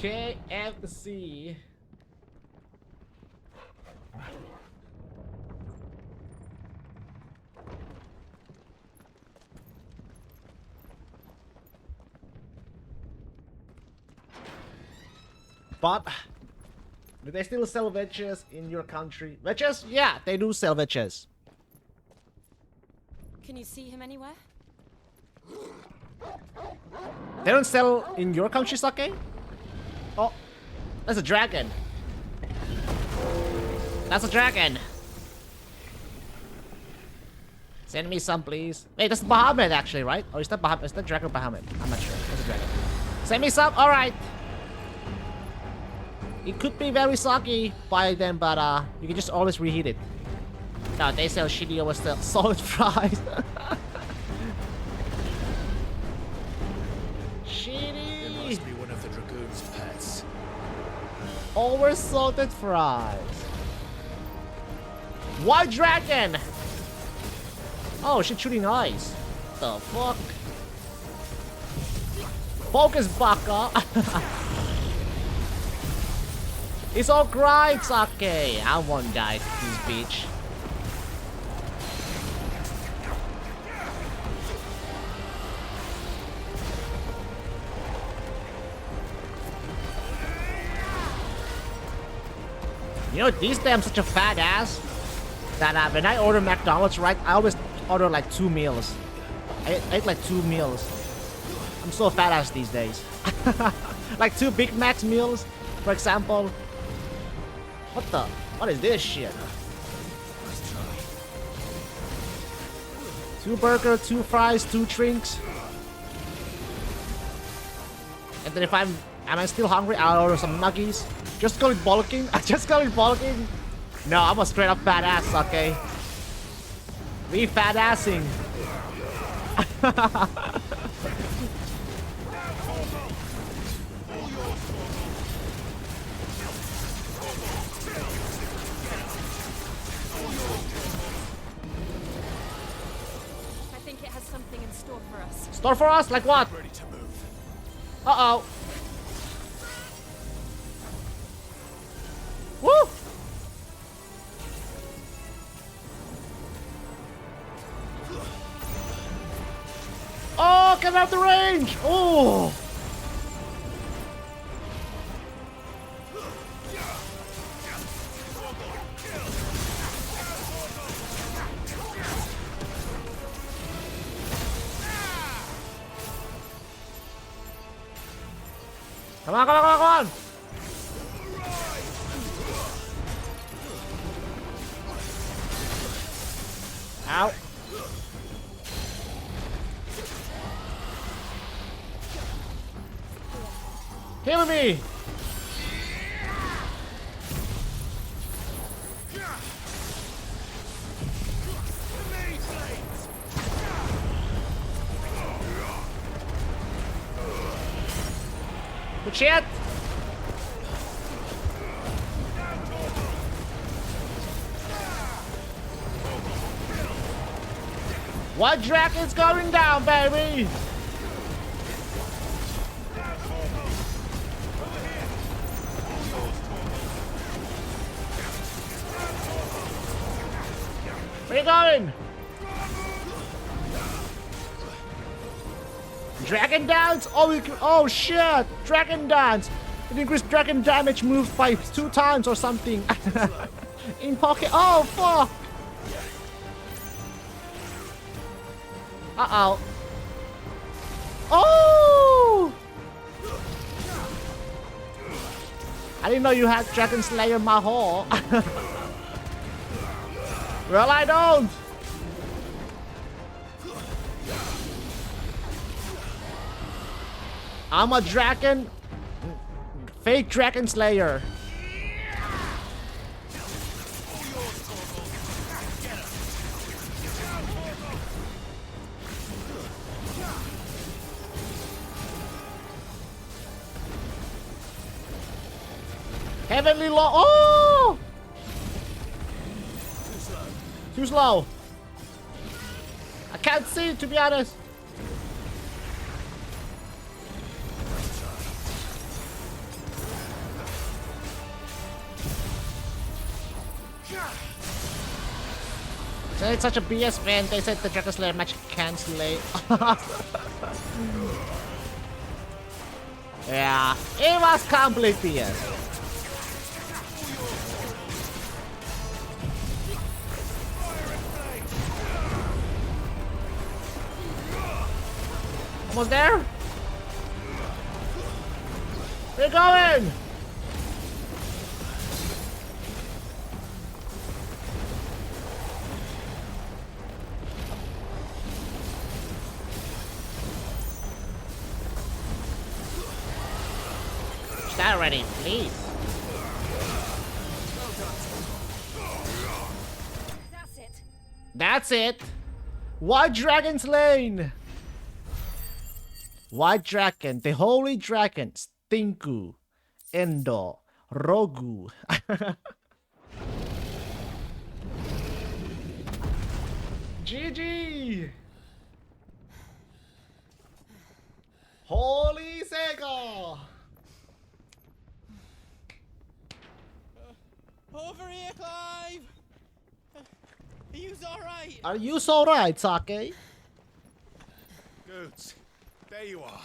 Speaker 1: KFC. But do they still sell wedges in your country? Wedges? Yeah, they do sell wedges.
Speaker 16: Can you see him anywhere?
Speaker 1: They don't sell in your country, Sake? Oh, that's a dragon. That's a dragon. Send me some, please. Wait, that's Bahamut, actually, right? Or is that Bahamut? Is that Dragon Bahamut? I'm not sure. That's a dragon. Send me some. All right. It could be very soggy by then, but you can just always reheat it. No, they sell shitty over solid fries. Shitty.
Speaker 11: It must be one of the Dragoon's pets.
Speaker 1: Over salted fries. White dragon. Oh, she's shooting eyes. The fuck? Focus, Baka. It's all right, Sake. I won't die to this bitch. You know, these days I'm such a fat ass that when I order McDonald's, right, I always order like 2 meals. I ate like 2 meals. I'm so fat ass these days. Like 2 Big Mac meals, for example. What is this shit? 2 burger, 2 fries, 2 drinks. And then if am I still hungry, I'll order some nuggies. Just go with bulking. Just go with bulking. No, I'm a straight up fat ass, okay? We fat assing.
Speaker 16: I think it has something in store for us.
Speaker 1: Store for us? Like what?
Speaker 11: Ready to move.
Speaker 1: Uh-oh. Woo! Oh, get out the range! Oh! Come on, come on, come on, come on! Ow. Kill me! Good shit! White dragon's going down, baby! Where you going? Dragon dance? Oh, you can, oh shit! Dragon dance! It increased dragon damage moves by 2 times or something. In pocket. Oh fuck! Uh-oh. Oh! I didn't know you had Dragon Slayer Mahal. Well, I don't. I'm a dragon. Fake dragon slayer. Heavenly Law. Oh! Too slow. I can't see, to be honest. So it's such a BS, man. They said the Dragon Slayer match can slay. Yeah, it was complete BS. Almost there? We're going! Start already, please.
Speaker 21: That's it.
Speaker 1: That's it. White Dragon's Lane. White Dragon, the Holy Dragon, Stinku, Endo, Rogu. GG. Holy Sega.
Speaker 4: Over here, Clive! Are you alright?
Speaker 1: Are you alright, Sake?
Speaker 2: Goods, there you are.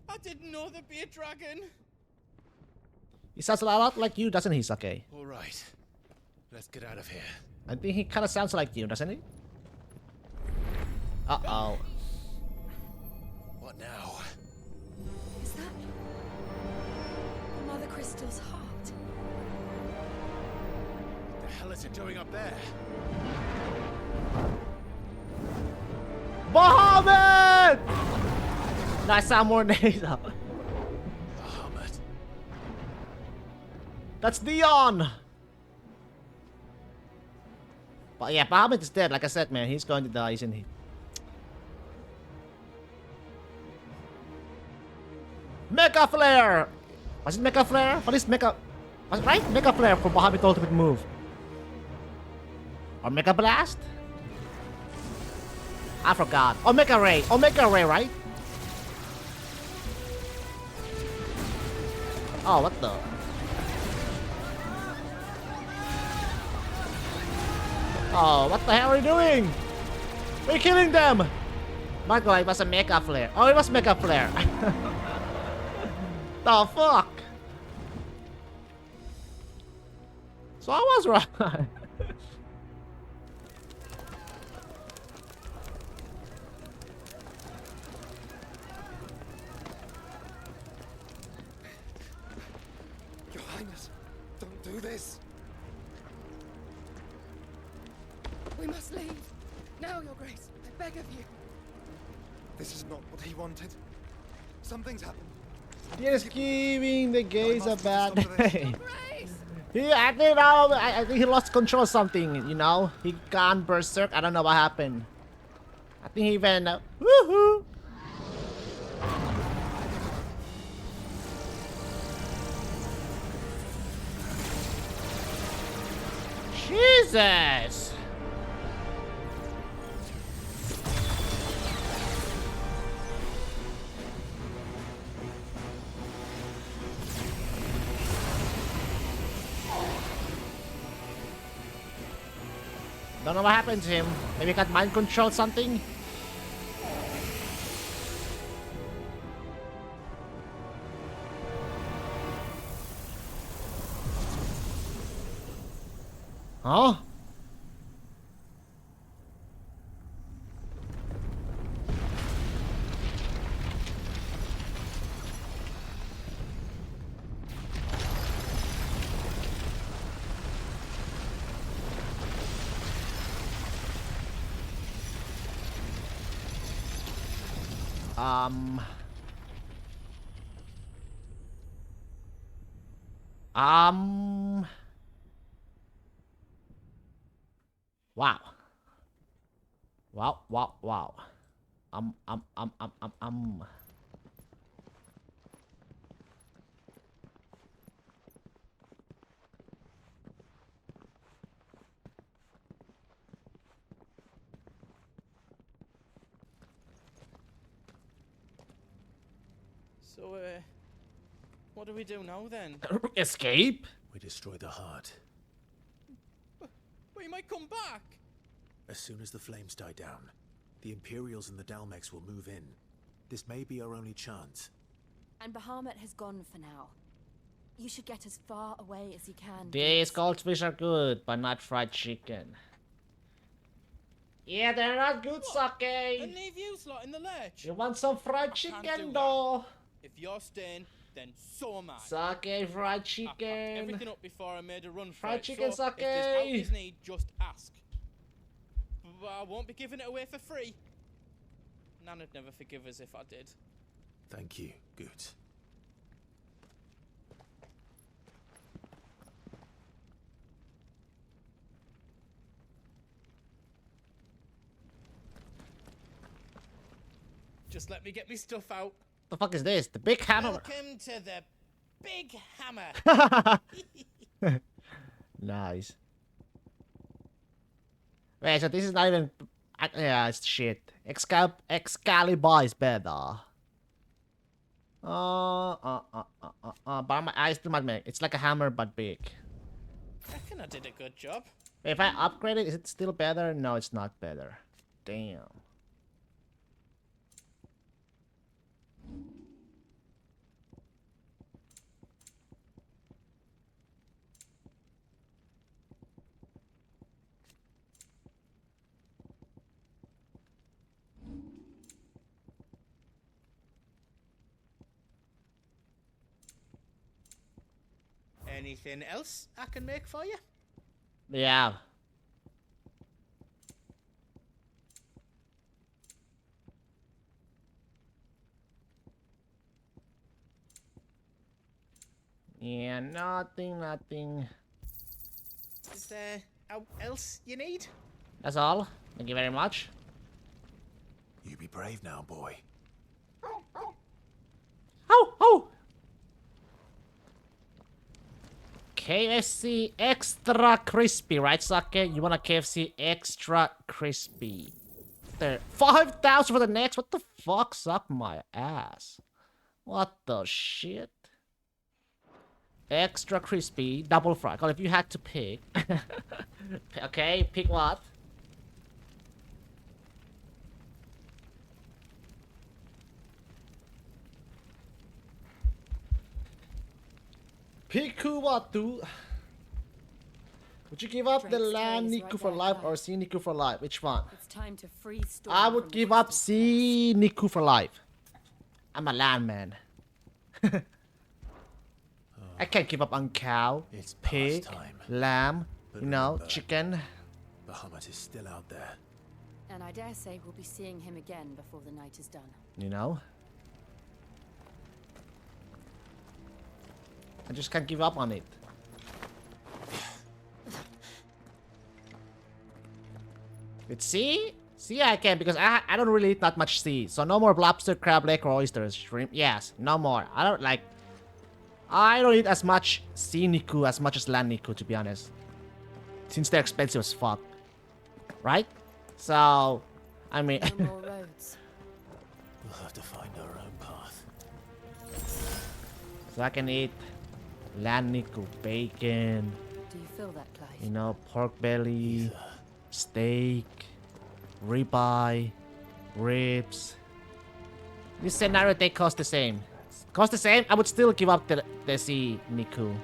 Speaker 4: I didn't know there'd be a dragon.
Speaker 1: He sounds a lot like you, doesn't he, Sake?
Speaker 2: All right, let's get out of here.
Speaker 1: I think he kind of sounds like you, doesn't he? Uh-oh.
Speaker 2: What now?
Speaker 7: Is that Mother Crystal's heart?
Speaker 2: What the hell is it doing up there?
Speaker 1: Bahamut! I sound more nasal.
Speaker 2: Bahamut.
Speaker 1: That's Dion! But yeah, Bahamut is dead. Like I said, man, he's going to die, isn't he? Mecha Flare! Was it Mecha Flare? What is Mecha... Was it right? Mecha Flare for Bahamut's ultimate move. Or Mecha Blast? I forgot. Omega Ray. Omega Ray, right? Oh, what the? Oh, what the hell are you doing? We're killing them! Michael, it was a Mecha Flare. Oh, it was Mecha Flare. The fuck? So I was right.
Speaker 22: Your Highness, don't do this.
Speaker 18: We must leave. Now, Your Grace. I beg of you.
Speaker 22: This is not what he wanted. Something's happened.
Speaker 1: He's giving the gays a bad day. I think he lost control of something, you know? He gone berserk. I don't know what happened. I think he even... woohoo! Jesus! Don't know what happened to him. Maybe he got mind control something? Huh? Wow. Wow.
Speaker 4: So, what do we do now then?
Speaker 1: Escape?
Speaker 11: We destroy the heart.
Speaker 4: Well, you might come back.
Speaker 11: As soon as the flames die down, the Imperials and the Dalmex will move in. This may be our only chance.
Speaker 3: And Bahamut has gone for now. You should get as far away as you can.
Speaker 1: These goldfish are good, but not fried chicken. Yeah, they're not good, Sake.
Speaker 4: And leave you lot in the lurch.
Speaker 1: You want some fried chicken, though?
Speaker 4: If you're staying, then so am I.
Speaker 1: Sake fried
Speaker 4: I packed
Speaker 1: chicken.
Speaker 4: everything up before I made a run for
Speaker 1: Fried
Speaker 4: it.
Speaker 1: chicken,
Speaker 4: so
Speaker 1: Sake.
Speaker 4: if there's help you need, just ask. But I won't be giving it away for free. Nana'd never forgive us if I did.
Speaker 11: Thank you, Goots.
Speaker 4: Just let me get me stuff out.
Speaker 1: The fuck is this? The big hammer.
Speaker 4: Welcome to the big hammer.
Speaker 1: Nice. Wait, so this is not even... Yeah, it's shit. Excalibur is better. But I still might make. It's like a hammer, but big.
Speaker 4: I reckon I did a good job.
Speaker 1: Wait, if I upgrade it, is it still better? No, it's not better. Damn.
Speaker 4: Anything else I can make for you?
Speaker 1: Yeah. Yeah, nothing.
Speaker 4: Is there else you need?
Speaker 1: That's all. Thank you very much.
Speaker 11: You be brave now, boy.
Speaker 1: Oh! KFC extra crispy, right, Sake? You want a KFC extra crispy? There, 5,000 for the next. What the fuck? Suck my ass. What the shit? Extra crispy, double fried. God, if you had to pick, okay, pick what? Pick who what, dude? Would you give up the land Niku for life or C Niku for life? Which one?
Speaker 3: It's time to free Storm
Speaker 1: I would
Speaker 3: from
Speaker 1: give
Speaker 3: the
Speaker 1: up C Niku for life. I'm a land man. I can't give up on cow, pig, lamb, you know, chicken.
Speaker 11: Bahamut is still out there.
Speaker 3: And I dare say we'll be seeing him again before the night is done.
Speaker 1: You know? I just can't give up on it. With sea? Sea I can because I don't really eat that much sea. So no more lobster, crab, lake, or oysters. Shrimp, yes, no more. I don't eat as much sea Niku as much as land Niku, to be honest. Since they're expensive as fuck. Right? So, I mean...
Speaker 3: No more roads.
Speaker 11: We'll have to find our own path.
Speaker 1: So I can eat land Niku, bacon,
Speaker 3: Do you feel that, Clive?
Speaker 1: you know, pork belly, steak, ribeye, ribs. This scenario they cost the same. Cost the same, I would still give up the sea Niku.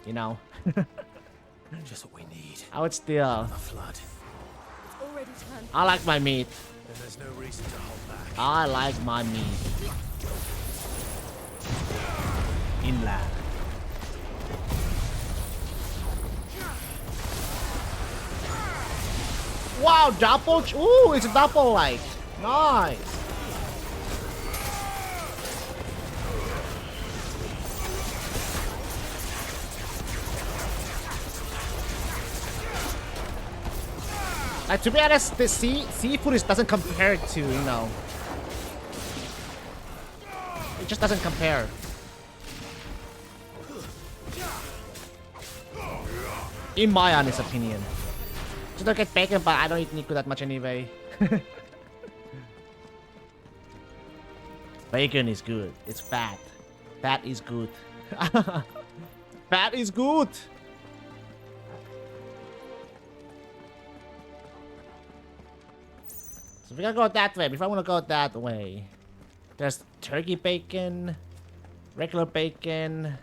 Speaker 1: You know?
Speaker 11: Just what we need.
Speaker 1: I would still.
Speaker 11: The flood.
Speaker 3: Already turned.
Speaker 1: I like my meat.
Speaker 11: Then there's no reason to hold back.
Speaker 1: I like my meat. Inland. Wow, double. Ooh, it's a double like. Nice. To be honest, the seafood doesn't compare to, you know. It just doesn't compare. In my honest opinion. Just don't get bacon, but I don't eat Nico that much anyway. Bacon is good. It's fat. Fat is good. Fat is good. So we're gonna go that way. If I want to go that way, there's turkey bacon, regular bacon.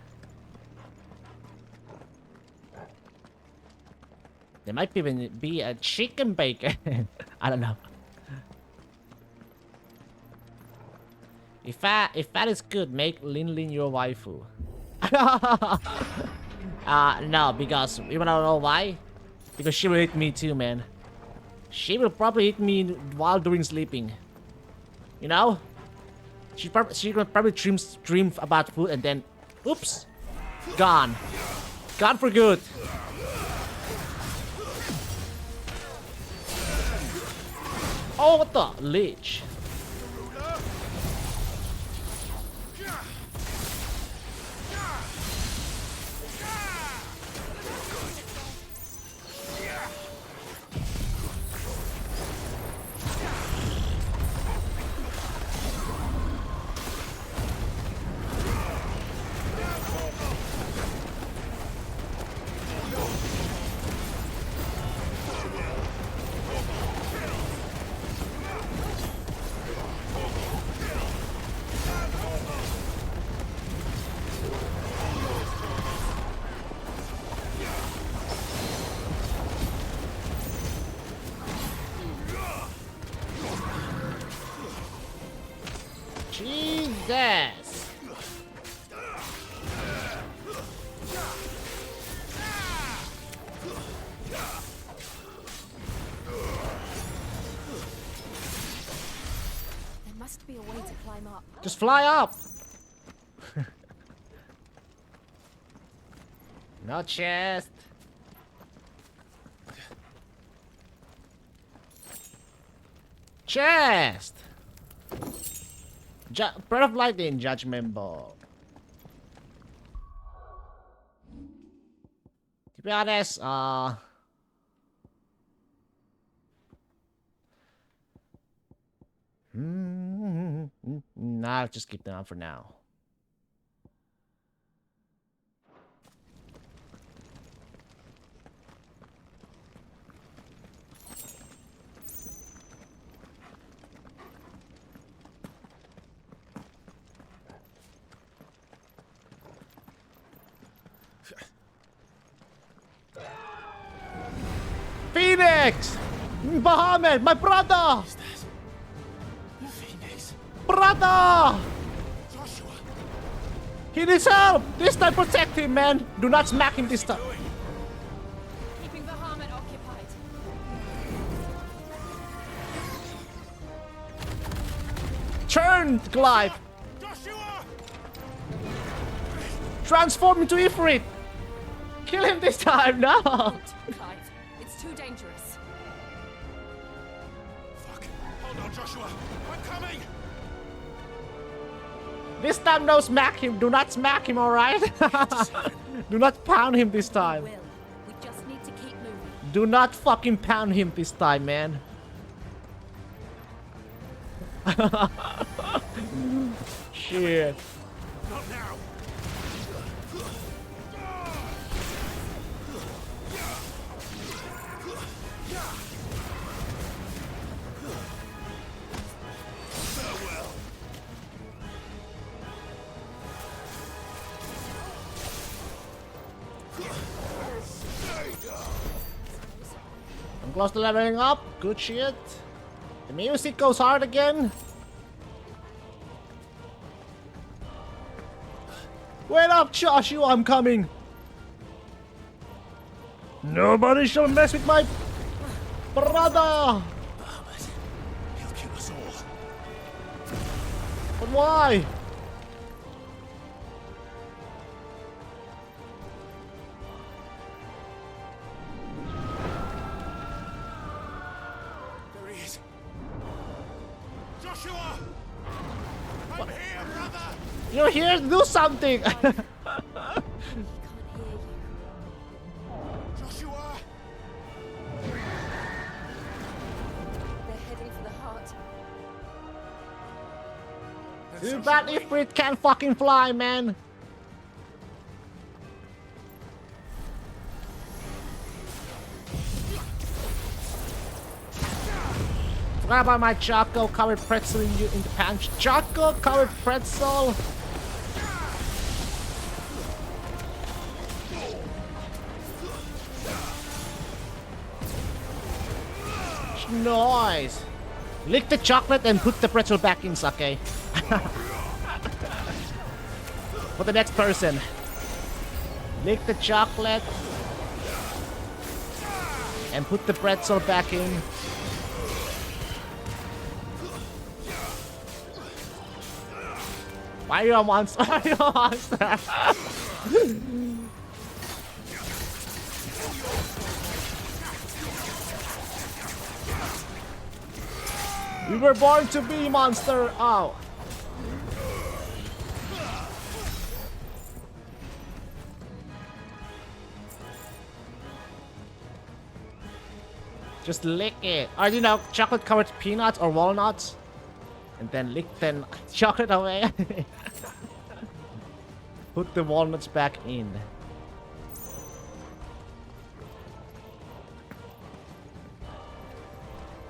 Speaker 1: There might even be a chicken bacon. I don't know. If fat is good, make Lin Lin your waifu. No, because you wanna know why? Because she will hit me too, man. She will probably hit me while doing sleeping. You know? She will probably dream about food and then, oops, gone. Gone for good. Oh, what the leech? Jesus!
Speaker 3: There must be a way to climb up.
Speaker 1: Just fly up! No chest. Chest! Breath of Lightning Judgment Ball. To be honest, nah, I'll just keep them on for now. Phoenix! Bahamut, my brother!
Speaker 2: Phoenix.
Speaker 1: Brother!
Speaker 2: Joshua!
Speaker 1: He needs help! This time protect him, man! Do not smack him this time.
Speaker 16: Keeping Bahamut occupied.
Speaker 1: Turn, Clive!
Speaker 2: Joshua!
Speaker 1: Transform into Ifrit! Kill him this time, no!
Speaker 16: Clive, it's too dangerous.
Speaker 2: Fuck. Hold on, Joshua. I'm coming!
Speaker 1: This time, no smack him. Do not smack him, alright? Do not pound him this time.
Speaker 3: We just need to keep moving.
Speaker 1: Do not fucking pound him this time, man. Shit.
Speaker 2: Not now.
Speaker 1: I'm close to leveling up. Good shit. The music goes hard again. Wait up, Joshua, I'm coming. Nobody shall mess with my brother.
Speaker 2: He'll kill us all.
Speaker 1: But why?
Speaker 2: I'm here, brother!
Speaker 1: You're here to do something!
Speaker 2: Joshua!
Speaker 3: They're heading for the heart.
Speaker 1: Too bad Ifrit can't fucking fly, man! Forgot about my choco covered pretzel in the pants. Choco covered pretzel! Nice! Lick the chocolate and put the pretzel back in, Sake. For the next person. Lick the chocolate and put the pretzel back in. Why are you a monster? Why are you a monster? We were born to be monster. Oh. Just lick it. Or you know, chocolate covered peanuts or walnuts. And then lick the chocolate away. Put the walnuts back in.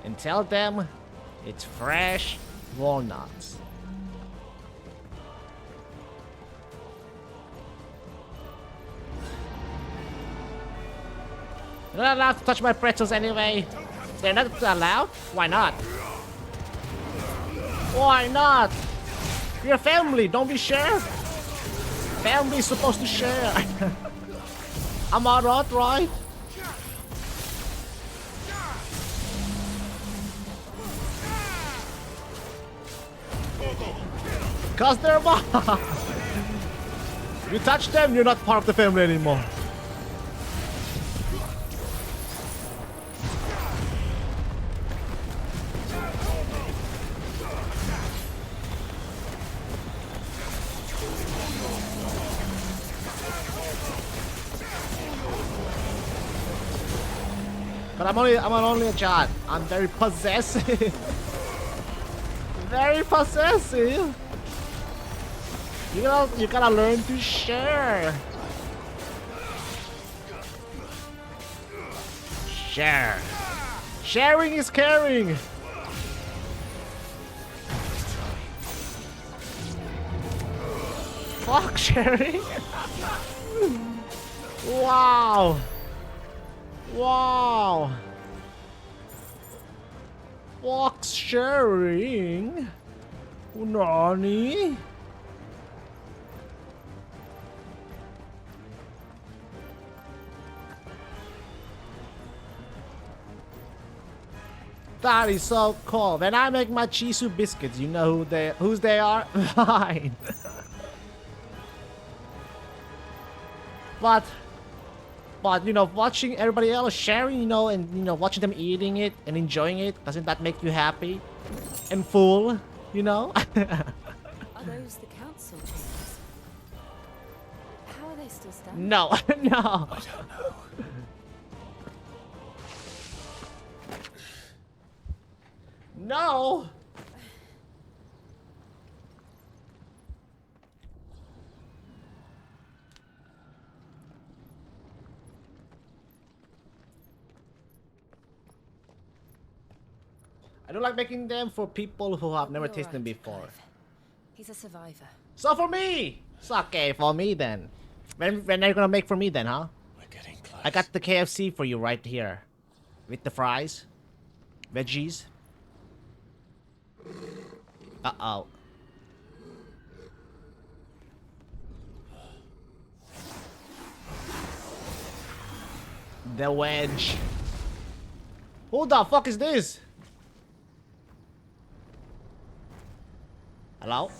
Speaker 1: And tell them it's fresh walnuts. You're not allowed to touch my pretzels anyway. They're not allowed? Why not? Why not? You're family, don't be share. Family's supposed to share. Am I right? Cause they're mom. You touch them, you're not part of the family anymore. But I'm only a child. I'm very possessive. Very possessive. You gotta learn to share. Share. Sharing is caring. Fuck sharing. Wow. Wow. Fox sharing? Nani? That is so cool. When I make my Chisu biscuits, you know whose they are? Mine. But you know, watching everybody else sharing, you know, and you know, watching them eating it and enjoying it, doesn't that make you happy and full? You know?
Speaker 3: Are those the council chambers? How are they still standing?
Speaker 1: No, no.
Speaker 2: I don't know.
Speaker 1: No. I don't like making them for people who have never tasted them before.
Speaker 16: He's a survivor.
Speaker 1: So for me! It's okay for me then. When are you gonna make for me then, huh?
Speaker 2: We're getting close.
Speaker 1: I got the KFC for you right here. With the fries. Veggies. Uh-oh. The wedge. Who the fuck is this? Hello?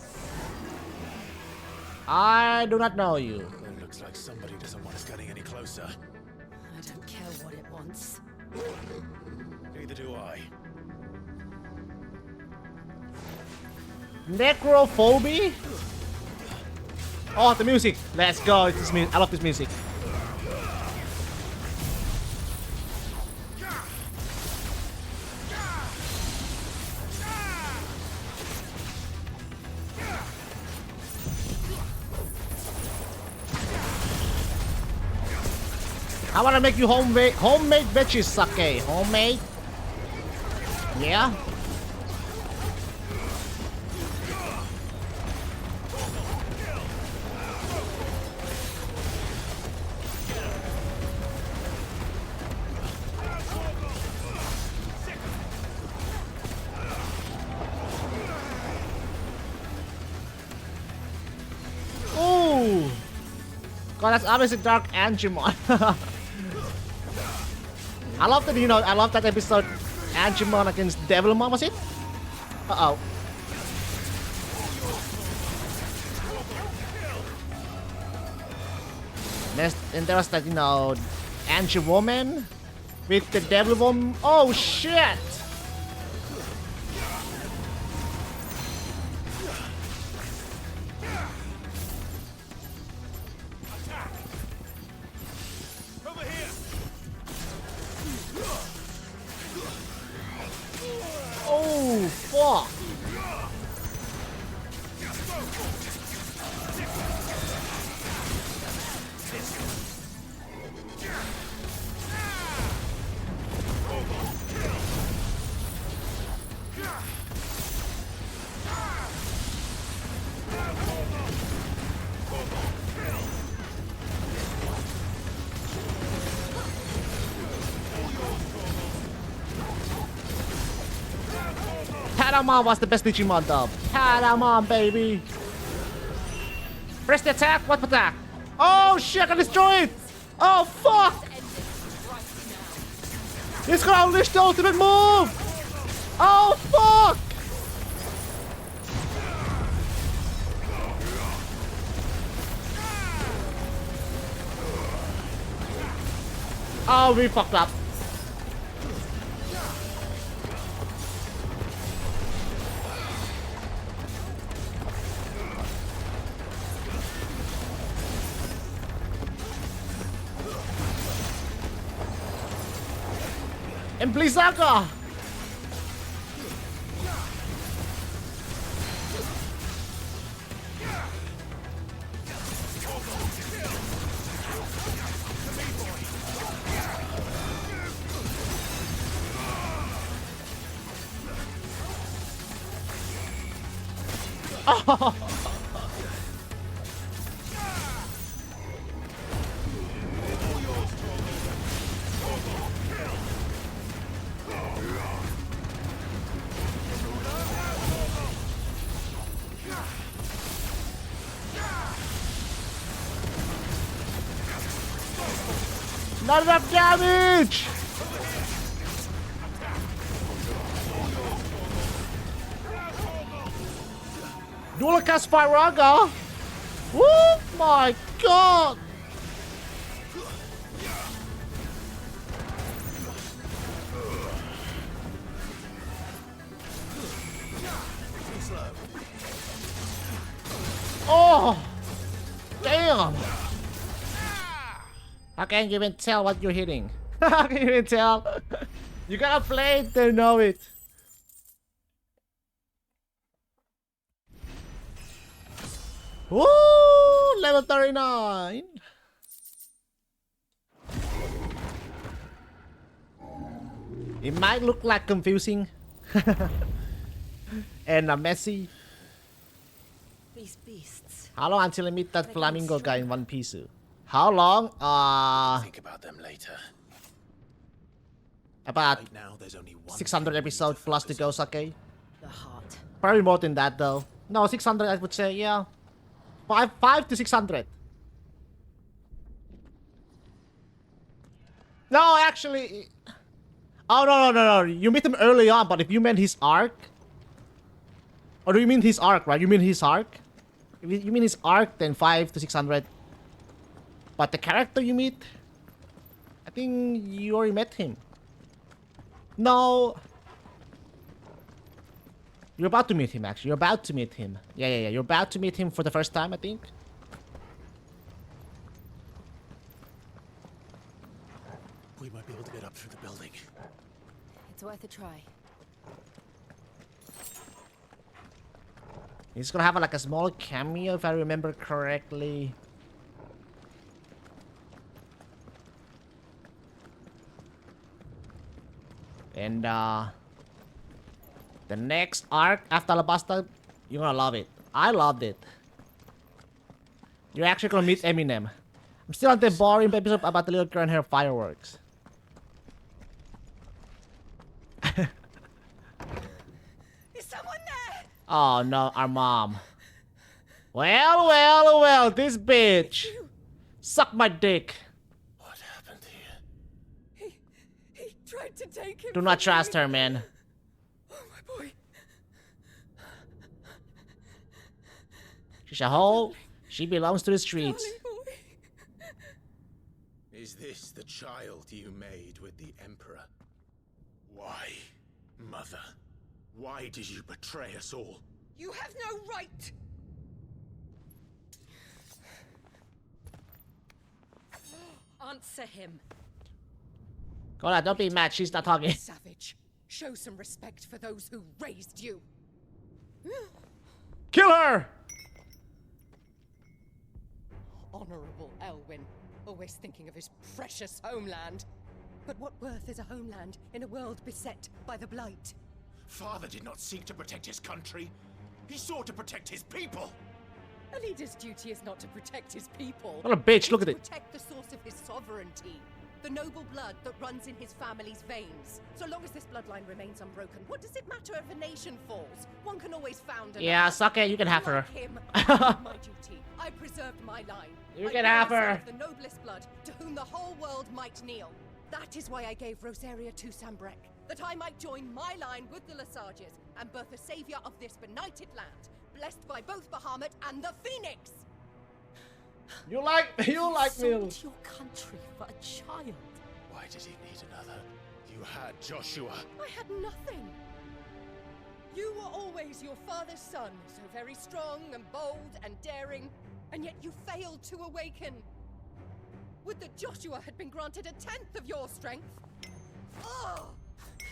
Speaker 1: I do not know you.
Speaker 2: It looks like somebody doesn't want us getting any closer.
Speaker 16: I don't care what it wants.
Speaker 2: Neither do I.
Speaker 1: Necrophobia? Oh, the music. Let's go. I love this music. I wanna make you homemade veggie sake. Homemade? Yeah? Ooh! God, that's obviously Dark Angemon. I love that, I love that episode, Angemon against Devilmon, was it? Uh-oh. And there was that, Angewoman with the Devilmon. Oh, shit! Oh, fuck! Patamon was the best Digimon dub. Patamon, baby. Press the attack. What attack? Oh shit! I can destroy it. Oh fuck! It's gonna unleash the ultimate move. Oh fuck! Oh, we fucked up. And Blizzaga! Oh! Not enough damage! Dual cast Spyraga! Oh my god! Oh! Damn! I can't even tell what you're hitting. I can't even tell. You gotta play it to know it. Woo! Level 39. It might look like confusing and messy.
Speaker 18: These beasts.
Speaker 1: How long until I meet that flamingo guy in One Piece? How long?
Speaker 2: Think about them later.
Speaker 1: About
Speaker 11: Right now, there's only one
Speaker 1: 600 episodes plus to go, Sake.
Speaker 18: The heart.
Speaker 1: Probably more than that though. No, 600 I would say, yeah. 5 to 600. No, actually. Oh no. You meet him early on, but if you meant his arc. Or do you mean his arc, right? You mean his arc? If you mean his arc, then 5 to 600. But the character you meet, I think you already met him. No. You're about to meet him, actually. You're about to meet him. Yeah. You're about to meet him for the first time, I think.
Speaker 11: We might be able to get up through the building.
Speaker 3: It's worth a try.
Speaker 1: He's gonna have like a small cameo, if I remember correctly. And the next arc after Alabasta, you're gonna love it. I loved it. You're actually gonna meet Eminem. I'm still on the boring episode about the little girl and her fireworks.
Speaker 7: Is someone there?
Speaker 1: Oh no, our mom. Well, this bitch. Suck my dick.
Speaker 11: What happened here?
Speaker 7: He tried to take him.
Speaker 1: Do not trust her, man.
Speaker 7: Oh, my boy.
Speaker 1: She's a hoe. She belongs to the streets.
Speaker 2: Is this the child you made with the Emperor? Why, Mother? Why did you betray us all?
Speaker 7: You have no right.
Speaker 19: Answer him.
Speaker 1: Go on, don't be mad. She's not talking.
Speaker 19: Savage. Show some respect for those who raised you.
Speaker 1: Kill her!
Speaker 19: Honorable Elwyn, always thinking of his precious homeland. But what worth is a homeland in a world beset by the Blight?
Speaker 2: Father did not seek to protect his country. He sought to protect his people.
Speaker 19: A leader's duty is not to protect his people.
Speaker 1: What a bitch, look at it.
Speaker 19: Protect the source of his sovereignty. The noble blood that runs in his family's veins. So long as this bloodline remains unbroken, what does it matter if a nation falls? One can always found another.
Speaker 1: Yeah, suck it. You can have her.
Speaker 19: Like him, I did my duty. I preserved my line.
Speaker 1: You
Speaker 19: I
Speaker 1: can
Speaker 19: bore
Speaker 1: have
Speaker 19: a son
Speaker 1: her.
Speaker 19: of the noblest blood, to whom the whole world might kneel. That is why I gave Rosaria to Sambrek, that I might join my line with the Lesages and birth a savior of this benighted land, blessed by both Bahamut and the Phoenix.
Speaker 1: You like me.
Speaker 19: Sold your country for a child.
Speaker 2: Why did he need another? You had Joshua.
Speaker 19: I had nothing. You were always your father's son, so very strong and bold and daring, and yet you failed to awaken. Would that Joshua had been granted a tenth of your strength? Oh!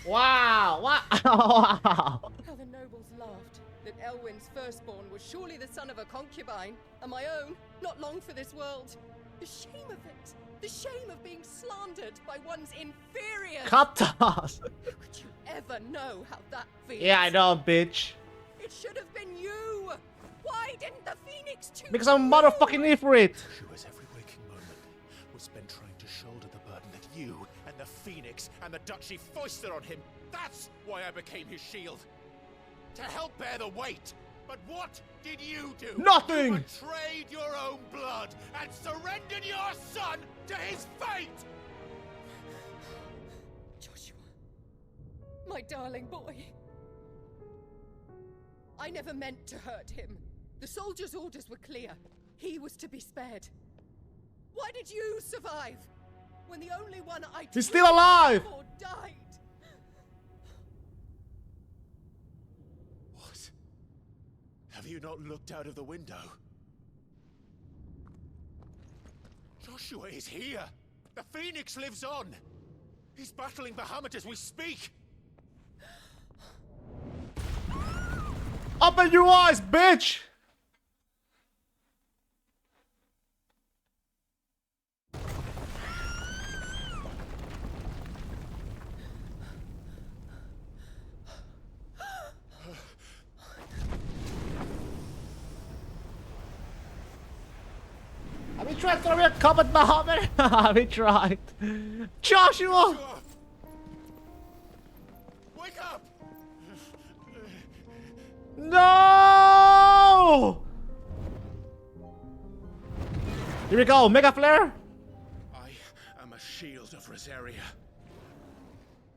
Speaker 1: Wow. Wow. Wow.
Speaker 19: How the nobles laughed that Elwyn's firstborn was surely the son of a concubine, and my own, not long for this world. The shame of it. The shame of being slandered by one's inferior.
Speaker 1: Cut us.
Speaker 19: How could you ever know how that feels?
Speaker 1: Yeah, I know, bitch.
Speaker 19: It should have been you. Why didn't the Phoenix choose
Speaker 1: Because I'm a motherfucking Ifrit.
Speaker 2: Joshua's every waking moment was spent trying to shoulder the burden that you and the Phoenix and the Duchy foisted on him. That's why I became his shield. To help bear the weight. But what did you do?
Speaker 1: Nothing!
Speaker 2: You betrayed your own blood and surrendered your son to his fate!
Speaker 19: Joshua, my darling boy. I never meant to hurt him. The soldiers' orders were clear. He was to be spared. Why did you survive? When the only one I
Speaker 1: He's still alive!
Speaker 19: died.
Speaker 2: What? Have you not looked out of the window? Joshua is here! The Phoenix lives on! He's battling Bahamut as we speak!
Speaker 1: Open your eyes, bitch! Have we tried throwing a cup at Bahamut? Have we tried? Joshua!
Speaker 2: Wake up!
Speaker 1: No! Here we go, Mega Flare!
Speaker 2: I am a shield of Rosaria.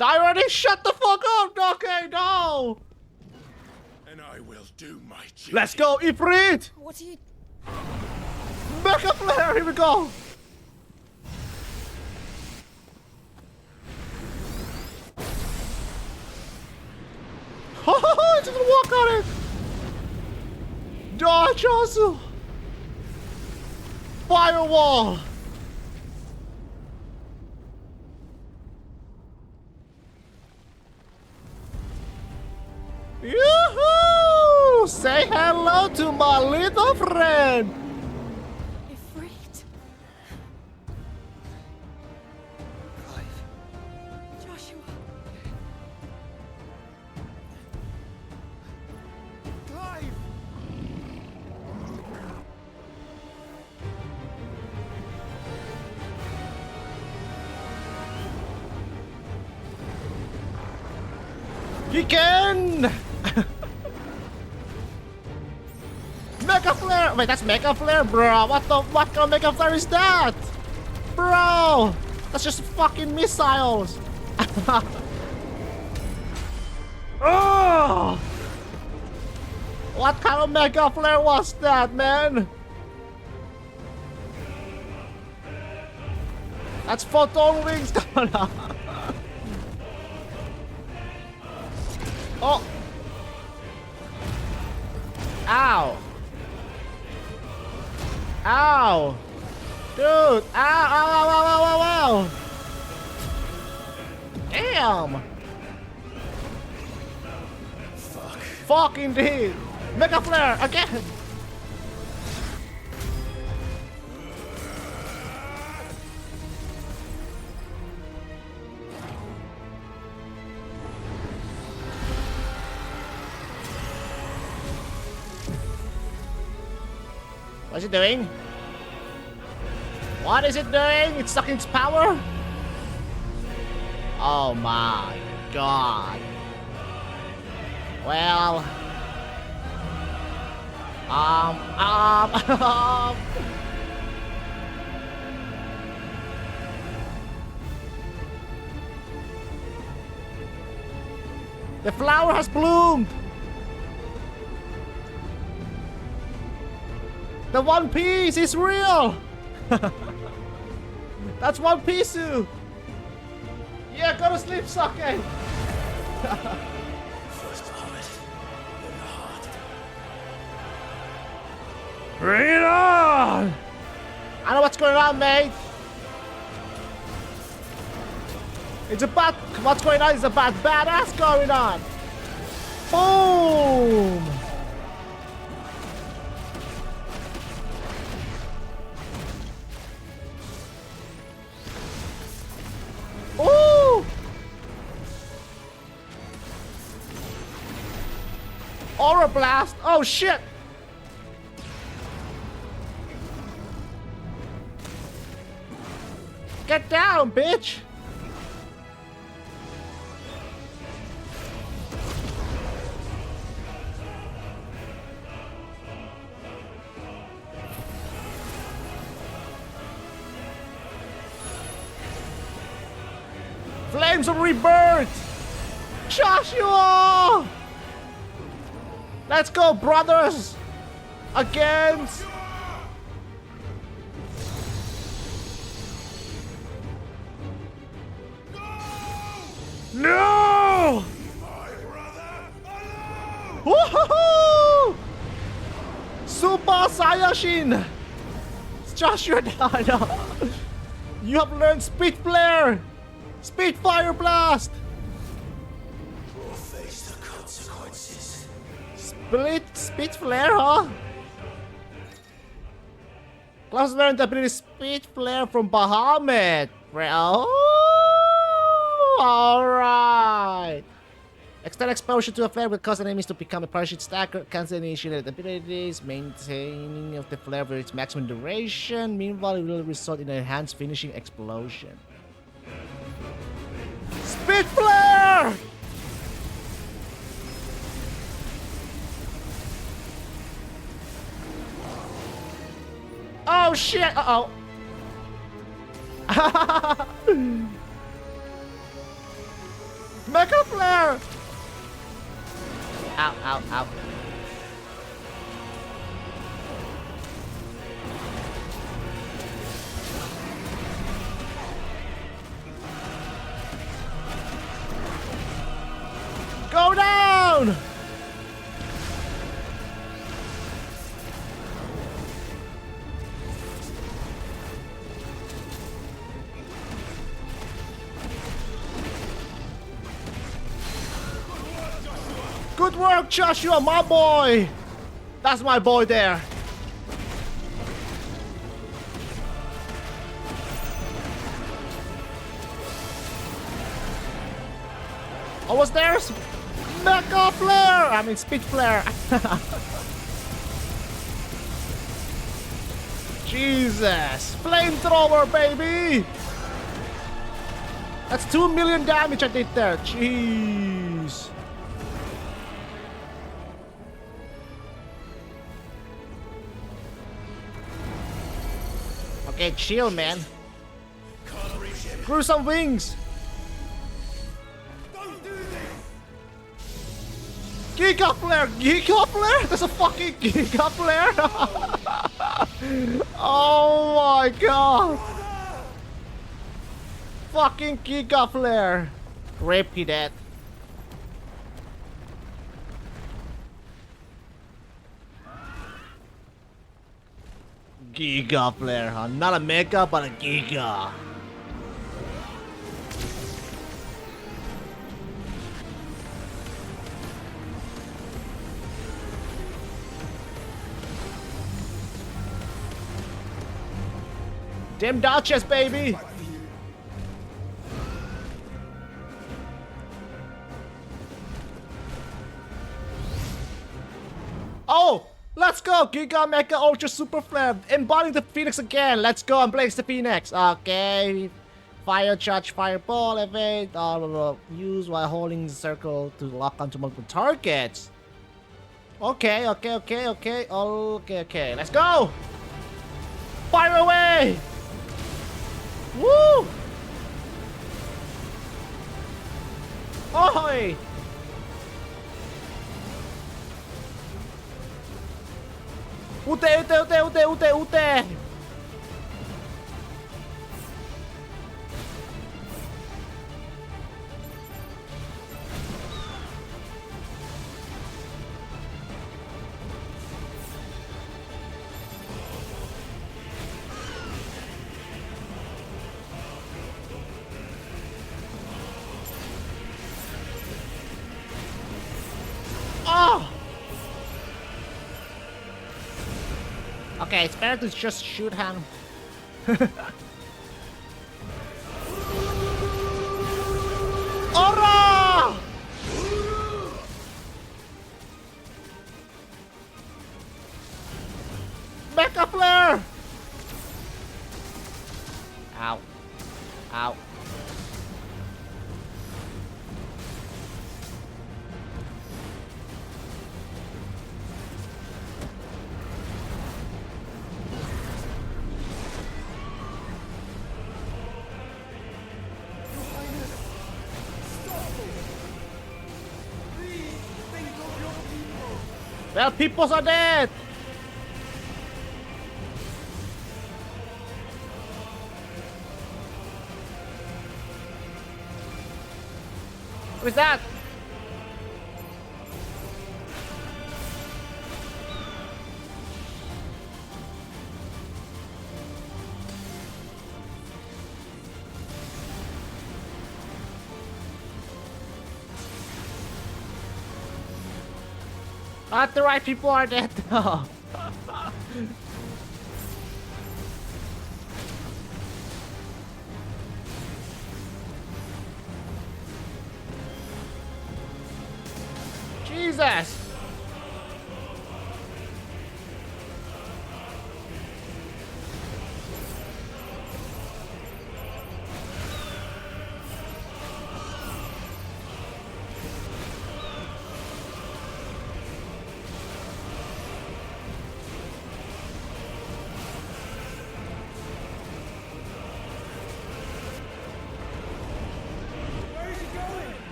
Speaker 1: I already shut the fuck up! Okay, no!
Speaker 2: And I will do my duty.
Speaker 1: Let's go, Ifrit!
Speaker 3: What are you...
Speaker 1: Mega Flare, here we go! didn't walk on it! Dodge also! Firewall! Yoo-hoo! Say hello to my little friend!
Speaker 3: Ifrit. Joshua.
Speaker 22: Clive!
Speaker 1: He can! Mega Flare! Wait, that's Mega Flare, bro! What kind of Mega Flare is that? Bro! That's just fucking missiles! Oh! What kind of Mega Flare was that, man? That's photon wings going on! Oh! Ow! Ow! Dude! Ow! Ow! Ow! Ow! Ow! Ow! Damn!
Speaker 2: Fuck.
Speaker 1: Fuck indeed! Mega Flare again! What's it doing? What is it doing? It's sucking its power? Oh my god. Well. The flower has bloomed! The One Piece is real! That's One Piece! Yeah, go to sleep, Sake!
Speaker 2: First plummet, then the heart.
Speaker 1: Bring it on! I know what's going on, mate! It's about what's going on is about badass going on! Boom! Ooh! Aura blast! Oh shit! Get down, bitch! Flames of Rebirth! Joshua! Let's go, brothers! Against... No! Woohoo! Super Saiyajin! Joshua, no. You have learned Speed Flare! Speed Fire Blast!
Speaker 2: We'll face the consequences.
Speaker 1: Speed Flare, huh? Klaus learned the ability Speed Flare from Bahamut. Oh, alright. Extend exposure to a flare will cause enemies to become a parachute stacker. Cancel initiated abilities. Maintaining of the flare for its maximum duration. Meanwhile, it will result in an enhanced finishing explosion. Speed Flare! Oh shit! Uh-oh. Mega Flare! Ow, ow, ow. Go down! Good work, Joshua, my boy. That's my boy there. Oh, what's there? Mecha flare! I mean, speed flare. Jesus! Flamethrower, baby! That's 2 million damage I did there. Jeez. Okay, chill, man. Grew some wings. Giga flare! Giga flare! There's a fucking giga flare! Oh my god! Fucking giga flare! Rip he dead. Giga flare, huh? Not a mega, but a giga. Damn Duchess, baby! Oh! Let's go! Giga Mega Ultra Super Flare! Embodying the Phoenix again! Let's go and blaze the Phoenix! Okay. Fire Charge, Fireball, Evade, use while holding the circle to lock onto multiple targets. Okay. Let's go! Fire away! Woo! Ahoy! Ute! Oh! Okay, it's better to just shoot him. Aura! Mecha flare! Ow. Ow. Well, peoples are dead! Who's that? Not the right people are dead though. Jesus!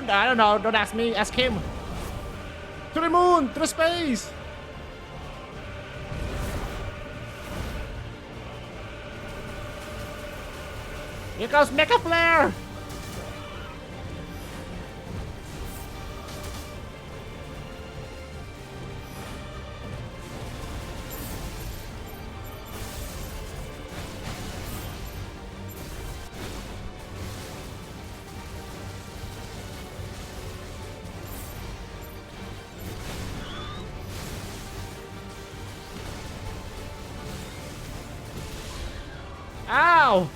Speaker 1: I don't know, don't ask me, ask him. To the moon, to the space! Here goes Mecha Flare! now!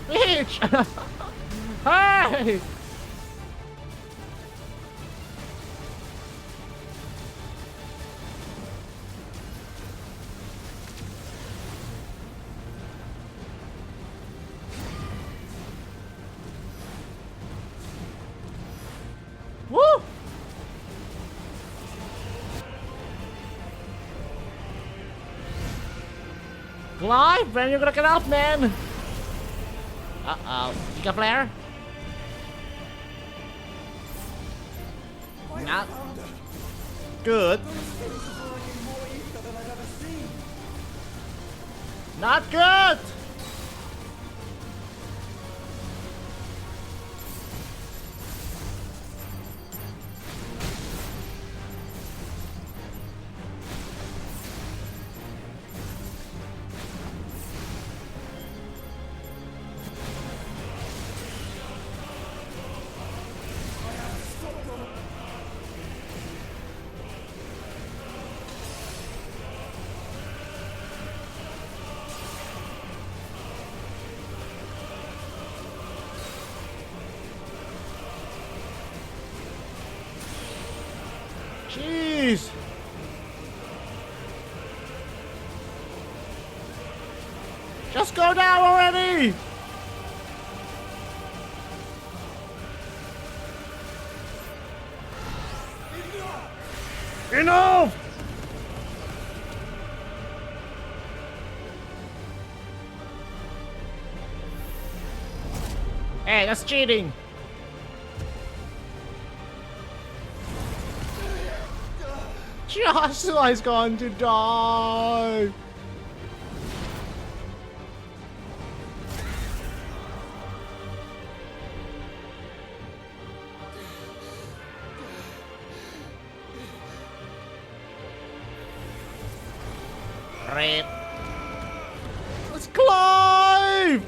Speaker 1: Bitch! Hey! Woo! Clive, when you gonna get up, man? Uh-oh. You got flare? Not good. Not good! Jeez! Just go down already! Enough! Hey, that's cheating! Joshua is going to die! Rip. Let's climb!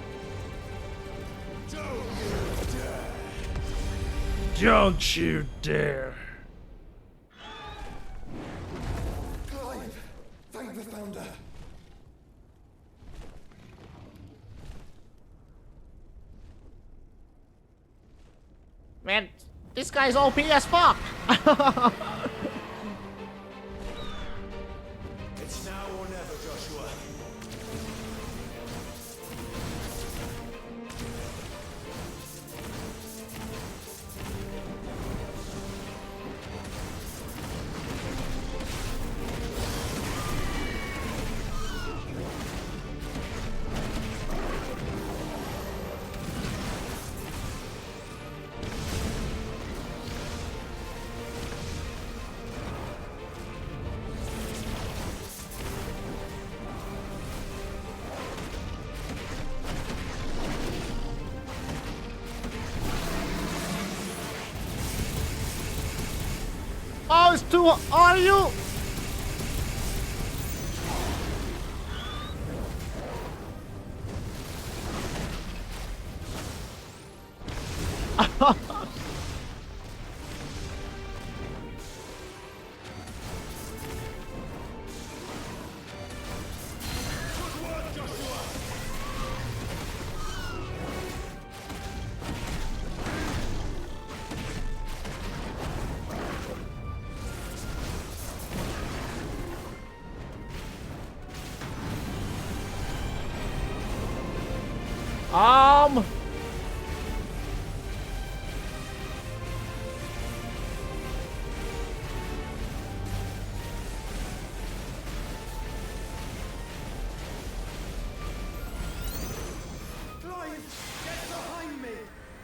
Speaker 1: Don't you dare!
Speaker 22: Thank the Founder.
Speaker 1: Man, this guy's OP as fuck!
Speaker 2: It's now or never, Joshua.
Speaker 1: Oh, it's too. Are you?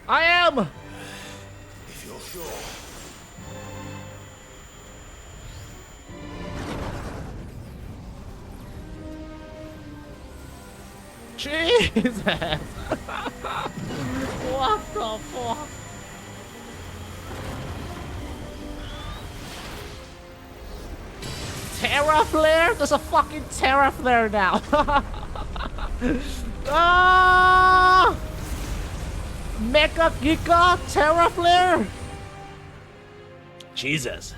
Speaker 1: I am!
Speaker 2: If you're sure.
Speaker 1: Jesus! What the fuck? Terra Flare? There's a fucking Terra Flare now. Ah! Mecha Giga Terra Flare? Jesus.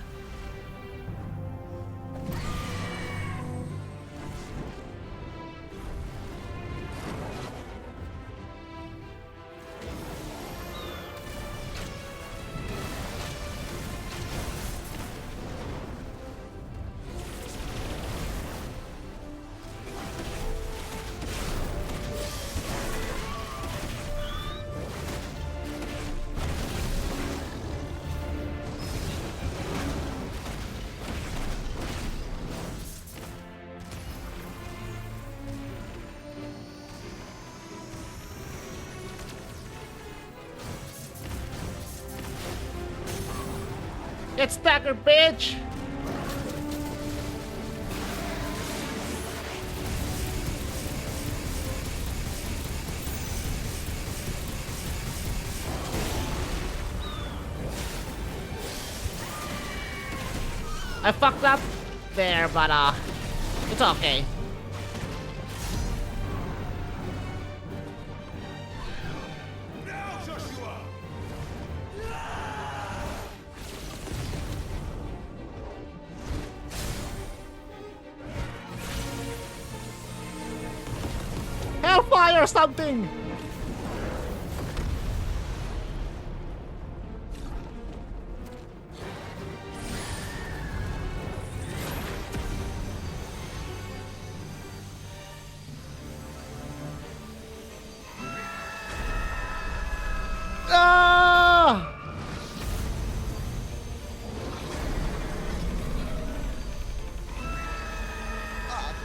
Speaker 1: Get staggered, bitch! I fucked up there, but it's okay. Hellfire or something! Ah!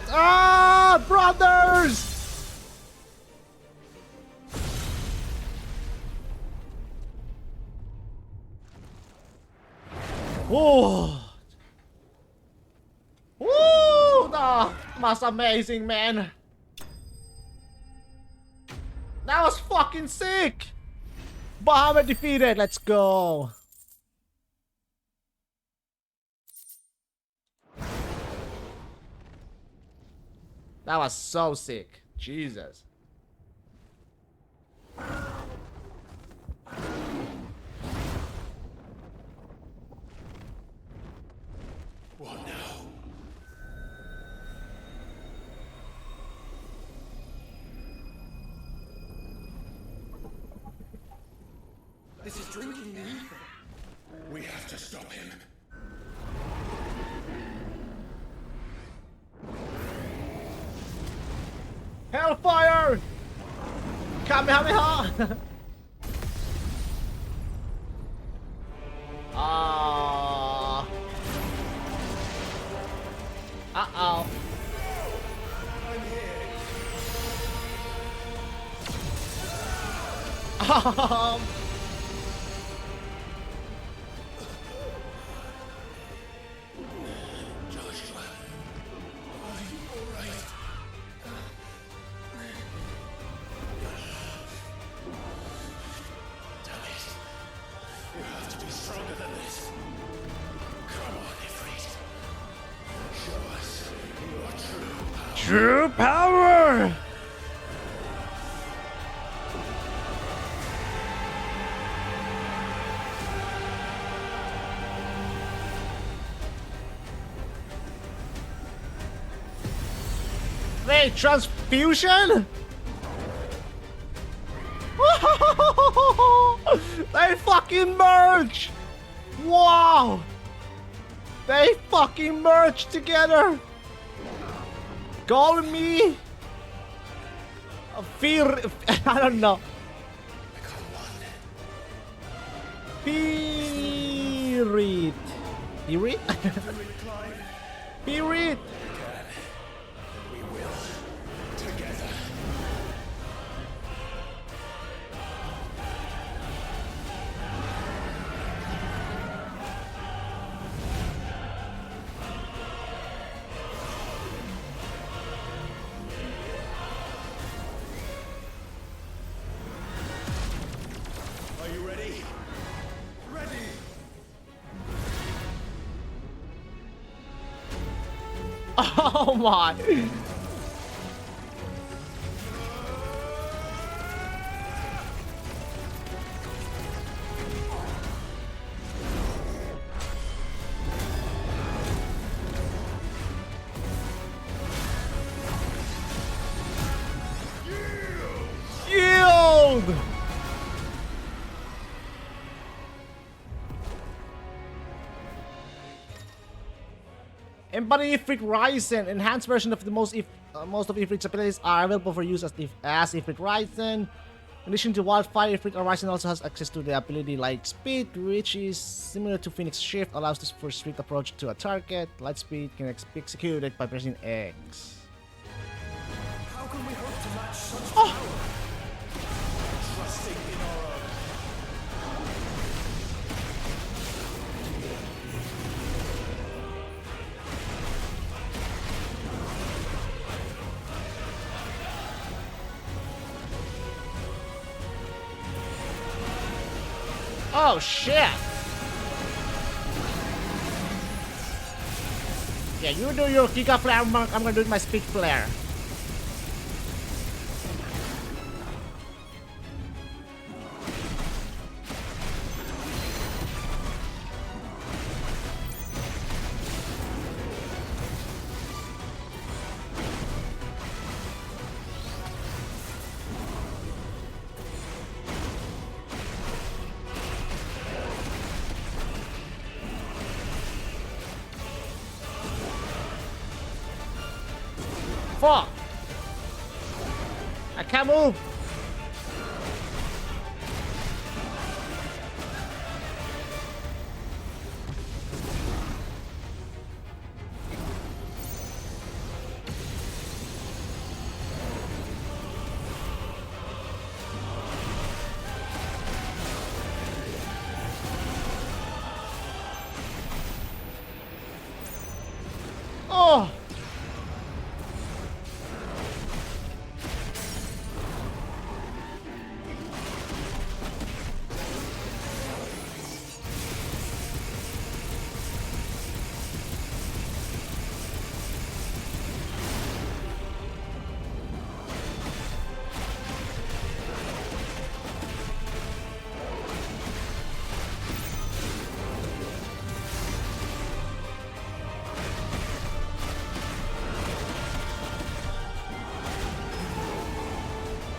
Speaker 1: Ah, brothers! Whoa! Woo! That was amazing, man. That was fucking sick. Bahamut defeated. Let's go. That was so sick. Jesus.
Speaker 2: What now?
Speaker 12: This is drinking the ether.
Speaker 2: We have to stop him.
Speaker 1: Hellfire! Kamehameha! Uh-oh.
Speaker 2: Joshua, are you all right? Damn it. You have to be stronger than this. Come on, Ifrit. Show us your true power.
Speaker 1: True power! Wait, transfusion? They fucking merge! Wow! They fucking merge together! Call me! Fear... I don't know. Spirit. Spirit? Spirit!
Speaker 2: We will. Together. Are you ready? Ready!
Speaker 1: Oh my. Yield! Embody Ifrit Ryzen. Enhanced version of the most of Ifrit's abilities are available for use as Ifrit Ryzen. In addition to Wildfire, Ifrit Ryzen also has access to the ability Light Speed, which is similar to Phoenix Shift, allows this for swift approach to a target. Light Speed can be executed by pressing X.
Speaker 2: How can we hope to match such power? Trusting in our own.
Speaker 1: Oh shit! Yeah, you do your Giga Flare, I'm gonna do my Speed Flare. Fuck! I can't move! Oh!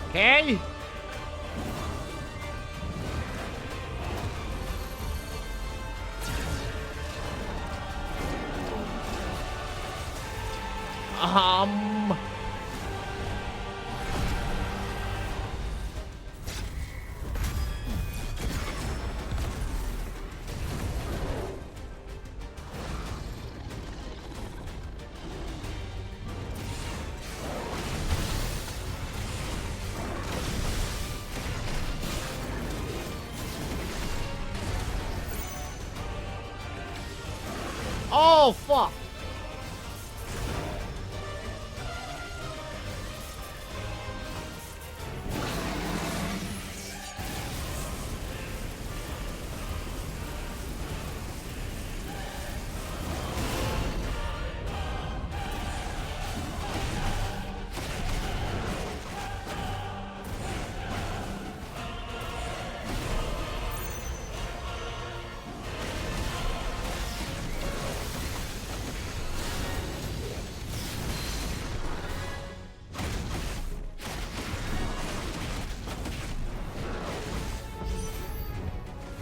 Speaker 1: Okay. Oh, fuck.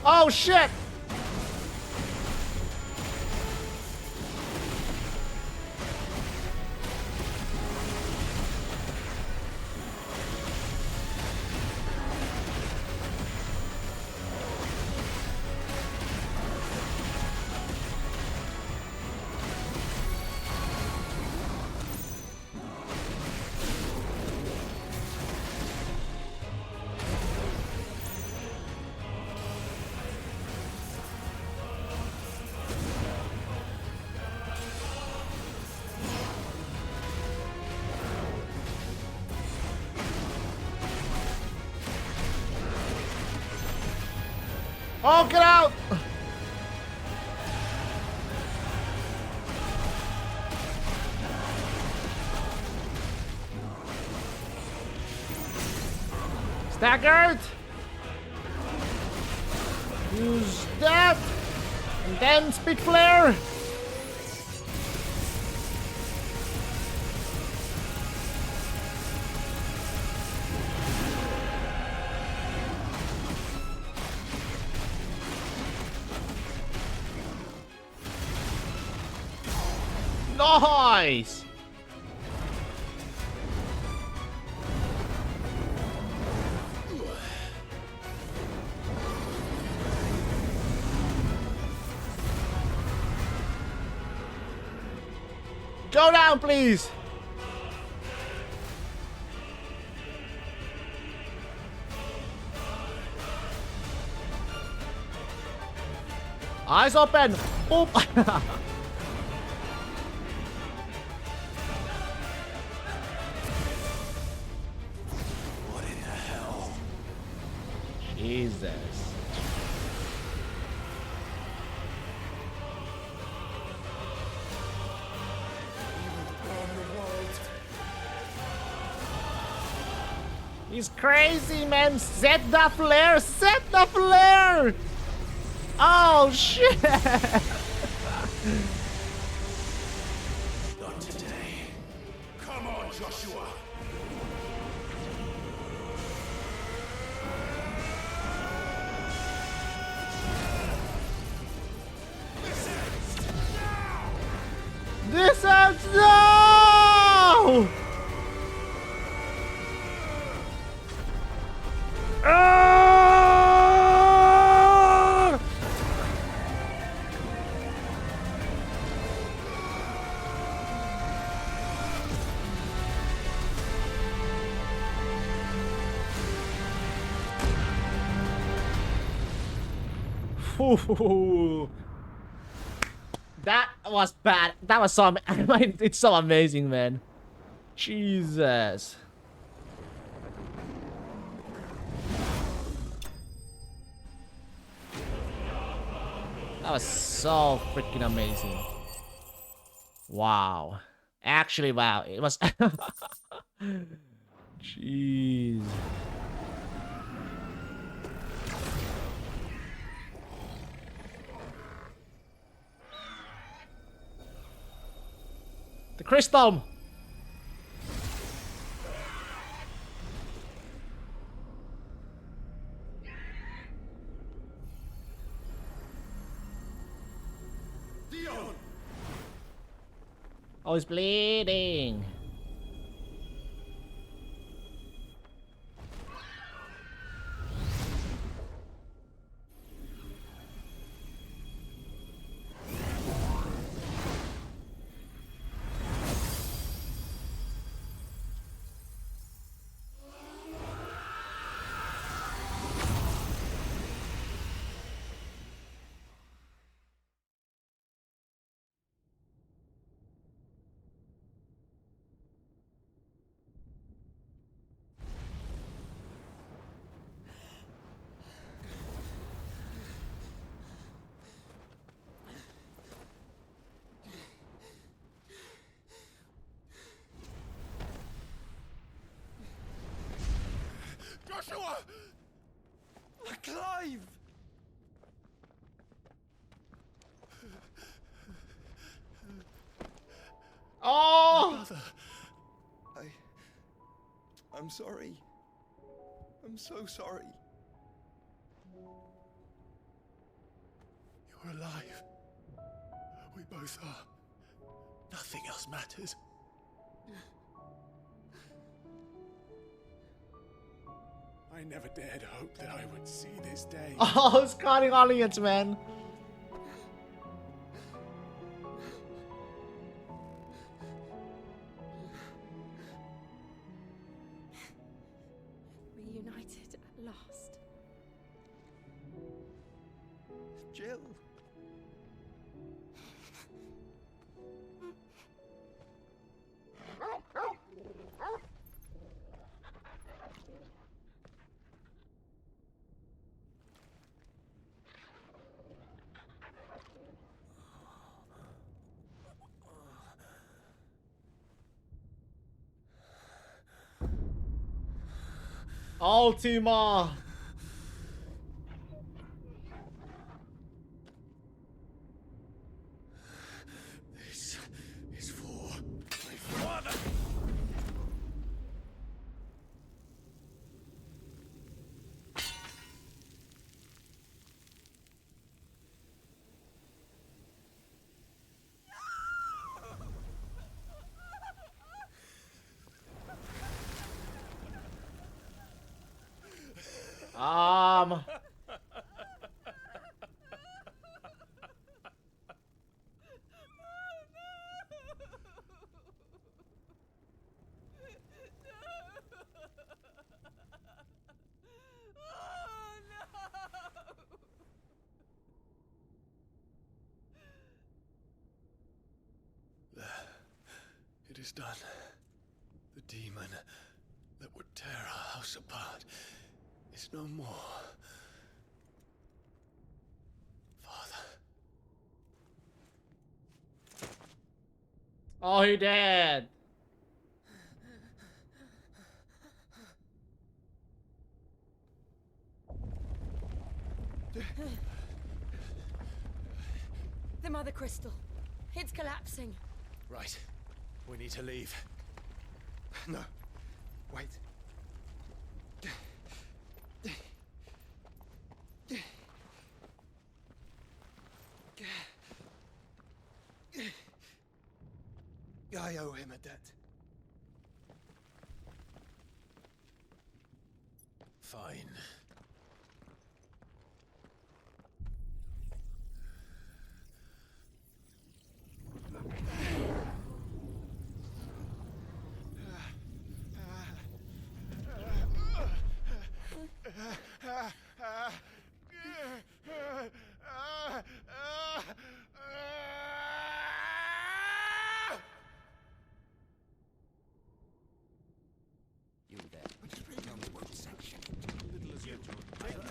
Speaker 1: Oh shit! Oh, get out! Staggered. Use that. And then speed flare. Nice. Go down, please. Eyes open. Boop.
Speaker 11: What in the hell?
Speaker 1: Jesus. He's crazy, man. Set the flare. Set the flare. Oh, shit.
Speaker 2: Not today. Come on, Joshua.
Speaker 1: This ends now. Ooh. That was bad. That was so. It's so amazing, man. Jesus. That was so freaking amazing. Wow. Actually, wow. It was. Jeez. The crystal.
Speaker 2: Dion!
Speaker 1: Oh, he's bleeding.
Speaker 2: Joshua!
Speaker 22: Clive!
Speaker 1: Oh!
Speaker 22: I'm sorry. I'm so sorry.
Speaker 2: You're alive. We both are. Nothing else matters. I never dared hope that I would see this day.
Speaker 1: Oh, it's cutting audience, man.
Speaker 16: Reunited at last.
Speaker 22: Jill.
Speaker 1: Ultima.
Speaker 2: This is for my father.
Speaker 1: Um.
Speaker 2: It is done. The demon that would tear our house apart is no more. Father.
Speaker 1: Oh, he did.
Speaker 3: The Mother Crystal. It's collapsing.
Speaker 2: Right. We need to leave.
Speaker 22: No. Wait. I owe him a debt.
Speaker 2: Fine.
Speaker 5: You there. Tell me what section.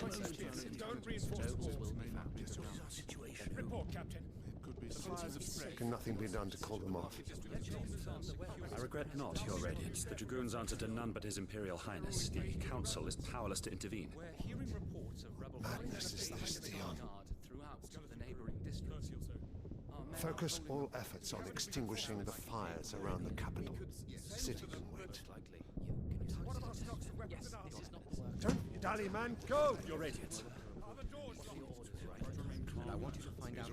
Speaker 2: Little as you. Don't reinforce the walls. This is our situation. Report, Captain. It could be citizens of threat.
Speaker 22: Can nothing be done to call them off?
Speaker 20: I regret not, Your Radiance. The Dragoons answer to none but His Imperial Highness. The Council is powerless to intervene.
Speaker 5: We're hearing reports of rebel
Speaker 22: Madness is this, Theon.
Speaker 5: throughout the neighboring districts.
Speaker 22: Focus all efforts on extinguishing the fires around the capital. The city can wait.
Speaker 9: Don't you dally, man. Go!
Speaker 20: Your Radiance.
Speaker 5: And I want you to find out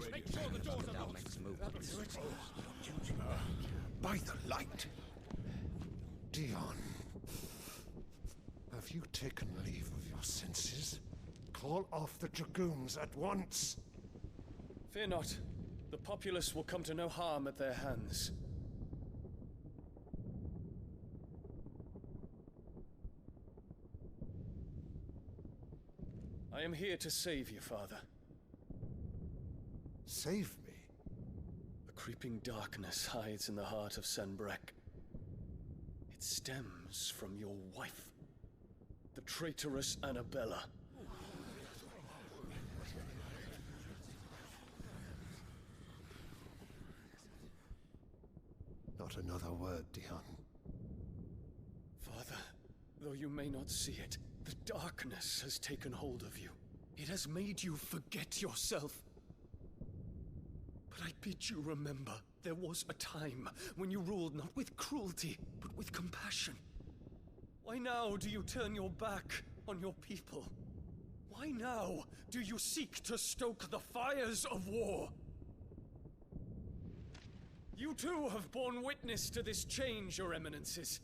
Speaker 5: Dalmec's movements.
Speaker 22: By the light! Dion, have you taken leave of your senses? Call off the Dragoons at once!
Speaker 2: Fear not. The populace will come to no harm at their hands. I am here to save you, Father.
Speaker 22: Save me?
Speaker 2: A creeping darkness hides in the heart of Sanbreque. It stems from your wife, the traitorous Annabella.
Speaker 22: Not another word, Dion.
Speaker 2: Father, though you may not see it, the darkness has taken hold of you. It has made you forget yourself. But I bid you remember, there was a time when you ruled not with cruelty, but with compassion. Why now do you turn your back on your people? Why now do you seek to stoke the fires of war? You too have borne witness to this change, Your Eminences.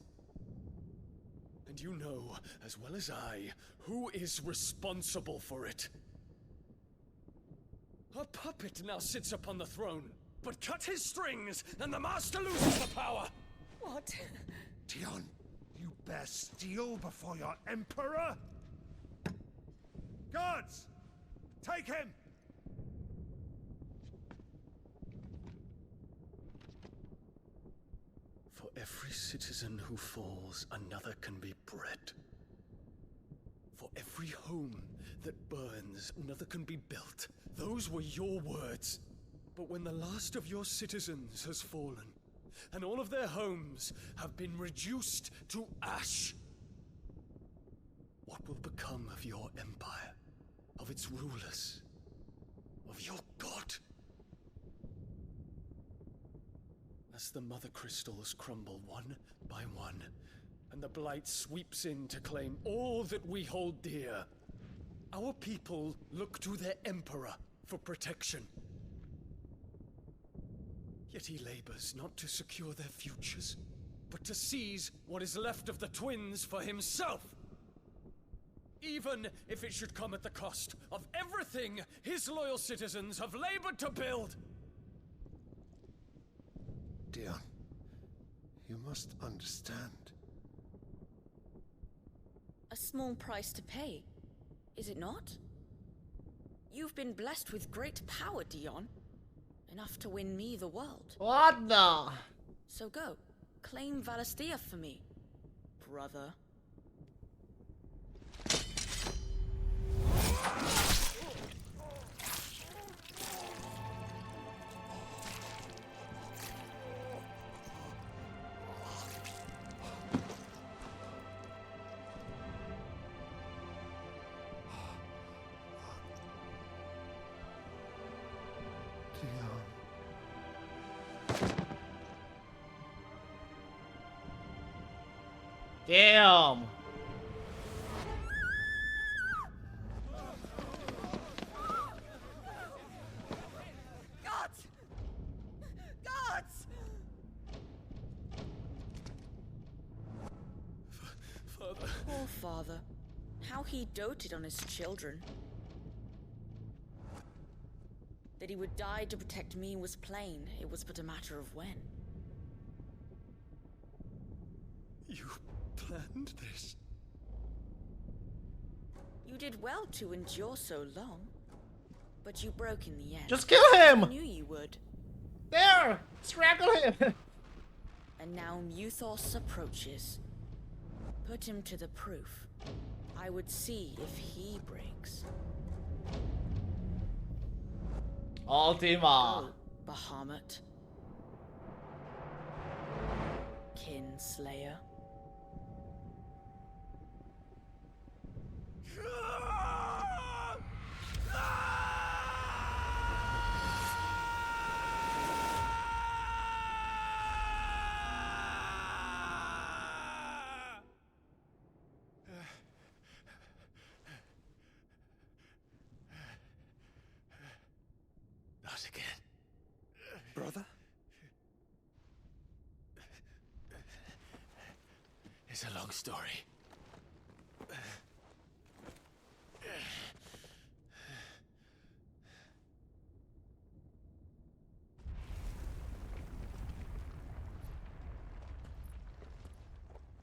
Speaker 2: And you know, as well as I, who is responsible for it. A puppet now sits upon the throne, but cut his strings, and the master loses the power!
Speaker 3: What?
Speaker 22: Dion, you bear steel before your emperor? Guards! Take him!
Speaker 2: For every citizen who falls, another can be bred. For every home that burns, another can be built. Those were your words. But when the last of your citizens has fallen, and all of their homes have been reduced to ash,
Speaker 8: What will become of your empire? Of its rulers? Of your god? As the Mother Crystals crumble one by one, and the Blight sweeps in to claim all that we hold dear, our people look to their Emperor for protection. Yet he labors not to secure their futures, but to seize what is left of the twins for himself. Even if it should come at the cost of everything his loyal citizens have labored to build.
Speaker 13: Dion, you must understand.
Speaker 23: A small price to pay, is it not? You've been blessed with great power, Dion. Enough to win me the world.
Speaker 1: What the?
Speaker 23: So go, claim Valisthea for me, brother.
Speaker 1: Damn.
Speaker 19: Gods! Gods!
Speaker 23: Father. Poor father. How he doted on his children. That he would die to protect me was plain. It was but a matter of when.
Speaker 8: You planned this?
Speaker 23: You did well to endure so long. But you broke in the end.
Speaker 1: Just kill him!
Speaker 23: I knew you would.
Speaker 1: There! Strangle him!
Speaker 23: And now Muthos approaches. Put him to the proof. I would see if he breaks.
Speaker 1: Ultima.
Speaker 23: Go, Bahamut. Kinslayer.
Speaker 8: Not again.
Speaker 22: Brother?
Speaker 8: It's a long story.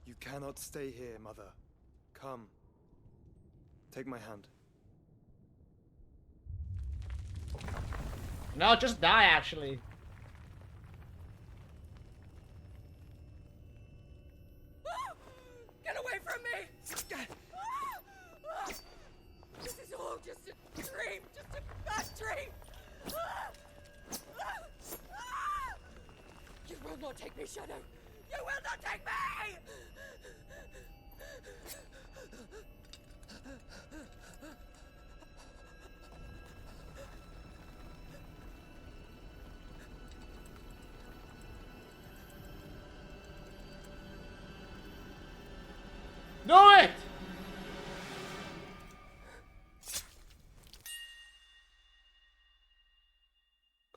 Speaker 22: You cannot stay here, Mother. Come. Take my hand.
Speaker 1: No, just die actually.
Speaker 19: Get away from me! This is all just a dream, just a bad dream! You will not take me, Shadow! You will not take me!
Speaker 1: Do it!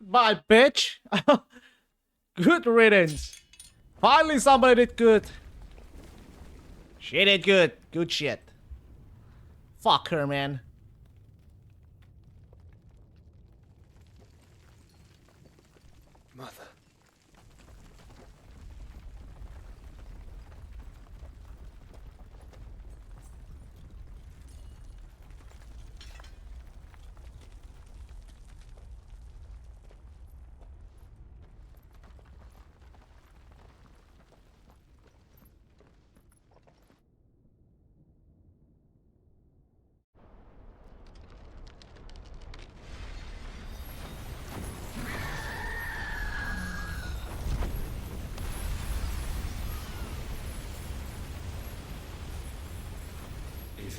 Speaker 1: Bye, bitch. Good riddance. Finally somebody did good. She did good. Good shit. Fuck her, man.
Speaker 22: Mother.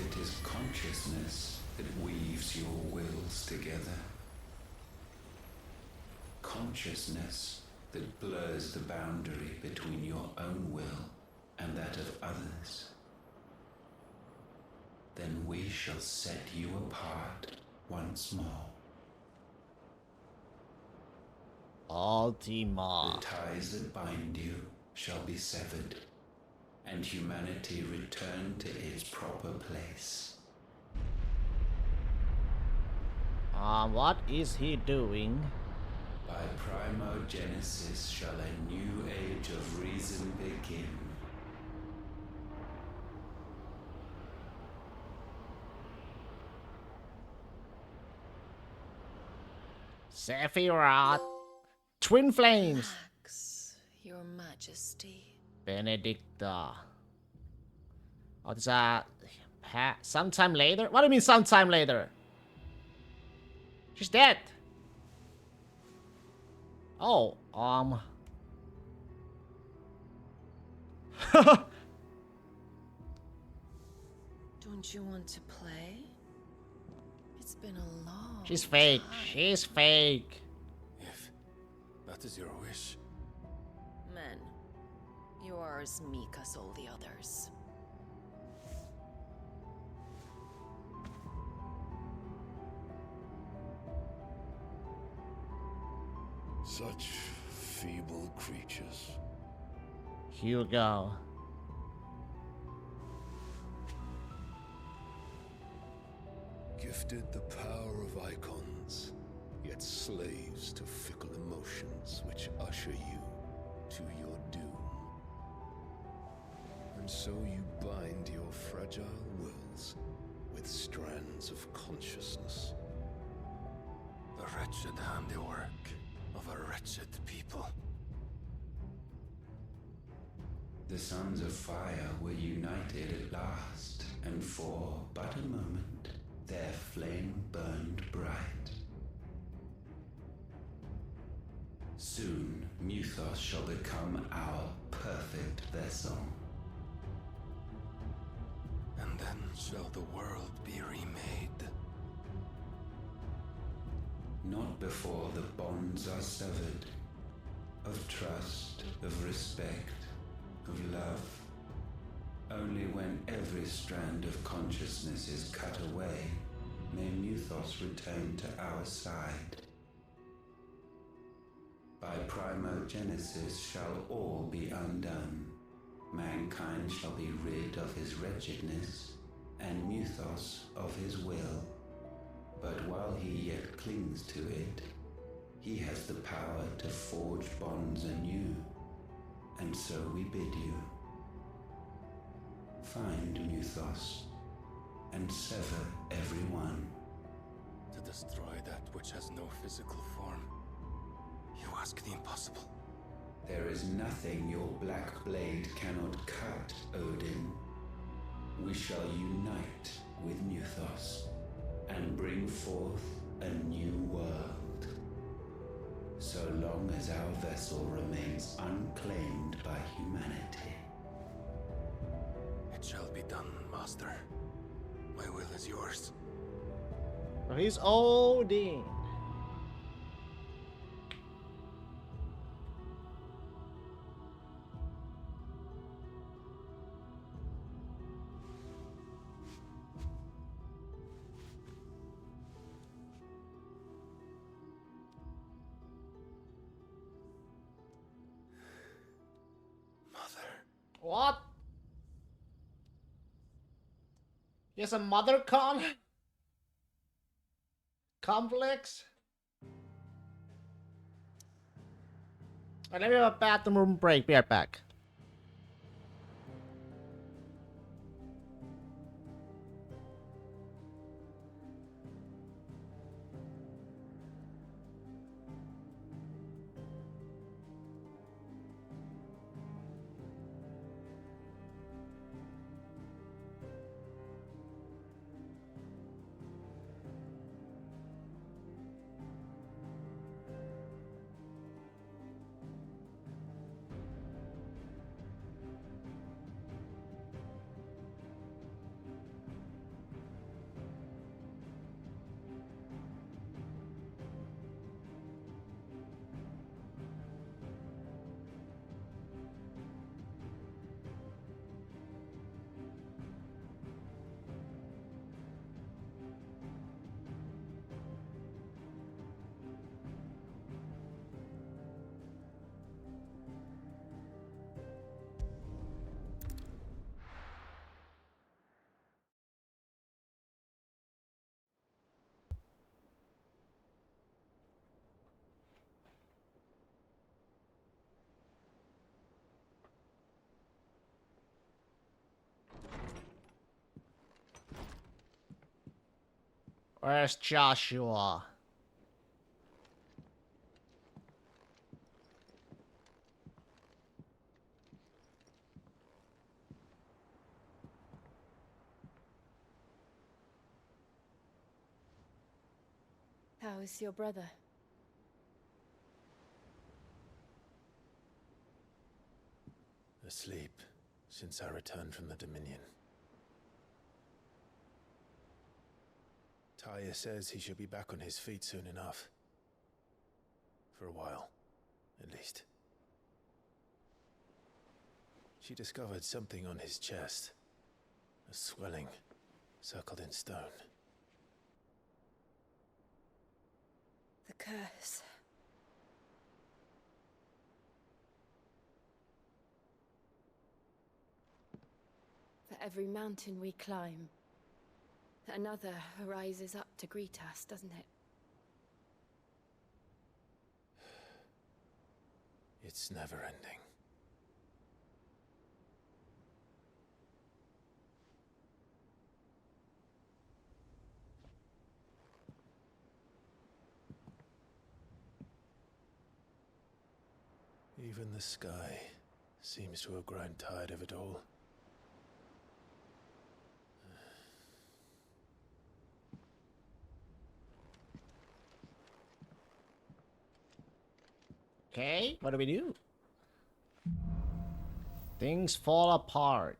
Speaker 6: it is consciousness that weaves your wills together. Consciousness that blurs the boundary between your own will and that of others. Then we shall set you apart once more.
Speaker 1: Ultima.
Speaker 6: The ties that bind you shall be severed, and humanity return to its proper place.
Speaker 1: What is he doing?
Speaker 6: By primogenesis shall a new age of reason begin.
Speaker 1: Sephiroth. Twin flames.
Speaker 18: Relax, Your Majesty.
Speaker 1: Benedicta. Oh, it's sometime later? What do you mean sometime later? She's dead. Oh,
Speaker 18: Don't you want to play? It's been a long
Speaker 1: She's fake.
Speaker 18: time.
Speaker 1: She's fake.
Speaker 11: If that is your wish.
Speaker 18: Men, you are as meek as all the others.
Speaker 13: Such feeble creatures.
Speaker 1: Hugo.
Speaker 13: Gifted the power of icons, yet slaves to fickle emotions which usher you to your doom. And so you bind your fragile wills with strands of consciousness.
Speaker 11: The wretched handiwork of a wretched people.
Speaker 6: The sons of fire were united at last, and for but a moment their flame burned bright. Soon Muthos shall become our perfect vessel.
Speaker 11: And then shall the world be remade.
Speaker 6: Not before the bonds are severed, of trust, of respect, of love. Only when every strand of consciousness is cut away, may Muthos return to our side. By primogenesis shall all be undone. Mankind shall be rid of his wretchedness, and Muthos of his will. But while he yet clings to it, he has the power to forge bonds anew. And so we bid you, find Muthos, and sever everyone.
Speaker 11: To destroy that which has no physical form. You ask the impossible.
Speaker 6: There is nothing your black blade cannot cut, Odin. We shall unite with Muthos, and bring forth a new world. So long as our vessel remains unclaimed by humanity.
Speaker 11: It shall be done, Master. My will is yours.
Speaker 1: He's Odin. What? He has a mother complex? Alright, let me have a bathroom break. Be right back. Where's Joshua?
Speaker 16: How is your brother?
Speaker 11: Asleep since I returned from the Dominion. Talia says he should be back on his feet soon enough. For a while, at least. She discovered something on his chest. A swelling, circled in stone.
Speaker 16: The curse. For every mountain we climb, another rises up to greet us, doesn't it?
Speaker 11: It's never ending. Even the sky seems to have grown tired of it all.
Speaker 1: Okay, what do we do? Things fall apart.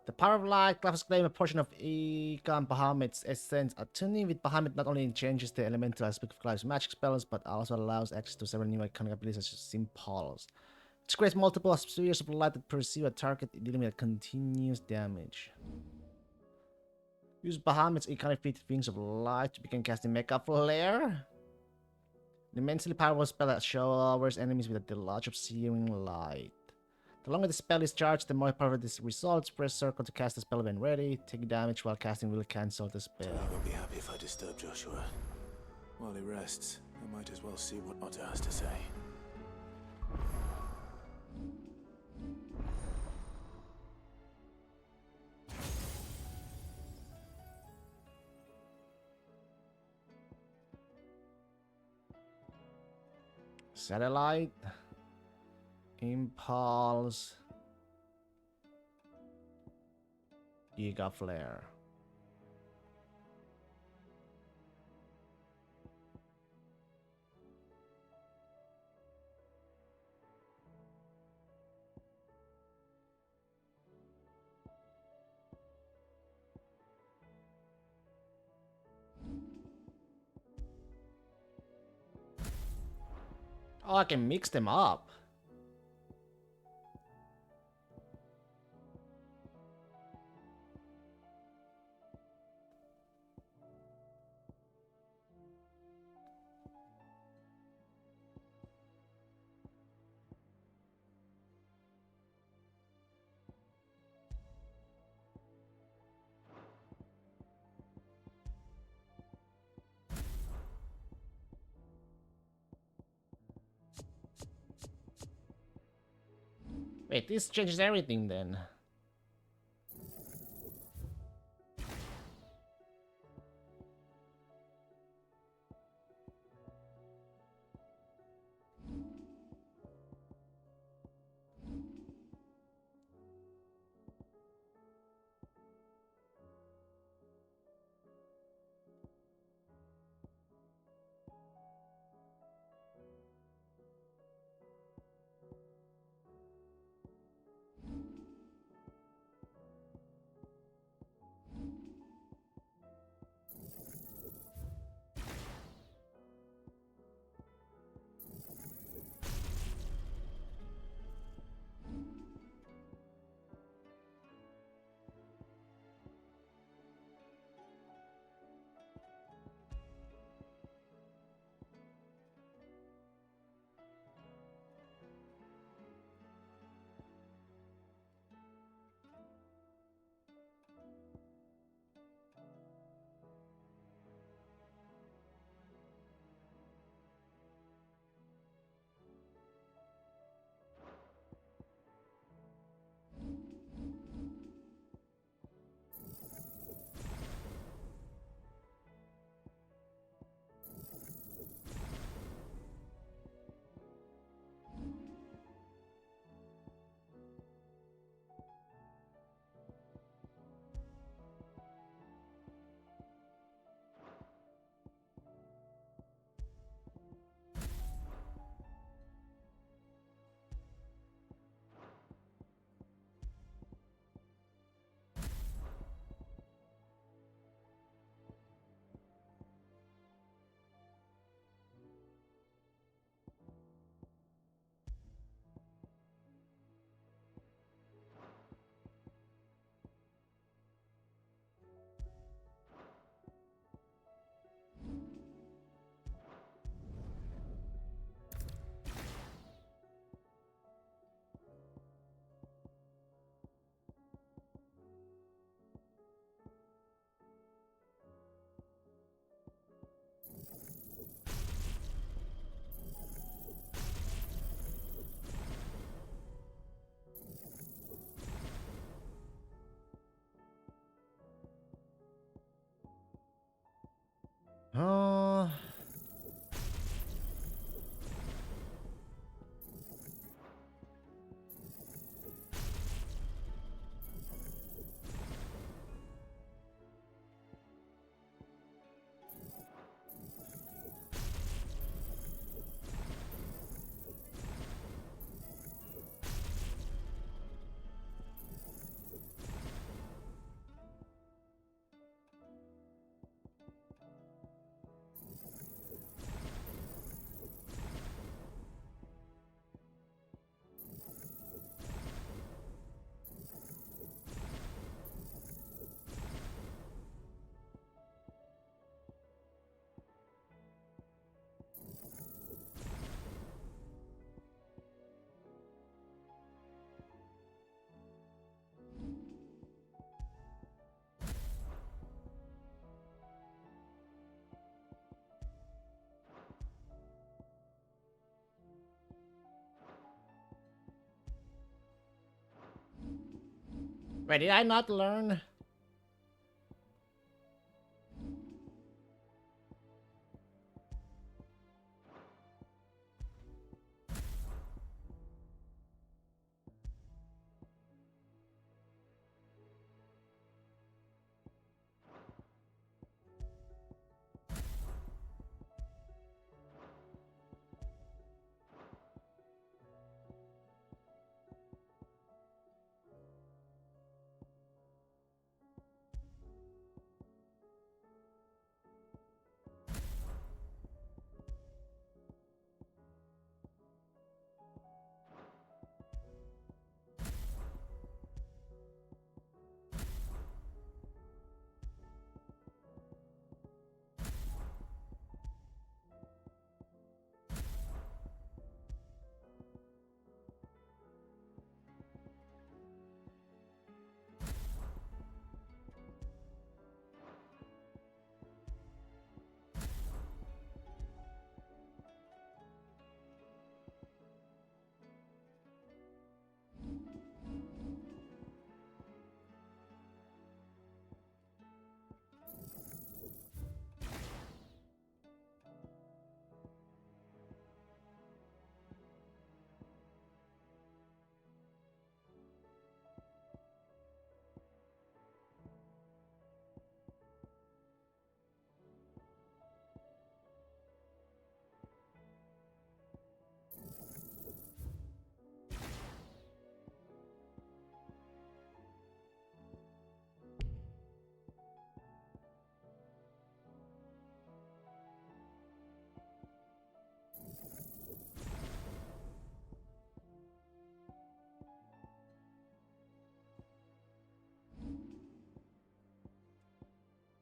Speaker 1: The power of light classes claim a portion of Egon Bahamut's essence. Attuning with Bahamut not only changes the elemental aspect of Clive's magic spells, but also allows access to several new iconic abilities such as Impulse. It creates multiple spheres of light that pursue a target, dealing with continuous damage. Use Bahamut's iconic feat Wings of Light to begin casting Mecha Flare. An immensely powerful spell that showers enemies with a deluge of searing light. The longer the spell is charged, the more powerful this results. Press circle to cast the spell when ready. Take damage while casting will cancel the spell.
Speaker 11: I won't be happy if I disturb Joshua. While he rests, I might as well see what Otter has to say.
Speaker 1: Satellite. Impulse. Giga Flare. Oh, I can mix them up. Wait, this changes everything then. Oh. Wait, did I not learn?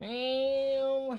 Speaker 1: Ew.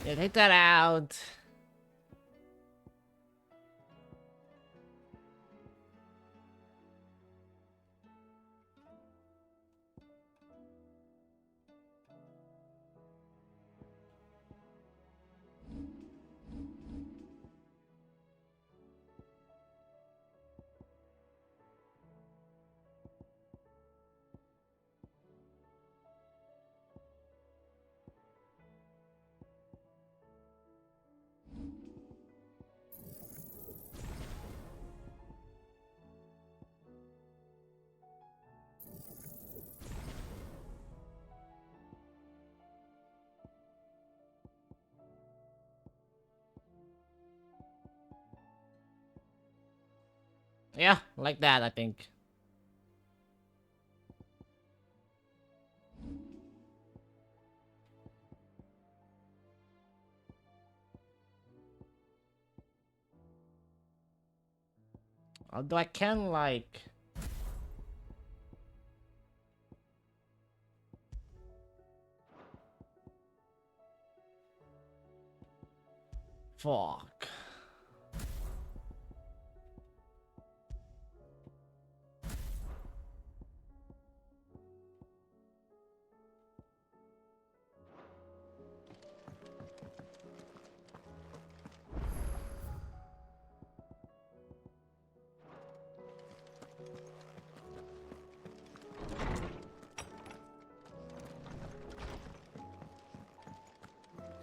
Speaker 1: Yeah, take that out. Yeah, like that, I think. Although I can, like... Fuck.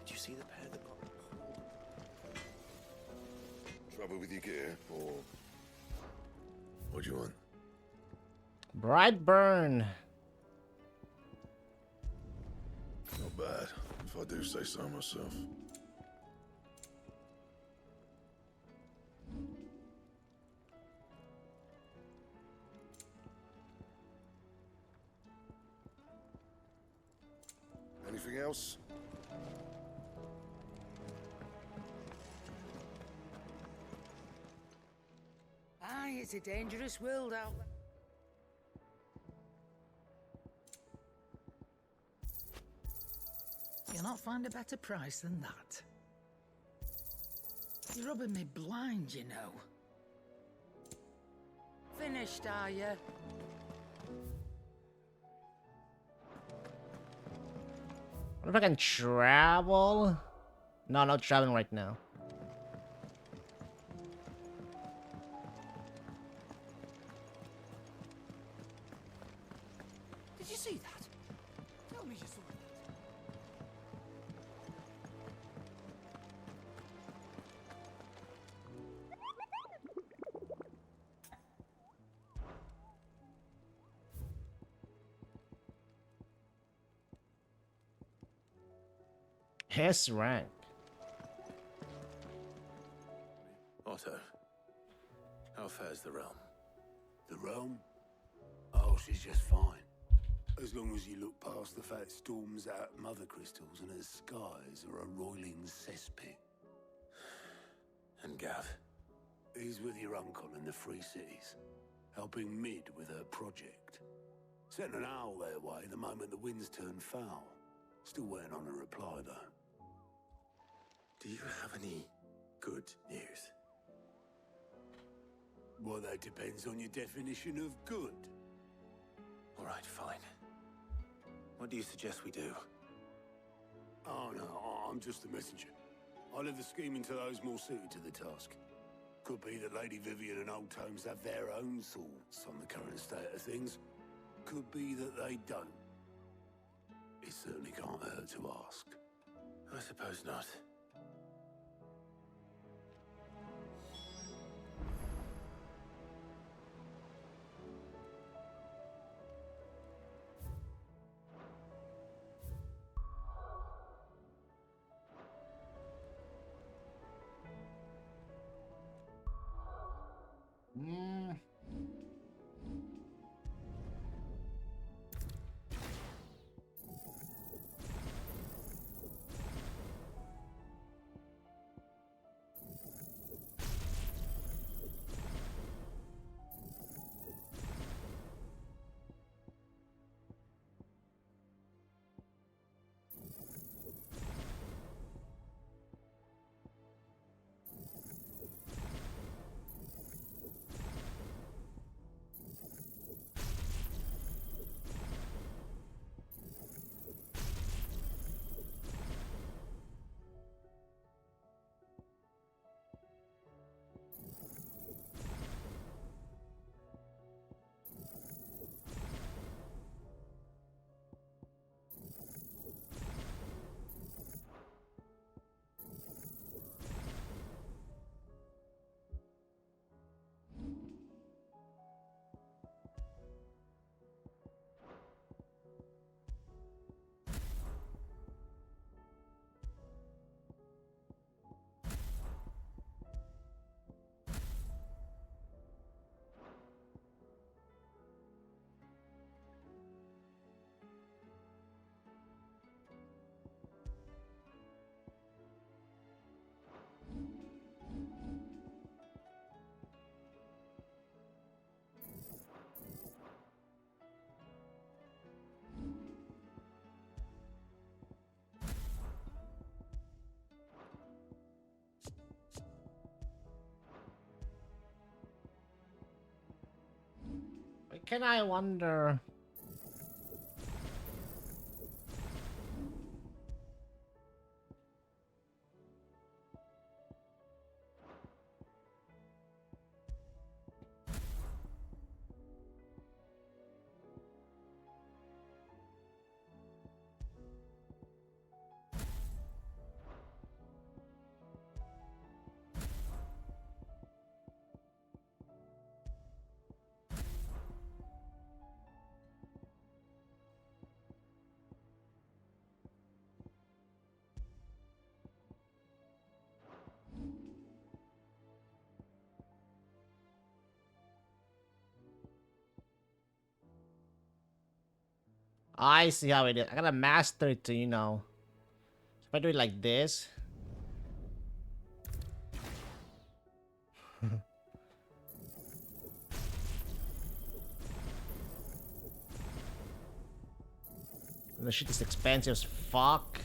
Speaker 13: Did you see the pair that got trouble with your gear, or what do you want?
Speaker 1: Brightburn.
Speaker 13: Not bad, if I do say so myself. Anything else?
Speaker 10: Aye, it's a dangerous world out there. You'll not find a better price than that. You're rubbing me blind, you know. Finished, are you?
Speaker 1: What if I can travel? No, not traveling right now.
Speaker 5: Did you see that? Tell me you saw that.
Speaker 1: His rank.
Speaker 11: Otto, how fares the realm?
Speaker 14: The realm? Oh, she's just fine. As long as you look past the fat storms out mother crystals and her skies are a roiling cesspit.
Speaker 11: And Gav?
Speaker 14: He's with your uncle in the Free Cities, helping Mid with her project. Sent an owl their way the moment the winds turned foul. Still waiting on a reply, though.
Speaker 11: Do you have any good news?
Speaker 14: Well, that depends on your definition of good.
Speaker 11: All right, fine. What do you suggest we do?
Speaker 14: Oh, no, I'm just a messenger. I leave the scheming to those more suited to the task. Could be that Lady Vivian and Old Tomes have their own thoughts on the current state of things. Could be that they don't. It certainly can't hurt to ask.
Speaker 11: I suppose not.
Speaker 1: Can I wonder? I see how it is. I gotta master it to, you know. If I do it like this. The shit is expensive as fuck.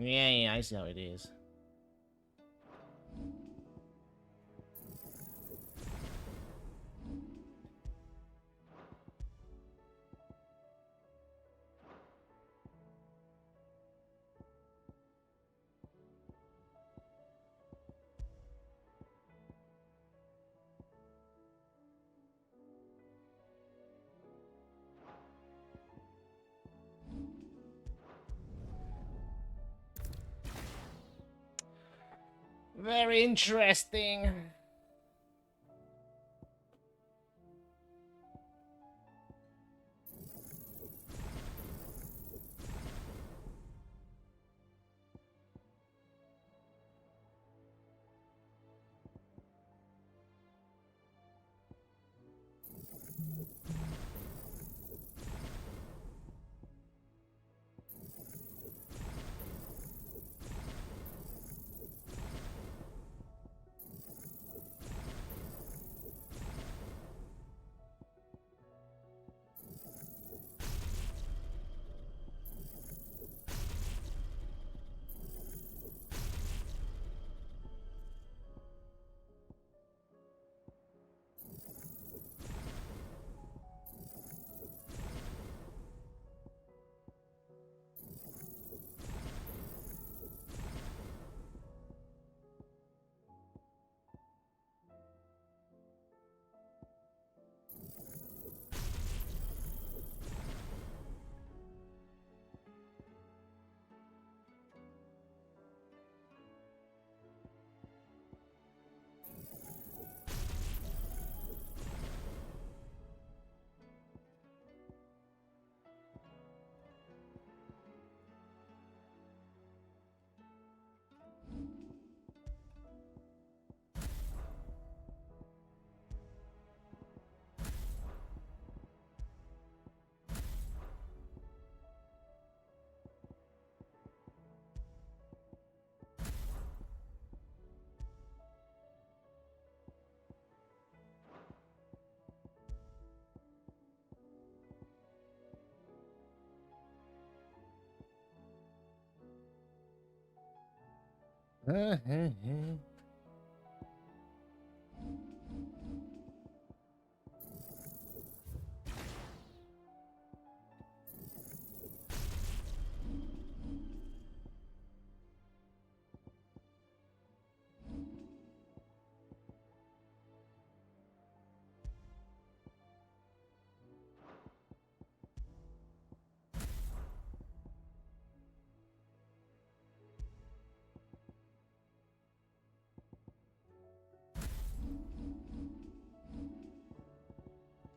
Speaker 1: Yeah, I see how it is. Very interesting.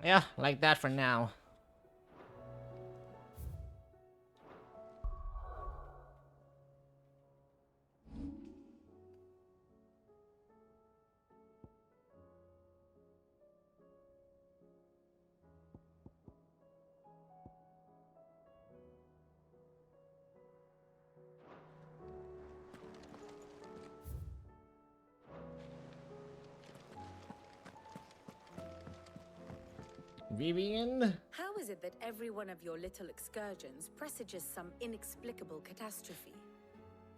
Speaker 1: Yeah, like that for now. Vivian?
Speaker 15: How is it that every one of your little excursions presages some inexplicable catastrophe?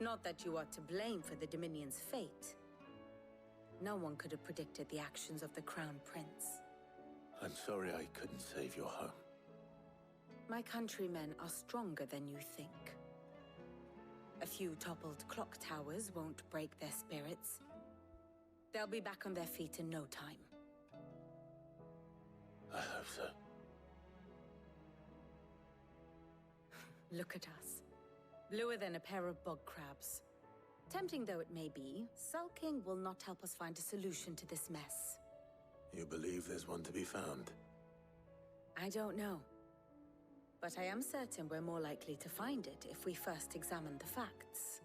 Speaker 15: Not that you are to blame for the Dominion's fate. No one could have predicted the actions of the Crown Prince.
Speaker 13: I'm sorry I couldn't save your home.
Speaker 15: My countrymen are stronger than you think. A few toppled clock towers won't break their spirits. They'll be back on their feet in no time.
Speaker 13: I hope so.
Speaker 15: Look at us. Bluer than a pair of bog crabs. Tempting though it may be, sulking will not help us find a solution to this mess.
Speaker 13: You believe there's one to be found?
Speaker 15: I don't know. But I am certain we're more likely to find it if we first examine the facts.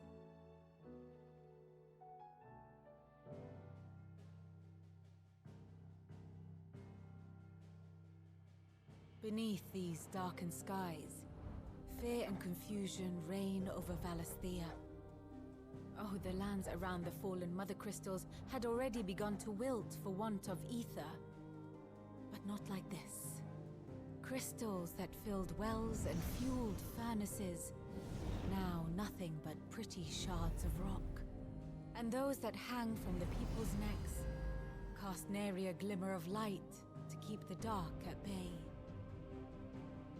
Speaker 15: Beneath these darkened skies, fear and confusion reign over Valisthea. Oh, the lands around the fallen Mother Crystals had already begun to wilt for want of ether. But not like this. Crystals that filled wells and fueled furnaces. Now nothing but pretty shards of rock. And those that hang from the people's necks cast nary a glimmer of light to keep the dark at bay.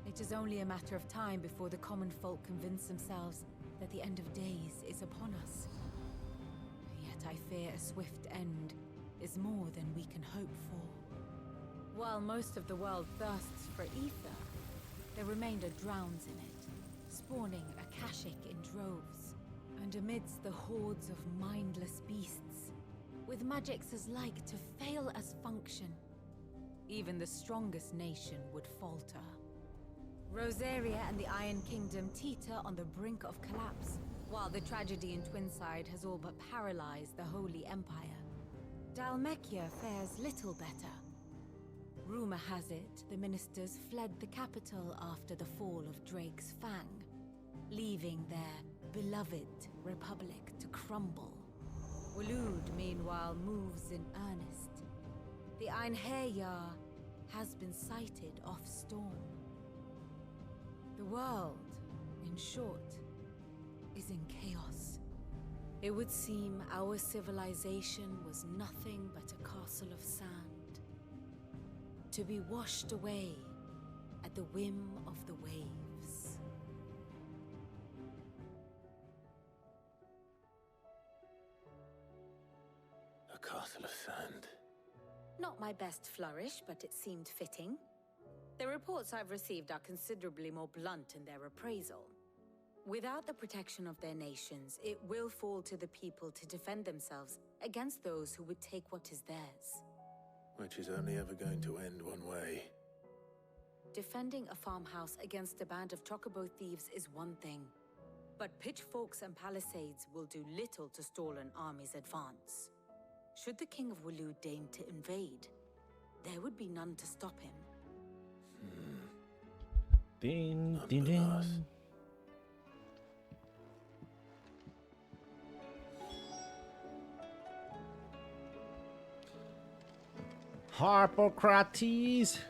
Speaker 15: It is only a matter of time before the common folk convince themselves that the end of days is upon us. Yet I fear a swift end is more than we can hope for. While most of the world thirsts for ether, the remainder drowns in it, spawning Akashic in droves. And amidst the hordes of mindless beasts, with magics as like to fail as function, even the strongest nation would falter. Rosaria and the Iron Kingdom teeter on the brink of collapse, while the tragedy in Twinside has all but paralyzed the Holy Empire. Dhalmekia fares little better. Rumor has it the ministers fled the capital after the fall of Drake's Fang, leaving their beloved republic to crumble. Waloed, meanwhile, moves in earnest. The Einherjar has been sighted off Storm. The world, in short, is in chaos. It would seem our civilization was nothing but a castle of sand, to be washed away at the whim of the waves.
Speaker 13: A castle of sand.
Speaker 15: Not my best flourish, but it seemed fitting. The reports I've received are considerably more blunt in their appraisal. Without the protection of their nations, it will fall to the people to defend themselves against those who would take what is theirs.
Speaker 13: Which is only ever going to end one way.
Speaker 15: Defending a farmhouse against a band of chocobo thieves is one thing, but pitchforks and palisades will do little to stall an army's advance. Should the King of Waloed deign to invade, there would be none to stop him.
Speaker 1: Ding, ding, ding. Harpocrates.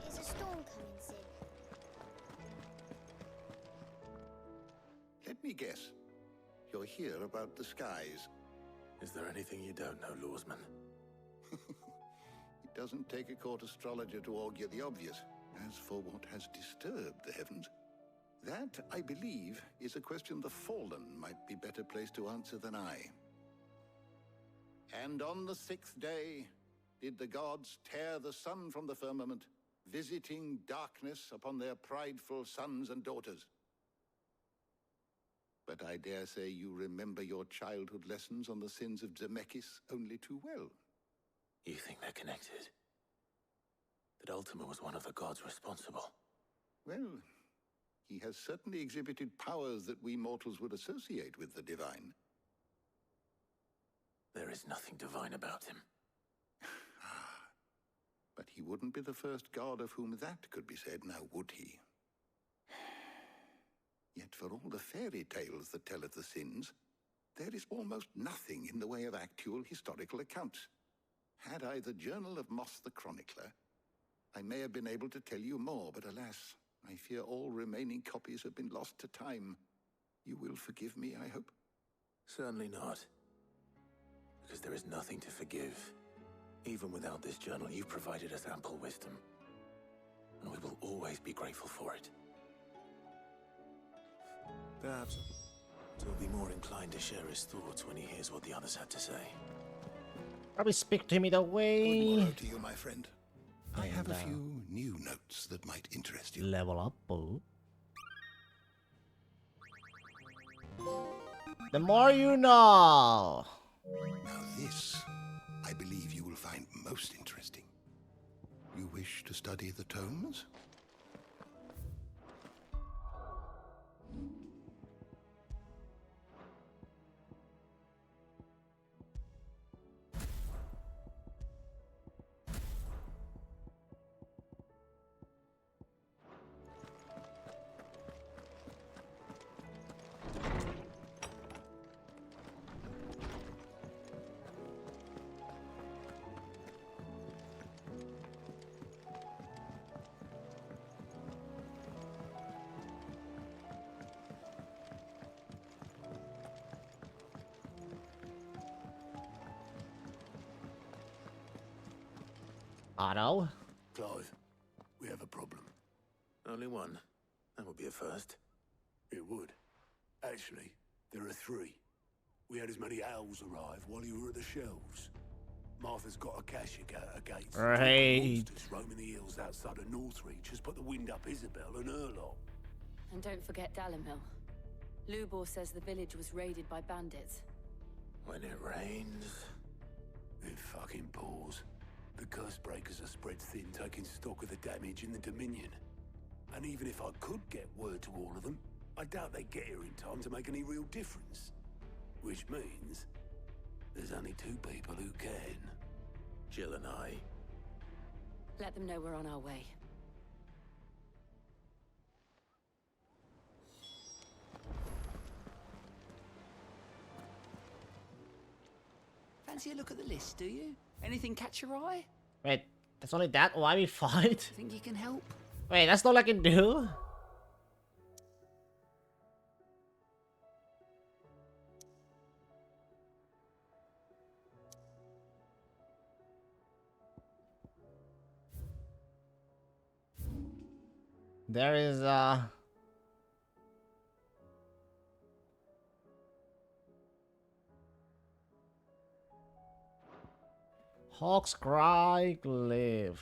Speaker 17: Is a storm coming soon?
Speaker 14: Let me guess. You're here about the skies.
Speaker 13: Is there anything you don't know, Lawsman?
Speaker 14: It doesn't take a court astrologer to augur the obvious. As for what has disturbed the heavens, That, I believe, is a question the Fallen might be better placed to answer than I. And on the 6th day did the gods tear the sun from the firmament, visiting darkness upon their prideful sons and daughters. But I dare say you remember your childhood lessons on the sins of Zemeckis only too well.
Speaker 11: You think they're connected? That Ultima was one of the gods responsible?
Speaker 14: Well, he has certainly exhibited powers that we mortals would associate with the divine.
Speaker 11: There is nothing divine about him.
Speaker 14: But he wouldn't be the first god of whom that could be said, now would he? Yet for all the fairy tales that tell of the sins, there is almost nothing in the way of actual historical accounts. Had I the Journal of Moss the Chronicler, I may have been able to tell you more, but alas, I fear all remaining copies have been lost to time. You will forgive me, I hope?
Speaker 11: Certainly not. Because there is nothing to forgive. Even without this journal, you've provided us ample wisdom. And we will always be grateful for it. Perhaps he'll be more inclined to share his thoughts when he hears what the others have to say.
Speaker 1: Probably speak to him either way.
Speaker 14: Good morrow to you, my friend. I have a few new notes that might interest you.
Speaker 1: Level up. Oh. The more you know.
Speaker 14: Now this, I believe you will find most interesting. You wish to study the tomes?
Speaker 1: Otto?
Speaker 14: Clive, we have a problem.
Speaker 11: Only one. That would be a first.
Speaker 14: It would. Actually, there are 3. We had as many owls arrive while you were at the shelves. Martha's got a cashier at her gates.
Speaker 1: Right.
Speaker 14: Monsters roaming the hills outside of Northreach has put the wind up Isabel and her lot.
Speaker 16: And don't forget Dalimil. Lubor says the village was raided by bandits.
Speaker 11: When it rains...
Speaker 14: It fucking pours. The curse breakers are spread thin, taking stock of the damage in the Dominion. And even if I could get word to all of them, I doubt they'd get here in time to make any real difference. Which means there's only 2 people who can.
Speaker 11: Jill and I.
Speaker 16: Let them know we're on our way.
Speaker 5: Fancy a look at the list, do you? Anything catch your eye?
Speaker 1: Wait, that's only that? Why we fight?
Speaker 5: Think you can help?
Speaker 1: Wait, that's all I can do? There is Hawk's Cry Glyph.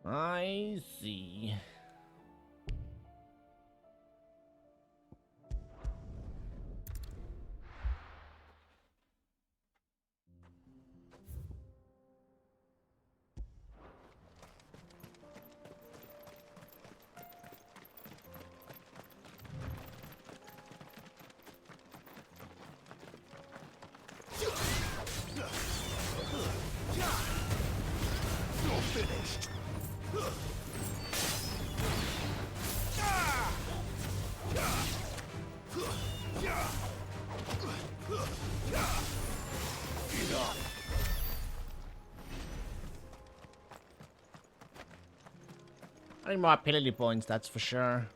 Speaker 1: I see. I need more ability points, that's for sure.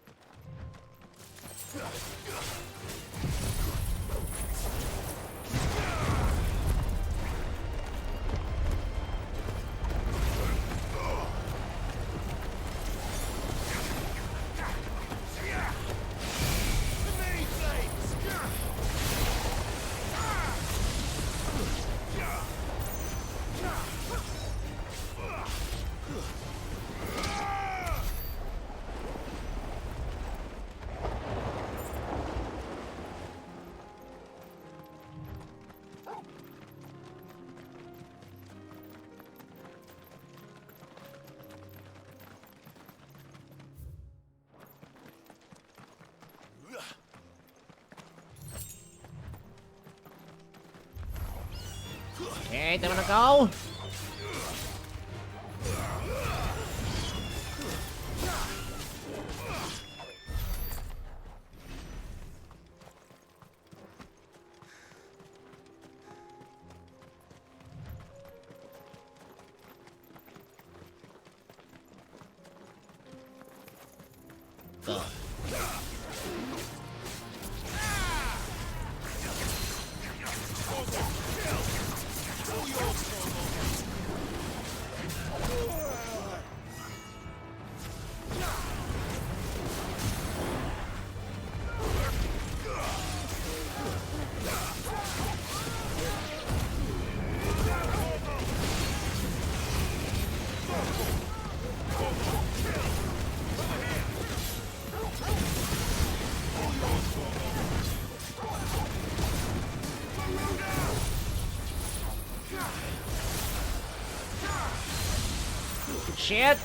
Speaker 1: Okay, they wanna go. Shit.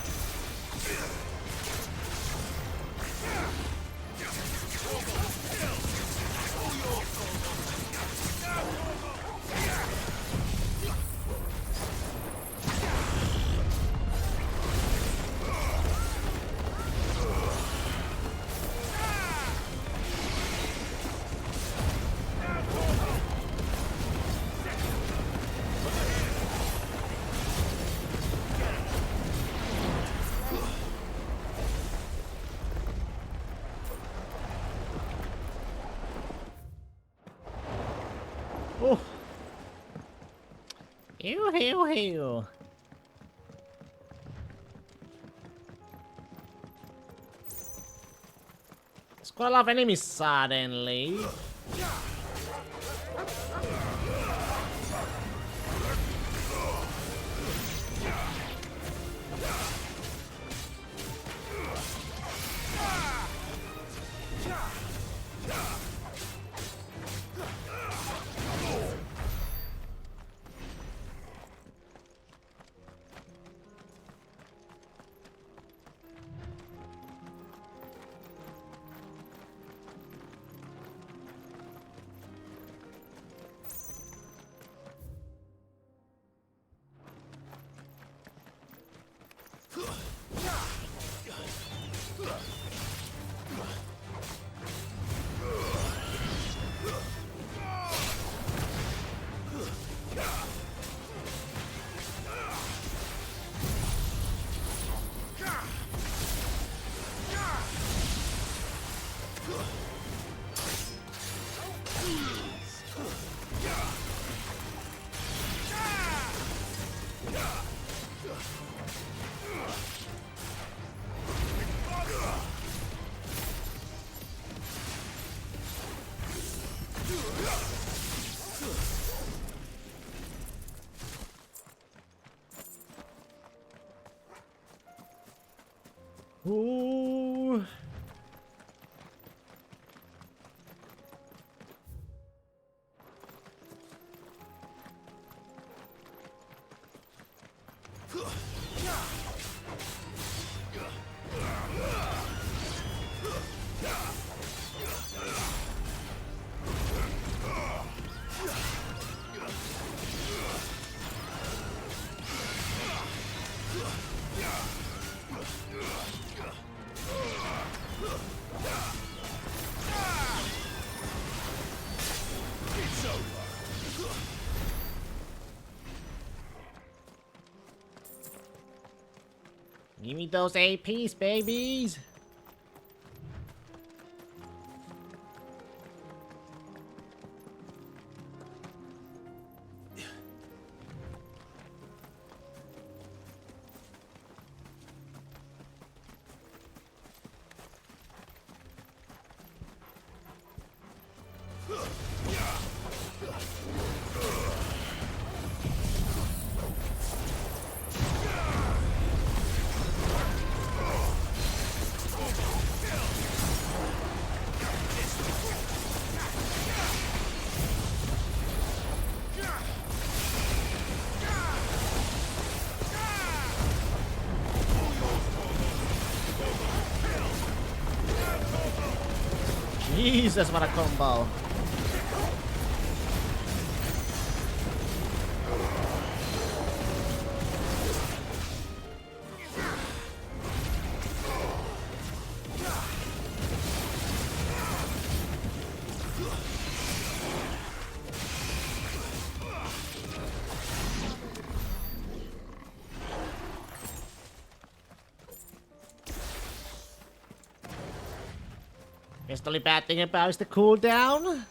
Speaker 1: Oh. Ew. There's quite a lot of enemies suddenly. Ooh. Give me those APs, babies. Jesus, what a combo. Guess the only bad thing about is the cooldown.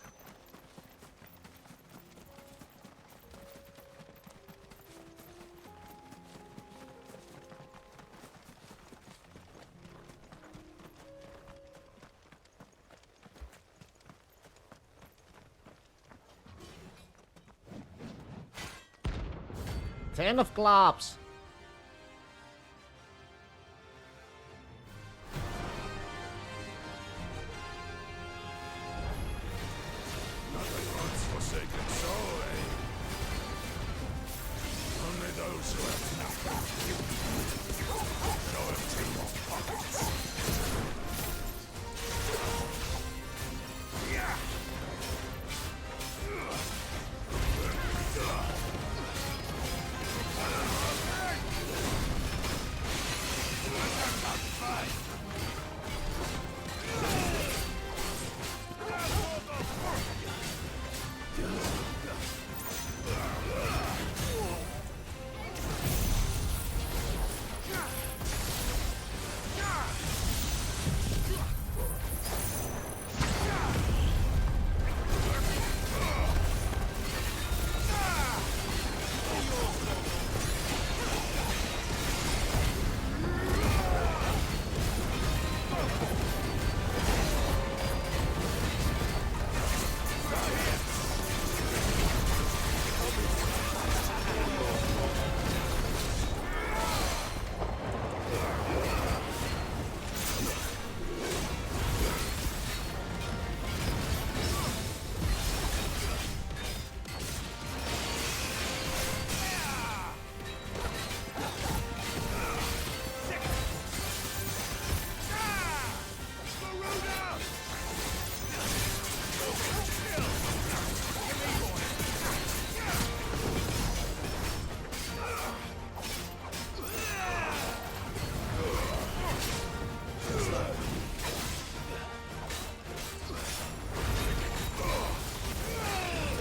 Speaker 1: Ten of clubs.
Speaker 2: Forsaken soul, eh? Only those who have nothing go empty your pockets. Yeah.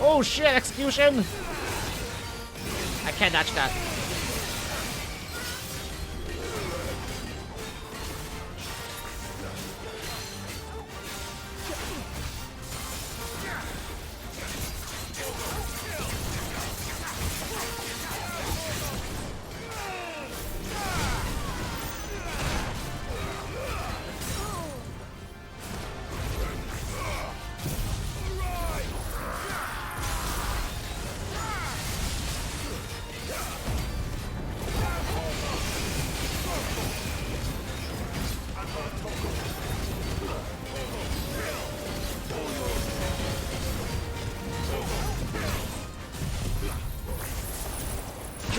Speaker 1: Oh shit, execution! I can't dodge that.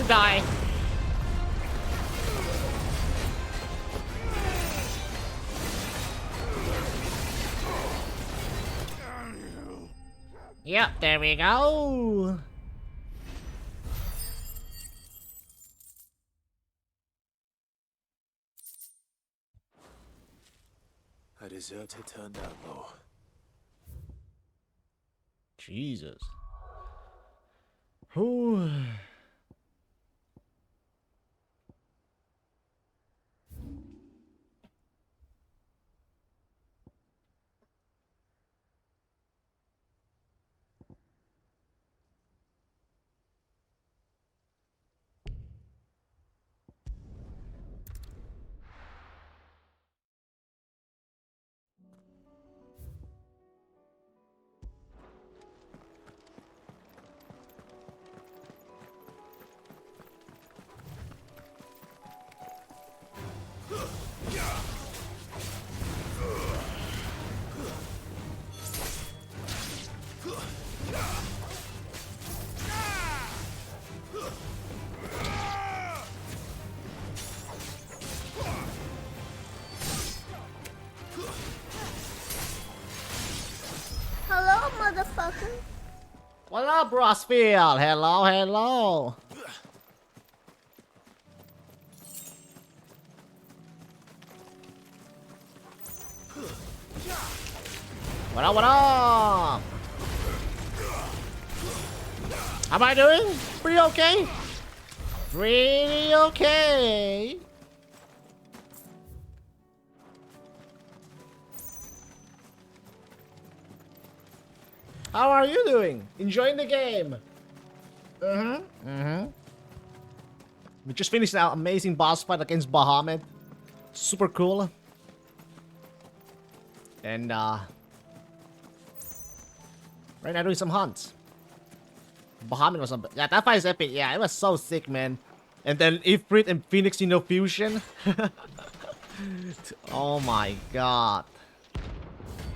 Speaker 1: to die. Yep, there we go.
Speaker 11: A deserted turned outlaw.
Speaker 1: Jesus. Whew.
Speaker 17: Hello, motherfucker.
Speaker 1: What up, Rossfield? Hello, hello. What up, what up? How am I doing? Pretty okay? Pretty okay. How are you doing? Enjoying the game? We just finished our amazing boss fight against Bahamut. Super cool. And right now doing some hunts. Bahamut was yeah, that fight is epic. Yeah, it was so sick, man. And then Ifrit and Phoenix, you know, fusion. Oh my god.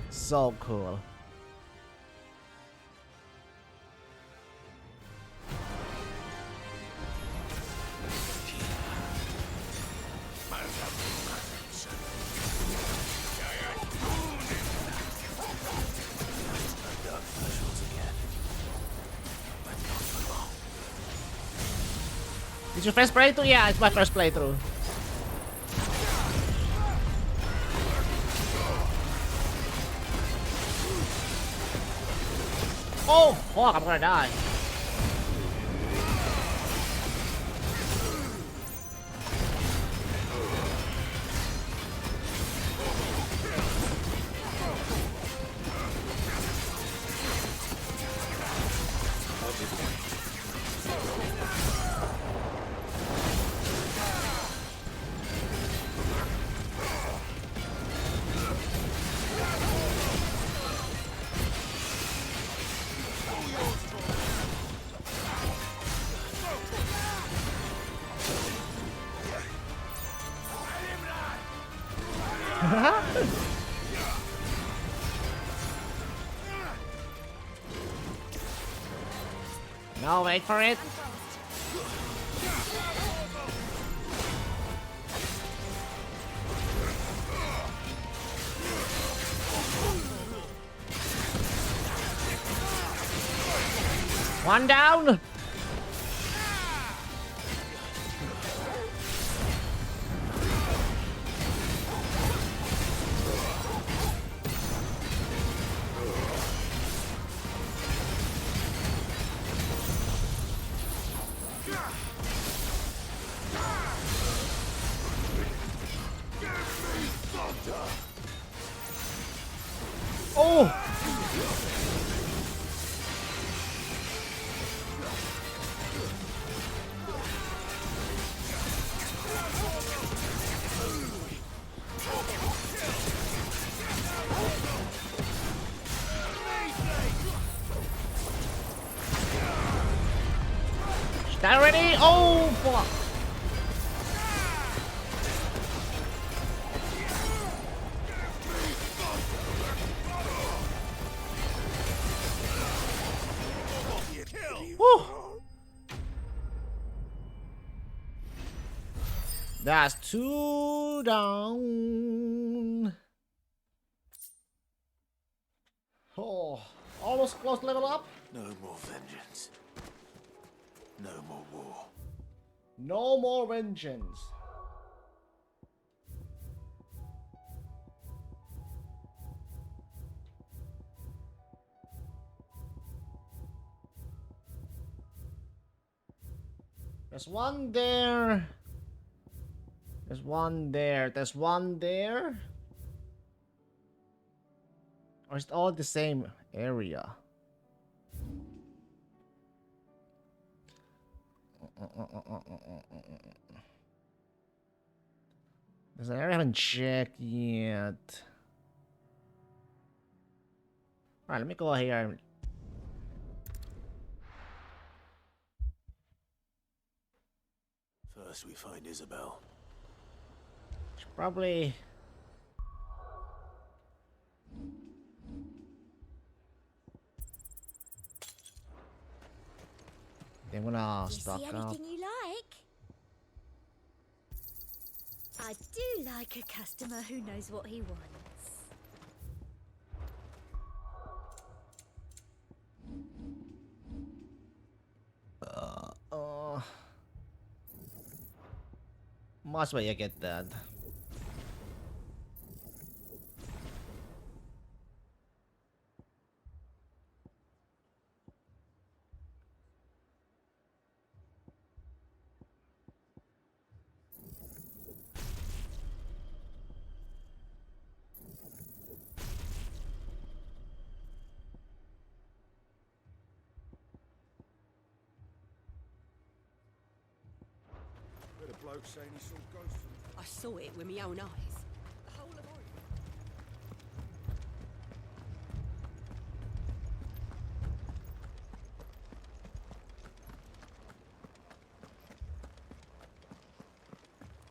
Speaker 1: So cool. It's your first playthrough? Yeah, it's my first playthrough. Oh, fuck, I'm gonna die. No, wait for it. One down. Oh! Is that ready? Oh, fuck. Woo. That's 2 down. Oh, almost close to level up.
Speaker 11: No more vengeance. No more war.
Speaker 1: No more vengeance. There's one there. There's one there. There's one there. Or is it all the same area? Because I haven't checked yet. Alright, let me go here.
Speaker 11: First we find Isabel.
Speaker 1: Should probably... I'm gonna stock up.
Speaker 17: anything you like? I do like a customer who knows what he wants.
Speaker 1: Must be I get that.
Speaker 9: Heard a bloke saying he saw ghosts.
Speaker 19: I saw it with my own eyes. The whole of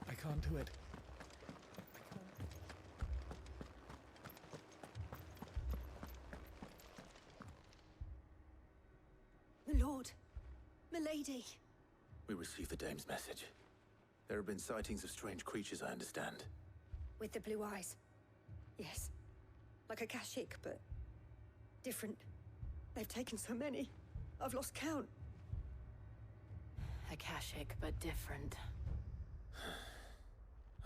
Speaker 9: I can't do it.
Speaker 19: My lord, milady.
Speaker 11: We received the dame's message. There have been sightings of strange creatures, I understand.
Speaker 19: With the blue eyes. Yes. Like a Kashik, but different. They've taken so many. I've lost count.
Speaker 16: Akashic, but different.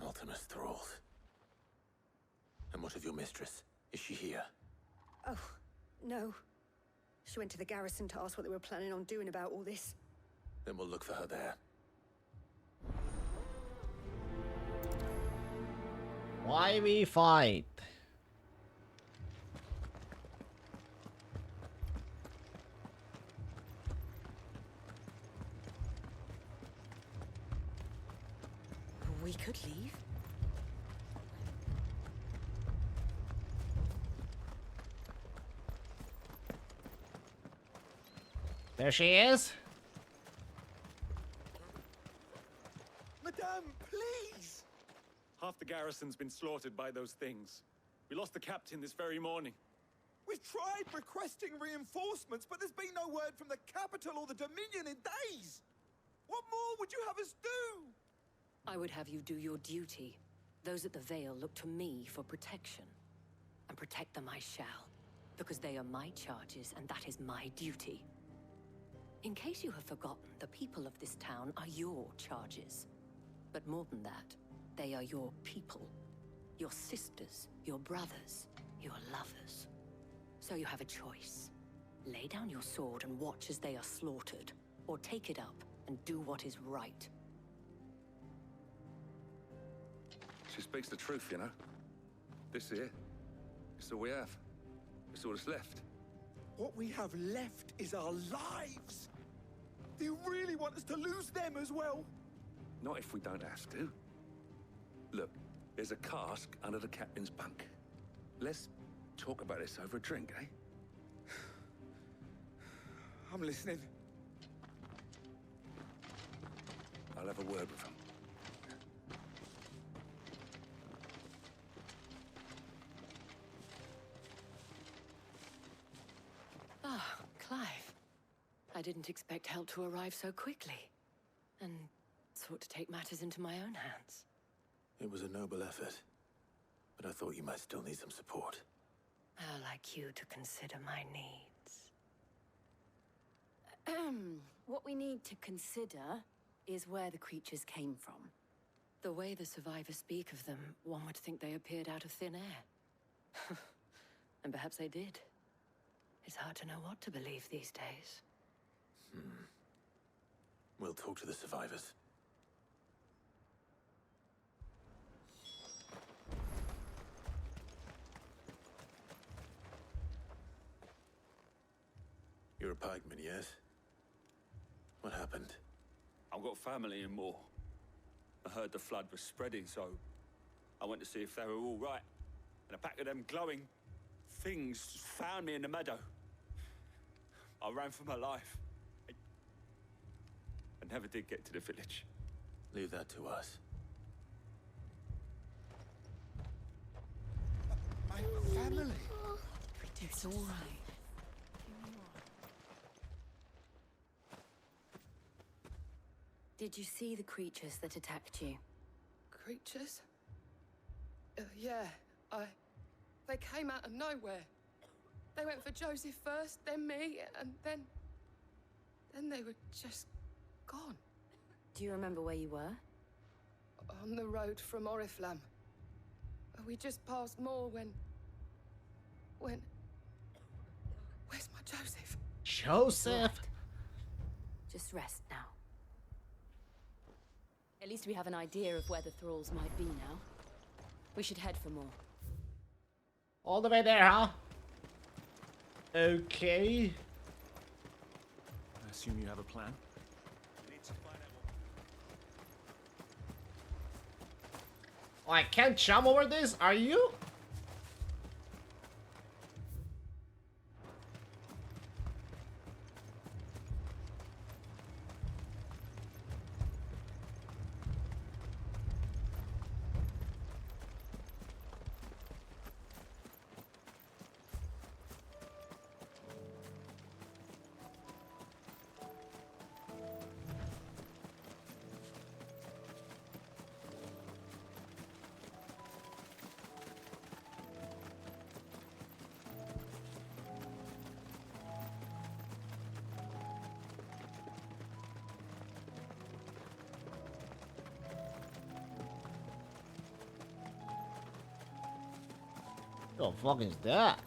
Speaker 11: Ultima's thralls. And what of your mistress? Is she here?
Speaker 19: Oh, no. She went to the garrison to ask what they were planning on doing about all this.
Speaker 11: Then we'll look for her there.
Speaker 1: Why we fight?
Speaker 19: We could leave.
Speaker 1: There she is.
Speaker 4: Madame, please! Half the garrison's been slaughtered by those things. We lost the captain this very morning.
Speaker 9: We've tried requesting reinforcements, but there's been no word from the capital or the Dominion in days. What more would you have us do?
Speaker 7: I would have you do your duty. Those at the Vale look to me for protection. And protect them I shall, because they are my charges, and that is my duty. In case you have forgotten, the people of this town are your charges. But more than that, they are your people. Your sisters, your brothers, your lovers. So you have a choice. Lay down your sword and watch as they are slaughtered, or take it up and do what is right.
Speaker 21: She speaks the truth, you know. This here, it's all we have. It's all that's left.
Speaker 9: What we have left is our lives. Do you really want us to lose them as well?
Speaker 21: Not if we don't have to. Look, there's a cask under the captain's bunk. Let's talk about this over a drink, eh?
Speaker 9: I'm listening.
Speaker 21: I'll have a word with him.
Speaker 7: Ah, Clive. I didn't expect help to arrive so quickly. And thought to take matters into my own hands.
Speaker 11: It was a noble effort, but I thought you might still need some support.
Speaker 7: How like you to consider my needs. What we need to consider is where the creatures came from. The way the survivors speak of them, one would think they appeared out of thin air. And perhaps they did. It's hard to know what to believe these days.
Speaker 11: We'll talk to the survivors. You're a pikeman, yes? What happened?
Speaker 4: I've got family in Moor. I heard the flood was spreading, so I went to see if they were all right. And a pack of them glowing things found me in the meadow. I ran for my life. I never did get to the village.
Speaker 11: Leave that to us.
Speaker 9: My family!
Speaker 7: It's all right. Did you see the creatures that attacked you?
Speaker 19: Creatures? Yeah, they came out of nowhere. They went for Joseph first, then me, and then they were just gone.
Speaker 7: Do you remember where you were?
Speaker 19: On the road from Oriflamme. We just passed Moor when... Where's my Joseph?
Speaker 1: Joseph!
Speaker 7: Just rest now. At least we have an idea of where the thralls might be now. We should head for more.
Speaker 1: All the way there, huh? Okay.
Speaker 11: I assume you have a plan?
Speaker 1: Oh, I can't jump over this? Are you? What the fuck is that?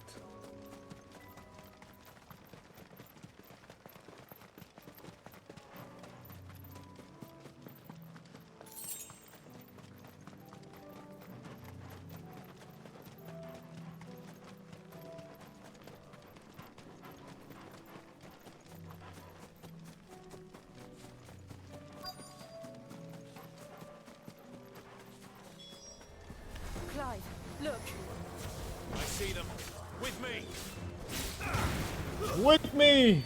Speaker 19: Clive, look.
Speaker 2: I see them. With me.
Speaker 1: With me!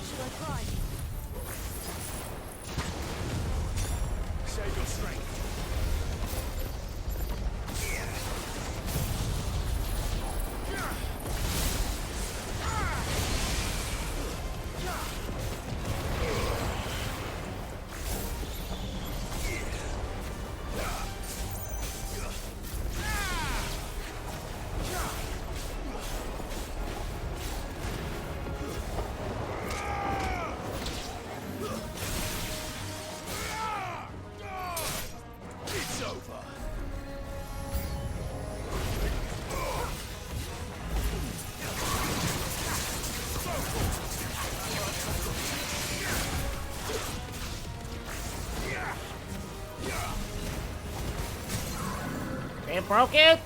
Speaker 19: Should I try?
Speaker 2: Save your strength. It's over.
Speaker 1: They broke it!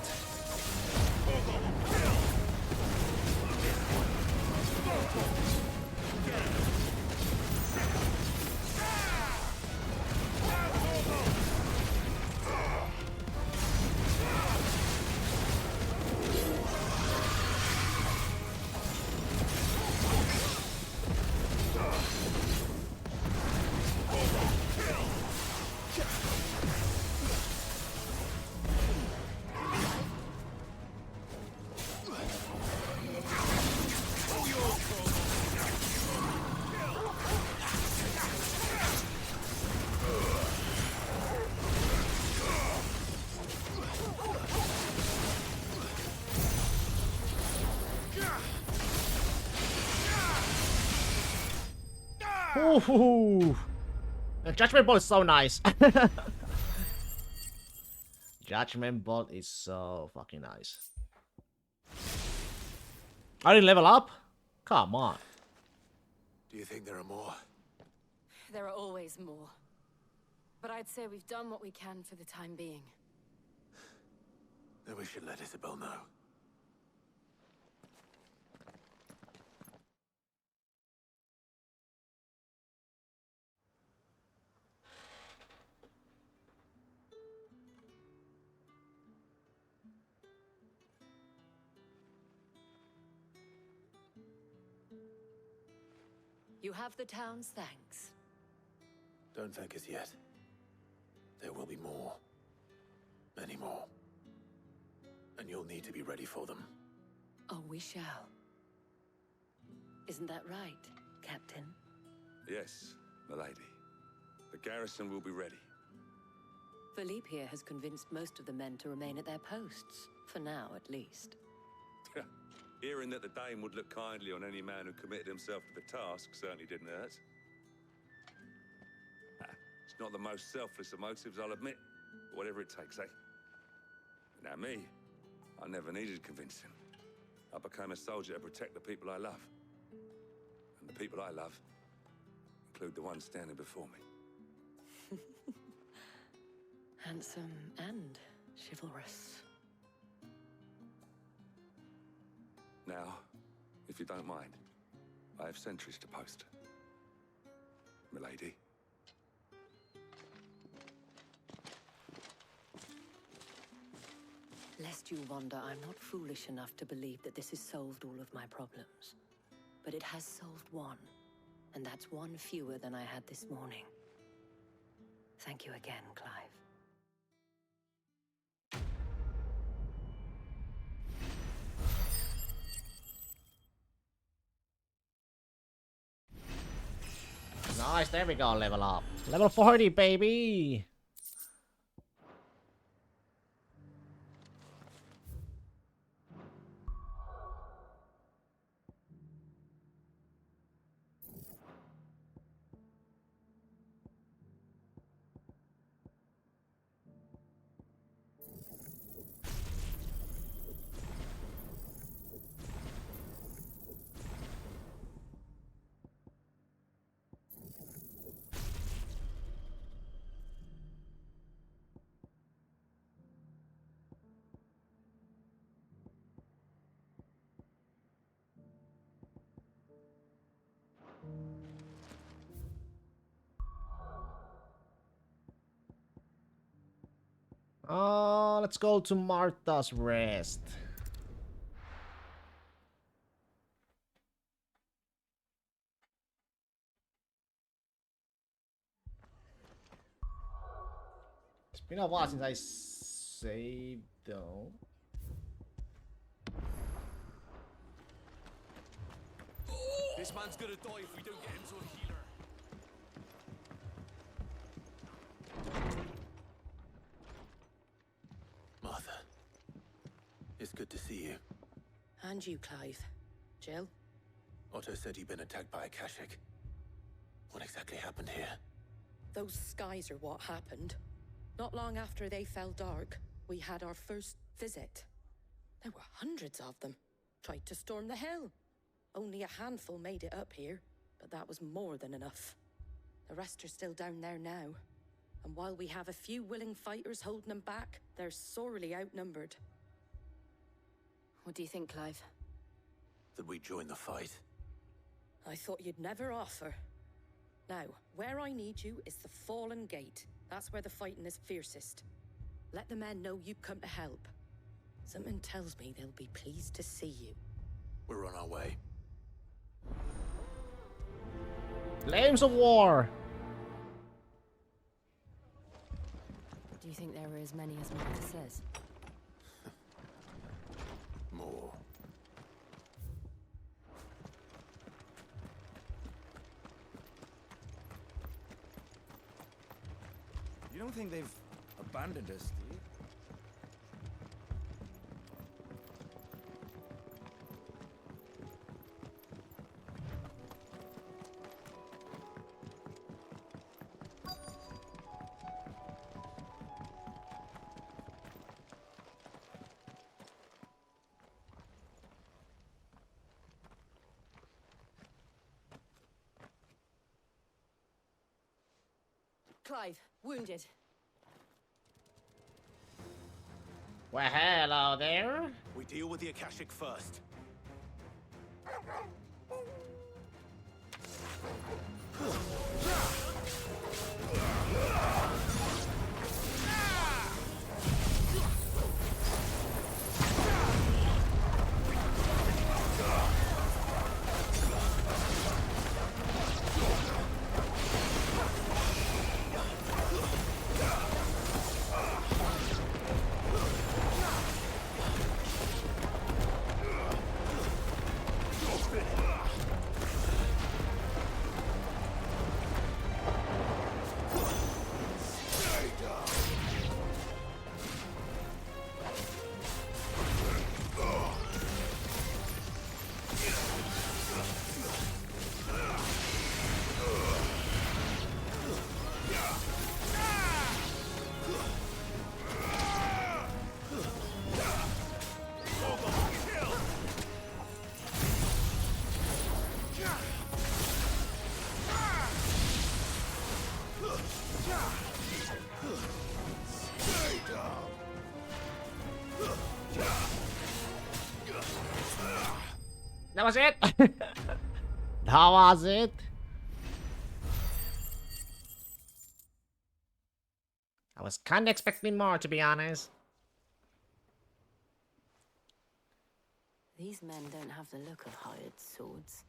Speaker 1: Ooh. The Judgment Bolt is so nice. Judgment Bolt is so fucking nice. I didn't level up? Come on.
Speaker 11: Do you think there are more?
Speaker 16: There are always more. But I'd say we've done what we can for the time being.
Speaker 11: Then we should let Isabel know.
Speaker 7: You have the town's thanks.
Speaker 11: Don't thank us yet. There will be more. Many more. And you'll need to be ready for them.
Speaker 7: Oh, we shall. Isn't that right, Captain?
Speaker 21: Yes, milady. The garrison will be ready.
Speaker 7: Philippe here has convinced most of the men to remain at their posts. For now, at least.
Speaker 21: Hearing that the Dame would look kindly on any man who committed himself to the task certainly didn't hurt. It's not the most selfless of motives, I'll admit. But whatever it takes, eh? Now me, I never needed convincing. I became a soldier to protect the people I love. And the people I love include the ones standing before me.
Speaker 7: Handsome and chivalrous.
Speaker 21: Now, if you don't mind, I have sentries to post. Milady.
Speaker 7: Lest you wonder, I'm not foolish enough to believe that this has solved all of my problems. But it has solved one, and that's one fewer than I had this morning. Thank you again, Clive.
Speaker 1: Nice, there we go, level up. Level 40, baby! Oh, let's go to Martha's Rest. It's been a while since I saved though.
Speaker 8: This man's gonna die if we don't get him to a healer.
Speaker 11: Martha. It's good to see you.
Speaker 23: And you, Clive. Jill?
Speaker 11: Otto said you'd been attacked by a Kashik. What exactly happened here?
Speaker 23: Those skies are what happened. Not long after they fell dark, we had our first visit. There were hundreds of them. Tried to storm the hill. Only a handful made it up here, but that was more than enough. The rest are still down there now. And while we have a few willing fighters holding them back, they're sorely outnumbered.
Speaker 16: What do you think, Clive?
Speaker 11: That we join the fight?
Speaker 23: I thought you'd never offer. Now, where I need you is the Fallen Gate. That's where the fighting is fiercest. Let the men know you've come to help. Something tells me they'll be pleased to see you.
Speaker 11: We're on our way.
Speaker 1: Flames of War!
Speaker 16: Do you think there were as many as Martha says?
Speaker 11: More.
Speaker 9: You don't think they've abandoned us, do you?
Speaker 23: Clive, wounded.
Speaker 1: Well, hello there.
Speaker 2: We deal with the Akashic first.
Speaker 1: That was it. That was it. I was kind of expecting more, to be honest.
Speaker 7: These men don't have the look of hired swords.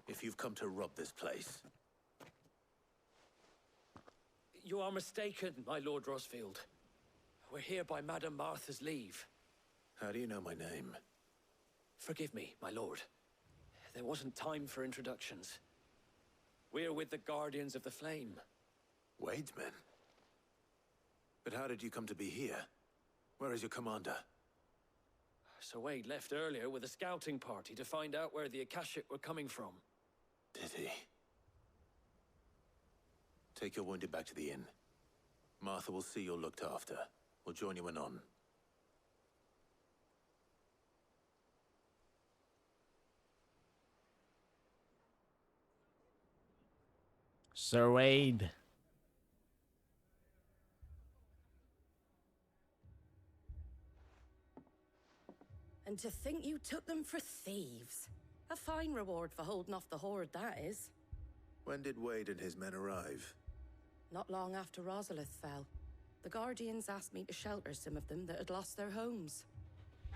Speaker 11: If you've come to rob this place,
Speaker 8: You are mistaken, my Lord Rosfield. We're here by Madame Martha's leave.
Speaker 11: how do you know my name?
Speaker 8: Forgive me, my lord. There wasn't time for introductions. We're with the Guardians of the Flame.
Speaker 11: Wade's men? But how did you come to be here? Where is your commander?
Speaker 8: Sir Wade left earlier with a scouting party to find out where the Akashic were coming from.
Speaker 11: Did he? Take your wounded back to the inn. Martha will see you're looked after. We'll join you anon.
Speaker 1: Sir Wade.
Speaker 23: And to think you took them for thieves. A fine reward for holding off the horde, that is.
Speaker 11: When did Wade and his men arrive?
Speaker 23: Not long after Rosalith fell. The Guardians asked me to shelter some of them that had lost their homes.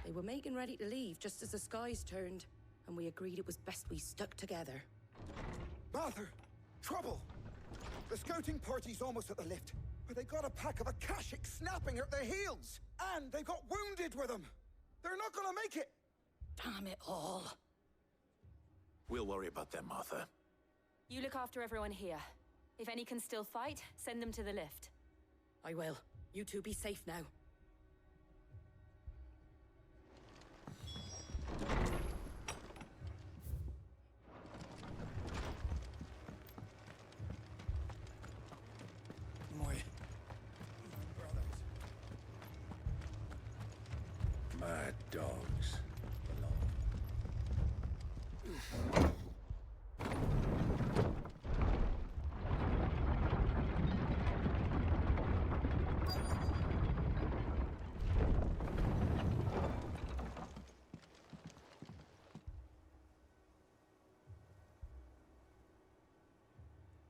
Speaker 23: They were making ready to leave just as the skies turned, and we agreed it was best we stuck together.
Speaker 9: Martha! Trouble! The scouting party's almost at the lift, but they got a pack of Akashic snapping at their heels! And they've got wounded with them! They're not gonna make it!
Speaker 23: Damn it all.
Speaker 11: We'll worry about them, Martha.
Speaker 16: You look after everyone here. If any can still fight, send them to the lift.
Speaker 23: I will. You two be safe now.
Speaker 9: My brothers.
Speaker 13: Mad dogs.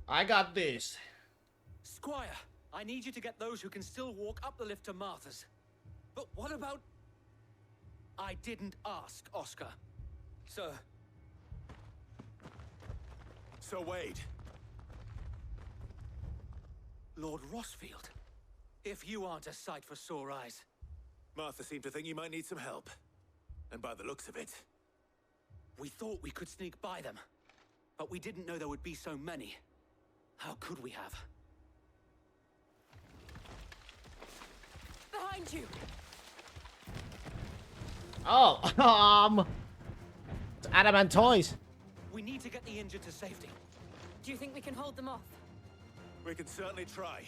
Speaker 1: I got this.
Speaker 8: Squire, I need you to get those who can still walk up the lift to Martha's. But what about... I didn't ask, Oscar. Sir.
Speaker 2: Sir Wade.
Speaker 8: Lord Rosfield. If you aren't a sight for sore eyes.
Speaker 11: Martha seemed to think you might need some help. And by the looks of it...
Speaker 8: We thought we could sneak by them. But we didn't know there would be so many. How could we have?
Speaker 23: Behind you!
Speaker 1: Oh, it's adamant toys.
Speaker 8: We need to get the injured to safety.
Speaker 16: Do you think we can hold them off?
Speaker 2: We can certainly try.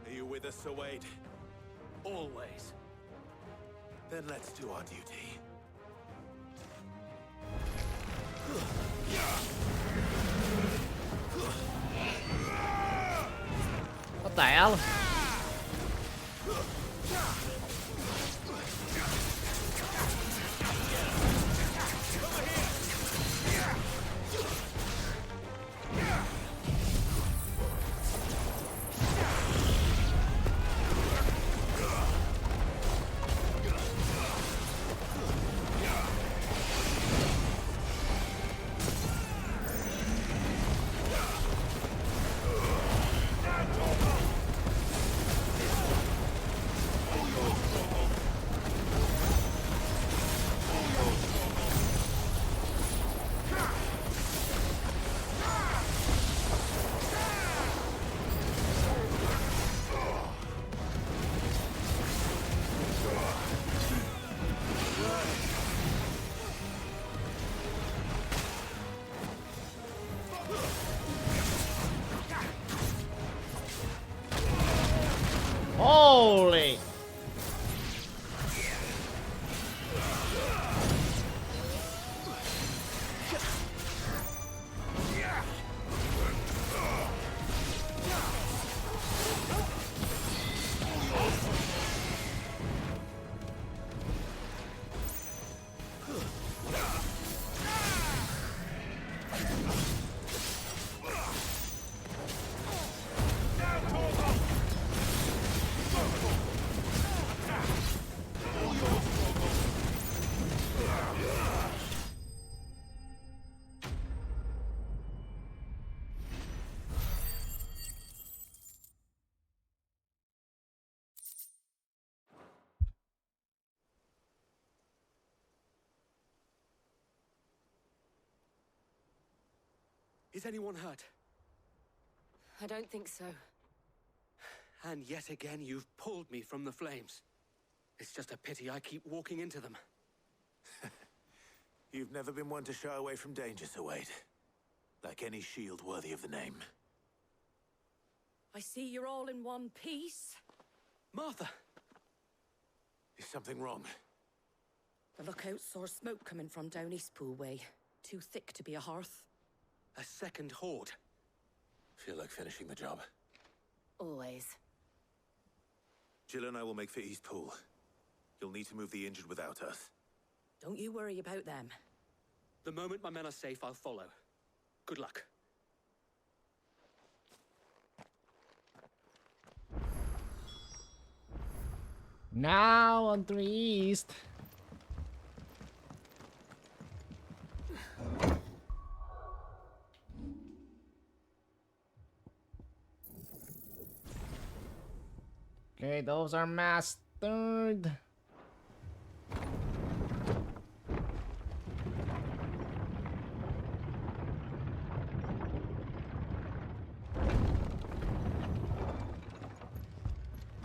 Speaker 2: Are you with us, Sir Wade?
Speaker 8: Always.
Speaker 11: Then let's do our duty.
Speaker 1: the hell? Holy!
Speaker 3: Is anyone hurt?
Speaker 23: I don't think so.
Speaker 3: And yet again, you've pulled me from the flames. It's just a pity I keep walking into them.
Speaker 11: You've never been one to shy away from danger, Sir Wade. Like any shield worthy of the name.
Speaker 23: I see you're all in one piece.
Speaker 3: Martha!
Speaker 11: Is something wrong?
Speaker 23: The lookout saw smoke coming from down Eastpool way. Too thick to be a hearth.
Speaker 3: A second horde.
Speaker 11: Feel like finishing the job.
Speaker 23: Always.
Speaker 11: Jill and I will make for Eastpool. You'll need to move the injured without us.
Speaker 23: Don't you worry about them.
Speaker 3: The moment my men are safe, I'll follow. Good luck.
Speaker 1: Now on to the east. Okay, those are mastered.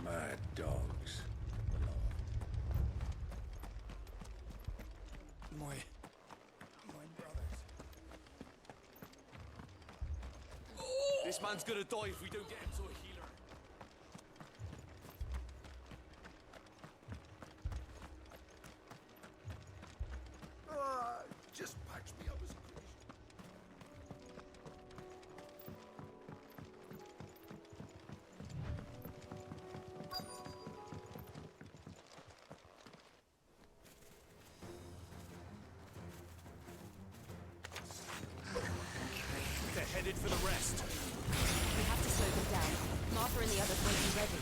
Speaker 13: Mad dogs.
Speaker 9: My brothers.
Speaker 8: This man's gonna die if we don't get him to a healer.
Speaker 9: Just patch me up as a priest.
Speaker 11: They're headed for the rest.
Speaker 23: We have to slow them down. Martha and the others won't be ready.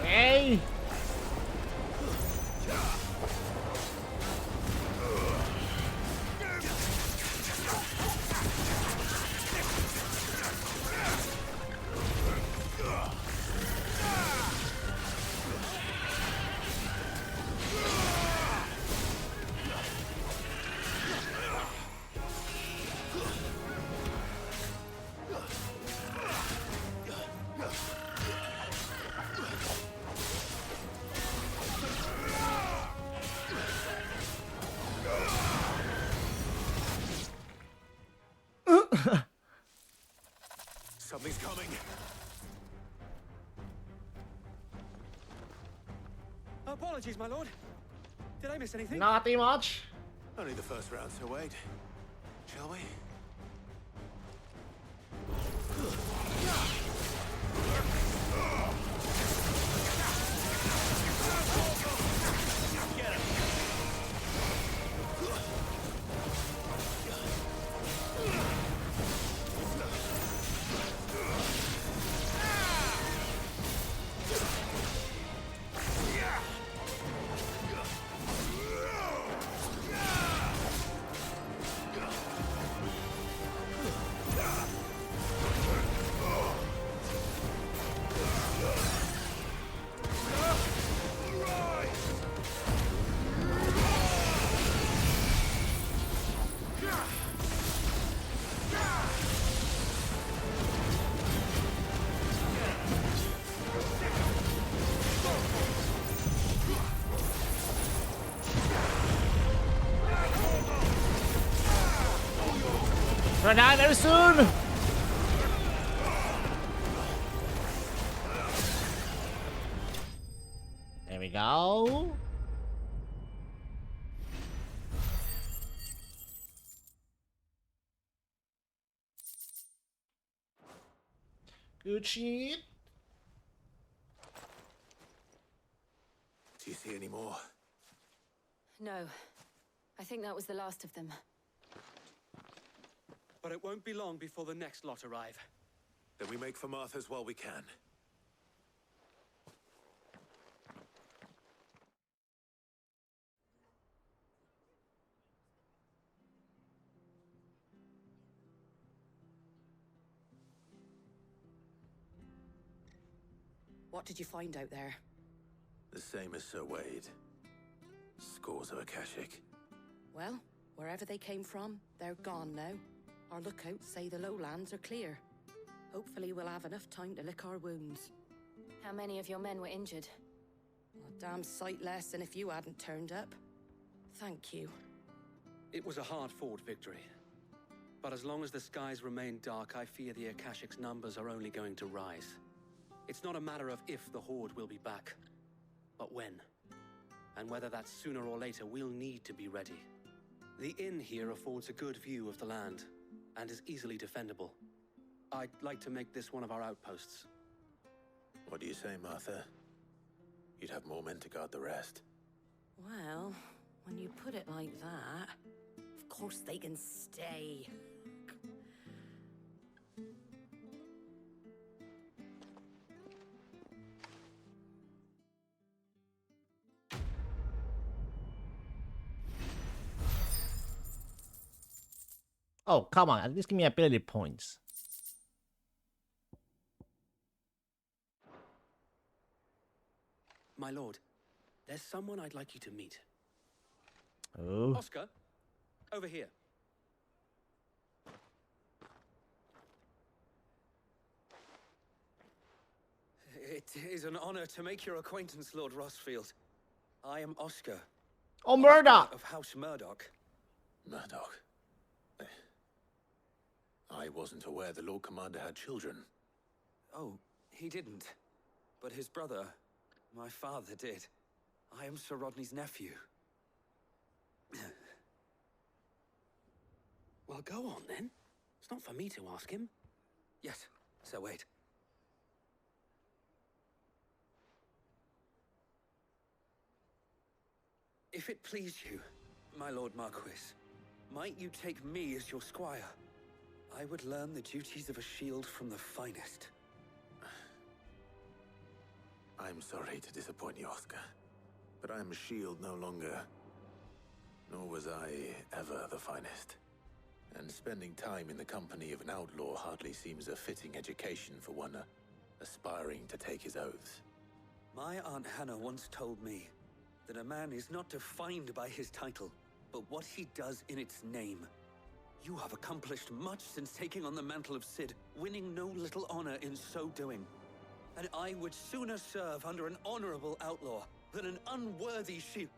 Speaker 1: Hey!
Speaker 2: coming.
Speaker 3: Apologies, my lord. Did I miss anything?
Speaker 1: Nothing much.
Speaker 11: Only the first round, so wait. Shall we?
Speaker 2: Get him.
Speaker 1: Gonna die very soon. There we go. Good shit.
Speaker 11: Do you see any more?
Speaker 16: No. I think that was the last of them.
Speaker 3: But it won't be long before the next lot arrive.
Speaker 11: Then we make for Martha's while we can.
Speaker 23: What did you find out there?
Speaker 11: The same as Sir Wade. Scores of Akashic.
Speaker 23: Well, wherever they came from, they're gone now. Our lookouts say the lowlands are clear. Hopefully we'll have enough time to lick our wounds.
Speaker 16: How many of your men were injured?
Speaker 23: A damn sight less than if you hadn't turned up. Thank you.
Speaker 3: It was a hard-fought victory. But as long as the skies remain dark, I fear the Akashic's numbers are only going to rise. It's not a matter of if the Horde will be back, but when. And whether that's sooner or later, we'll need to be ready. The inn here affords a good view of the land, and is easily defendable. I'd like to make this one of our outposts.
Speaker 11: What do you say, Martha? You'd have more men to guard the rest.
Speaker 23: Well, when you put it like that, of course they can stay.
Speaker 1: Oh, come on. At least give me ability points.
Speaker 3: My lord, there's someone I'd like you to meet.
Speaker 1: Oh.
Speaker 3: Oscar, over here.
Speaker 12: It is an honor to make your acquaintance, Lord Rossfield. I am Oscar.
Speaker 1: Oh, Murdoch!
Speaker 12: Of House Murdoch.
Speaker 11: Murdoch? I wasn't aware the Lord Commander had children.
Speaker 12: Oh, he didn't. But his brother, my father, did. I am Sir Rodney's nephew.
Speaker 3: Well, go on then. It's not for me to ask him.
Speaker 12: Yes, Sir Wade. If it please you, my Lord Marquis, might you take me as your squire? I would learn the duties of a shield from the finest.
Speaker 11: I'm sorry to disappoint you, Oscar, but I am a shield no longer. Nor was I ever the finest. And spending time in the company of an outlaw hardly seems a fitting education for one aspiring to take his oaths.
Speaker 12: My Aunt Hannah once told me that a man is not defined by his title, but what he does in its name. You have accomplished much since taking on the mantle of Cid, winning no little honor in so doing. And I would sooner serve under an honorable outlaw than an unworthy shield.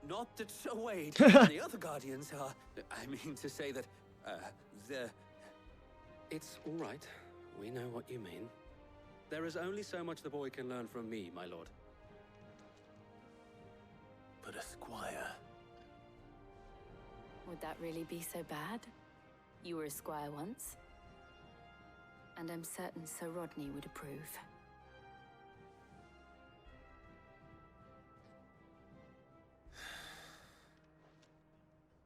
Speaker 12: Not that Sir Wade and the other guardians are... I mean to say that,
Speaker 3: It's all right. We know what you mean. There is only so much the boy can learn from me, my lord.
Speaker 11: But a squire...
Speaker 16: Would that really be so bad? You were a squire once. And I'm certain Sir Rodney would approve.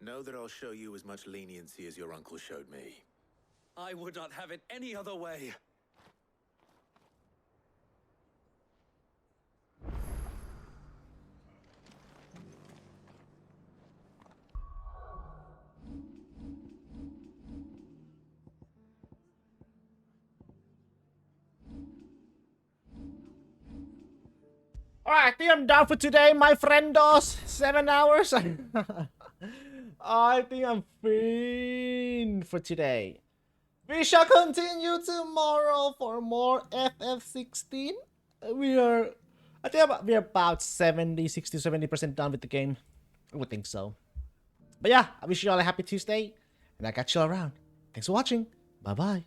Speaker 11: Know that I'll show you as much leniency as your uncle showed me.
Speaker 3: I would not have it any other way.
Speaker 1: Alright, I think I'm done for today, my friendos. 7 hours. I think I'm finished for today. We shall continue tomorrow for more FF16. I think we're about 70% done with the game. I would think so. But yeah, I wish you all a happy Tuesday, and I catch you all around. Thanks for watching. Bye bye.